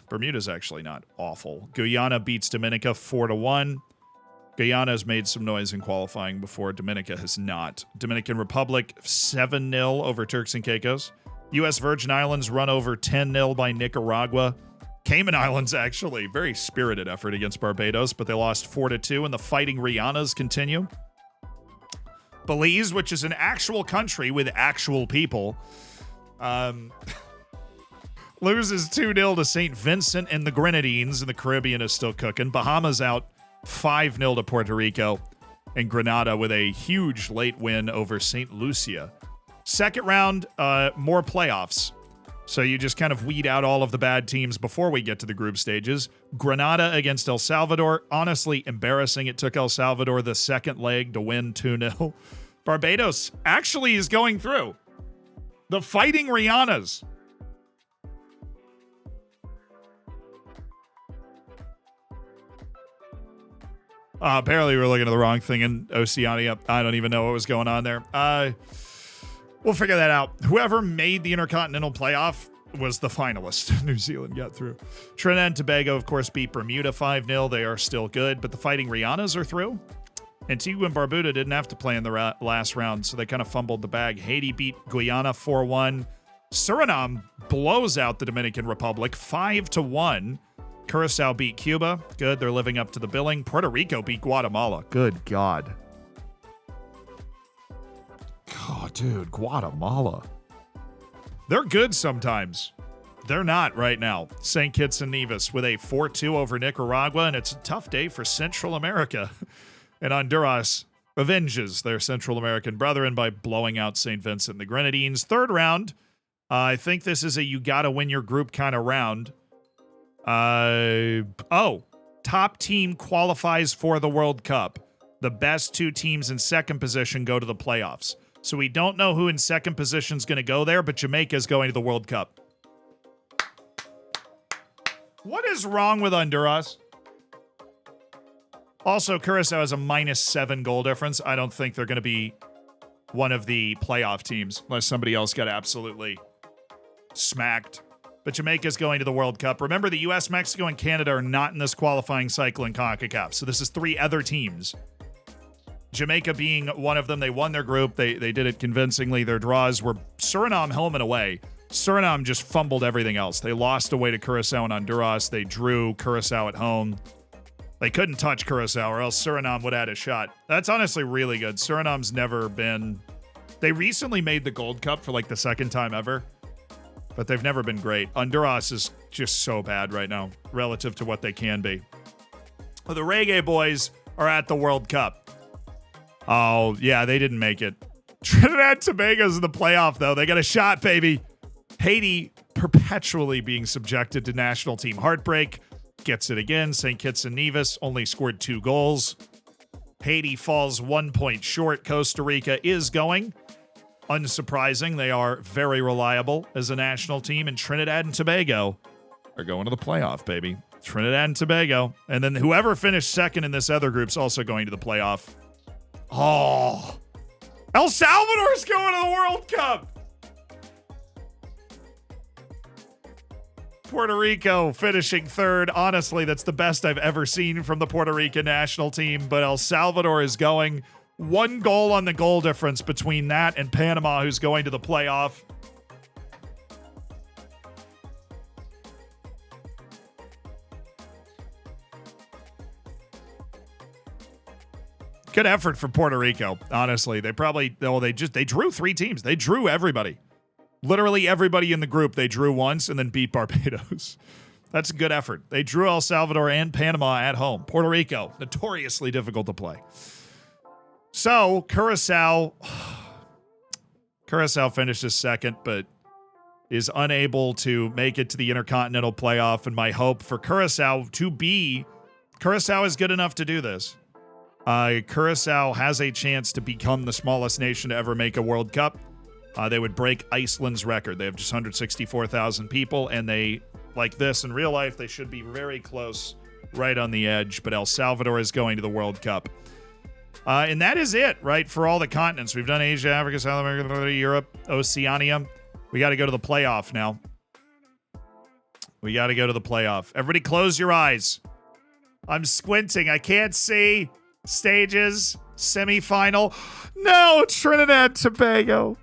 Bermuda's actually not awful. Guyana beats Dominica 4-1. Guyana's made some noise in qualifying before. Dominica has not. Dominican Republic, 7-0 over Turks and Caicos. U.S. Virgin Islands run over 10-0 by Nicaragua. Cayman Islands, actually, very spirited effort against Barbados, but they lost 4-2, and the Fighting Rihannas continue. Belize, which is an actual country with actual people, loses 2-0 to St. Vincent and the Grenadines, and the Caribbean is still cooking. Bahamas out 5-0 to Puerto Rico, and Grenada with a huge late win over St. Lucia. Second round, more playoffs. So you just kind of weed out all of the bad teams before we get to the group stages. Grenada against El Salvador. Honestly, embarrassing. It took El Salvador the second leg to win 2-0. Barbados actually is going through. The Fighting Rihannas. Apparently we're looking at the wrong thing in Oceania. I don't even know what was going on there. We'll figure that out. Whoever made the Intercontinental Playoff was the finalist. New Zealand got through. Trinidad and Tobago, of course, beat Bermuda 5-0. They are still good, but the Fighting Rihannas are through. Antigua and Barbuda didn't have to play in the last round, so they kind of fumbled the bag. Haiti beat Guyana 4-1. Suriname blows out the Dominican Republic 5-1. Curacao beat Cuba. Good, they're living up to the billing. Puerto Rico beat Guatemala. Good God. Oh, dude, Guatemala. They're good sometimes. They're not right now. St. Kitts and Nevis with a 4-2 over Nicaragua, and it's a tough day for Central America. And Honduras avenges their Central American brethren by blowing out St. Vincent and the Grenadines. Third round, I think this is a you gotta win your group kind of round. Top team qualifies for the World Cup. The best two teams in second position go to the playoffs. So we don't know who in second position is going to go there, but Jamaica's going to the World Cup. What is wrong with Honduras? Also, Curacao has a -7 goal difference. I don't think they're going to be one of the playoff teams unless somebody else got absolutely smacked. But Jamaica's going to the World Cup. Remember, the U.S., Mexico, and Canada are not in this qualifying cycle in CONCACAF. So this is 3 other teams. Jamaica being one of them. They won their group. They did it convincingly. Their draws were Suriname home and away. Suriname just fumbled everything else. They lost away to Curacao and Honduras. They drew Curacao at home. They couldn't touch Curacao or else Suriname would have had a shot. That's honestly really good. Suriname's never been... They recently made the Gold Cup for like the second time ever, but they've never been great. Honduras is just so bad right now relative to what they can be. Well, the Reggae Boys are at the World Cup. Oh, yeah, they didn't make it. Trinidad and Tobago's in the playoff, though. They got a shot, baby. Haiti perpetually being subjected to national team heartbreak. Gets it again. St. Kitts and Nevis only scored 2 goals. Haiti falls 1 point short. Costa Rica is going. Unsurprising, they are very reliable as a national team. And Trinidad and Tobago are going to the playoff, baby. Trinidad and Tobago. And then whoever finished second in this other group's also going to the playoff. Oh, El Salvador's going to the World Cup. Puerto Rico finishing third. Honestly, that's the best I've ever seen from the Puerto Rican national team, but El Salvador is going. 1 goal on the goal difference between that and Panama, who's going to the playoff. Good effort for Puerto Rico, honestly. They drew 3 teams. They drew everybody. Literally everybody in the group, they drew once and then beat Barbados. That's a good effort. They drew El Salvador and Panama at home. Puerto Rico, notoriously difficult to play. So, Curacao finishes second, but is unable to make it to the Intercontinental Playoff. And my hope for Curacao is good enough to do this. Curacao has a chance to become the smallest nation to ever make a World Cup. They would break Iceland's record. They have just 164,000 people, and they, like this in real life, they should be very close, right on the edge. But El Salvador is going to the World Cup. And that is it, right, for all the continents. We've done Asia, Africa, South America, Europe, Oceania. We got to go to the playoff now. We got to go to the playoff. Everybody close your eyes. I'm squinting. I can't see. Stages. Semifinal. No, Trinidad Tobago.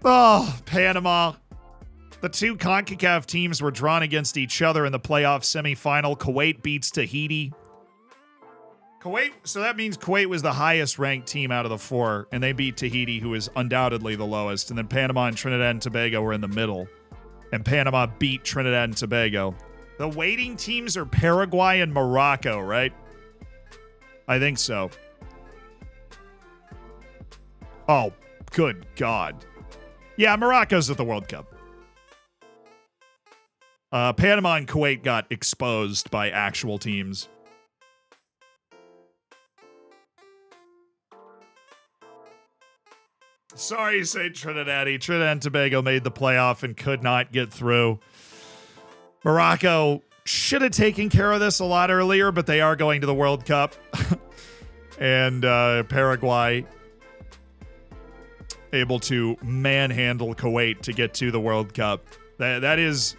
Oh, Panama. The two CONCACAF teams were drawn against each other in the playoff semifinal. Kuwait beats Tahiti. So that means Kuwait was the highest ranked team out of the four, and they beat Tahiti, who is undoubtedly the lowest. And then Panama and Trinidad and Tobago were in the middle, and Panama beat Trinidad and Tobago. The waiting teams are Paraguay and Morocco, right? I think so. Oh, good God. Yeah, Morocco's at the World Cup. Panama and Kuwait got exposed by actual teams. Sorry, St. Trinidad. Trinidad and Tobago made the playoff and could not get through. Morocco should have taken care of this a lot earlier, but they are going to the World Cup. And Paraguay able to manhandle Kuwait to get to the World Cup. That is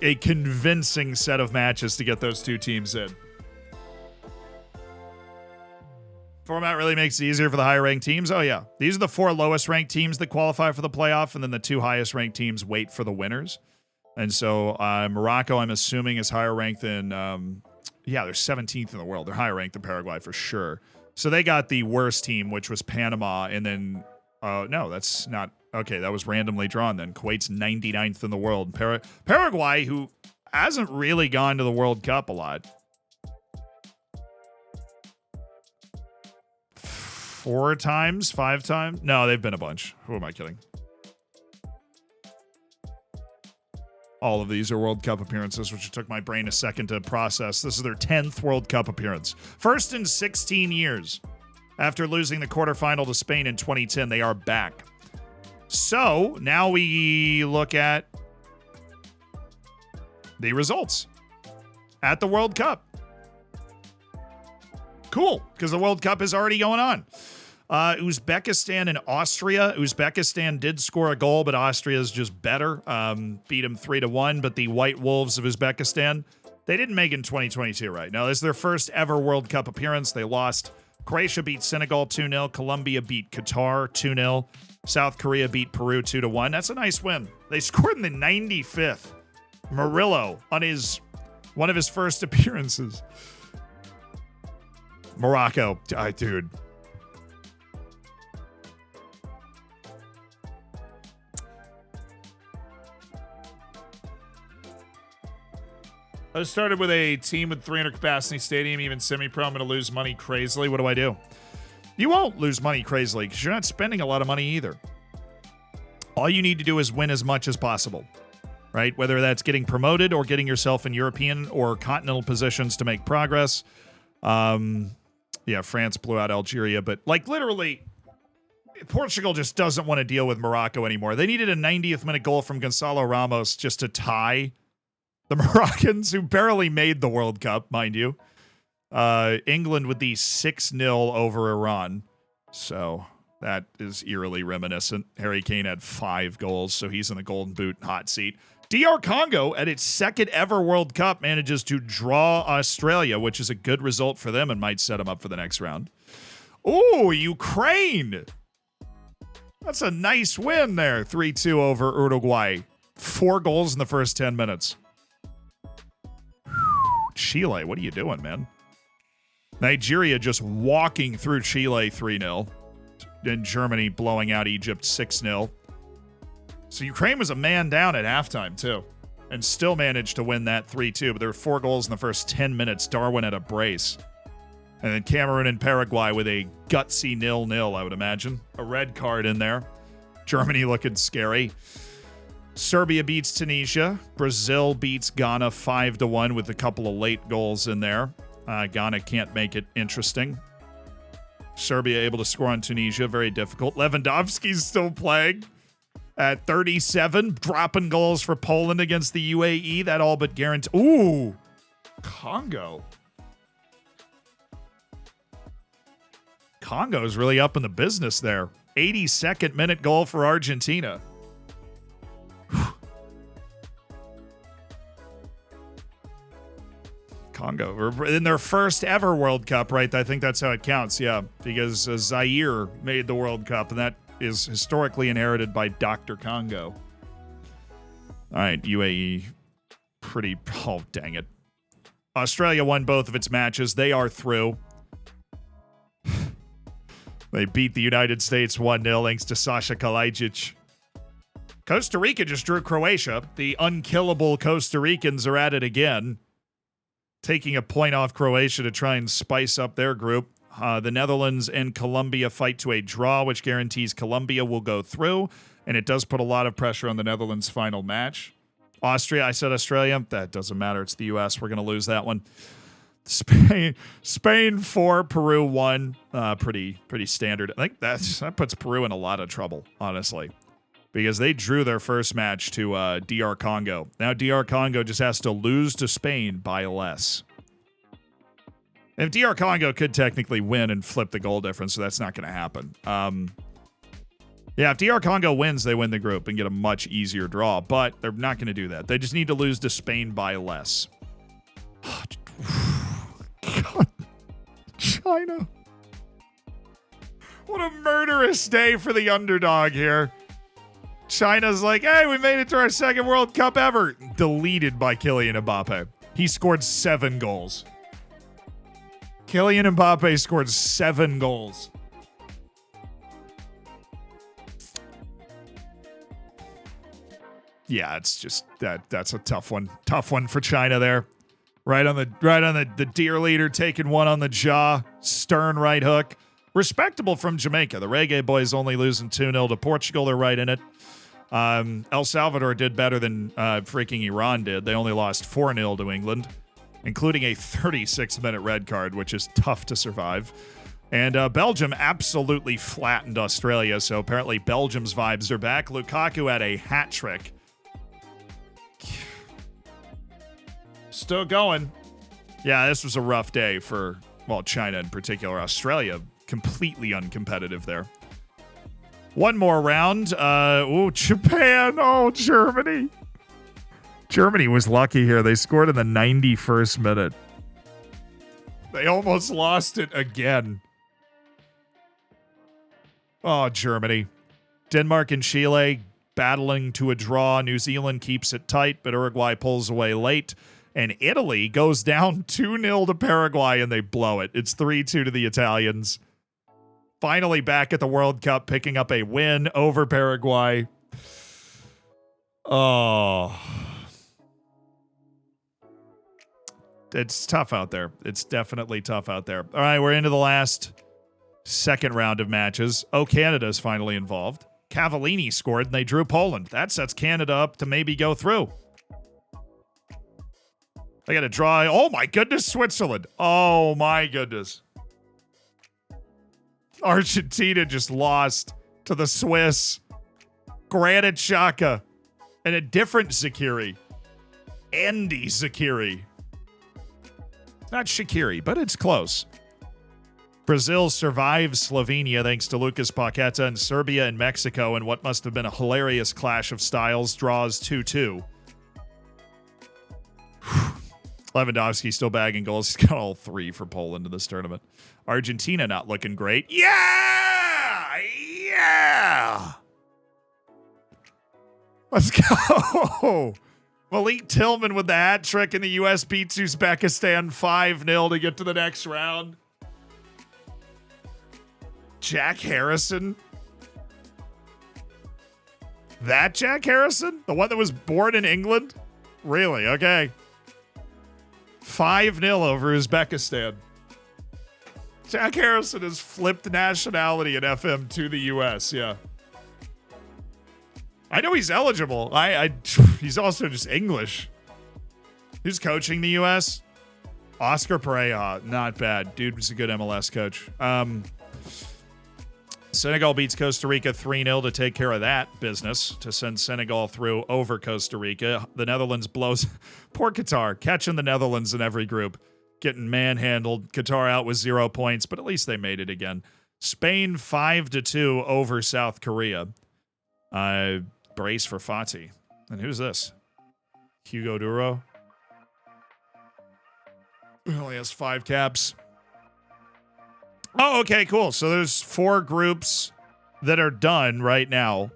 a convincing set of matches to get those two teams in. Format really makes it easier for the higher ranked teams. Oh, yeah. These are the four lowest ranked teams that qualify for the playoff, and then the two highest ranked teams wait for the winners. And so Morocco, I'm assuming, is higher ranked than, they're 17th in the world. They're higher ranked than Paraguay for sure. So they got the worst team, which was Panama, and then, no, that's not, okay, that was randomly drawn then. Kuwait's 99th in the world. Paraguay, who hasn't really gone to the World Cup a lot. 4 times? 5 times? No, they've been a bunch. Who am I kidding? All of these are World Cup appearances, which took my brain a second to process. This is their 10th World Cup appearance. First in 16 years. After losing the quarterfinal to Spain in 2010, they are back. So, now we look at the results at the World Cup. Cool, because the World Cup is already going on. Uzbekistan and Austria. Uzbekistan did score a goal, but Austria is just better. Beat them 3-1, but the White Wolves of Uzbekistan, they didn't make it in 2022, right? Now, this is their first ever World Cup appearance. They lost. Croatia beat Senegal 2-0. Colombia beat Qatar 2-0. South Korea beat Peru 2-1. That's a nice win. They scored in the 95th. Murillo on one of his first appearances. Morocco. Dude. I started with a team with 300 capacity stadium, even semi-pro. I'm going to lose money crazily. What do I do? You won't lose money crazily because you're not spending a lot of money either. All you need to do is win as much as possible, right? Whether that's getting promoted or getting yourself in European or continental positions to make progress. France blew out Algeria, but like literally, Portugal just doesn't want to deal with Morocco anymore. They needed a 90th minute goal from Gonçalo Ramos just to tie the Moroccans, who barely made the World Cup, mind you. England with the 6-0 over Iran. So that is eerily reminiscent. Harry Kane had 5 goals, so he's in the Golden Boot hot seat. DR Congo, at its second ever World Cup, manages to draw Australia, which is a good result for them and might set them up for the next round. Ooh, Ukraine. That's a nice win there. 3-2 over Uruguay. 4 goals in the first 10 minutes. Chile, what are you doing, man? Nigeria just walking through Chile 3-0. and Germany blowing out Egypt 6-0. So Ukraine was a man down at halftime, too, and still managed to win that 3-2. But there were 4 goals in the first 10 minutes. Darwin had a brace. And then Cameroon and Paraguay with a gutsy 0-0, I would imagine. A red card in there. Germany looking scary. Serbia beats Tunisia. Brazil beats Ghana 5-1 with a couple of late goals in there. Ghana can't make it interesting. Serbia able to score on Tunisia. Very difficult. Lewandowski's still playing at 37. Dropping goals for Poland against the UAE. That all but guaranteed. Ooh. Congo. Congo's really up in the business there. 82nd minute goal for Argentina. Congo in their first ever World Cup, right? I think that's how it counts, yeah, because Zaire made the World Cup, and that is historically inherited by Dr. Congo. All right, UAE, pretty, oh, dang it. Australia won both of its matches. They are through. They beat the United States 1-0 thanks to Sasha Kalajic. Costa Rica just drew Croatia. The unkillable Costa Ricans are at it again, taking a point off Croatia to try and spice up their group. The Netherlands and Colombia fight to a draw, which guarantees Colombia will go through, and it does put a lot of pressure on the Netherlands' final match. Austria, I said Australia. That doesn't matter. It's the U.S. We're going to lose that one. Spain 4, Peru 1. Pretty standard. I think that puts Peru in a lot of trouble, honestly, because they drew their first match to DR Congo. Now DR Congo just has to lose to Spain by less. And DR Congo could technically win and flip the goal difference, so that's not going to happen. Yeah, if DR Congo wins, they win the group and get a much easier draw, but they're not going to do that. They just need to lose to Spain by less. God. China. What a murderous day for the underdog here. China's like, hey, we made it to our second World Cup ever. Deleted by Kylian Mbappe. He scored 7 goals. Kylian Mbappe scored 7 goals. Yeah, it's just that's a tough one. Tough one for China there. Right on the deer leader, taking one on the jaw. Stern right hook. Respectable from Jamaica. The Reggae Boys only losing 2-0 to Portugal. They're right in it. El Salvador did better than freaking Iran did. They only lost 4-0 to England, including a 36-minute red card, which is tough to survive. And Belgium absolutely flattened Australia, so apparently Belgium's vibes are back. Lukaku had a hat trick. Still going. Yeah, this was a rough day for, well, China in particular. Australia, completely uncompetitive there. One more round. Japan. Oh, Germany. Germany was lucky here. They scored in the 91st minute. They almost lost it again. Oh, Germany. Denmark and Chile battling to a draw. New Zealand keeps it tight, but Uruguay pulls away late. And Italy goes down 2-0 to Paraguay, and they blow it. It's 3-2 to the Italians. Finally back at the World Cup, picking up a win over Paraguay. Oh. It's tough out there. It's definitely tough out there. All right, we're into the last second round of matches. Oh, Canada's finally involved. Cavallini scored, and they drew Poland. That sets Canada up to maybe go through. I got to draw. Oh, my goodness, Switzerland. Oh, my goodness. Argentina just lost to the Swiss. Granit Xhaka. And a different Zakiri. Andy Zakiri. Not Shaqiri, but it's close. Brazil survives Slovenia thanks to Lucas Paqueta, and Serbia and Mexico in what must have been a hilarious clash of styles draws 2-2. Lewandowski still bagging goals. He's got all 3 for Poland in this tournament. Argentina not looking great. Yeah! Yeah! Let's go! Malik Tillman with the hat trick, and the U.S. beats Uzbekistan 5-0 to get to the next round. Jack Harrison? That Jack Harrison? The one that was born in England? Really? Okay. 5-0 over Uzbekistan. Jack Harrison has flipped nationality in FM to the U.S., yeah. I know he's eligible. He's also just English. Who's coaching the U.S.? Oscar Pereira. Not bad. Dude was a good MLS coach. Senegal beats Costa Rica 3-0 to take care of that business, to send Senegal through over Costa Rica. The Netherlands blows... Poor Qatar, catching the Netherlands in every group. Getting manhandled. Qatar out with 0 points, but at least they made it again. Spain 5-2 over South Korea. Brace for Fati. And who's this? Hugo Duro? He only has 5 caps. Oh, okay, cool. So there's 4 groups that are done right now.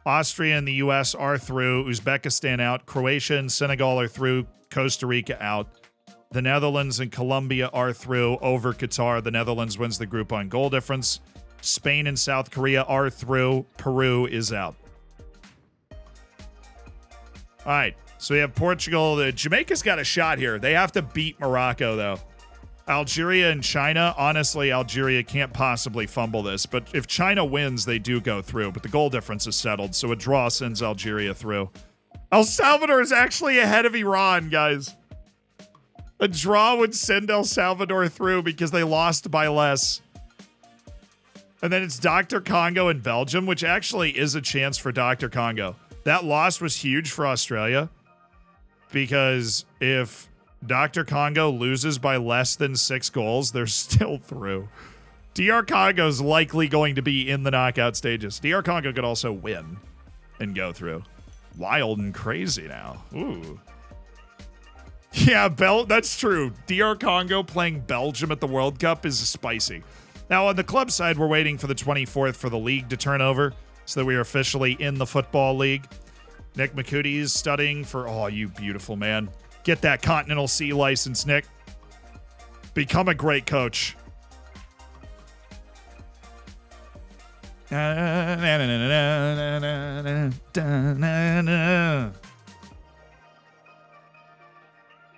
Austria and the U.S. are through. Uzbekistan out. Croatia and Senegal are through. Costa Rica out. The Netherlands and Colombia are through over Qatar. The Netherlands wins the group on goal difference. Spain and South Korea are through. Peru is out. All right, so we have Portugal. Jamaica's got a shot here. They have to beat Morocco, though. Algeria and China, honestly, Algeria can't possibly fumble this. But if China wins, they do go through. But the goal difference is settled, so a draw sends Algeria through. El Salvador is actually ahead of Iran, guys. A draw would send El Salvador through because they lost by less. And then it's Dr. Congo and Belgium, which actually is a chance for Dr. Congo. That loss was huge for Australia because if Dr. Congo loses by less than 6 goals, they're still through. DR Congo's likely going to be in the knockout stages. DR Congo could also win and go through. Wild and crazy now. Ooh. Yeah, that's true. DR Congo playing Belgium at the World Cup is spicy. Now, on the club side, we're waiting for the 24th for the league to turn over so that we are officially in the football league. Nick McCooty is studying for... Oh, you beautiful man. Get that Continental C license, Nick. Become a great coach.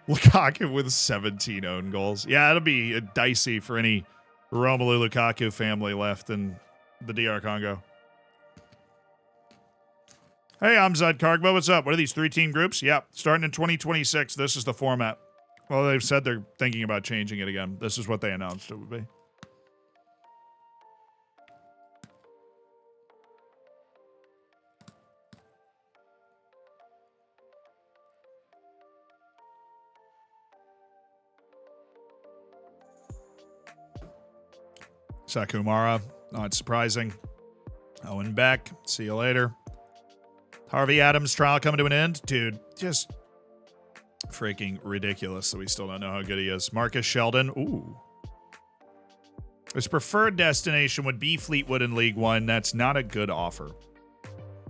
Lukaku with 17 own goals. Yeah, it'll be dicey for any Romelu Lukaku family left in the DR Congo. Hey, I'm Zod Kargbo. What's up? What are these 3-team groups? Yeah, starting in 2026. This is the format. Well, they've said they're thinking about changing it again. This is what they announced it would be. Sakumara, not surprising. Owen Beck, see you later. Harvey Adams trial coming to an end. Dude, just freaking ridiculous that we still don't know how good he is. Marcus Sheldon, ooh. His preferred destination would be Fleetwood in League One. That's not a good offer.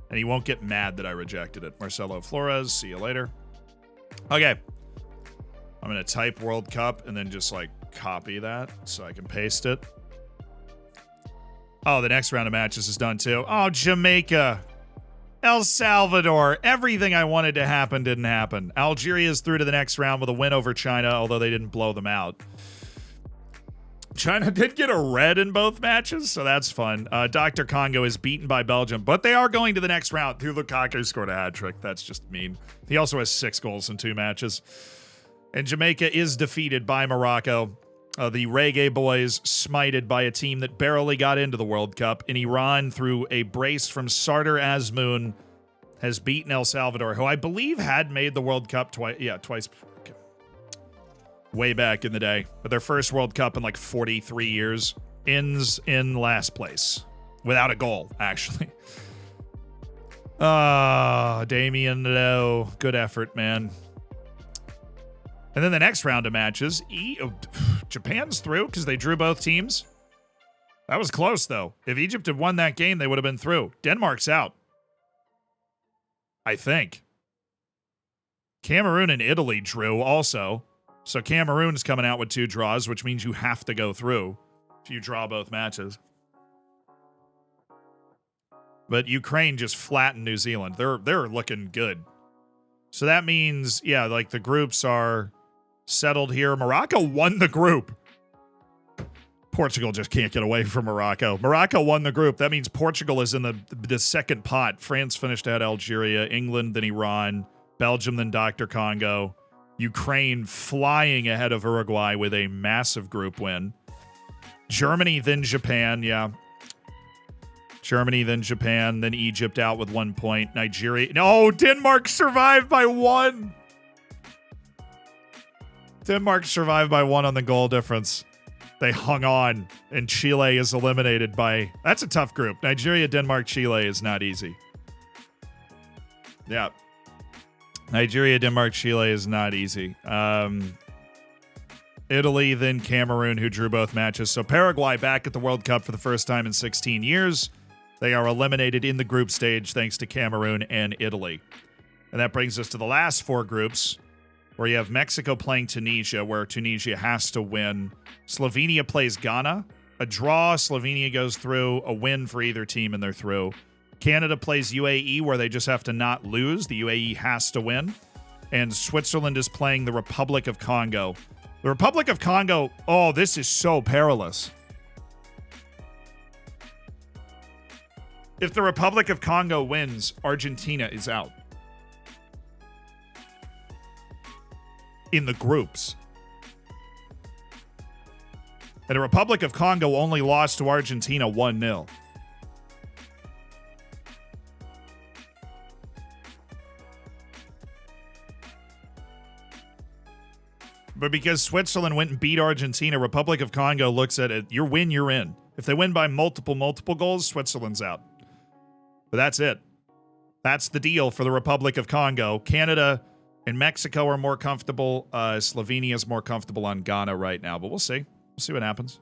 And he won't get mad that I rejected it. Marcelo Flores, see you later. Okay. I'm going to type World Cup and then just like copy that so I can paste it. Oh, the next round of matches is done too. Oh, Jamaica. El Salvador. Everything I wanted to happen didn't happen. Algeria is through to the next round with a win over China, although they didn't blow them out. China did get a red in both matches, so that's fun. Dr. Congo is beaten by Belgium, but they are going to the next round. Lukaku scored a hat trick. That's just mean. He also has 6 goals in 2 matches. And Jamaica is defeated by Morocco. The Reggae Boys smited by a team that barely got into the World Cup. And Iran, through a brace from Sardar Azmoun, has beaten El Salvador, who I believe had made the World Cup twice. Yeah, twice. Okay. Way back in the day. But their first World Cup in like 43 years ends in last place. Without a goal, actually. Damian Lowe. Good effort, man. And then the next round of matches, Japan's through because they drew both teams. That was close, though. If Egypt had won that game, they would have been through. Denmark's out. I think. Cameroon and Italy drew also. So Cameroon's coming out with 2 draws, which means you have to go through if you draw both matches. But Ukraine just flattened New Zealand. They're looking good. So that means, yeah, like the groups are settled here. Morocco won the group. Portugal just can't get away from Morocco. Morocco won the group. That means Portugal is in the second pot. France finished at Algeria, England, then Iran, Belgium, then Dr. Congo. Ukraine flying ahead of Uruguay with a massive group win. Germany, then Japan, yeah. Germany, then Japan, then Egypt out with 1 point. Nigeria. No, Denmark survived by 1. Denmark survived by 1 on the goal difference. They hung on, and Chile is eliminated by... That's a tough group. Nigeria, Denmark, Chile is not easy. Yeah. Nigeria, Denmark, Chile is not easy. Italy, then Cameroon, who drew both matches. So Paraguay back at the World Cup for the first time in 16 years. They are eliminated in the group stage thanks to Cameroon and Italy. And that brings us to the last 4 groups, where you have Mexico playing Tunisia, where Tunisia has to win. Slovenia plays Ghana. A draw, Slovenia goes through. A win for either team, and they're through. Canada plays UAE, where they just have to not lose. The UAE has to win. And Switzerland is playing the Republic of Congo. The Republic of Congo, oh, this is so perilous. If the Republic of Congo wins, Argentina is out. In the groups. And the Republic of Congo only lost to Argentina 1-0. But because Switzerland went and beat Argentina, Republic of Congo looks at it. You win, you're in. If they win by multiple goals, Switzerland's out. But that's it. That's the deal for the Republic of Congo. Canada and Mexico are more comfortable. Slovenia is more comfortable on Ghana right now. But we'll see. We'll see what happens.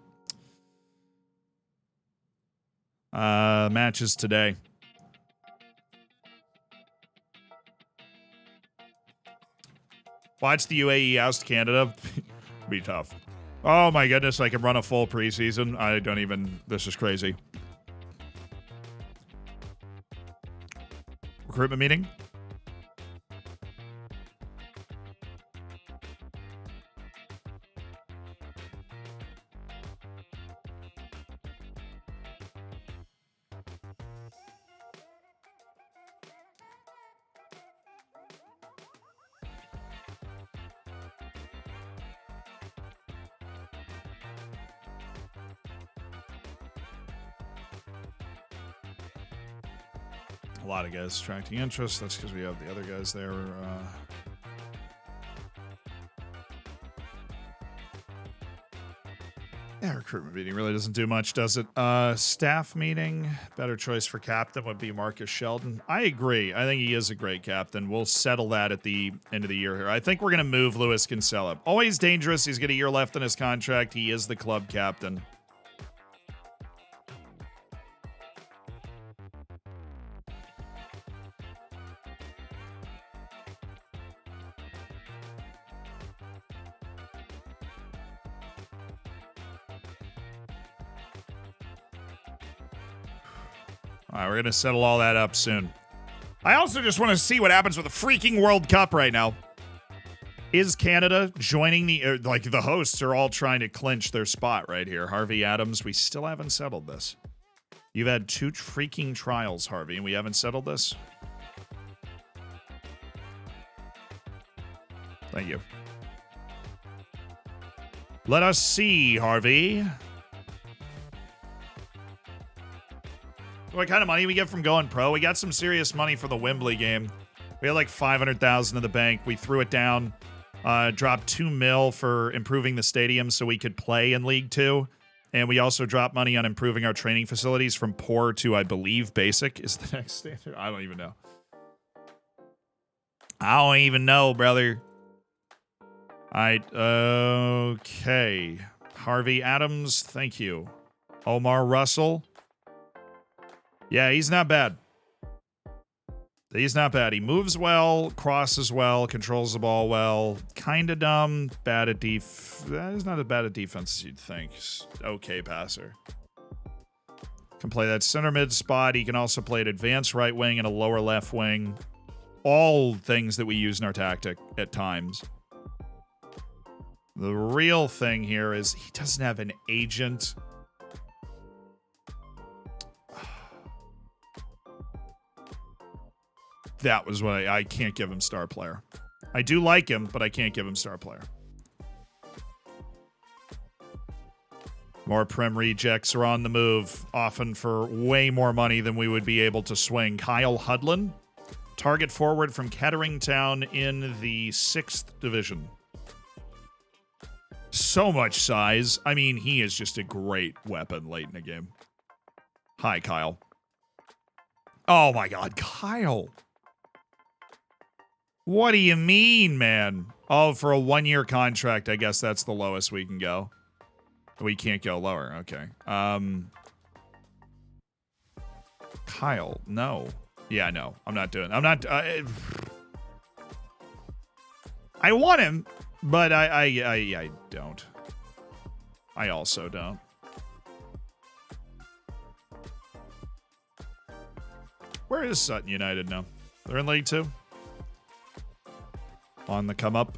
Matches today. Watch the UAE oust Canada. Be tough. Oh my goodness, I can run a full preseason. I don't even... This is crazy. Recruitment meeting? A lot of guys attracting interest. That's because we have the other guys there. Yeah, recruitment meeting really doesn't do much, does it? Staff meeting. Better choice for captain would be Marcus Sheldon. I agree. I think he is a great captain. We'll settle that at the end of the year here. I think we're going to move Luis Kinsella. Always dangerous. He's got a year left in his contract. He is the club captain. All right, we're going to settle all that up soon. I also just want to see what happens with the freaking World Cup right now. Is Canada joining the hosts are all trying to clinch their spot right here. Harvey Adams, we still haven't settled this. You've had 2 freaking trials, Harvey, and we haven't settled this? Thank you. Let us see, Harvey. What kind of money we get from going pro? We got some serious money for the Wembley game. We had like $500,000 in the bank. We threw it down, dropped $2 million for improving the stadium so we could play in League 2. And we also dropped money on improving our training facilities from poor to, I believe, basic is the next standard. I don't even know. I don't even know, brother. All right. Okay. Harvey Adams, thank you. Omar Russell. Yeah, he's not bad. He's not bad. He moves well, crosses well, controls the ball well. Kind of dumb, bad at he's not as bad at defense as you'd think. He's okay passer. Can play that center mid spot. He can also play an advanced right wing and a lower left wing. All things that we use in our tactic at times. The real thing here is he doesn't have an agent. That was what I can't give him star player. I do like him, but I can't give him star player. More Prem rejects are on the move, often for way more money than we would be able to swing. Kyle Hudlin, target forward from Kettering Town in the 6th division. So much size. I mean, he is just a great weapon late in the game. Hi, Kyle. Oh my God, Kyle. What do you mean, man? Oh, for a 1-year contract, I guess that's the lowest we can go. We can't go lower. Okay. Kyle, no. Yeah, no. I'm not doing. I'm not. I want him, but I don't. I also don't. Where is Sutton United now? They're in League 2. On the come up.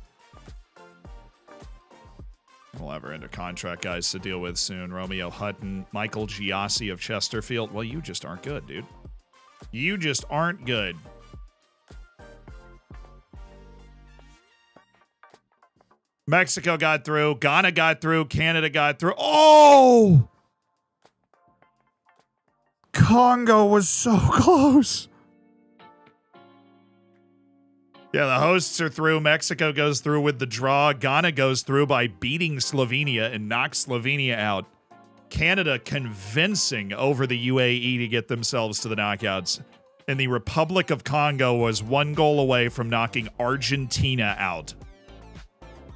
We'll have her into contract guys to deal with soon. Romeo Hutton, Michael Giassi of Chesterfield. Well, you just aren't good, dude. You just aren't good. Mexico got through. Ghana got through. Canada got through. Oh! Congo was so close. Yeah, the hosts are through. Mexico goes through with the draw. Ghana goes through by beating Slovenia and knocks Slovenia out. Canada convincing over the UAE to get themselves to the knockouts. And the Republic of Congo was 1 goal away from knocking Argentina out.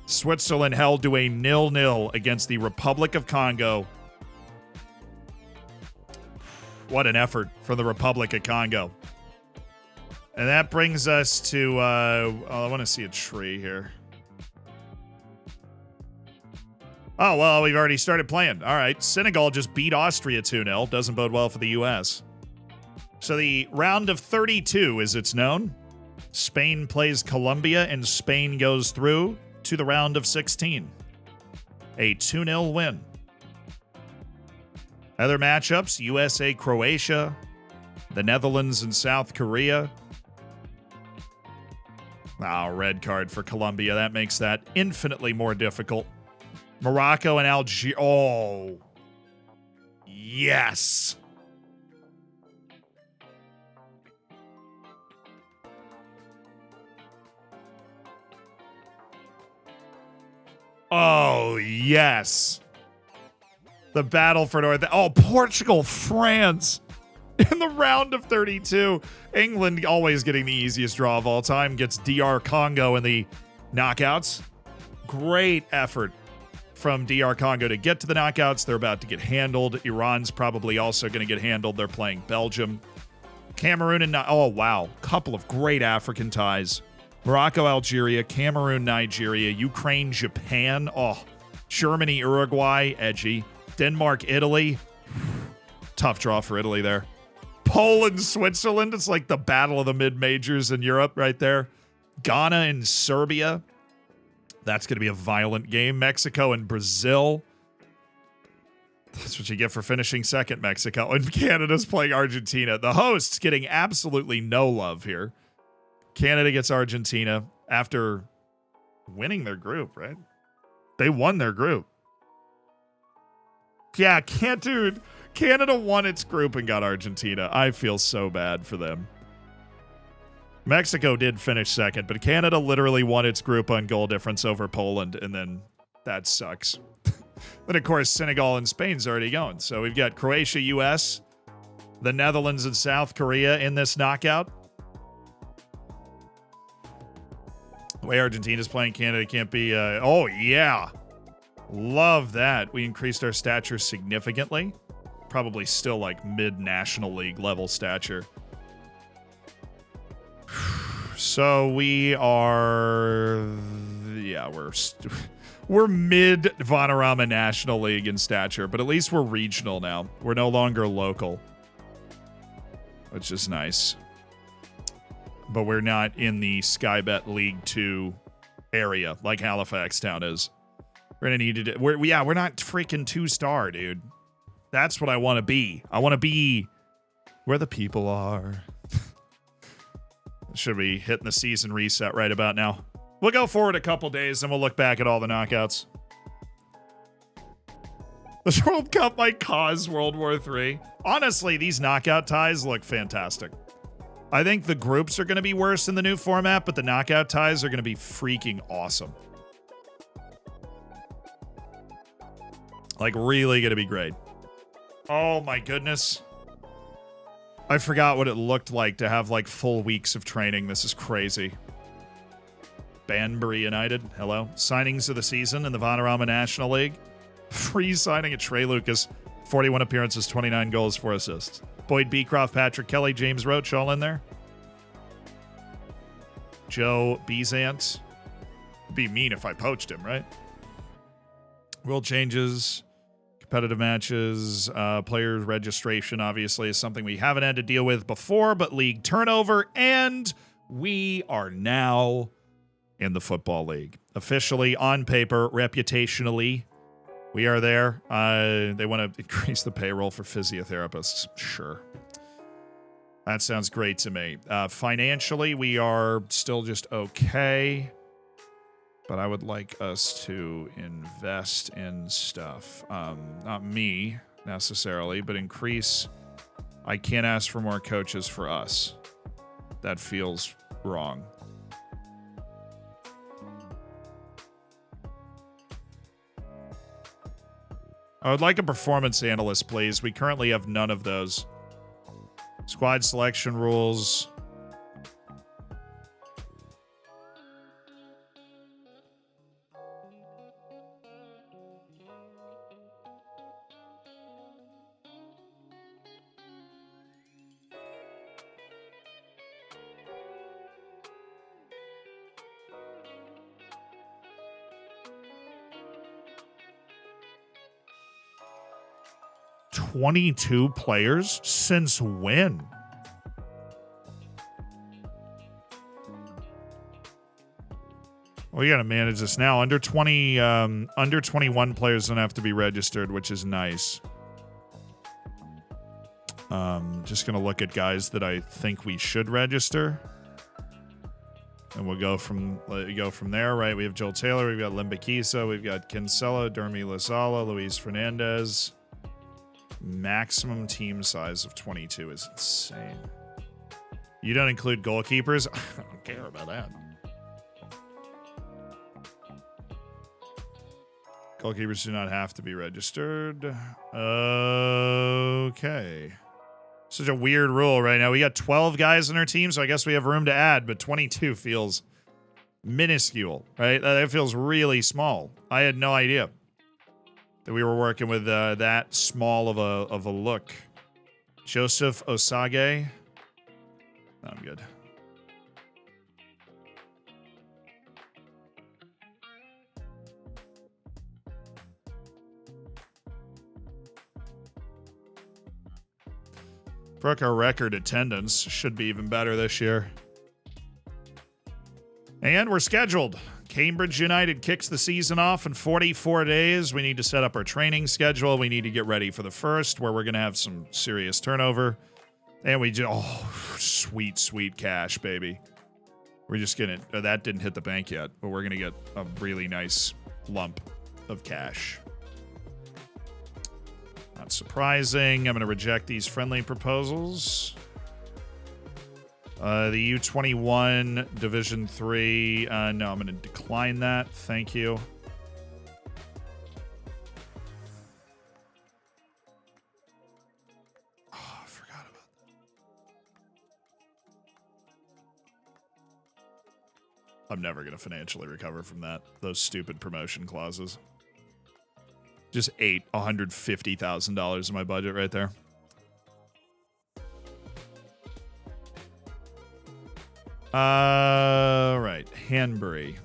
Switzerland held to a 0-0 against the Republic of Congo. What an effort for the Republic of Congo. And that brings us to, I want to see a tree here. Oh, well, we've already started playing. All right, Senegal just beat Austria 2-0. Doesn't bode well for the U.S. So the round of 32, as it's known. Spain plays Colombia, and Spain goes through to the round of 16. A 2-0 win. Other matchups, USA-Croatia, the Netherlands and South Korea. Red card for Colombia. That makes that infinitely more difficult. Morocco and Algeria. Oh, yes. Oh, yes. The battle for North. Oh, Portugal, France. In the round of 32, England, always getting the easiest draw of all time, gets DR Congo in the knockouts. Great effort from DR Congo to get to the knockouts. They're about to get handled. Iran's probably also going to get handled. They're playing Belgium. Cameroon and... Oh, wow. Couple of great African ties. Morocco, Algeria, Cameroon, Nigeria, Ukraine, Japan. Oh, Germany, Uruguay, edgy. Denmark, Italy. Tough draw for Italy there. Poland, Switzerland. It's like the battle of the mid-majors in Europe right there. Ghana and Serbia. That's going to be a violent game. Mexico and Brazil. That's what you get for finishing second, Mexico. And Canada's playing Argentina. The hosts getting absolutely no love here. Canada gets Argentina after winning their group, right? They won their group. Yeah, dude. Canada won its group and got Argentina. I feel so bad for them. Mexico did finish second, but Canada literally won its group on goal difference over Poland, and then that sucks. Then, of course, Senegal and Spain's already going. So we've got Croatia, U.S., the Netherlands, and South Korea in this knockout. The way Argentina's playing, Canada can't be... oh, yeah. Love that. We increased our stature significantly. Probably still like mid-National League level stature. So we are... Yeah, We're mid Vanarama National League in stature, but at least we're regional now. We're no longer local, which is nice. But we're not in the Skybet League 2 area like Halifax Town is. We're gonna need to. We're not freaking 2-star, dude. That's what I want to be. I want to be where the people are. Should be hitting the season reset right about now. We'll go forward a couple days and we'll look back at all the knockouts. This World Cup might cause World War III. Honestly, these knockout ties look fantastic. I think the groups are going to be worse in the new format, but the knockout ties are going to be freaking awesome. Like, really going to be great. Oh my goodness. I forgot what it looked like to have like full weeks of training. This is crazy. Banbury United, hello. Signings of the season in the Vanarama National League. Free signing at Trey Lucas. 41 appearances, 29 goals, 4 assists. Boyd Beecroft, Patrick Kelly, James Roach, all in there. Joe Bezant. Be mean if I poached him, right? Rule changes. Competitive matches, player registration, obviously, is something we haven't had to deal with before, but league turnover, and we are now in the Football League. Officially, on paper, reputationally, we are there. They want to increase the payroll for physiotherapists. Sure. That sounds great to me. Financially, we are still just okay. But I would like us to invest in stuff. Not me, necessarily, but increase. I can't ask for more coaches for us. That feels wrong. I would like a performance analyst, please. We currently have none of those. Squad selection rules. $22 players? Since when? We got to manage this now. Under 21 players don't have to be registered, which is nice. Just going to look at guys that I think we should register. And we'll go from there, right? We have Joel Taylor, we've got Limbakisa, we've got Kinsella, Dermy Lazala, Luis Fernandez. Maximum team size of 22 is insane. You don't include goalkeepers? I don't care about that. Goalkeepers do not have to be registered. Okay. Such a weird rule right now. We got 12 guys in our team, so I guess we have room to add, but 22 feels minuscule, right? That feels really small. I had no idea that we were working with that small of a look. Joseph Osage. I'm good. Broke our record attendance. Should be even better this year. And we're scheduled. Cambridge United kicks the season off in 44 days. We need to set up our training schedule. We need to get ready for the first, where we're going to have some serious turnover. And sweet, sweet cash, baby. We're just going to, that didn't hit the bank yet, but we're going to get a really nice lump of cash. Not surprising. I'm going to reject these friendly proposals. The U21 Division 3. No, I'm going to decline that. Thank you. Oh, I forgot about that. I'm never going to financially recover from that. Those stupid promotion clauses. Just ate $150,000 in my budget right there. Right. Hanbury.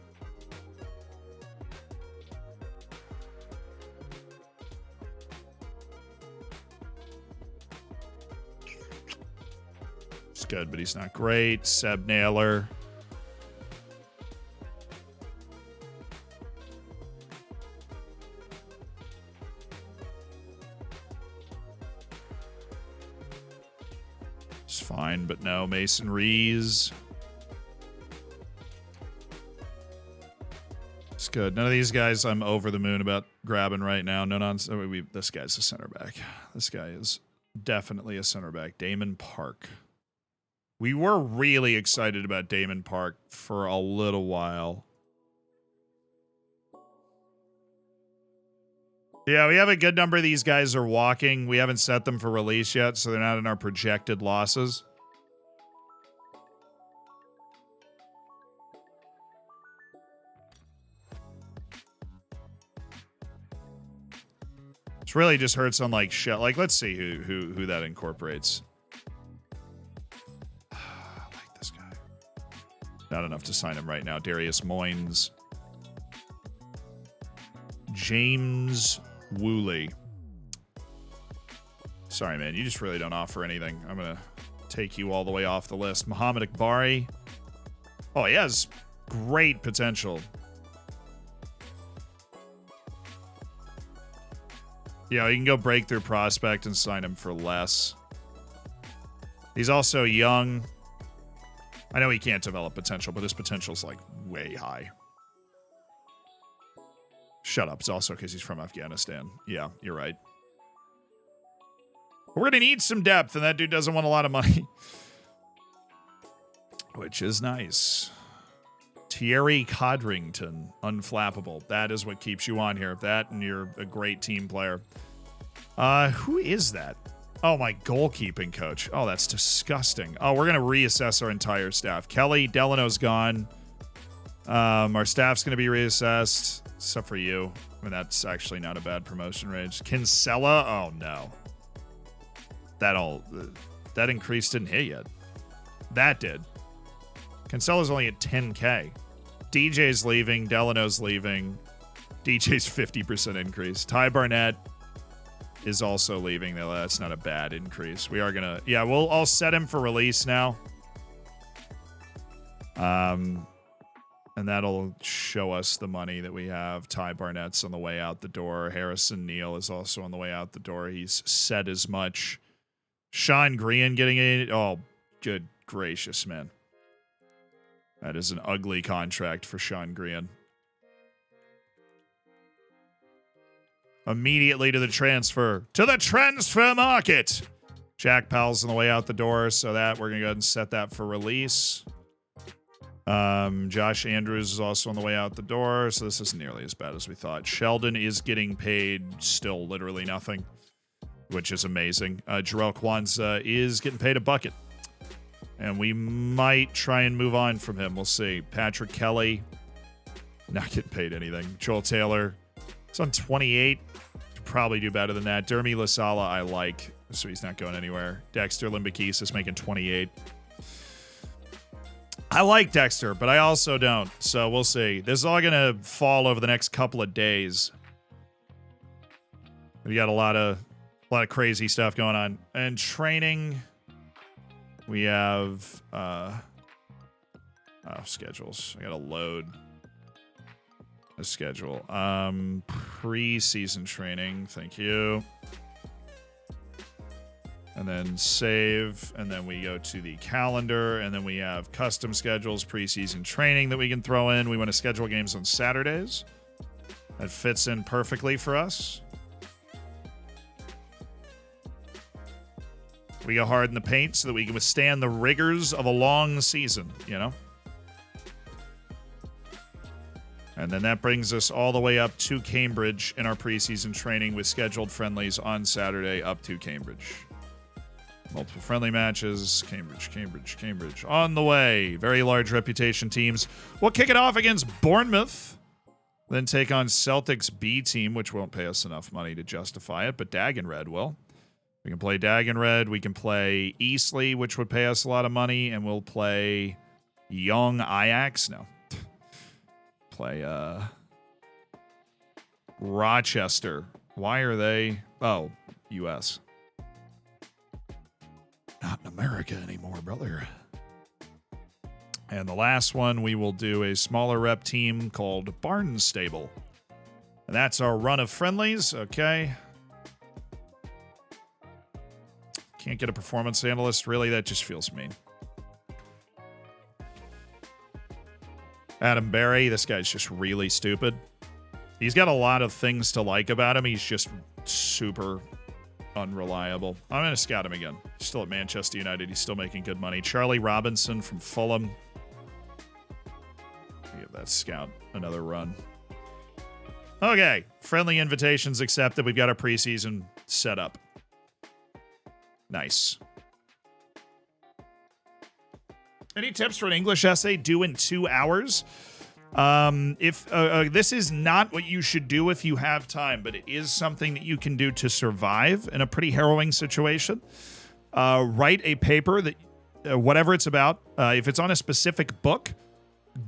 good, but he's not great. Seb Naylor. It's fine, but no. Mason Rees. It's good. None of these guys I'm over the moon about grabbing right now. No nonsense. This guy's a center back. This guy is definitely a center back. Damon Park. We were really excited about Damon Park for a little while. Yeah, we have a good number of these guys are walking. We haven't set them for release yet, so they're not in our projected losses. It really just hurts on like shit. Like, let's see who that incorporates. I like this guy. Not enough to sign him right now. Darius Moynes. James Woolley. Sorry, man. You just really don't offer anything. I'm going to take you all the way off the list. Muhammad Akbari. Oh, he has great potential. Yeah, you can go breakthrough prospect and sign him for less. He's also young. I know he can't develop potential, but his potential's like way high. Shut up. It's also because he's from Afghanistan. Yeah, you're right. We're going to need some depth, and that dude doesn't want a lot of money. Which is nice. Thierry Codrington, unflappable. That is what keeps you on here. That, and you're a great team player. Who is that? Oh, my goalkeeping coach. Oh, that's disgusting. Oh, we're going to reassess our entire staff. Kelly Delano's gone. Our staff's going to be reassessed, except for you. I mean, that's actually not a bad promotion range. Kinsella? Oh, no. That increase didn't hit yet. That did. Kinsella's only at 10K. DJ's leaving. Delano's leaving. DJ's 50% increase. Ty Barnett is also leaving. That's not a bad increase. We are going to... Yeah, I'll set him for release now. And that'll show us the money that we have. Ty Barnett's on the way out the door. Harrison Neal is also on the way out the door. He's said as much. Sean Green getting it. Oh, good gracious, man. That is an ugly contract for Sean Green. Immediately to the transfer. To the transfer market. Jack Powell's on the way out the door, so that we're going to go ahead and set that for release. Josh Andrews is also on the way out the door, so this isn't nearly as bad as we thought. Sheldon is getting paid still literally nothing, which is amazing. Jarrell Kwanzaa is getting paid a bucket. And we might try and move on from him. We'll see. Patrick Kelly, not getting paid anything. Joel Taylor, it's on 28. Could probably do better than that. Dermy Lasala, I like, so he's not going anywhere. Dexter Limbakis is making 28. I like Dexter, but I also don't. So we'll see. This is all going to fall over the next couple of days. We got a lot of crazy stuff going on. And training... We have schedules. I gotta load a schedule. Preseason training. Thank you. And then save. And then we go to the calendar. And then we have custom schedules, preseason training that we can throw in. We want to schedule games on Saturdays. That fits in perfectly for us. We go hard in the paint so that we can withstand the rigors of a long season, you know? And then that brings us all the way up to Cambridge in our preseason training with scheduled friendlies on Saturday up to Cambridge. Multiple friendly matches. Cambridge. On the way. Very large reputation teams. We'll kick it off against Bournemouth. Then take on Celtics B team, which won't pay us enough money to justify it, but Dagenred will. We can play Dagenred. We can play Eastleigh, which would pay us a lot of money. And we'll play Young Ajax. No. Play Rochester. Why are they... Oh, U.S. Not in America. America anymore, brother. And the last one, we will do a smaller rep team called Barnstable. And that's our run of friendlies. Okay. Can't get a performance analyst. Really, that just feels mean. Adam Barry, this guy's just really stupid. He's got a lot of things to like about him. He's just super unreliable. I'm going to scout him again. He's still at Manchester United. He's still making good money. Charlie Robinson from Fulham. Give that scout another run. Okay. Friendly invitations accepted. We've got our preseason set up. Nice. Any tips for an English essay due in 2 hours? If this is not what you should do if you have time, but it is something that you can do to survive in a pretty harrowing situation. Write a paper that, whatever it's about. If it's on a specific book,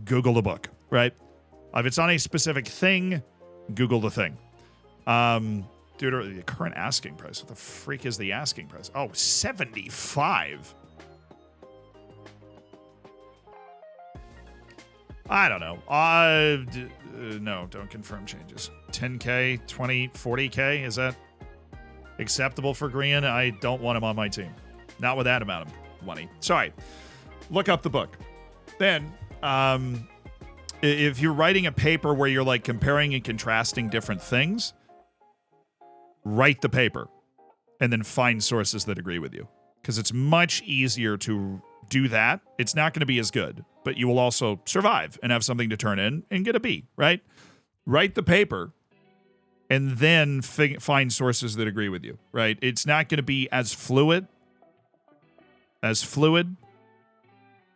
Google the book, right? If it's on a specific thing, Google the thing. Dude, the current asking price. What the freak is the asking price? Oh, 75. I don't know. No, don't confirm changes. 10K, 20, 40K, is that acceptable for Green? I don't want him on my team. Not with that amount of money. Sorry. Look up the book. Then, if you're writing a paper where you're like comparing and contrasting different things, write the paper and then find sources that agree with you. Because it's much easier to do that. It's not going to be as good, but you will also survive and have something to turn in and get a B, right? Write the paper and then find sources that agree with you, right? It's not going to be as fluid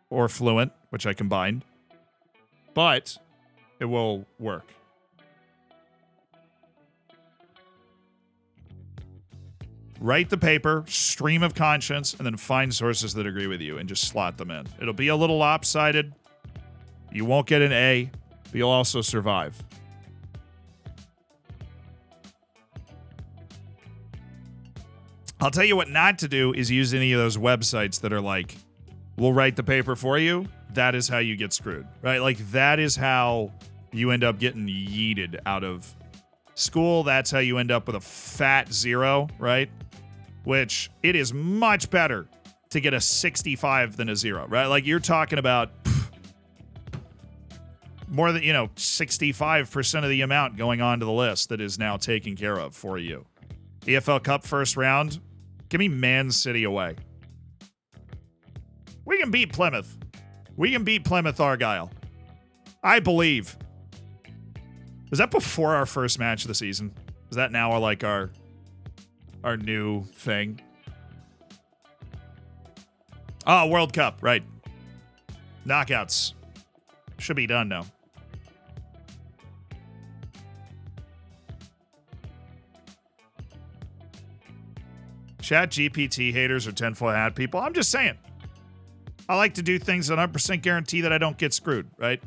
or fluent, which I combined, but it will work. Write the paper, stream of conscience, and then find sources that agree with you and just slot them in. It'll be a little lopsided. You won't get an A, but you'll also survive. I'll tell you what not to do is use any of those websites that are like, we'll write the paper for you. That is how you get screwed, right? Like, that is how you end up getting yeeted out of school. That's how you end up with a fat 0, right? Which it is much better to get a 65 than a 0, right? Like, you're talking about more than, 65% of the amount going on to the list that is now taken care of for you. EFL Cup first round. Give me Man City away. We can beat Plymouth. We can beat Plymouth Argyle. I believe. Is that before our first match of the season? Is that now our new thing? Oh, World Cup, right. Knockouts. Should be done now. Chat GPT haters or tinfoil hat people. I'm just saying. I like to do things that 100% guarantee that I don't get screwed, right?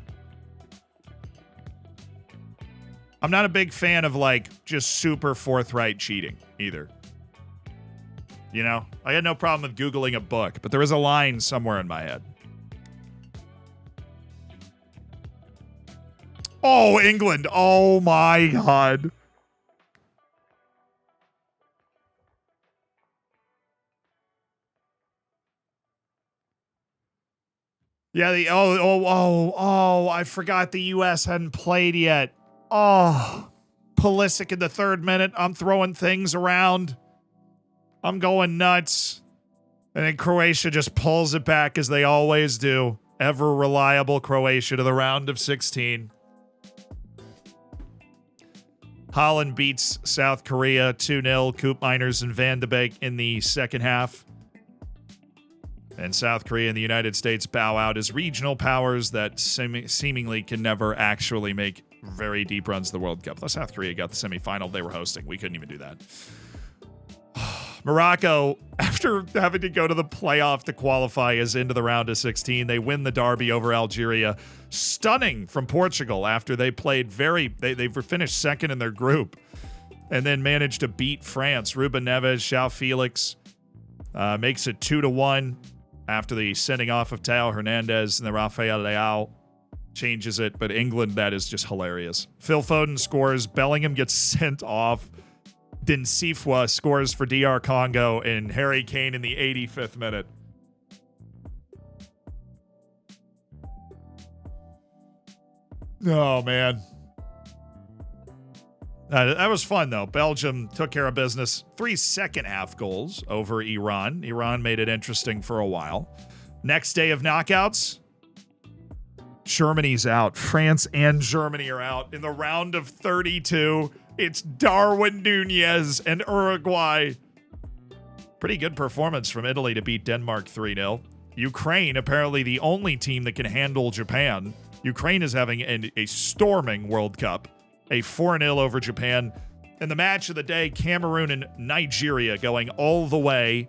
I'm not a big fan of, just super forthright cheating either. I had no problem with Googling a book, but there is a line somewhere in my head. Oh, England. Oh, my God. Yeah, I forgot the U.S. hadn't played yet. Oh, Pulisic in the 3rd minute. I'm throwing things around. I'm going nuts. And then Croatia just pulls it back as they always do. Ever reliable Croatia to the round of 16. Holland beats South Korea 2-0. Coop Miners and Van de Beek in the second half. And South Korea and the United States bow out as regional powers that seemingly can never actually make very deep runs to the World Cup. Though South Korea got the semifinal they were hosting. We couldn't even do that. Morocco, after having to go to the playoff to qualify, is into the round of 16. They win the derby over Algeria. Stunning from Portugal after they played they finished second in their group and then managed to beat France. Ruben Neves, João Felix makes it 2-1. after the sending off of Teo Hernandez and the Rafael Leao changes it. But England, that is just hilarious. Phil Foden scores. Bellingham gets sent off. Dinsifwa scores for DR Congo, and Harry Kane in the 85th minute. Oh, man. That was fun, though. Belgium took care of business. 3 second-half goals over Iran. Iran made it interesting for a while. Next day of knockouts, Germany's out. France and Germany are out. In the round of 32, it's Darwin Nunez and Uruguay. Pretty good performance from Italy to beat Denmark 3-0. Ukraine, apparently the only team that can handle Japan. Ukraine is having a storming World Cup. A 4-0 over Japan. And the match of the day, Cameroon and Nigeria going all the way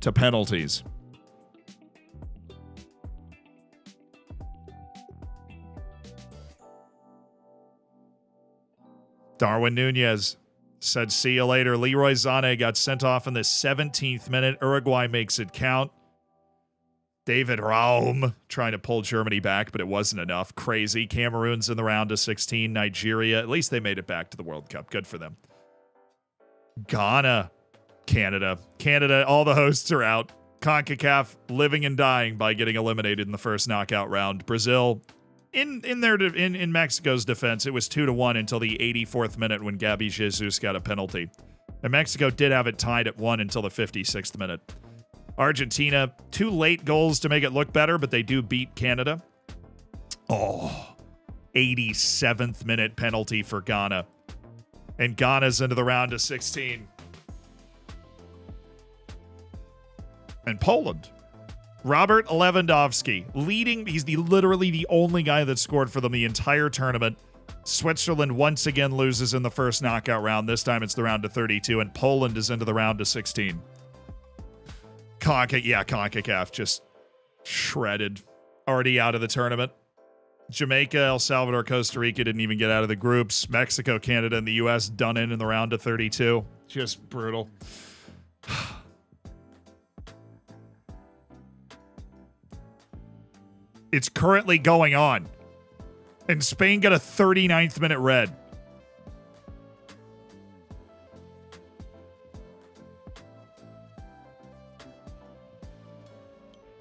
to penalties. Darwin Nunez said, see you later. Leroy Sané got sent off in the 17th minute. Uruguay makes it count. David Raum trying to pull Germany back, but it wasn't enough. Crazy. Cameroon's in the round of 16. Nigeria, at least they made it back to the World Cup. Good for them. Ghana, Canada. Canada, all the hosts are out. CONCACAF living and dying by getting eliminated in the first knockout round. Brazil, in Mexico's defense, it was 2-1 until the 84th minute when Gabby Jesus got a penalty. And Mexico did have it tied at 1 until the 56th minute. Argentina, 2 late goals to make it look better, but they do beat Canada. 87th minute penalty for Ghana. And Ghana's into the round of 16. And Poland. Robert Lewandowski, leading. He's literally the only guy that scored for them the entire tournament. Switzerland once again loses in the first knockout round. This time it's the round of 32, and Poland is into the round of 16. CONCACAF just shredded. Already out of the tournament. Jamaica, El Salvador, Costa Rica didn't even get out of the groups. Mexico, Canada, and the U.S. done in the round of 32. Just brutal. It's currently going on. And Spain got a 39th minute red.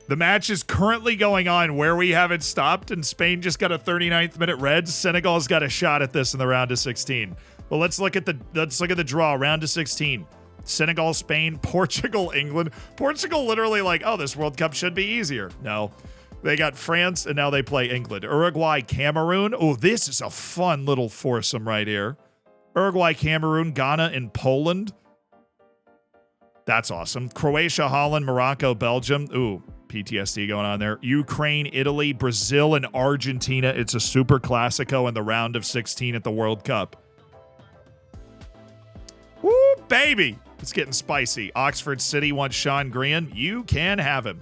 The match is currently going on where we have it stopped, and Spain just got a 39th minute red. Senegal's got a shot at this in the round of 16. Well, let's look at the draw. Round of 16. Senegal, Spain, Portugal, England. Portugal literally like, oh, this World Cup should be easier. No. They got France, and now they play England. Uruguay, Cameroon. Oh, this is a fun little foursome right here. Uruguay, Cameroon, Ghana, and Poland. That's awesome. Croatia, Holland, Morocco, Belgium. Ooh, PTSD going on there. Ukraine, Italy, Brazil, and Argentina. It's a super classico in the round of 16 at the World Cup. Woo, baby. It's getting spicy. Oxford City wants Sean Green. You can have him.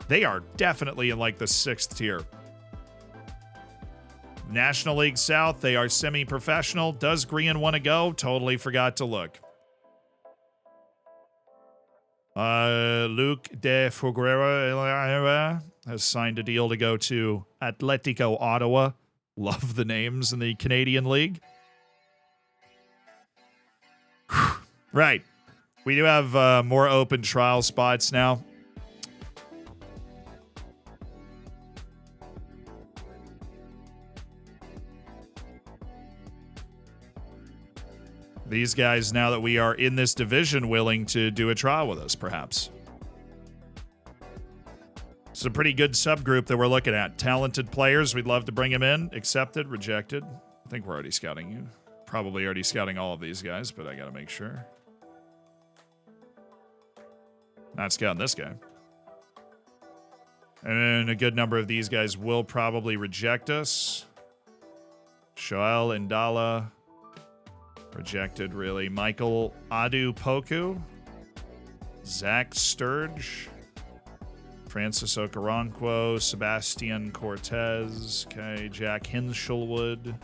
They are definitely in like the 6th tier. National League South, they are semi-professional. Does Green want to go? Totally forgot to look. Luke de Figueroa has signed a deal to go to Atletico Ottawa. Love the names in the Canadian League. Right. We do have more open trial spots now. These guys, now that we are in this division, willing to do a trial with us, perhaps. It's a pretty good subgroup that we're looking at. Talented players, we'd love to bring them in. Accepted, rejected. I think we're already scouting you. Probably already scouting all of these guys, but I got to make sure. Not scouting this guy. And a good number of these guys will probably reject us. Shoel Indala. Rejected, really. Michael Adu-Poku. Zach Sturge. Francis Okoronkwo. Sebastian Cortez. Okay, Jack Hinshelwood.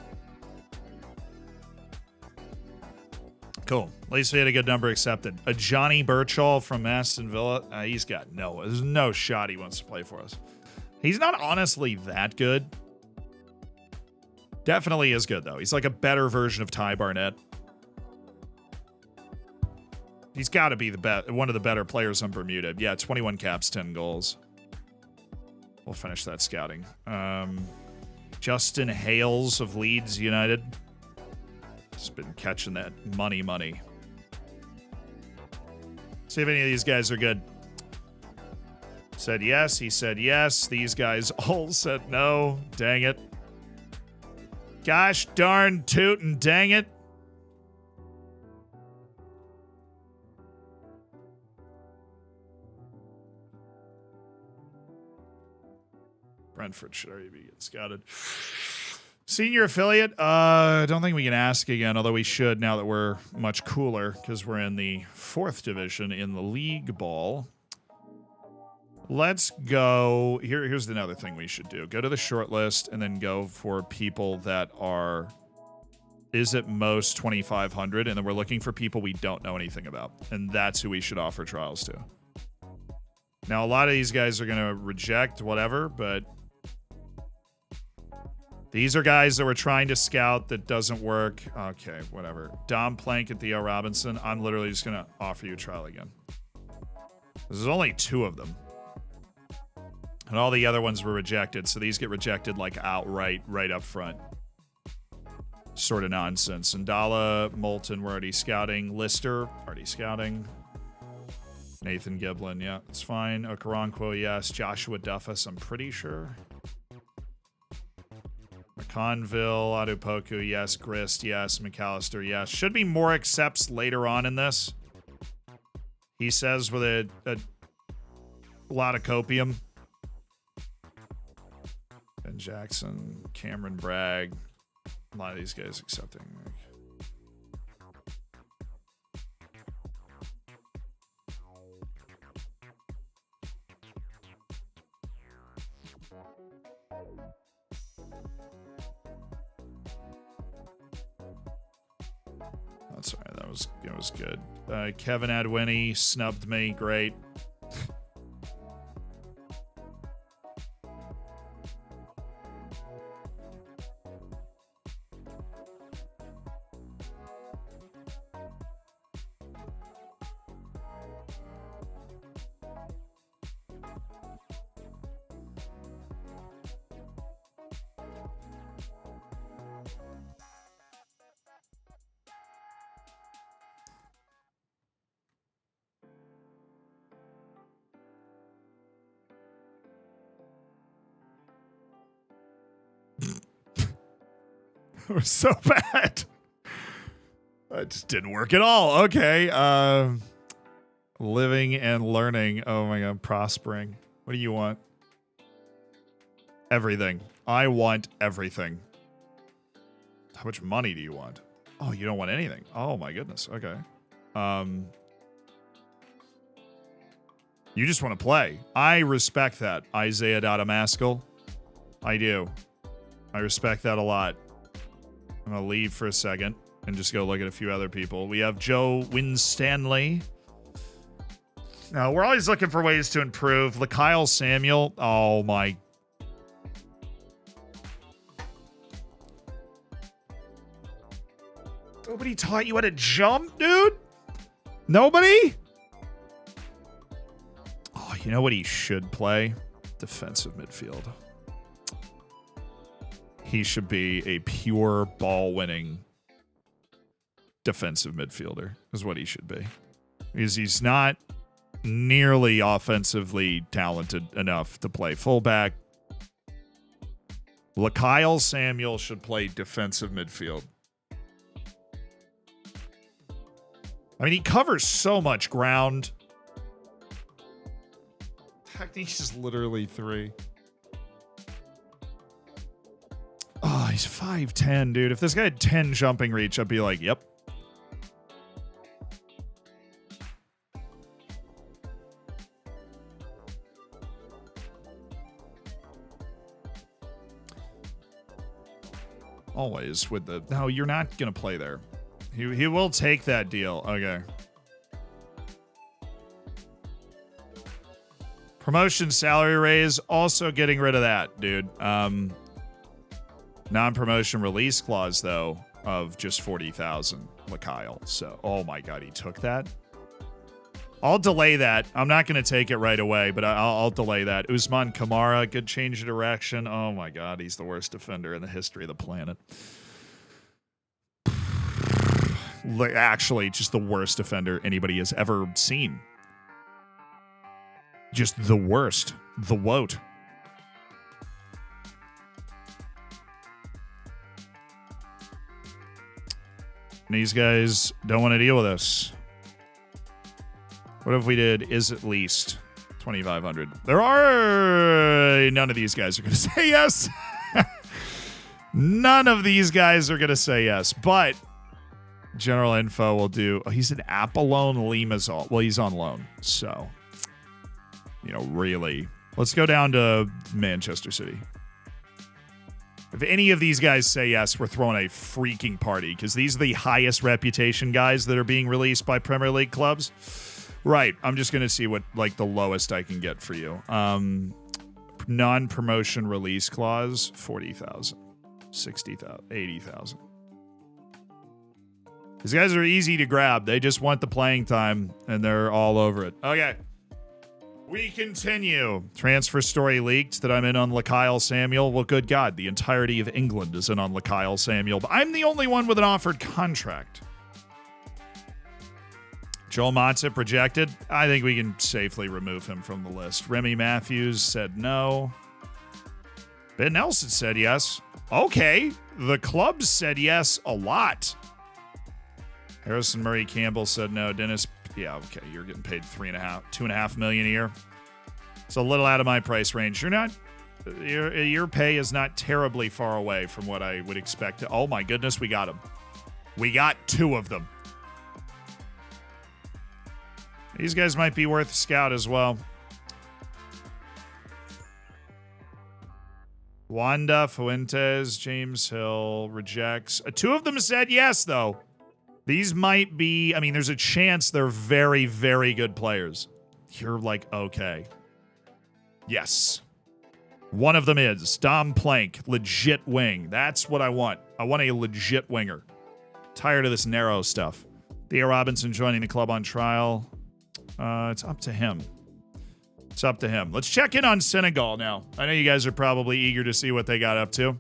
Cool. At least we had a good number accepted. A Johnny Birchall from Aston Villa. He's got there's no shot he wants to play for us. He's not honestly that good. Definitely is good, though. He's like a better version of Ty Barnett. He's got to be one of the better players on Bermuda. Yeah, 21 caps, 10 goals. We'll finish that scouting. Justin Hales of Leeds United. He's been catching that money. See if any of these guys are good. Said yes. He said yes. These guys all said no. Dang it. Gosh darn tootin' dang it. Brentford should already be getting scouted. Senior affiliate, I don't think we can ask again, although we should now that we're much cooler because we're in the 4th division in the league ball. Let's go. Here's another thing we should do. Go to the short list and then go for people that is at most 2,500, and then we're looking for people we don't know anything about, and that's who we should offer trials to. Now, a lot of these guys are going to reject whatever, but these are guys that we're trying to scout that doesn't work. Okay, whatever. Dom Plank and Theo Robinson. I'm literally just going to offer you a trial again. There's only 2 of them. And all the other ones were rejected, so these get rejected like outright, right up front. Sort of nonsense. Ndala, Moulton, we're already scouting. Lister, already scouting. Nathan Giblin, yeah, it's fine. Okoronkwo, yes. Joshua Duffus, I'm pretty sure. McConville, Adupoku, yes. Grist, yes. McAllister, yes. Should be more accepts later on in this. He says with a lot of copium. Ben Jackson, Cameron Bragg. A lot of these guys accepting. That's all right. That was good. Kevin Adwini snubbed me. Great. We're so bad. That just didn't work at all. Okay. Living and learning. Oh my God. Prospering. What do you want? Everything. I want everything. How much money do you want? Oh, you don't want anything. Oh my goodness. Okay. You just want to play. I respect that. Isaiah Dadamaskel. I do. I respect that a lot. I'm going to leave for a second and just go look at a few other people. We have Joe Winstanley. Now, we're always looking for ways to improve. Kyle Samuel. Oh, my. Nobody taught you how to jump, dude? Nobody? Oh, you know what he should play? Defensive midfield. He should be a pure ball-winning defensive midfielder, is what he should be. Because he's not nearly offensively talented enough to play fullback. Kyle Samuel should play defensive midfield. I mean, he covers so much ground. Technique is literally 3. Oh, he's 5'10", dude. If this guy had 10 jumping reach, I'd be like, yep. Always with the... No, you're not going to play there. He will take that deal. Okay. Promotion salary raise, also getting rid of that, dude. Non-promotion release clause, though, of just 40,000, Kyle. So, oh my God, he took that? I'll delay that. I'm not going to take it right away, but I'll delay that. Usman Kamara, good change of direction. Oh my God, he's the worst defender in the history of the planet. Actually, just the worst defender anybody has ever seen. Just the worst. The woat. These guys don't want to deal with us. What if we did is at least 2,500? There are... None of these guys are going to say yes. None of these guys are going to say yes. But general info will do... Oh, he's an Apollon Limassol. Well, he's on loan. So, you know, really. Let's go down to Manchester City. If any of these guys say yes, we're throwing a freaking party because these are the highest reputation guys that are being released by Premier League clubs. Right. I'm just going to see what, like, the lowest I can get for you. Non-promotion release clause, 40,000, 60,000, 80,000. These guys are easy to grab. They just want the playing time, and they're all over it. Okay. We continue. Transfer story leaked that I'm in on Kyle Samuel. Well, good God, the entirety of England is in on Kyle Samuel, but I'm the only one with an offered contract. Joel Matip rejected. I think we can safely remove him from the list. Remy Matthews said no. Ben Nelson said yes. Okay. The clubs said yes a lot. Harrison Murray Campbell said no. Dennis, yeah, okay. You're getting paid $2.5 million a year. It's a little out of my price range. Your pay is not terribly far away from what I would expect. Oh my goodness, we got him. We got two of them. These guys might be worth a scout as well. Wanda Fuentes, James Hill rejects. Two of them said yes, though. These might be, I mean, there's a chance they're very, very good players. You're like, okay. Yes. One of them is Dom Plank, legit wing. That's what I want. I want a legit winger. Tired of this narrow stuff. Theo Robinson joining the club on trial. It's up to him. It's up to him. Let's check in on Senegal now. I know you guys are probably eager to see what they got up to.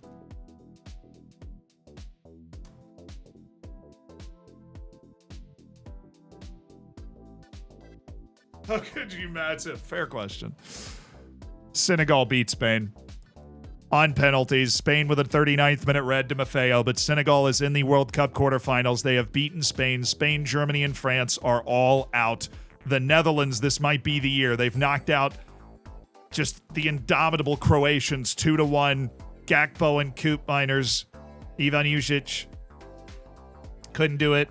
How could you match it? Fair question. Senegal beat Spain. On penalties, Spain with a 39th minute red to Maffeo, but Senegal is in the World Cup quarterfinals. They have beaten Spain. Spain, Germany, and France are all out. The Netherlands, this might be the year. They've knocked out just the indomitable Croatians 2-1. Gakpo and Coop Miners. Ivan Jusic couldn't do it.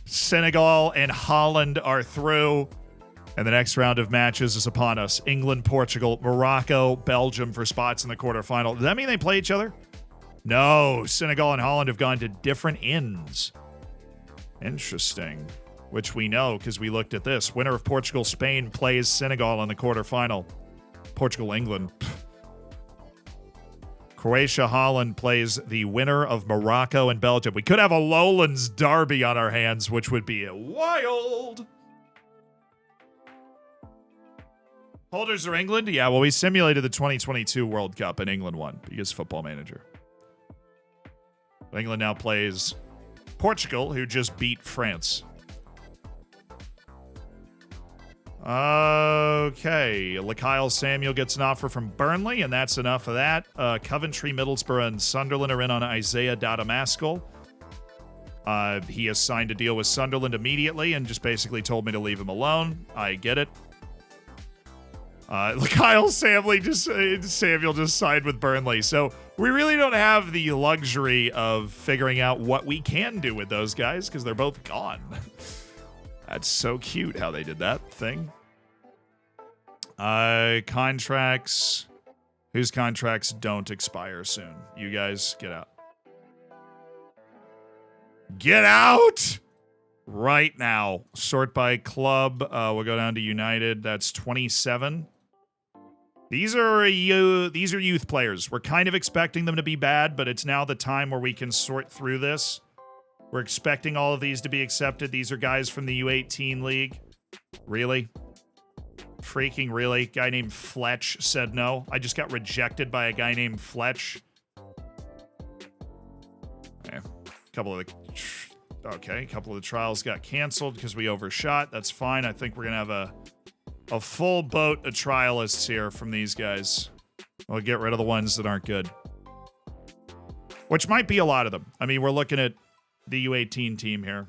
Senegal and Holland are through. And the next round of matches is upon us. England, Portugal, Morocco, Belgium for spots in the quarterfinal. Does that mean they play each other? No. Senegal and Holland have gone to different ends. Interesting. Which we know because we looked at this. Winner of Portugal-Spain plays Senegal in the quarterfinal. Portugal-England. Croatia-Holland plays the winner of Morocco and Belgium. We could have a Lowlands derby on our hands, which would be wild. Holders are England? Yeah, well, we simulated the 2022 World Cup and England won because Football Manager. England now plays Portugal, who just beat France. Okay. Kyle Samuel gets an offer from Burnley, and that's enough of that. Coventry, Middlesbrough, and Sunderland are in on Isaiah Dadamaskel. He has signed a deal with Sunderland immediately and just basically told me to leave him alone. I get it. Kyle Samuel just signed with Burnley. So we really don't have the luxury of figuring out what we can do with those guys because they're both gone. That's so cute how they did that thing. Contracts. Whose contracts don't expire soon? You guys get out. Get out right now. Sort by club. We'll go down to United. That's 27. These are youth players. We're kind of expecting them to be bad, but it's now the time where we can sort through this. We're expecting all of these to be accepted. These are guys from the U18 league. Really? Freaking really? Guy named Fletch said no. I just got rejected by a guy named Fletch. A couple of the trials got canceled because we overshot. That's fine. I think we're gonna have a full boat of trialists here from these guys. We'll get rid of the ones that aren't good, which might be a lot of them. I mean, we're looking at the U18 team here.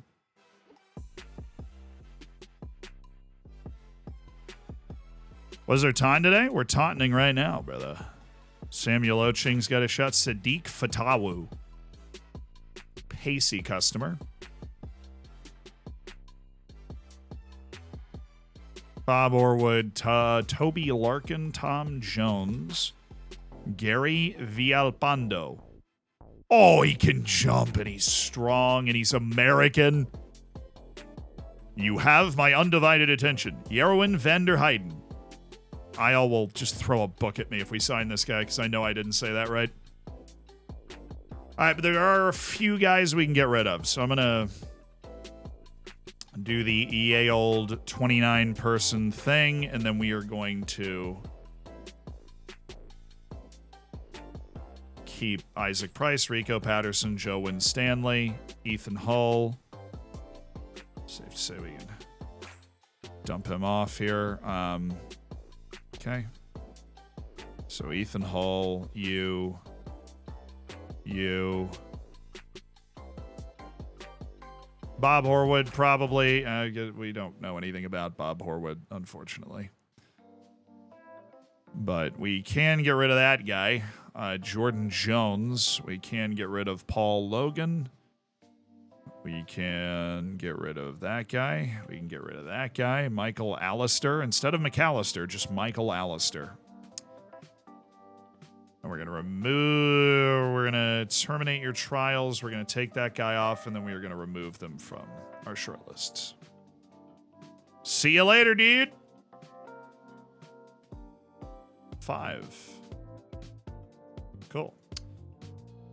Was there taunt today? We're taunting right now, brother. Samuel Oching's got a shot. Sadiq Fatawu. Pacey customer. Bob Orwood, Toby Larkin, Tom Jones, Gary Villalpando. Oh, he can jump and he's strong and he's American. You have my undivided attention. Yerwin van der Heiden. IL will just throw a book at me if we sign this guy because I know I didn't say that right. All right, but there are a few guys we can get rid of. So I'm going to do the EA old 29-person thing, and then we are going to keep Isaac Price, Rico Patterson, Joe Winstanley, Ethan Hull. Safe to say we can dump him off here. Okay. So Ethan Hull, you. Bob Horwood, probably. We don't know anything about Bob Horwood, unfortunately. But we can get rid of that guy. Jordan Jones. We can get rid of Paul Logan. We can get rid of that guy. We can get rid of that guy. Michael Allister. Instead of McAllister, just Michael Allister. And we're going to terminate your trials. We're going to take that guy off, and then we are going to remove them from our short lists. See you later, dude. 5. Cool.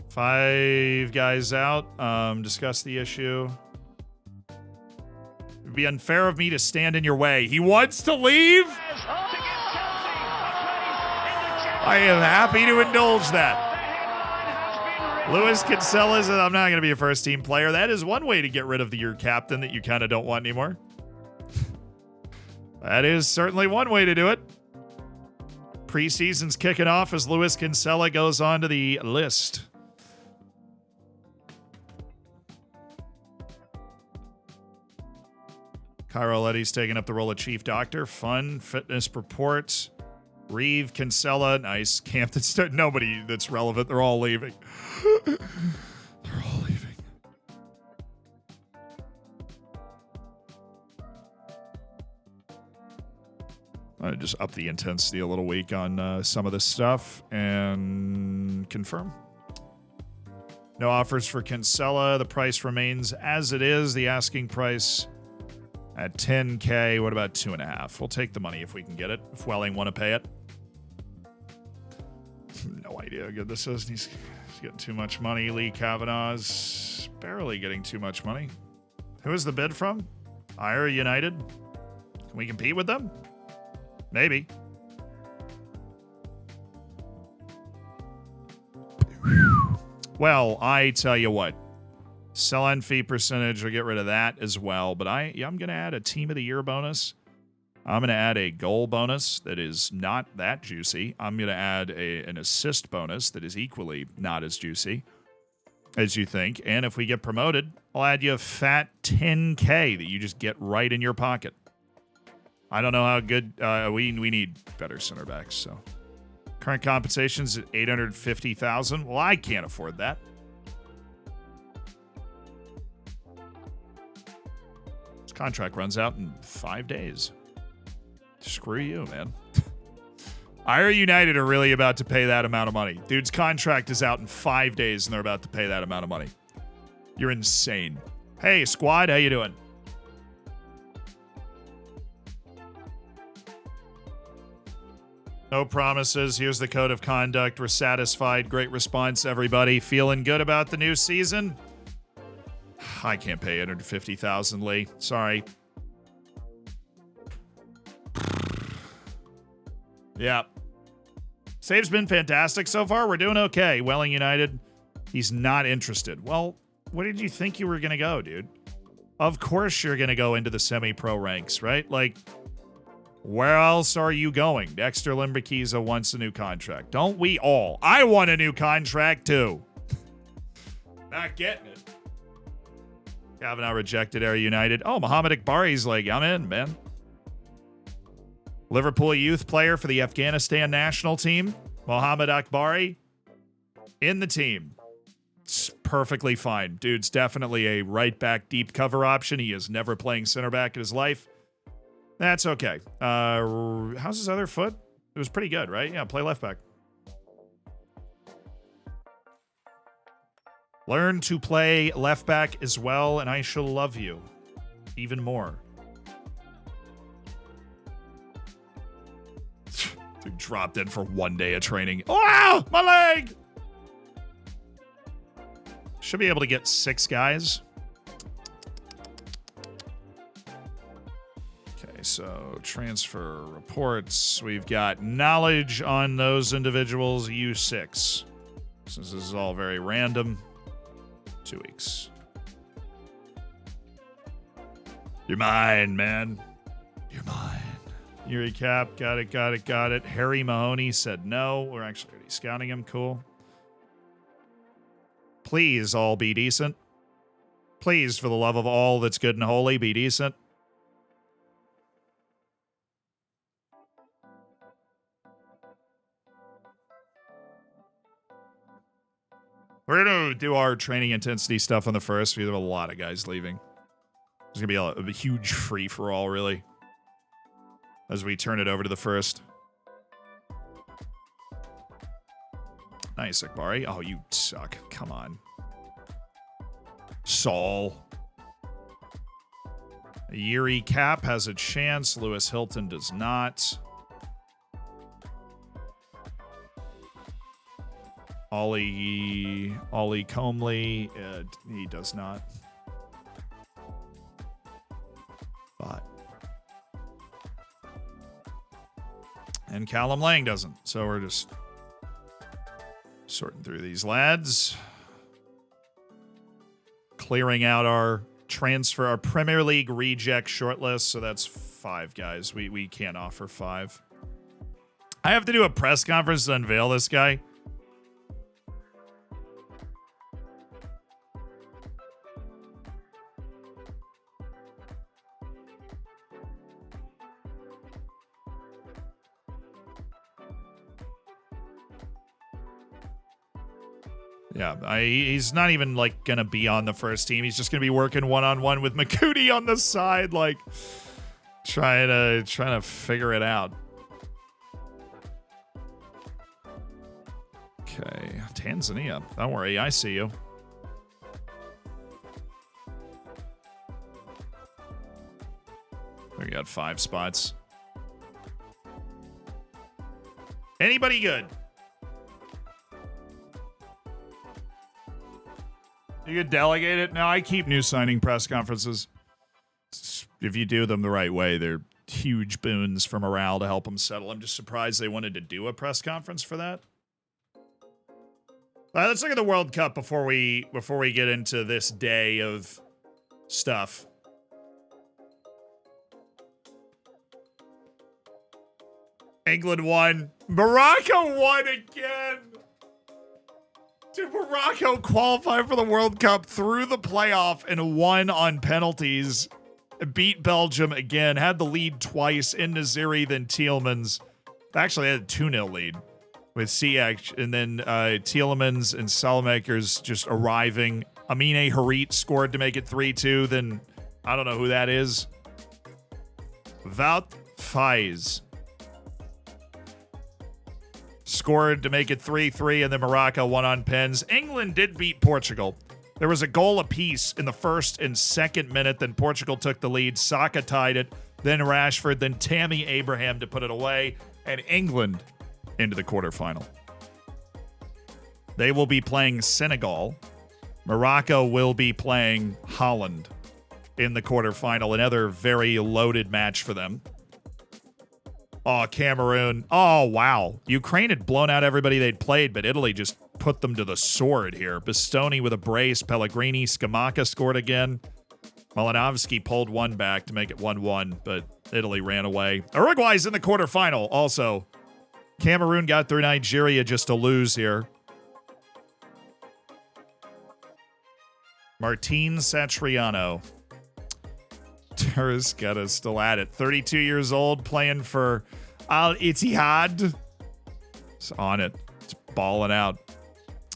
5 guys out. Discuss the issue. It would be unfair of me to stand in your way. He wants to leave? I am happy to indulge that. Luis Kinsella says, I'm not going to be a first-team player. That is one way to get rid of your captain that you kind of don't want anymore. That is certainly one way to do it. Preseason's kicking off as Luis Kinsella goes on to the list. Cairo Letty's taking up the role of chief doctor. Fun, fitness reports. Reeve, Kinsella, nice. Campton, nobody that's relevant. They're all leaving. They're all leaving. I just up the intensity a little weak on some of this stuff and confirm. No offers for Kinsella. The price remains as it is. The asking price at $10K. What about 2.5? We'll take the money if we can get it. If Welling want to pay it. No idea how good this is. He's getting too much money. Lee Kavanaugh's barely getting too much money. Who is the bid from? Ira United? Can we compete with them? Maybe. Well, I tell you what. Sell-on fee percentage, we'll get rid of that as well. But I'm going to add a Team of the Year bonus. I'm going to add a goal bonus that is not that juicy. I'm going to add an assist bonus that is equally not as juicy as you think. And if we get promoted, I'll add you a fat $10K that you just get right in your pocket. I don't know how good we need better center backs. So current compensation's at $850,000. Well, I can't afford that. This contract runs out in 5 days. Screw you, man. Ira United are really about to pay that amount of money. Dude's contract is out in 5 days, and they're about to pay that amount of money. You're insane. Hey, squad, how you doing? No promises. Here's the code of conduct. We're satisfied. Great response, everybody. Feeling good about the new season? I can't pay 150,000, Lee. Sorry. Yeah. Save's been fantastic so far. We're doing okay. Welling United, he's not interested. Well, where did you think you were going to go, dude? Of course you're going to go into the semi-pro ranks, right? Like, where else are you going? Dexter Limberkeeza wants a new contract. Don't we all? I want a new contract, too. Not getting it. Kavanaugh rejected Air United. Oh, Mohamed Akbari's like, I'm in, man. Liverpool youth player for the Afghanistan national team. Mohamed Akbari in the team. It's perfectly fine. Dude's definitely a right back deep cover option. He is never playing center back in his life. That's okay. How's his other foot? It was pretty good, right? Yeah, play left back. Learn to play left back as well, and I shall love you even more. Dude dropped in for 1 day of training. Oh, my leg! Should be able to get 6 guys. Okay, so transfer reports. We've got knowledge on those individuals. U6. Since this is all very random. 2 weeks. You're mine, man. You're mine. Yuri Cap, got it. Harry Mahoney said no. We're actually already scouting him. Cool. Please all be decent. Please, for the love of all that's good and holy, be decent. We're going to do our training intensity stuff on the first. We have a lot of guys leaving. There's going to be a huge free-for-all, really, as we turn it over to the first. Nice, Akbari. Oh, you suck. Come on. Saul. Yuri Cap has a chance. Lewis Hilton does not. Ollie Comley, he does not. But. And Callum Lang doesn't. So we're just sorting through these lads. Clearing out our Premier League reject shortlist. So that's 5 guys. We can't offer 5. I have to do a press conference to unveil this guy. Yeah, he's not even like gonna be on the first team. He's just gonna be working one-on-one with Makudi on the side, like trying to figure it out. Okay, Tanzania. Don't worry, I see you. We got 5 spots. Anybody good? You could delegate it. No, I keep new signing press conferences. If you do them the right way, they're huge boons for morale to help them settle. I'm just surprised they wanted to do a press conference for that. Let's look at the World Cup before we get into this day of stuff. England won. Morocco won again. Did Morocco qualify for the World Cup through the playoff and won on penalties? Beat Belgium again. Had the lead twice in Naziri, then Tielemans. Actually, had a 2-0 lead with Ziyech, and then Tielemans and Salamakers just arriving. Amine Harit scored to make it 3-2. Then I don't know who that is. Wout Faiz scored to make it 3-3, and then Morocco won on pens. England did beat Portugal. There was a goal apiece in the first and second minute. Then Portugal took the lead. Saka tied it. Then Rashford. Then Tammy Abraham to put it away. And England into the quarterfinal. They will be playing Senegal. Morocco will be playing Holland in the quarterfinal. Another very loaded match for them. Oh, Cameroon. Oh, wow. Ukraine had blown out everybody they'd played, but Italy just put them to the sword here. Bastoni with a brace. Pellegrini. Scamacca scored again. Malinovsky pulled one back to make it 1-1, but Italy ran away. Uruguay's in the quarterfinal also. Cameroon got through Nigeria just to lose here. Martin Satriano. Terrasqueta still at it. 32 years old, playing for Al Ittihad. It's on it. It's balling out.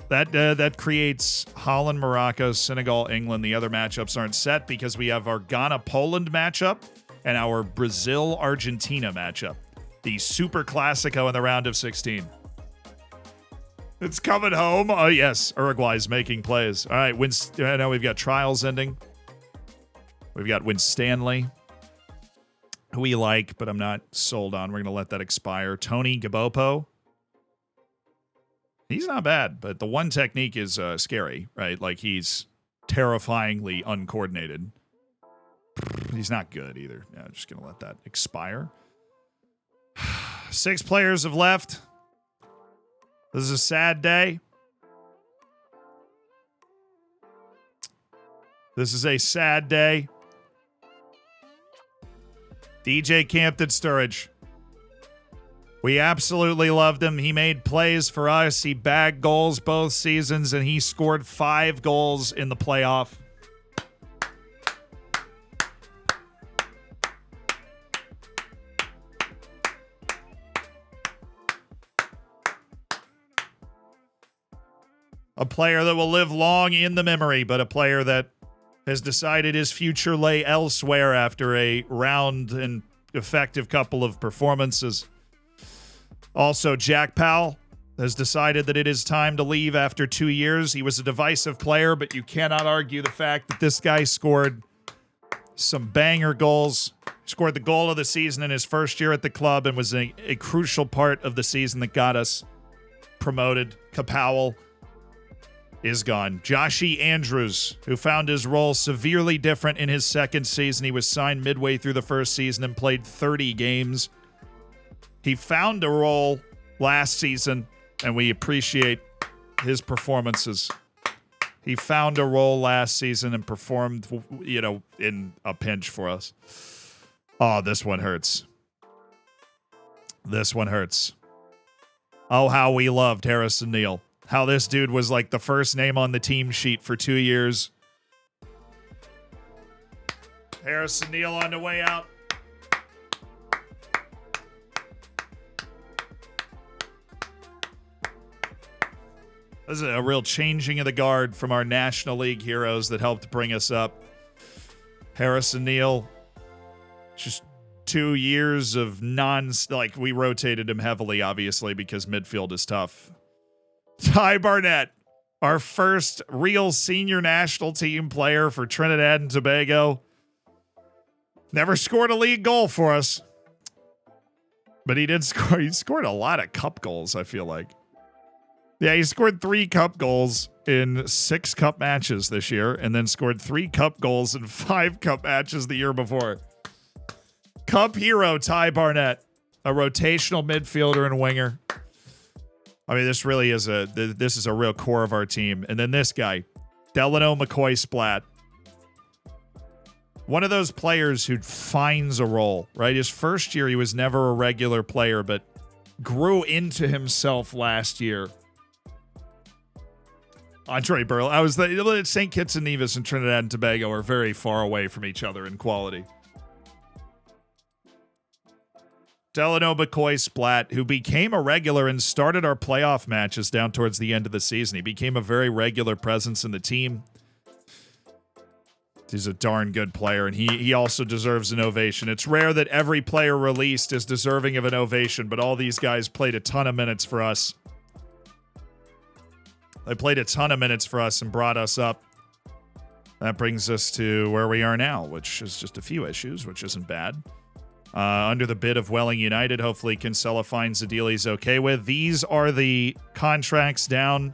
That creates Holland, Morocco, Senegal, England. The other matchups aren't set because we have our Ghana-Poland matchup and our Brazil-Argentina matchup. The Super Classico in the round of 16. It's coming home. Oh, yes. Uruguay's making plays. All right. Now we've got trials ending. We've got Winstanley, who we like, but I'm not sold on. We're going to let that expire. Tony Gabopo. He's not bad, but the one technique is scary, right? Like, he's terrifyingly uncoordinated. He's not good either. Yeah, I'm just going to let that expire. 6 players have left. This is a sad day. This is a sad day. DJ Campton Sturridge. We absolutely loved him. He made plays for us. He bagged goals both seasons, and he scored 5 goals in the playoff. A player that will live long in the memory, but a player that has decided his future lay elsewhere after a round and effective couple of performances. Also, Jack Powell has decided that it is time to leave after 2 years. He was a divisive player, but you cannot argue the fact that this guy scored some banger goals. Scored the goal of the season in his first year at the club and was a crucial part of the season that got us promoted. Powell is gone. Joshy Andrews, who found his role severely different in his second season. He was signed midway through the first season and played 30 games. He found a role last season, and we appreciate his performances. He found a role last season and performed, in a pinch for us. Oh, this one hurts. This one hurts. Oh, how we loved Harrison Neal. How this dude was like the first name on the team sheet for 2 years. Harrison Neal on the way out. This is a real changing of the guard from our National League heroes that helped bring us up. Harrison Neal, just 2 years of we rotated him heavily, obviously, because midfield is tough. Ty Barnett, our first real senior national team player for Trinidad and Tobago. Never scored a league goal for us. But he did score. He scored a lot of cup goals, I feel like. Yeah, he scored 3 cup goals in 6 cup matches this year, and then scored 3 cup goals in 5 cup matches the year before. Cup hero Ty Barnett, a rotational midfielder and winger. I mean, this really is this is a real core of our team. And then this guy, Delano McCoy-Splat. One of those players who finds a role, right? His first year, he was never a regular player, but grew into himself last year. Andre Burley. St. Kitts and Nevis and Trinidad and Tobago are very far away from each other in quality. Delano McCoy-Splat, who became a regular and started our playoff matches down towards the end of the season. He became a very regular presence in the team. He's a darn good player, and he also deserves an ovation. It's rare that every player released is deserving of an ovation, but all these guys played a ton of minutes for us. They played a ton of minutes for us and brought us up. That brings us to where we are now, which is just a few issues, which isn't bad. Under the bid of Welling United, hopefully Kinsella finds a deal he's okay with. These are the contracts down.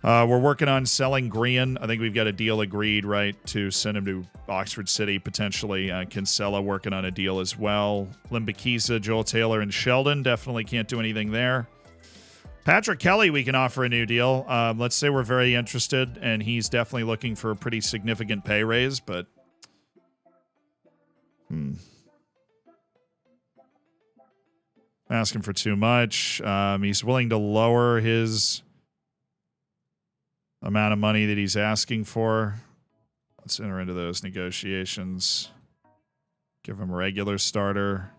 We're working on selling Green. I think we've got a deal agreed, right, to send him to Oxford City, potentially. Kinsella working on a deal as well. Limbakiza, Joel Taylor, and Sheldon. Definitely can't do anything there. Patrick Kelly, we can offer a new deal. Let's say we're very interested, and he's definitely looking for a pretty significant pay raise, but... Asking for too much. He's willing to lower his amount of money that he's asking for. Let's enter into those negotiations. Give him a regular starter.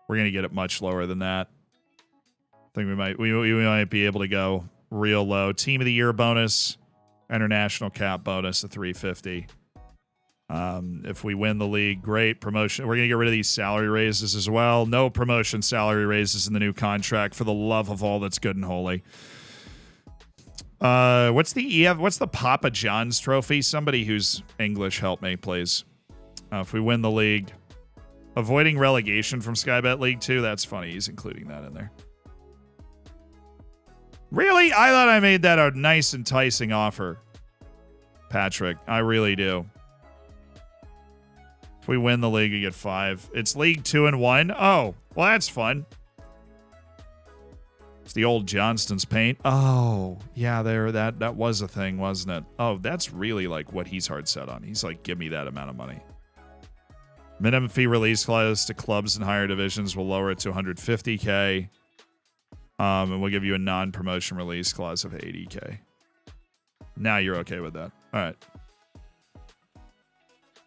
We're going to get it much lower than that. I think we might be able to go real low. Team of the year bonus, international cap bonus of 350. If we win the league, great. Promotion. We're going to get rid of these salary raises as well. No promotion salary raises in the new contract, for the love of all that's good and holy. What's the Papa John's trophy? Somebody who's English, help me, please. If we win the league, avoiding relegation from Skybet League 2. That's funny. He's including that in there. Really? I thought I made that a nice, enticing offer, Patrick. I really do. If we win the league, we get 5. It's League 2 and 1. Oh, well, that's fun. It's the old Johnston's paint. Oh, yeah, that was a thing, wasn't it? Oh, that's really like what he's hard set on. He's like, give me that amount of money. Minimum fee release clause to clubs in higher divisions will lower it to 150K. And we'll give you a non-promotion release clause of 80K. Now you're okay with that. All right.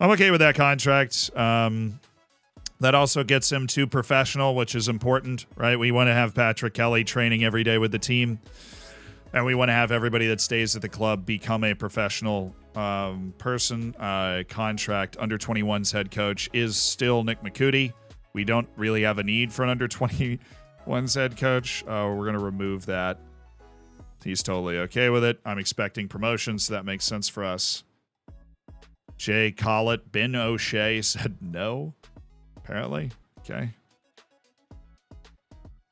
I'm okay with that contract. That also gets him to professional, which is important, right? We want to have Patrick Kelly training every day with the team. And we want to have everybody that stays at the club become a professional person. Contract under 21's head coach is still Nick McCooty. We don't really have a need for an under 21's head coach. We're going to remove that. He's totally okay with it. I'm expecting promotion, so that makes sense for us. Jay Collett, Ben O'Shea said no, apparently. Okay.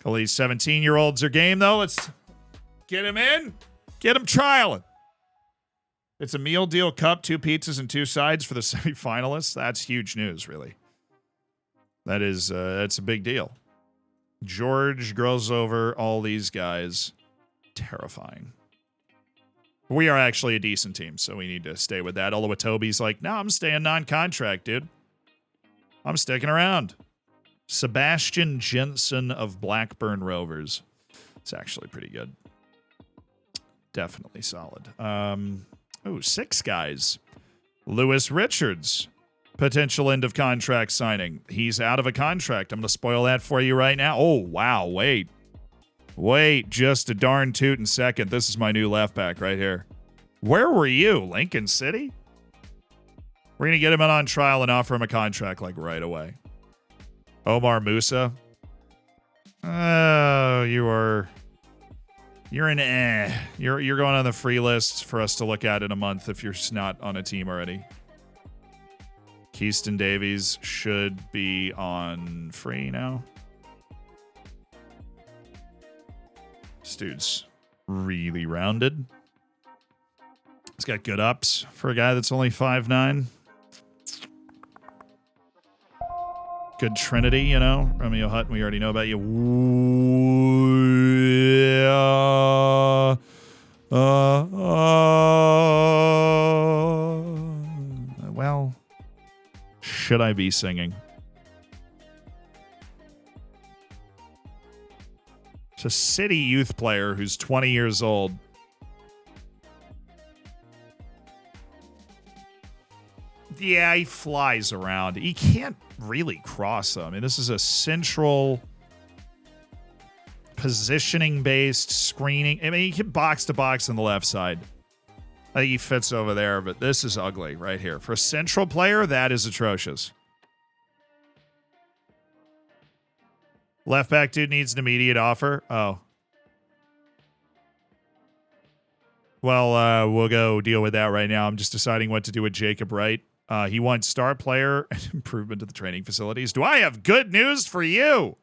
All these 17-year-olds are game, though. Let's get him in. Get him trialing. It's a meal deal cup, 2 pizzas and 2 sides for the semifinalists. That's huge news, really. That's a big deal. George grows over all these guys. Terrifying. We are actually a decent team, so we need to stay with that. Although Toby's like, no, I'm staying non-contract, dude. I'm sticking around. Sebastian Jensen of Blackburn Rovers. It's actually pretty good. Definitely solid. 6 guys. Lewis Richards. Potential end of contract signing. He's out of a contract. I'm going to spoil that for you right now. Oh, wow. Wait, just a darn tootin' second. This is my new left back right here. Where were you? Lincoln City? We're going to get him on trial and offer him a contract like right away. Omar Musa. Oh, you're an eh. You're going on the free list for us to look at in a month if you're not on a team already. Keaston Davies should be on free now. This dude's really rounded. He's got good ups for a guy that's only 5'9". Good Trinity, you know. Romeo Hutton, we already know about you. Well, should I be singing? It's a City youth player who's 20 years old. Yeah, he flies around. He can't really cross, though. I mean, this is a central positioning-based screening. I mean, he can box to box on the left side. I think he fits over there, but this is ugly right here. For a central player, that is atrocious. Left back dude needs an immediate offer. Oh. Well, we'll go deal with that right now. I'm just deciding what to do with Jacob Wright. He wants star player and improvement to the training facilities. Do I have good news for you?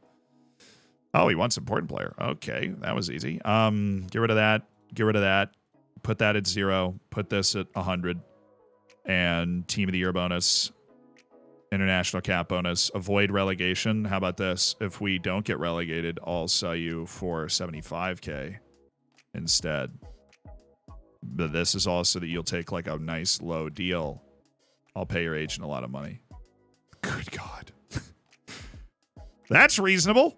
Oh, he wants important player. Okay, that was easy. Get rid of that. Get rid of that. Put that at 0. Put this at 100. And team of the year bonus. International cap bonus. Avoid relegation. How about this? If we don't get relegated, I'll sell you for 75K instead. But this is also that you'll take like a nice low deal. I'll pay your agent a lot of money. Good God. That's reasonable.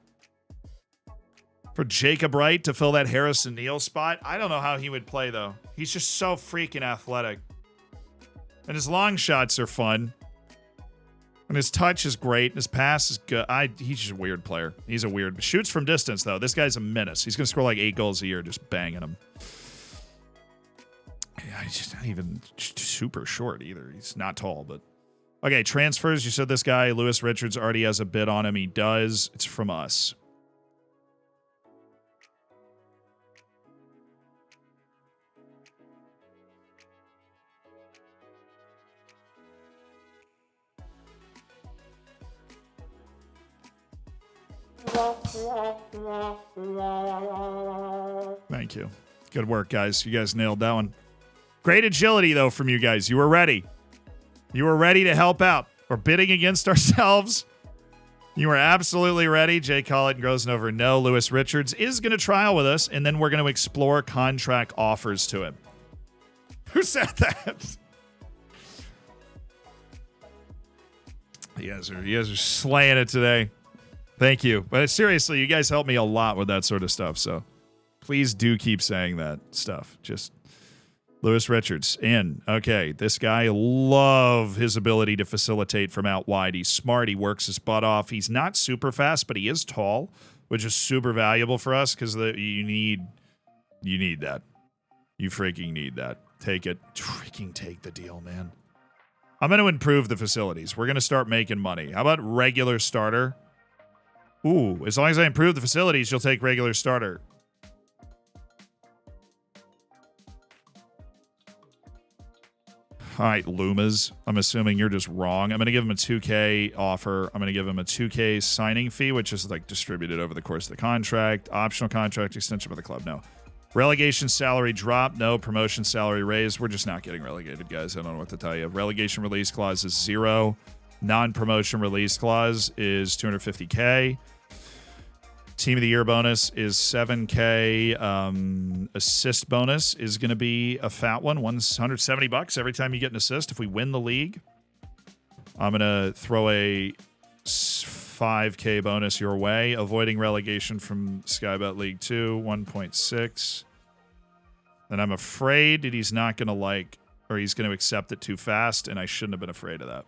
For Jacob Wright to fill that Harrison Neal spot. I don't know how he would play, though. He's just so freaking athletic. And his long shots are fun. And his touch is great. And his pass is good. He's just a weird player. He's a weird... Shoots from distance, though. This guy's a menace. He's going to score like 8 goals a year just banging them. Yeah, he's just not even super short either. He's not tall, but... Okay, transfers. You said this guy, Lewis Richards, already has a bid on him. He does. It's from us. Thank you. Good work, guys. You guys nailed that one. Great agility, though, from you guys. You were ready. You were ready to help out. We're bidding against ourselves. You were absolutely ready. Jay Collett and Grosnover. No, Lewis Richards is going to trial with us, and then we're going to explore contract offers to him. Who said that? You guys are slaying it today. Thank you. But seriously, you guys help me a lot with that sort of stuff, so please do keep saying that stuff. Just Lewis Richards in. Okay, this guy, love his ability to facilitate from out wide. He's smart. He works his butt off. He's not super fast, but he is tall, which is super valuable for us because you need that. You freaking need that. Take it. Freaking take the deal, man. I'm going to improve the facilities. We're going to start making money. How about regular starter? Ooh, as long as I improve the facilities, you'll take regular starter. All right, Lumas. I'm assuming you're just wrong. I'm going to give him a 2K offer. I'm going to give him a 2K signing fee, which is like distributed over the course of the contract. Optional contract extension with the club. No. Relegation salary drop. No. Promotion salary raise. We're just not getting relegated, guys. I don't know what to tell you. Relegation release clause is 0. Non-promotion release clause is 250K. Team of the year bonus is 7K. Assist bonus is going to be a fat one, $170 every time you get an assist. If we win the league, I'm going to throw a 5K bonus your way. Avoiding relegation from Skybet League 2, 1.6. And I'm afraid that he's not going to he's going to accept it too fast, and I shouldn't have been afraid of that.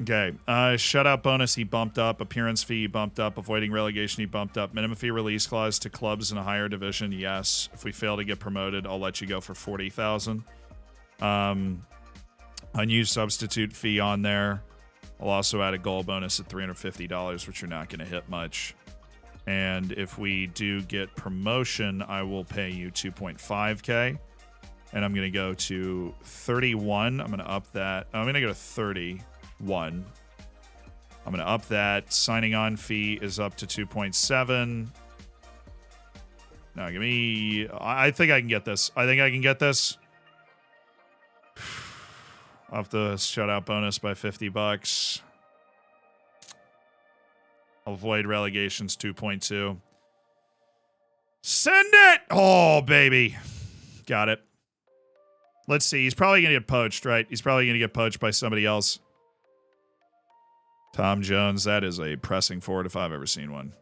Okay, shutout bonus, he bumped up. Appearance fee, he bumped up. Avoiding relegation, he bumped up. Minimum fee release clause to clubs in a higher division, yes. If we fail to get promoted, I'll let you go for $40,000. Unused substitute fee on there. I'll also add a goal bonus at $350, which you're not going to hit much. And if we do get promotion, I will pay you 2.5K. And I'm going to go to 31. I'm going to up that. I'm going to go to 30. I'm going to up that. Signing on fee is up to 2.7. Now, give me... I think I can get this. I'll have to shut out bonus by $50. Avoid relegations 2.2. Send it! Oh, baby. Got it. Let's see. He's probably going to get poached, right? He's probably going to get poached by somebody else. Tom Jones, that is a pressing forward if I've ever seen one.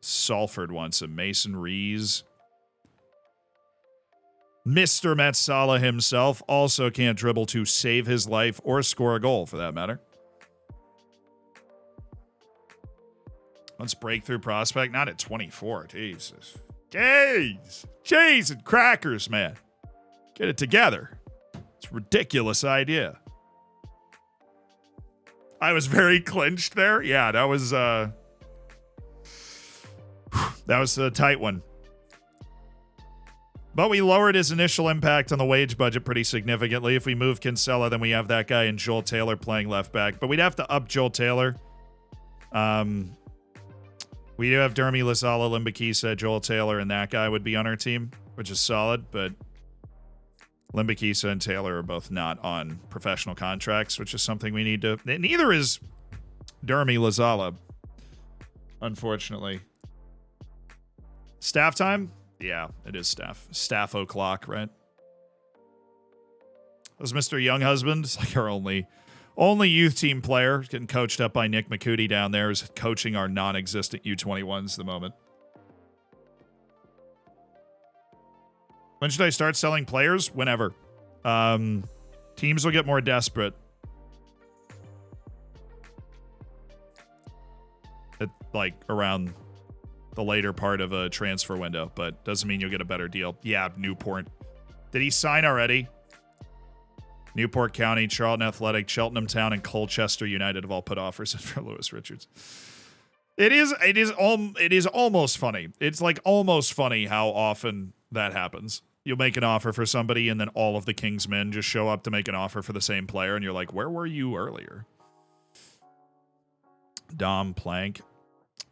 Salford wants a Mason Rees. Mr. Metsala himself also can't dribble to save his life or score a goal, for that matter. Let's breakthrough prospect. Not at 24. Jesus. Jeez and crackers, man. Get it together. It's a ridiculous idea. I was very clinched there. Yeah, that was a tight one. But we lowered his initial impact on the wage budget pretty significantly. If we move Kinsella, then we have that guy and Joel Taylor playing left back. But we'd have to up Joel Taylor. We do have Dermy Lazala, Limbakisa, Joel Taylor, and that guy would be on our team, which is solid. But Limbakisa and Taylor are both not on professional contracts, which is something we need to... Neither is Dermy Lazala, unfortunately. Staff time? Yeah, it is staff. Staff o'clock, right? That was Mr. Younghusband. It's like our only youth team player. Getting coached up by Nick McCooty down there, is coaching our non-existent U21s at the moment. When should I start selling players? Whenever. Teams will get more desperate. At, like, around the later part of a transfer window, but doesn't mean you'll get a better deal. Yeah, Newport. Did he sign already? Newport County, Charlton Athletic, Cheltenham Town, and Colchester United have all put offers in for Lewis Richards. It is almost funny. It's like almost funny how often that happens. You'll make an offer for somebody, and then all of the King's men just show up to make an offer for the same player, and you're like, where were you earlier? Dom Plank.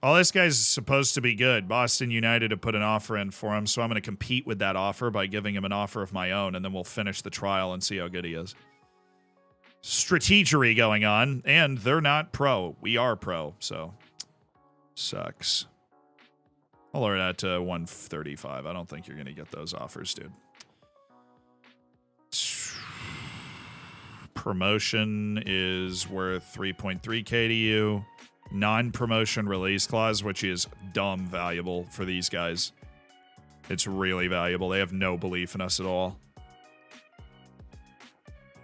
Oh, this guy's supposed to be good. Boston United have put an offer in for him, so I'm going to compete with that offer by giving him an offer of my own, and then we'll finish the trial and see how good he is. Strategery going on, and they're not pro. We are pro, so sucks. I'll lower that to 135. I don't think you're going to get those offers, dude. Promotion is worth 3.3k to you. Non-promotion release clause, which is dumb valuable for these guys. It's really valuable. They have no belief in us at all.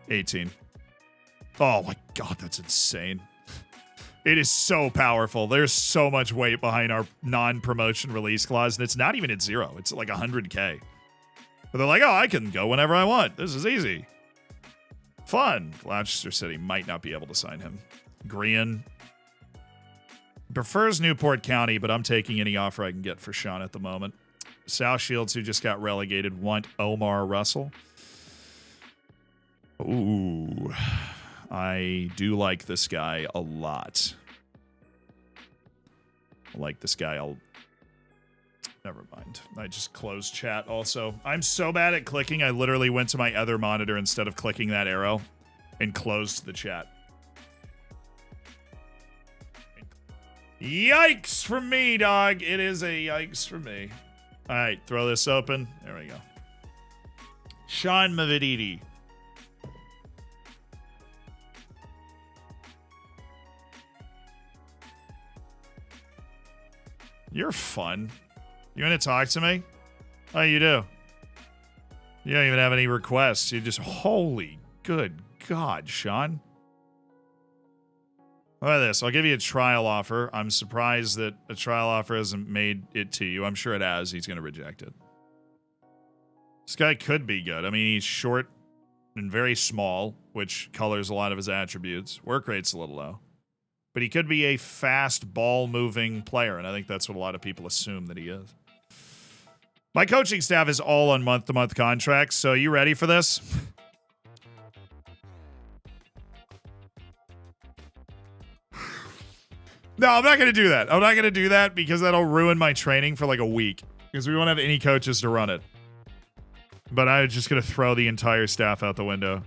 18. Oh my god, that's insane. It is so powerful. There's so much weight behind our non-promotion release clause, and it's not even at 0. It's like 100k. But they're like, oh, I can go whenever I want. This is easy. Fun. Gloucester City might not be able to sign him. Grian prefers Newport County, but I'm taking any offer I can get for Sean at the moment. South Shields, who just got relegated, want Omar Russell. Ooh. I do like this guy a lot. I like this guy. Never mind. I just closed chat also. I'm so bad at clicking, I literally went to my other monitor instead of clicking that arrow and closed the chat. Yikes from me, dog. It is a yikes from me. All right, throw this open. There we go. Sean Mavididi. You're fun. You want to talk to me? Oh, you do. You don't even have any requests. You just, holy good God, Sean. Look at this. I'll give you a trial offer. I'm surprised that a trial offer hasn't made it to you. I'm sure it has. He's going to reject it. This guy could be good. I mean, he's short and very small, which colors a lot of his attributes. Work rate's a little low. But he could be a fast ball-moving player, and I think that's what a lot of people assume that he is. My coaching staff is all on month-to-month contracts, so are you ready for this? No, I'm not going to do that. I'm not going to do that because that'll ruin my training for like a week. Because we won't have any coaches to run it. But I'm just going to throw the entire staff out the window.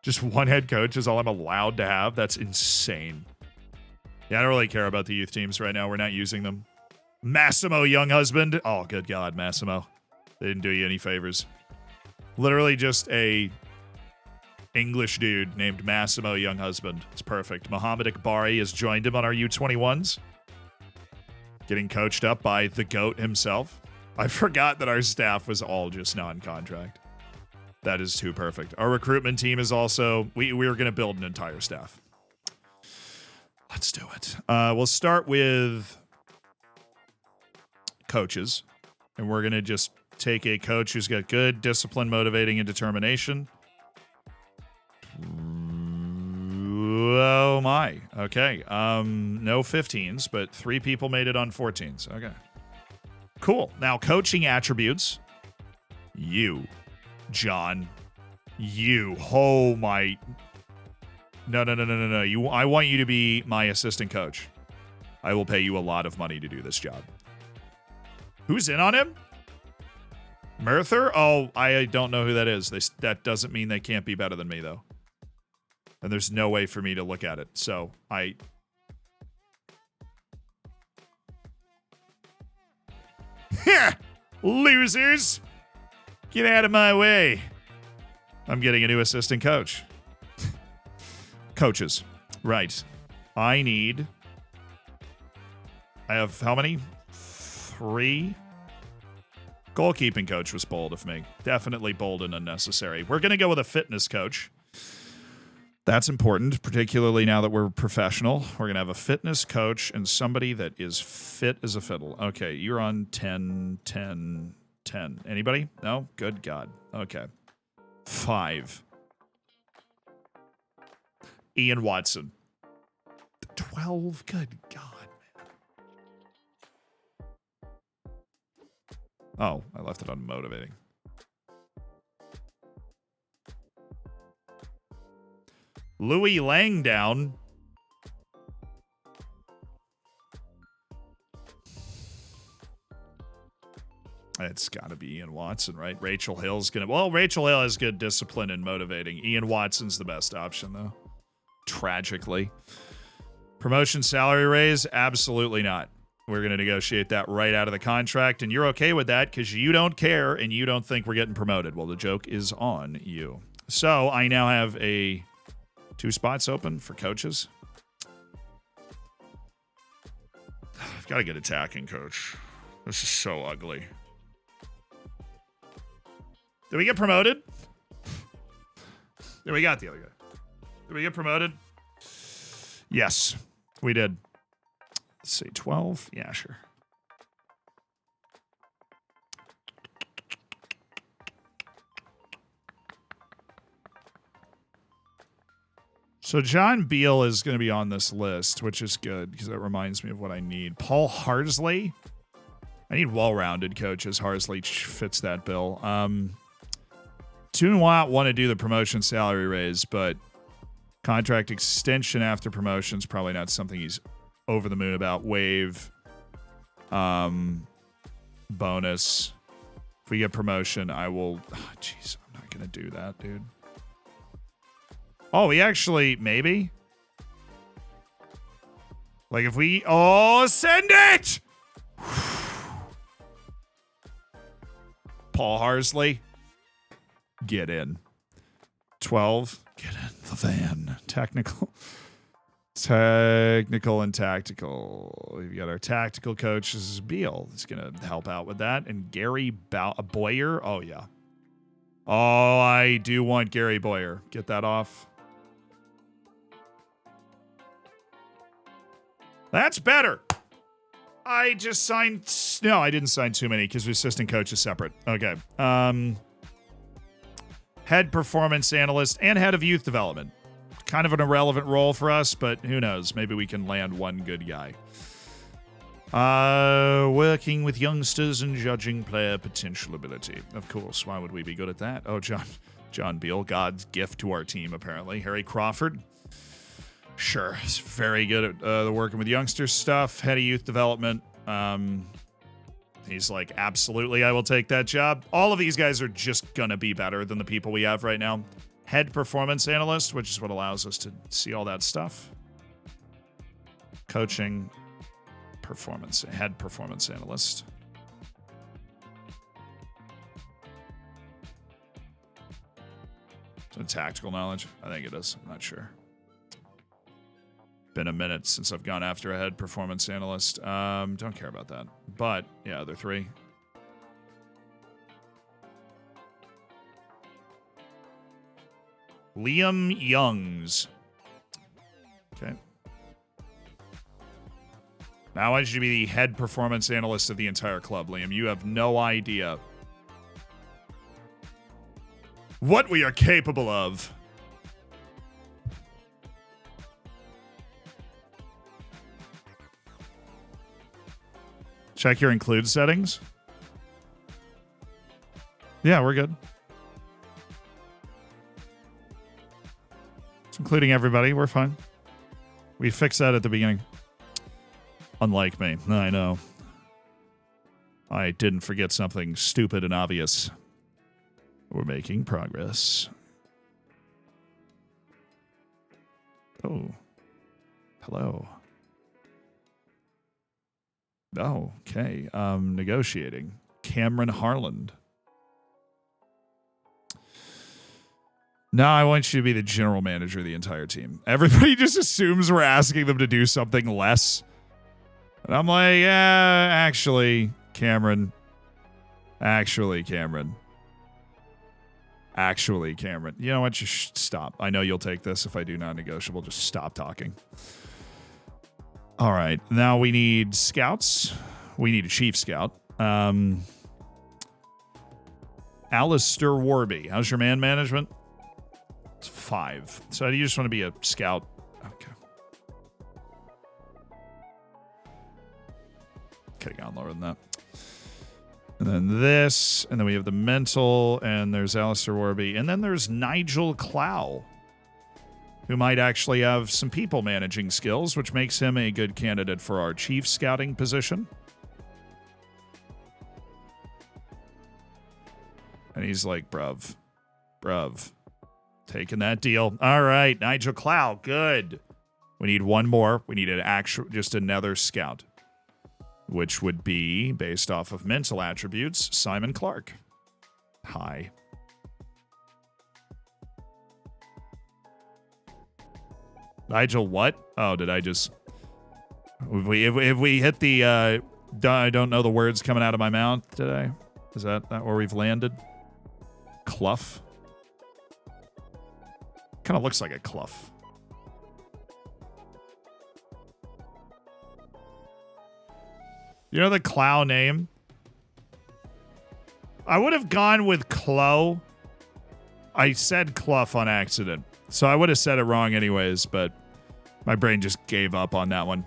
Just one head coach is all I'm allowed to have. That's insane. Yeah, I don't really care about the youth teams right now. We're not using them. Massimo Younghusband. Oh, good God, Massimo. They didn't do you any favors. Literally just a English dude named Massimo Younghusband. It's perfect. Mohamed Akbari has joined him on our U21s. Getting coached up by the GOAT himself. I forgot that our staff was all just non-contract. That is too perfect. Our recruitment team is also... We're going to build an entire staff. Let's do it. We'll start with coaches. And we're going to just take a coach who's got good discipline, motivating, and determination. Oh my. Okay. No 15s, but 3 people made it on 14s. Okay. Cool. Now, coaching attributes. You, John. You. Oh, my. No. I want you to be my assistant coach. I will pay you a lot of money to do this job. Who's in on him? Merther? Oh, I don't know who that is. That doesn't mean they can't be better than me, though. And there's no way for me to look at it. So, losers! Get out of my way. I'm getting a new assistant coach. Coaches. Right. I have how many? 3? Goalkeeping coach was bold of me. Definitely bold and unnecessary. We're going to go with a fitness coach. That's important, particularly now that we're professional. We're going to have a fitness coach and somebody that is fit as a fiddle. Okay, you're on 10, 10, 10. Anybody? No? Good God. Okay. 5. Ian Watson. 12. Good God, man. Oh, I left it unmotivating. Louis Langdown. It's got to be Ian Watson, right? Rachel Hill's going to... Well, Rachel Hill has good discipline and motivating. Ian Watson's the best option, though. Tragically. Promotion salary raise? Absolutely not. We're going to negotiate that right out of the contract, and you're okay with that because you don't care and you don't think we're getting promoted. Well, the joke is on you. So I now have 2 spots open for coaches. I've got to get attacking coach. This is so ugly. Did we get promoted? Yeah, we got the other guy. Did we get promoted? Yes, we did. Let's see, 12? Yeah, sure. So John Beal is going to be on this list, which is good because that reminds me of what I need. Paul Harsley. I need well-rounded coaches. Harsley fits that bill. Toonwat want to do the promotion salary raise, but contract extension after promotion is probably not something he's over the moon about. Wave. Bonus. If we get promotion, I will... Jeez, I'm not going to do that, dude. Oh, we actually, maybe. Like if we, send it! Paul Harsley, get in. 12, get in the van. Technical and tactical. We've got our tactical coach. This is Beal. He's going to help out with that. And Gary Boyer. Oh, yeah. Oh, I do want Gary Boyer. Get that off. That's better. I just signed... No, I didn't sign too many because the assistant coach is separate. Okay. Head performance analyst and head of youth development. Kind of an irrelevant role for us, but who knows? Maybe we can land one good guy. Working with youngsters and judging player potential ability. Of course. Why would we be good at that? Oh, John Beal, God's gift to our team, apparently. Harry Crawford. Sure, he's very good at the working with youngsters stuff. Head of youth development. He's like, absolutely, I will take that job. All of these guys are just gonna be better than the people we have right now. Head performance analyst, which is what allows us to see all that stuff. Coaching, head performance analyst. Is it tactical knowledge? I think it is. I'm not sure. Been a minute since I've gone after a head performance analyst. Don't care about that. But, yeah, other 3. Liam Youngs. Okay. Now I want you to be the head performance analyst of the entire club, Liam. You have no idea what we are capable of. Check your include settings. Yeah, we're good. It's including everybody. We're fine. We fixed that at the beginning. Unlike me. I know. I didn't forget something stupid and obvious. We're making progress. Oh. Hello. Oh, okay. Negotiating. Cameron Harland. No, I want you to be the general manager of the entire team. Everybody just assumes we're asking them to do something less. And I'm like, yeah, actually, Cameron. Actually, Cameron. Actually, Cameron. You know what? Just stop. I know you'll take this if I do non-negotiable. Just stop talking. All right. Now we need scouts. We need a chief scout. Alistair Warby. How's your man management? It's 5. So you just want to be a scout. Okay. Could have gone lower than that. And then this, and then we have the mental, and there's Alistair Warby, and then there's Nigel Clow, who might actually have some people managing skills, which makes him a good candidate for our chief scouting position. And he's like, bruv, taking that deal. All right, Nigel Clow, good. We need one more. We need just another scout, which would be, based off of mental attributes, Simon Clark. Hi. Nigel what? Oh, did I just... If we hit the... I don't know the words coming out of my mouth today. Is that where we've landed? Clough? Kind of looks like a Clough. You know the Clow name? I would have gone with Clo. I said Clough on accident. So I would have said it wrong anyways, but my brain just gave up on that one.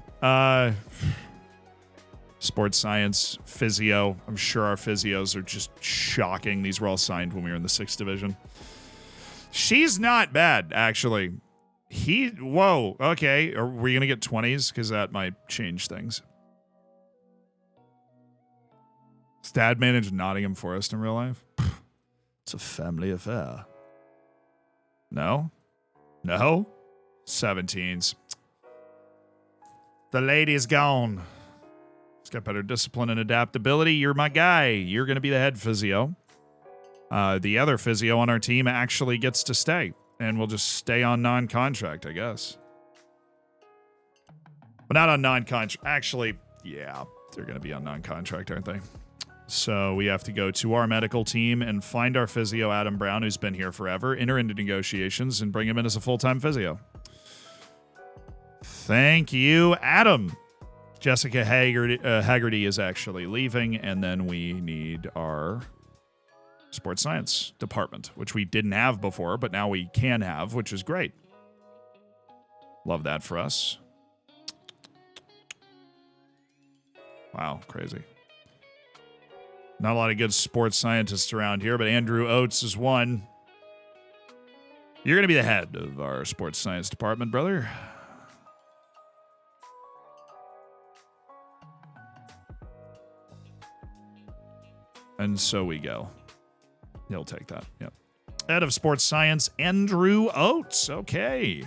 Sports science, physio. I'm sure our physios are just shocking. These were all signed when we were in the 6th division. She's not bad, actually. Whoa, okay. Are we going to get 20s? Because that might change things. Does Dad manage Nottingham Forest in real life? It's a family affair. No? 17s. The lady's gone. He's got better discipline and adaptability. You're my guy. You're going to be the head physio. The other physio on our team actually gets to stay. And we'll just stay on non-contract, I guess. But not on non-contract. Actually, yeah. They're going to be on non-contract, aren't they? So we have to go to our medical team and find our physio, Adam Brown, who's been here forever, enter into negotiations, and bring him in as a full-time physio. Thank you, Adam. Jessica Haggerty is actually leaving, and then we need our sports science department, which we didn't have before, but now we can have, which is great. Love that for us. Wow, crazy. Not a lot of good sports scientists around here, but Andrew Oates is one. You're going to be the head of our sports science department, brother. And so we go. He'll take that. Yep. Head of sports science, Andrew Oates. Okay.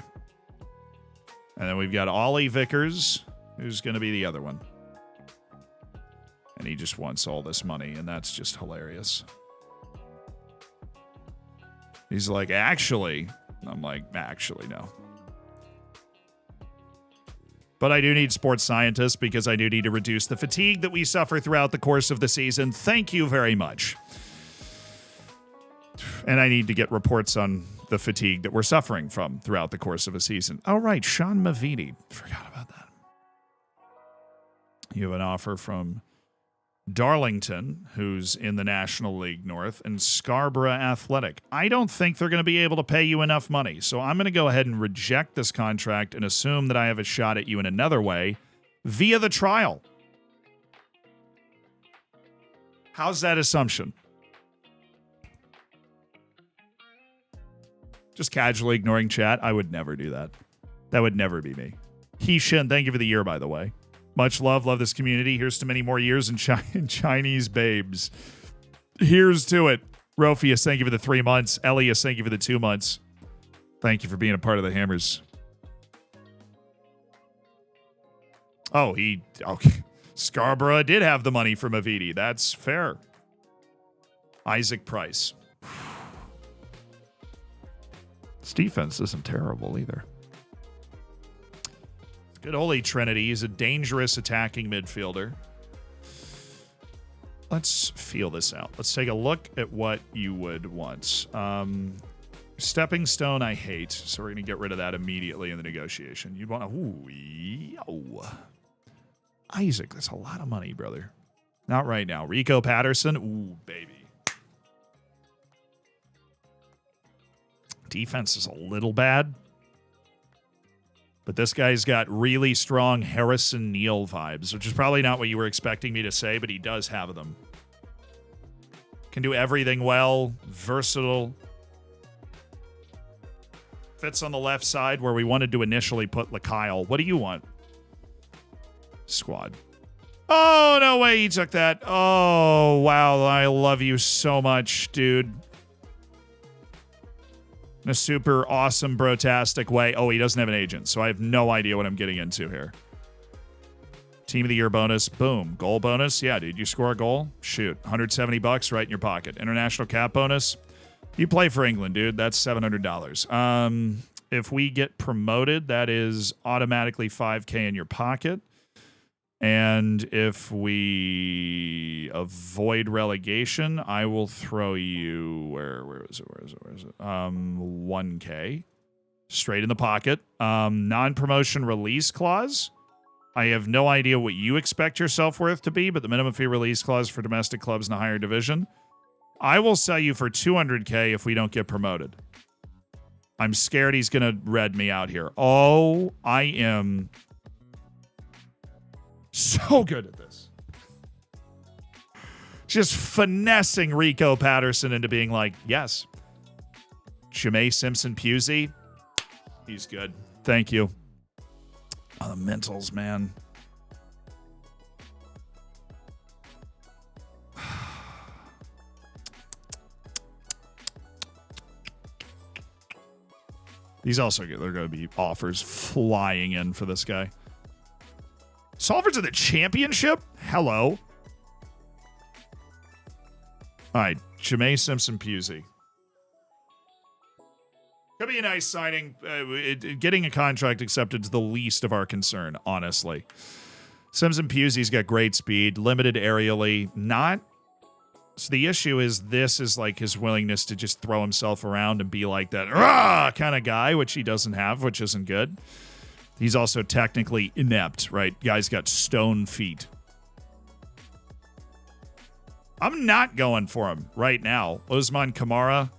And then we've got Ollie Vickers, who's going to be the other one. And he just wants all this money, and that's just hilarious. He's like, actually. I'm like, actually, no. But I do need sports scientists because I do need to reduce the fatigue that we suffer throughout the course of the season. Thank you very much. And I need to get reports on the fatigue that we're suffering from throughout the course of a season. Oh, right. Sean Mavidi. Forgot about that. You have an offer from Darlington, who's in the National League North, and Scarborough Athletic. I don't think they're going to be able to pay you enough money, so I'm going to go ahead and reject this contract and assume that I have a shot at you in another way via the trial. How's that assumption? Just casually ignoring chat. I would never do that. That would never be me. He-Shin, thank you for the year, by the way. Much love. Love this community. Here's to many more years in Chinese babes. Here's to it. Rofius, thank you for the 3 months. Elias, thank you for the 2 months. Thank you for being a part of the Hammers. Oh, okay. Scarborough did have the money from Avidi. That's fair. Isaac Price. This defense isn't terrible either. Good Holy Trinity. He's a dangerous attacking midfielder. Let's feel this out. Let's take a look at what you would want. Stepping Stone, I hate, so we're going to get rid of that immediately in the negotiation. You'd want to... Ooh, yo. Isaac, that's a lot of money, brother. Not right now. Rico Patterson, ooh, baby. Defense is a little bad. But this guy's got really strong Harrison Neal vibes, which is probably not what you were expecting me to say, but he does have them. Can do everything well. Versatile. Fits on the left side where we wanted to initially put Lakyle. What do you want? Squad. Oh, no way he took that. Oh, wow. I love you so much, dude. In a super awesome, brotastic way. Oh, he doesn't have an agent, so I have no idea what I'm getting into here. Team of the year bonus. Boom. Goal bonus. Yeah, dude. You score a goal? Shoot. $170 right in your pocket. International cap bonus. You play for England, dude. That's $700. If we get promoted, that is automatically $5K in your pocket. And if we avoid relegation, I will throw you where is it? 1K straight in the pocket. Non-promotion release clause. I have no idea what you expect your self-worth to be, but the minimum fee release clause for domestic clubs in the higher division. I will sell you for 200K if we don't get promoted. I'm scared he's going to red me out here. Oh, I am so good at this. Just finessing Rico Patterson into being like, yes. Jameis Simpson-Pusey. He's good. Thank you. Oh, the mentals, man. These also, they're going to be offers flying in for this guy. Salford's in the championship? Hello. All right, Jameis Simpson-Pusey. Could be a nice signing. Getting a contract accepted is the least of our concern, honestly. Simpson-Pusey's got great speed, limited aerially, not. So the issue is this is like his willingness to just throw himself around and be like that rah kind of guy, which he doesn't have, which isn't good. He's also technically inept, right? Guy's got stone feet. I'm not going for him right now. Usman Kamara.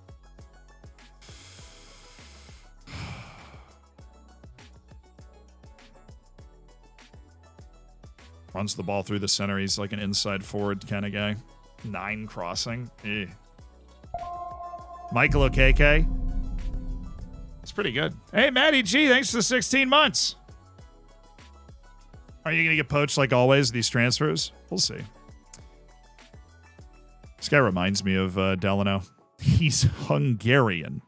Runs the ball through the center. He's like an inside forward kind of guy. 9 crossing. Michael Okeke. It's pretty good. Hey, Matty G, thanks for the 16 months. Are you going to get poached like always, these transfers? We'll see. This guy reminds me of Delano. He's Hungarian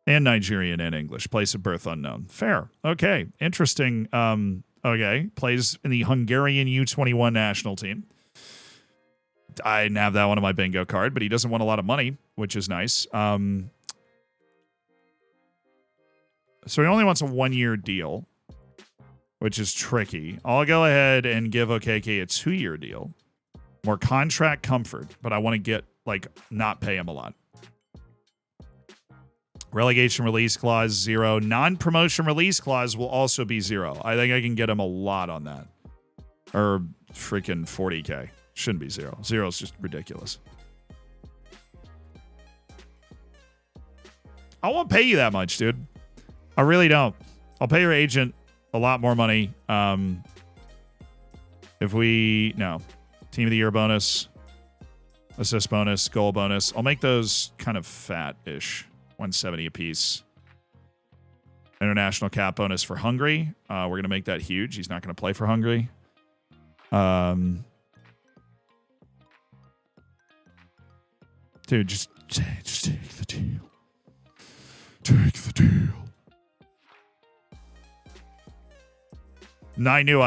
and Nigerian and English. Place of birth unknown. Fair. Okay. Interesting. Okay. Plays in the Hungarian U21 national team. I didn't have that one on my bingo card, but he doesn't want a lot of money, which is nice. So he only wants a 1-year deal, which is tricky. I'll go ahead and give Okeke a 2-year deal. More contract comfort, but I want to get, like, not pay him a lot. Relegation release clause, 0. Non-promotion release clause will also be 0. I think I can get him a lot on that. Or freaking 40K. Shouldn't be 0. 0 is just ridiculous. I won't pay you that much, dude. I really don't. I'll pay your agent a lot more money. If we... No. Team of the year bonus. Assist bonus. Goal bonus. I'll make those kind of fat-ish. 170 apiece. International cap bonus for Hungary. We're going to make that huge. He's not going to play for Hungary. Dude, just take the deal. Take the deal. And I knew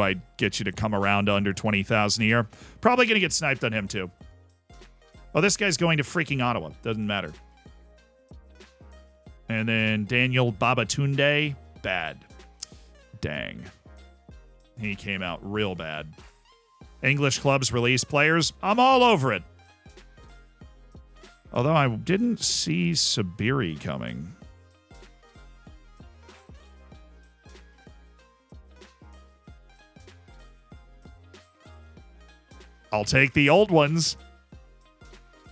I'd get you to come around to under 20,000 a year. Probably going to get sniped on him too. Oh, this guy's going to freaking Ottawa. Doesn't matter. And then Daniel Babatunde, bad. Dang. He came out real bad. English clubs release players. I'm all over it. Although I didn't see Sabiri coming. I'll take the old ones.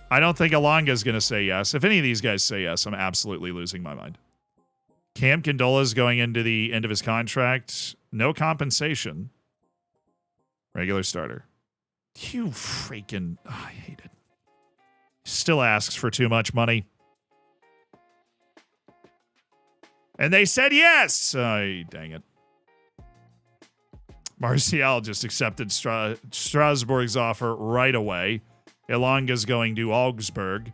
I don't think Alonga's going to say yes. If any of these guys say yes, I'm absolutely losing my mind. Cam Condola's going into the end of his contract. No compensation. Regular starter. You freaking... Oh, I hate it. Still asks for too much money. And they said yes! Oh, dang it. Martial just accepted Strasbourg's offer right away. Ilanga's going to Augsburg.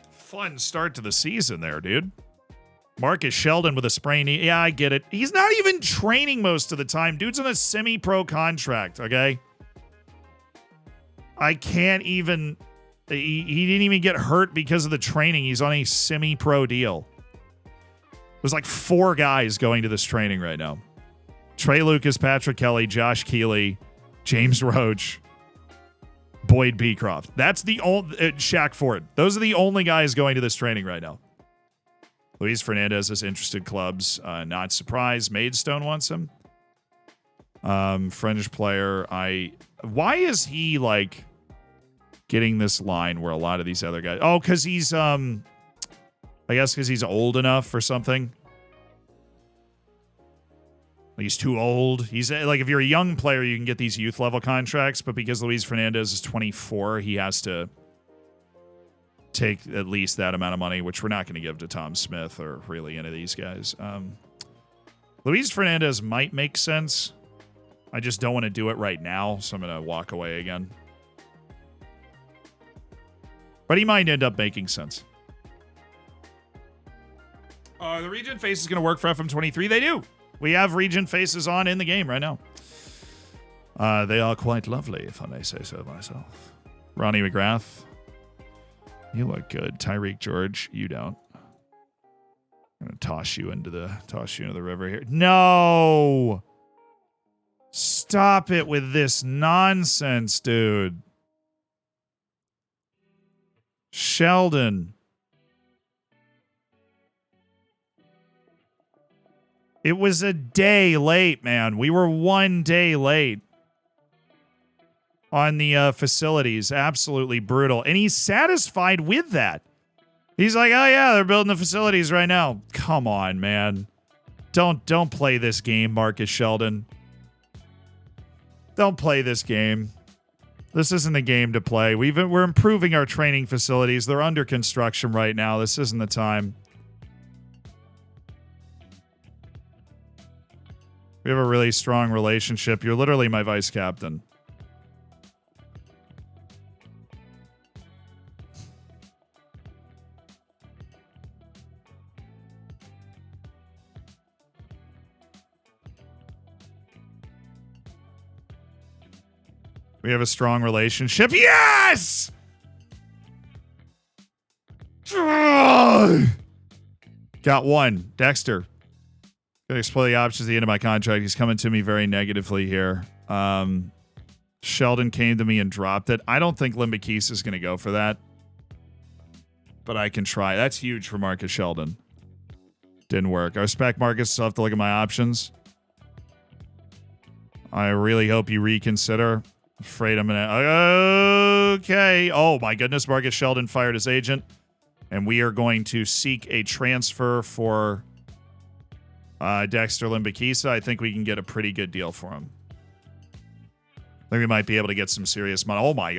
Fun start to the season there, dude. Marcus Sheldon with a sprain knee. Yeah, I get it. He's not even training most of the time. Dude's on a semi-pro contract, okay? I can't even... He didn't even get hurt because of the training. He's on a semi-pro deal. There's like 4 guys going to this training right now. Trey Lucas, Patrick Kelly, Josh Keeley, James Roach, Boyd Beecroft. That's the only... Shaq Ford. Those are the only guys going to this training right now. Luis Fernandez has interested clubs. Not surprised. Maidstone wants him. Fringe player. Why is he like getting this line where a lot of these other guys... Oh, because he's... I guess because he's old enough or something. He's too old. He's like, if you're a young player, you can get these youth level contracts, but because Luis Fernandez is 24, he has to take at least that amount of money, which we're not going to give to Tom Smith or really any of these guys. Luis Fernandez might make sense. I just don't want to do it right now, so I'm going to walk away again. But he might end up making sense. The region face is going to work for FM23. They do. We have region faces on in the game right now. They are quite lovely, if I may say so myself. Ronnie McGrath. You look good. Tyreek George, you don't. I'm going to toss you into the river here. No! Stop it with this nonsense, dude. Sheldon. It was a day late, man. We were 1 day late on the facilities. Absolutely brutal. And he's satisfied with that. He's like, oh, yeah, they're building the facilities right now. Come on, man. Don't play this game, Marcus Sheldon. Don't play this game. This isn't the game to play. We're improving our training facilities. They're under construction right now. This isn't the time. We have a really strong relationship. You're literally my vice captain. We have a strong relationship. Yes! Got one. Dexter. Gonna explore the options at the end of my contract. He's coming to me very negatively here. Sheldon came to me and dropped it. I don't think Limbakis is going to go for that. But I can try. That's huge for Marcus Sheldon. Didn't work. I respect Marcus. Still have to look at my options. I really hope you reconsider. Afraid I'm going to... Okay. Oh, my goodness. Marcus Sheldon fired his agent. And we are going to seek a transfer for... Dexter Limbakisa. I think we can get a pretty good deal for him. think we might be able to get some serious money.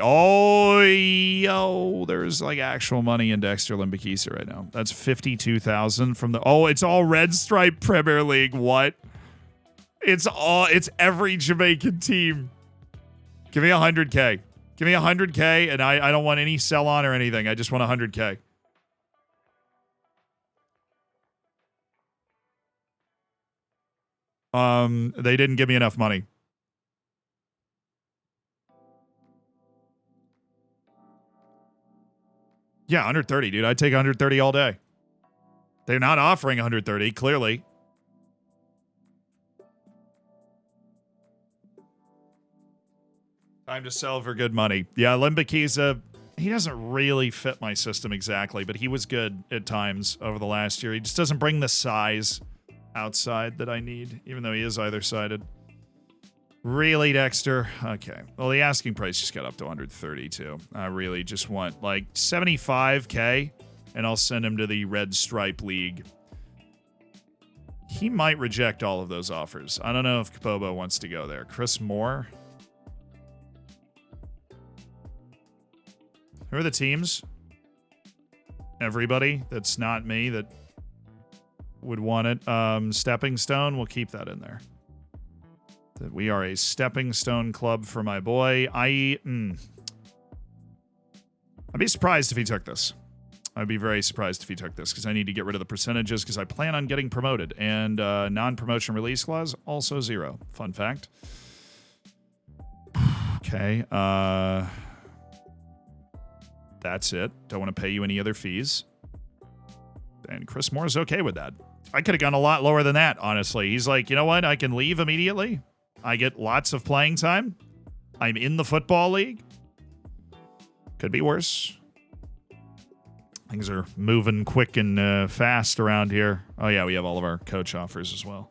Yo, there's like actual money in Dexter Limbikisa right now. That's 52,000 from the, it's all Red Stripe Premier League. What? It's every Jamaican team. Give me 100K. Give me 100K, and I don't want any sell on or anything. I just want 100K. They didn't give me enough money. Yeah, 130, dude. I'd take 130 all day. They're not offering 130, clearly. Time to sell for good money. Yeah, Limbikiza, he doesn't really fit my system exactly, but he was good at times over the last year. He just doesn't bring the size outside that I need, even though he is either-sided. Really, Dexter? Okay. Well, the asking price just got up to 130, too. I really just want, like, 75K, and I'll send him to the Red Stripe League. He might reject all of those offers. I don't know if Kapobo wants to go there. Chris Moore? Who are the teams? Everybody that's not me that would want it. Stepping Stone, we'll keep that in there. That we are a stepping stone club for my boy. I'd be surprised if he took this. I'd be very surprised if he took this because I need to get rid of the percentages because I plan on getting promoted. And non-promotion release clause, also 0. Fun fact. Okay. That's it. Don't want to pay you any other fees. And Chris Moore's okay with that. I could have gone a lot lower than that, honestly. He's like, you know what? I can leave immediately. I get lots of playing time. I'm in the football league. Could be worse. Things are moving quick and fast around here. Oh, yeah, we have all of our coach offers as well.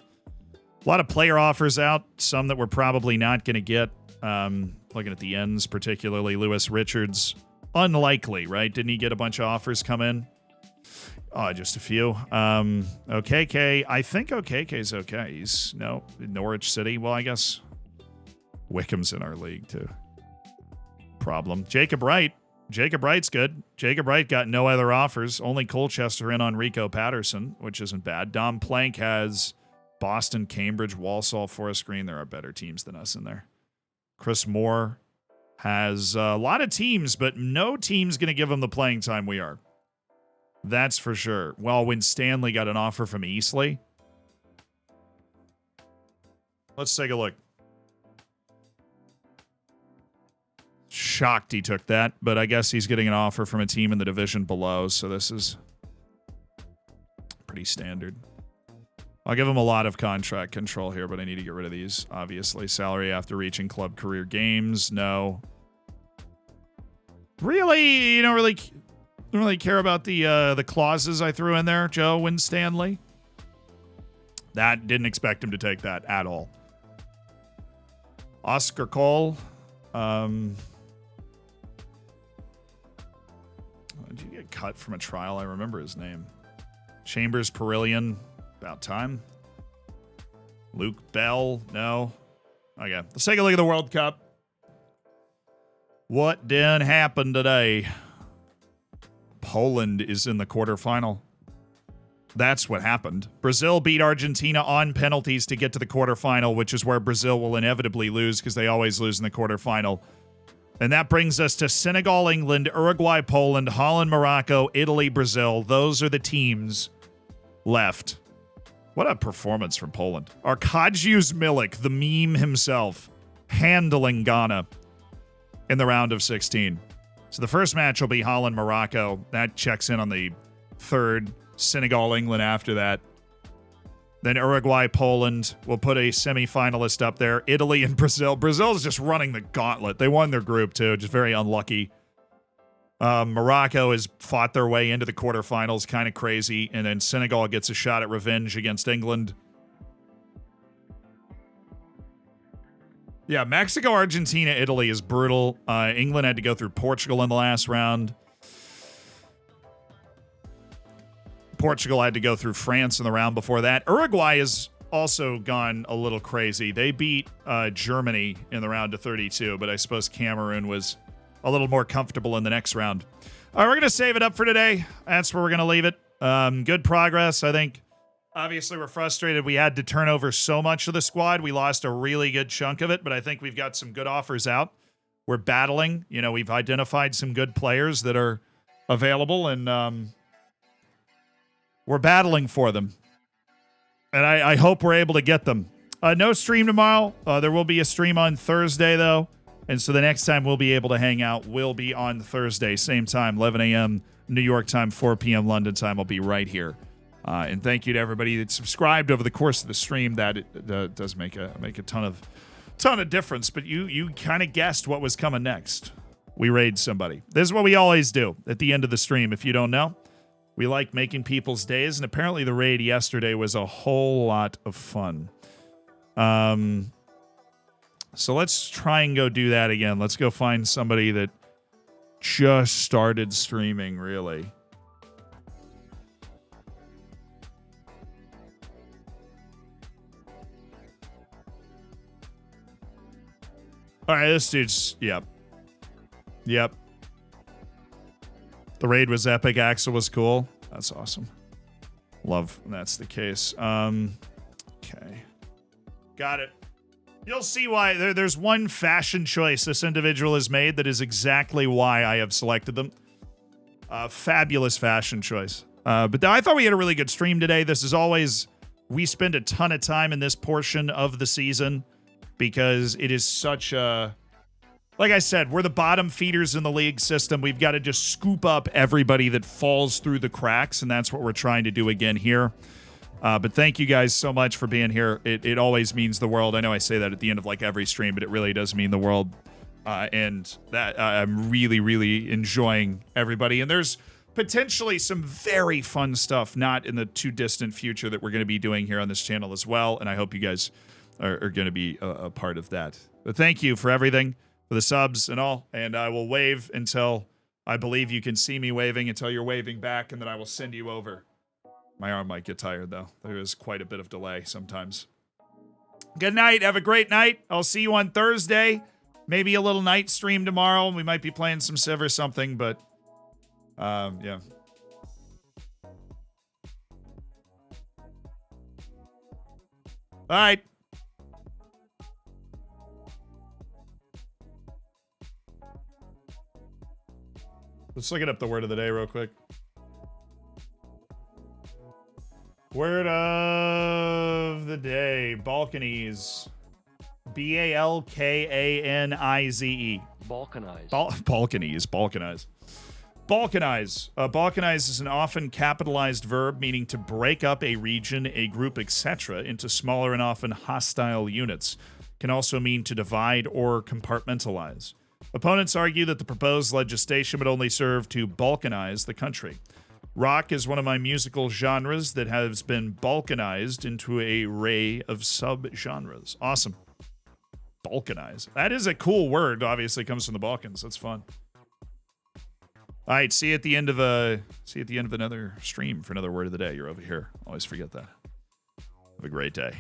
A lot of player offers out. Some that we're probably not going to get. Looking at the ends, particularly Lewis Richards. Unlikely, right? Didn't he get a bunch of offers come in? Just a few. OKK. I think OKK's okay. He's, no, Norwich City. Well, I guess Wickham's in our league, too. Problem. Jacob Wright. Jacob Wright's good. Jacob Wright got no other offers. Only Colchester in on Rico Patterson, which isn't bad. Dom Plank has Boston, Cambridge, Walsall, Forest Green. There are better teams than us in there. Chris Moore has a lot of teams, but no team's going to give him the playing time we are. That's for sure. Well, when Stanley got an offer from Eastleigh. Let's take a look. Shocked he took that, but I guess he's getting an offer from a team in the division below, so this is pretty standard. I'll give him a lot of contract control here, but I need to get rid of these, obviously. Salary after reaching club career games, no. Really? You don't really care about the clauses I threw in there, Joe Winstanley? That didn't expect him to take that at all. Oscar Cole. Did you get cut from a trial? I remember his name. Chambers Perillion. About time. Luke Bell. No. Okay. Let's take a look at the World Cup. What did happen today? Poland is in the quarterfinal. That's what happened. Brazil beat Argentina on penalties to get to the quarterfinal, which is where Brazil will inevitably lose because they always lose in the quarterfinal. And that brings us to Senegal, England, Uruguay, Poland, Holland, Morocco, Italy, Brazil. Those are the teams left. What a performance from Poland. Arkadiusz Milik, the meme himself, handling Ghana in the round of 16. So the first match will be Holland-Morocco. That checks in on the third. Senegal-England after that. Then Uruguay-Poland will put a semifinalist up there. Italy and Brazil. Brazil's just running the gauntlet. They won their group, too. Just very unlucky. Morocco has fought their way into the quarterfinals. Kind of crazy. And then Senegal gets a shot at revenge against England. Yeah, Mexico, Argentina, Italy is brutal. England had to go through Portugal in the last round. Portugal had to go through France in the round before that. Uruguay is also gone a little crazy. They beat Germany in the round of 32, but I suppose Cameroon was a little more comfortable in the next round. All right, we're going to save it up for today. That's where we're going to leave it. Good progress, I think. Obviously, we're frustrated. We had to turn over so much of the squad. We lost a really good chunk of it, but I think we've got some good offers out. We're battling. You know, we've identified some good players that are available, and we're battling for them. And I hope we're able to get them. No stream tomorrow. There will be a stream on Thursday, though. And so the next time we'll be able to hang out will be on Thursday, same time, 11 a.m. New York time, 4 p.m. London time. I'll be right here. And thank you to everybody that subscribed over the course of the stream. That does make a ton of difference. But you kind of guessed what was coming next. We raid somebody. This is what we always do at the end of the stream. If you don't know, we like making people's days, and apparently the raid yesterday was a whole lot of fun. So let's try and go do that again. Let's go find somebody that just started streaming, really. All right, this dude's, yep. The raid was epic. Axel was cool. That's awesome. Love when that's the case. Okay. Got it. You'll see why. There's one fashion choice this individual has made that is exactly why I have selected them. Fabulous fashion choice. But I thought we had a really good stream today. This is always, we spend a ton of time in this portion of the season because it is such a, like I said, we're the bottom feeders in the league system. We've got to just scoop up everybody that falls through the cracks, and that's what we're trying to do again here. But thank you guys so much for being here. It always means the world. I know I say that at the end of like every stream, but it really does mean the world. And that I'm really, really enjoying everybody. And there's potentially some very fun stuff, not in the too distant future, that we're going to be doing here on this channel as well. And I hope you guys are going to be a part of that. But thank you for everything, for the subs and all. And I will wave until I believe you can see me waving, until you're waving back, and then I will send you over. My arm might get tired, though. There is quite a bit of delay sometimes. Good night. Have a great night. I'll see you on Thursday. Maybe a little night stream tomorrow. We might be playing some Civ or something, but yeah. All right. Let's look it up, the word of the day real quick. Word of the day, Balkanize. Balkanize. Balkanize. Balkanize. Balkanize. Balkanize is an often capitalized verb meaning to break up a region, a group, etc. into smaller and often hostile units. Can also mean to divide or compartmentalize. Opponents argue that the proposed legislation would only serve to balkanize the country. Rock is one of my musical genres that has been balkanized into an array of sub-genres. Awesome. Balkanize. That is a cool word. Obviously, it comes from the Balkans. That's fun. All right, see you at the end of another stream for another word of the day. You're over here. Always forget that. Have a great day.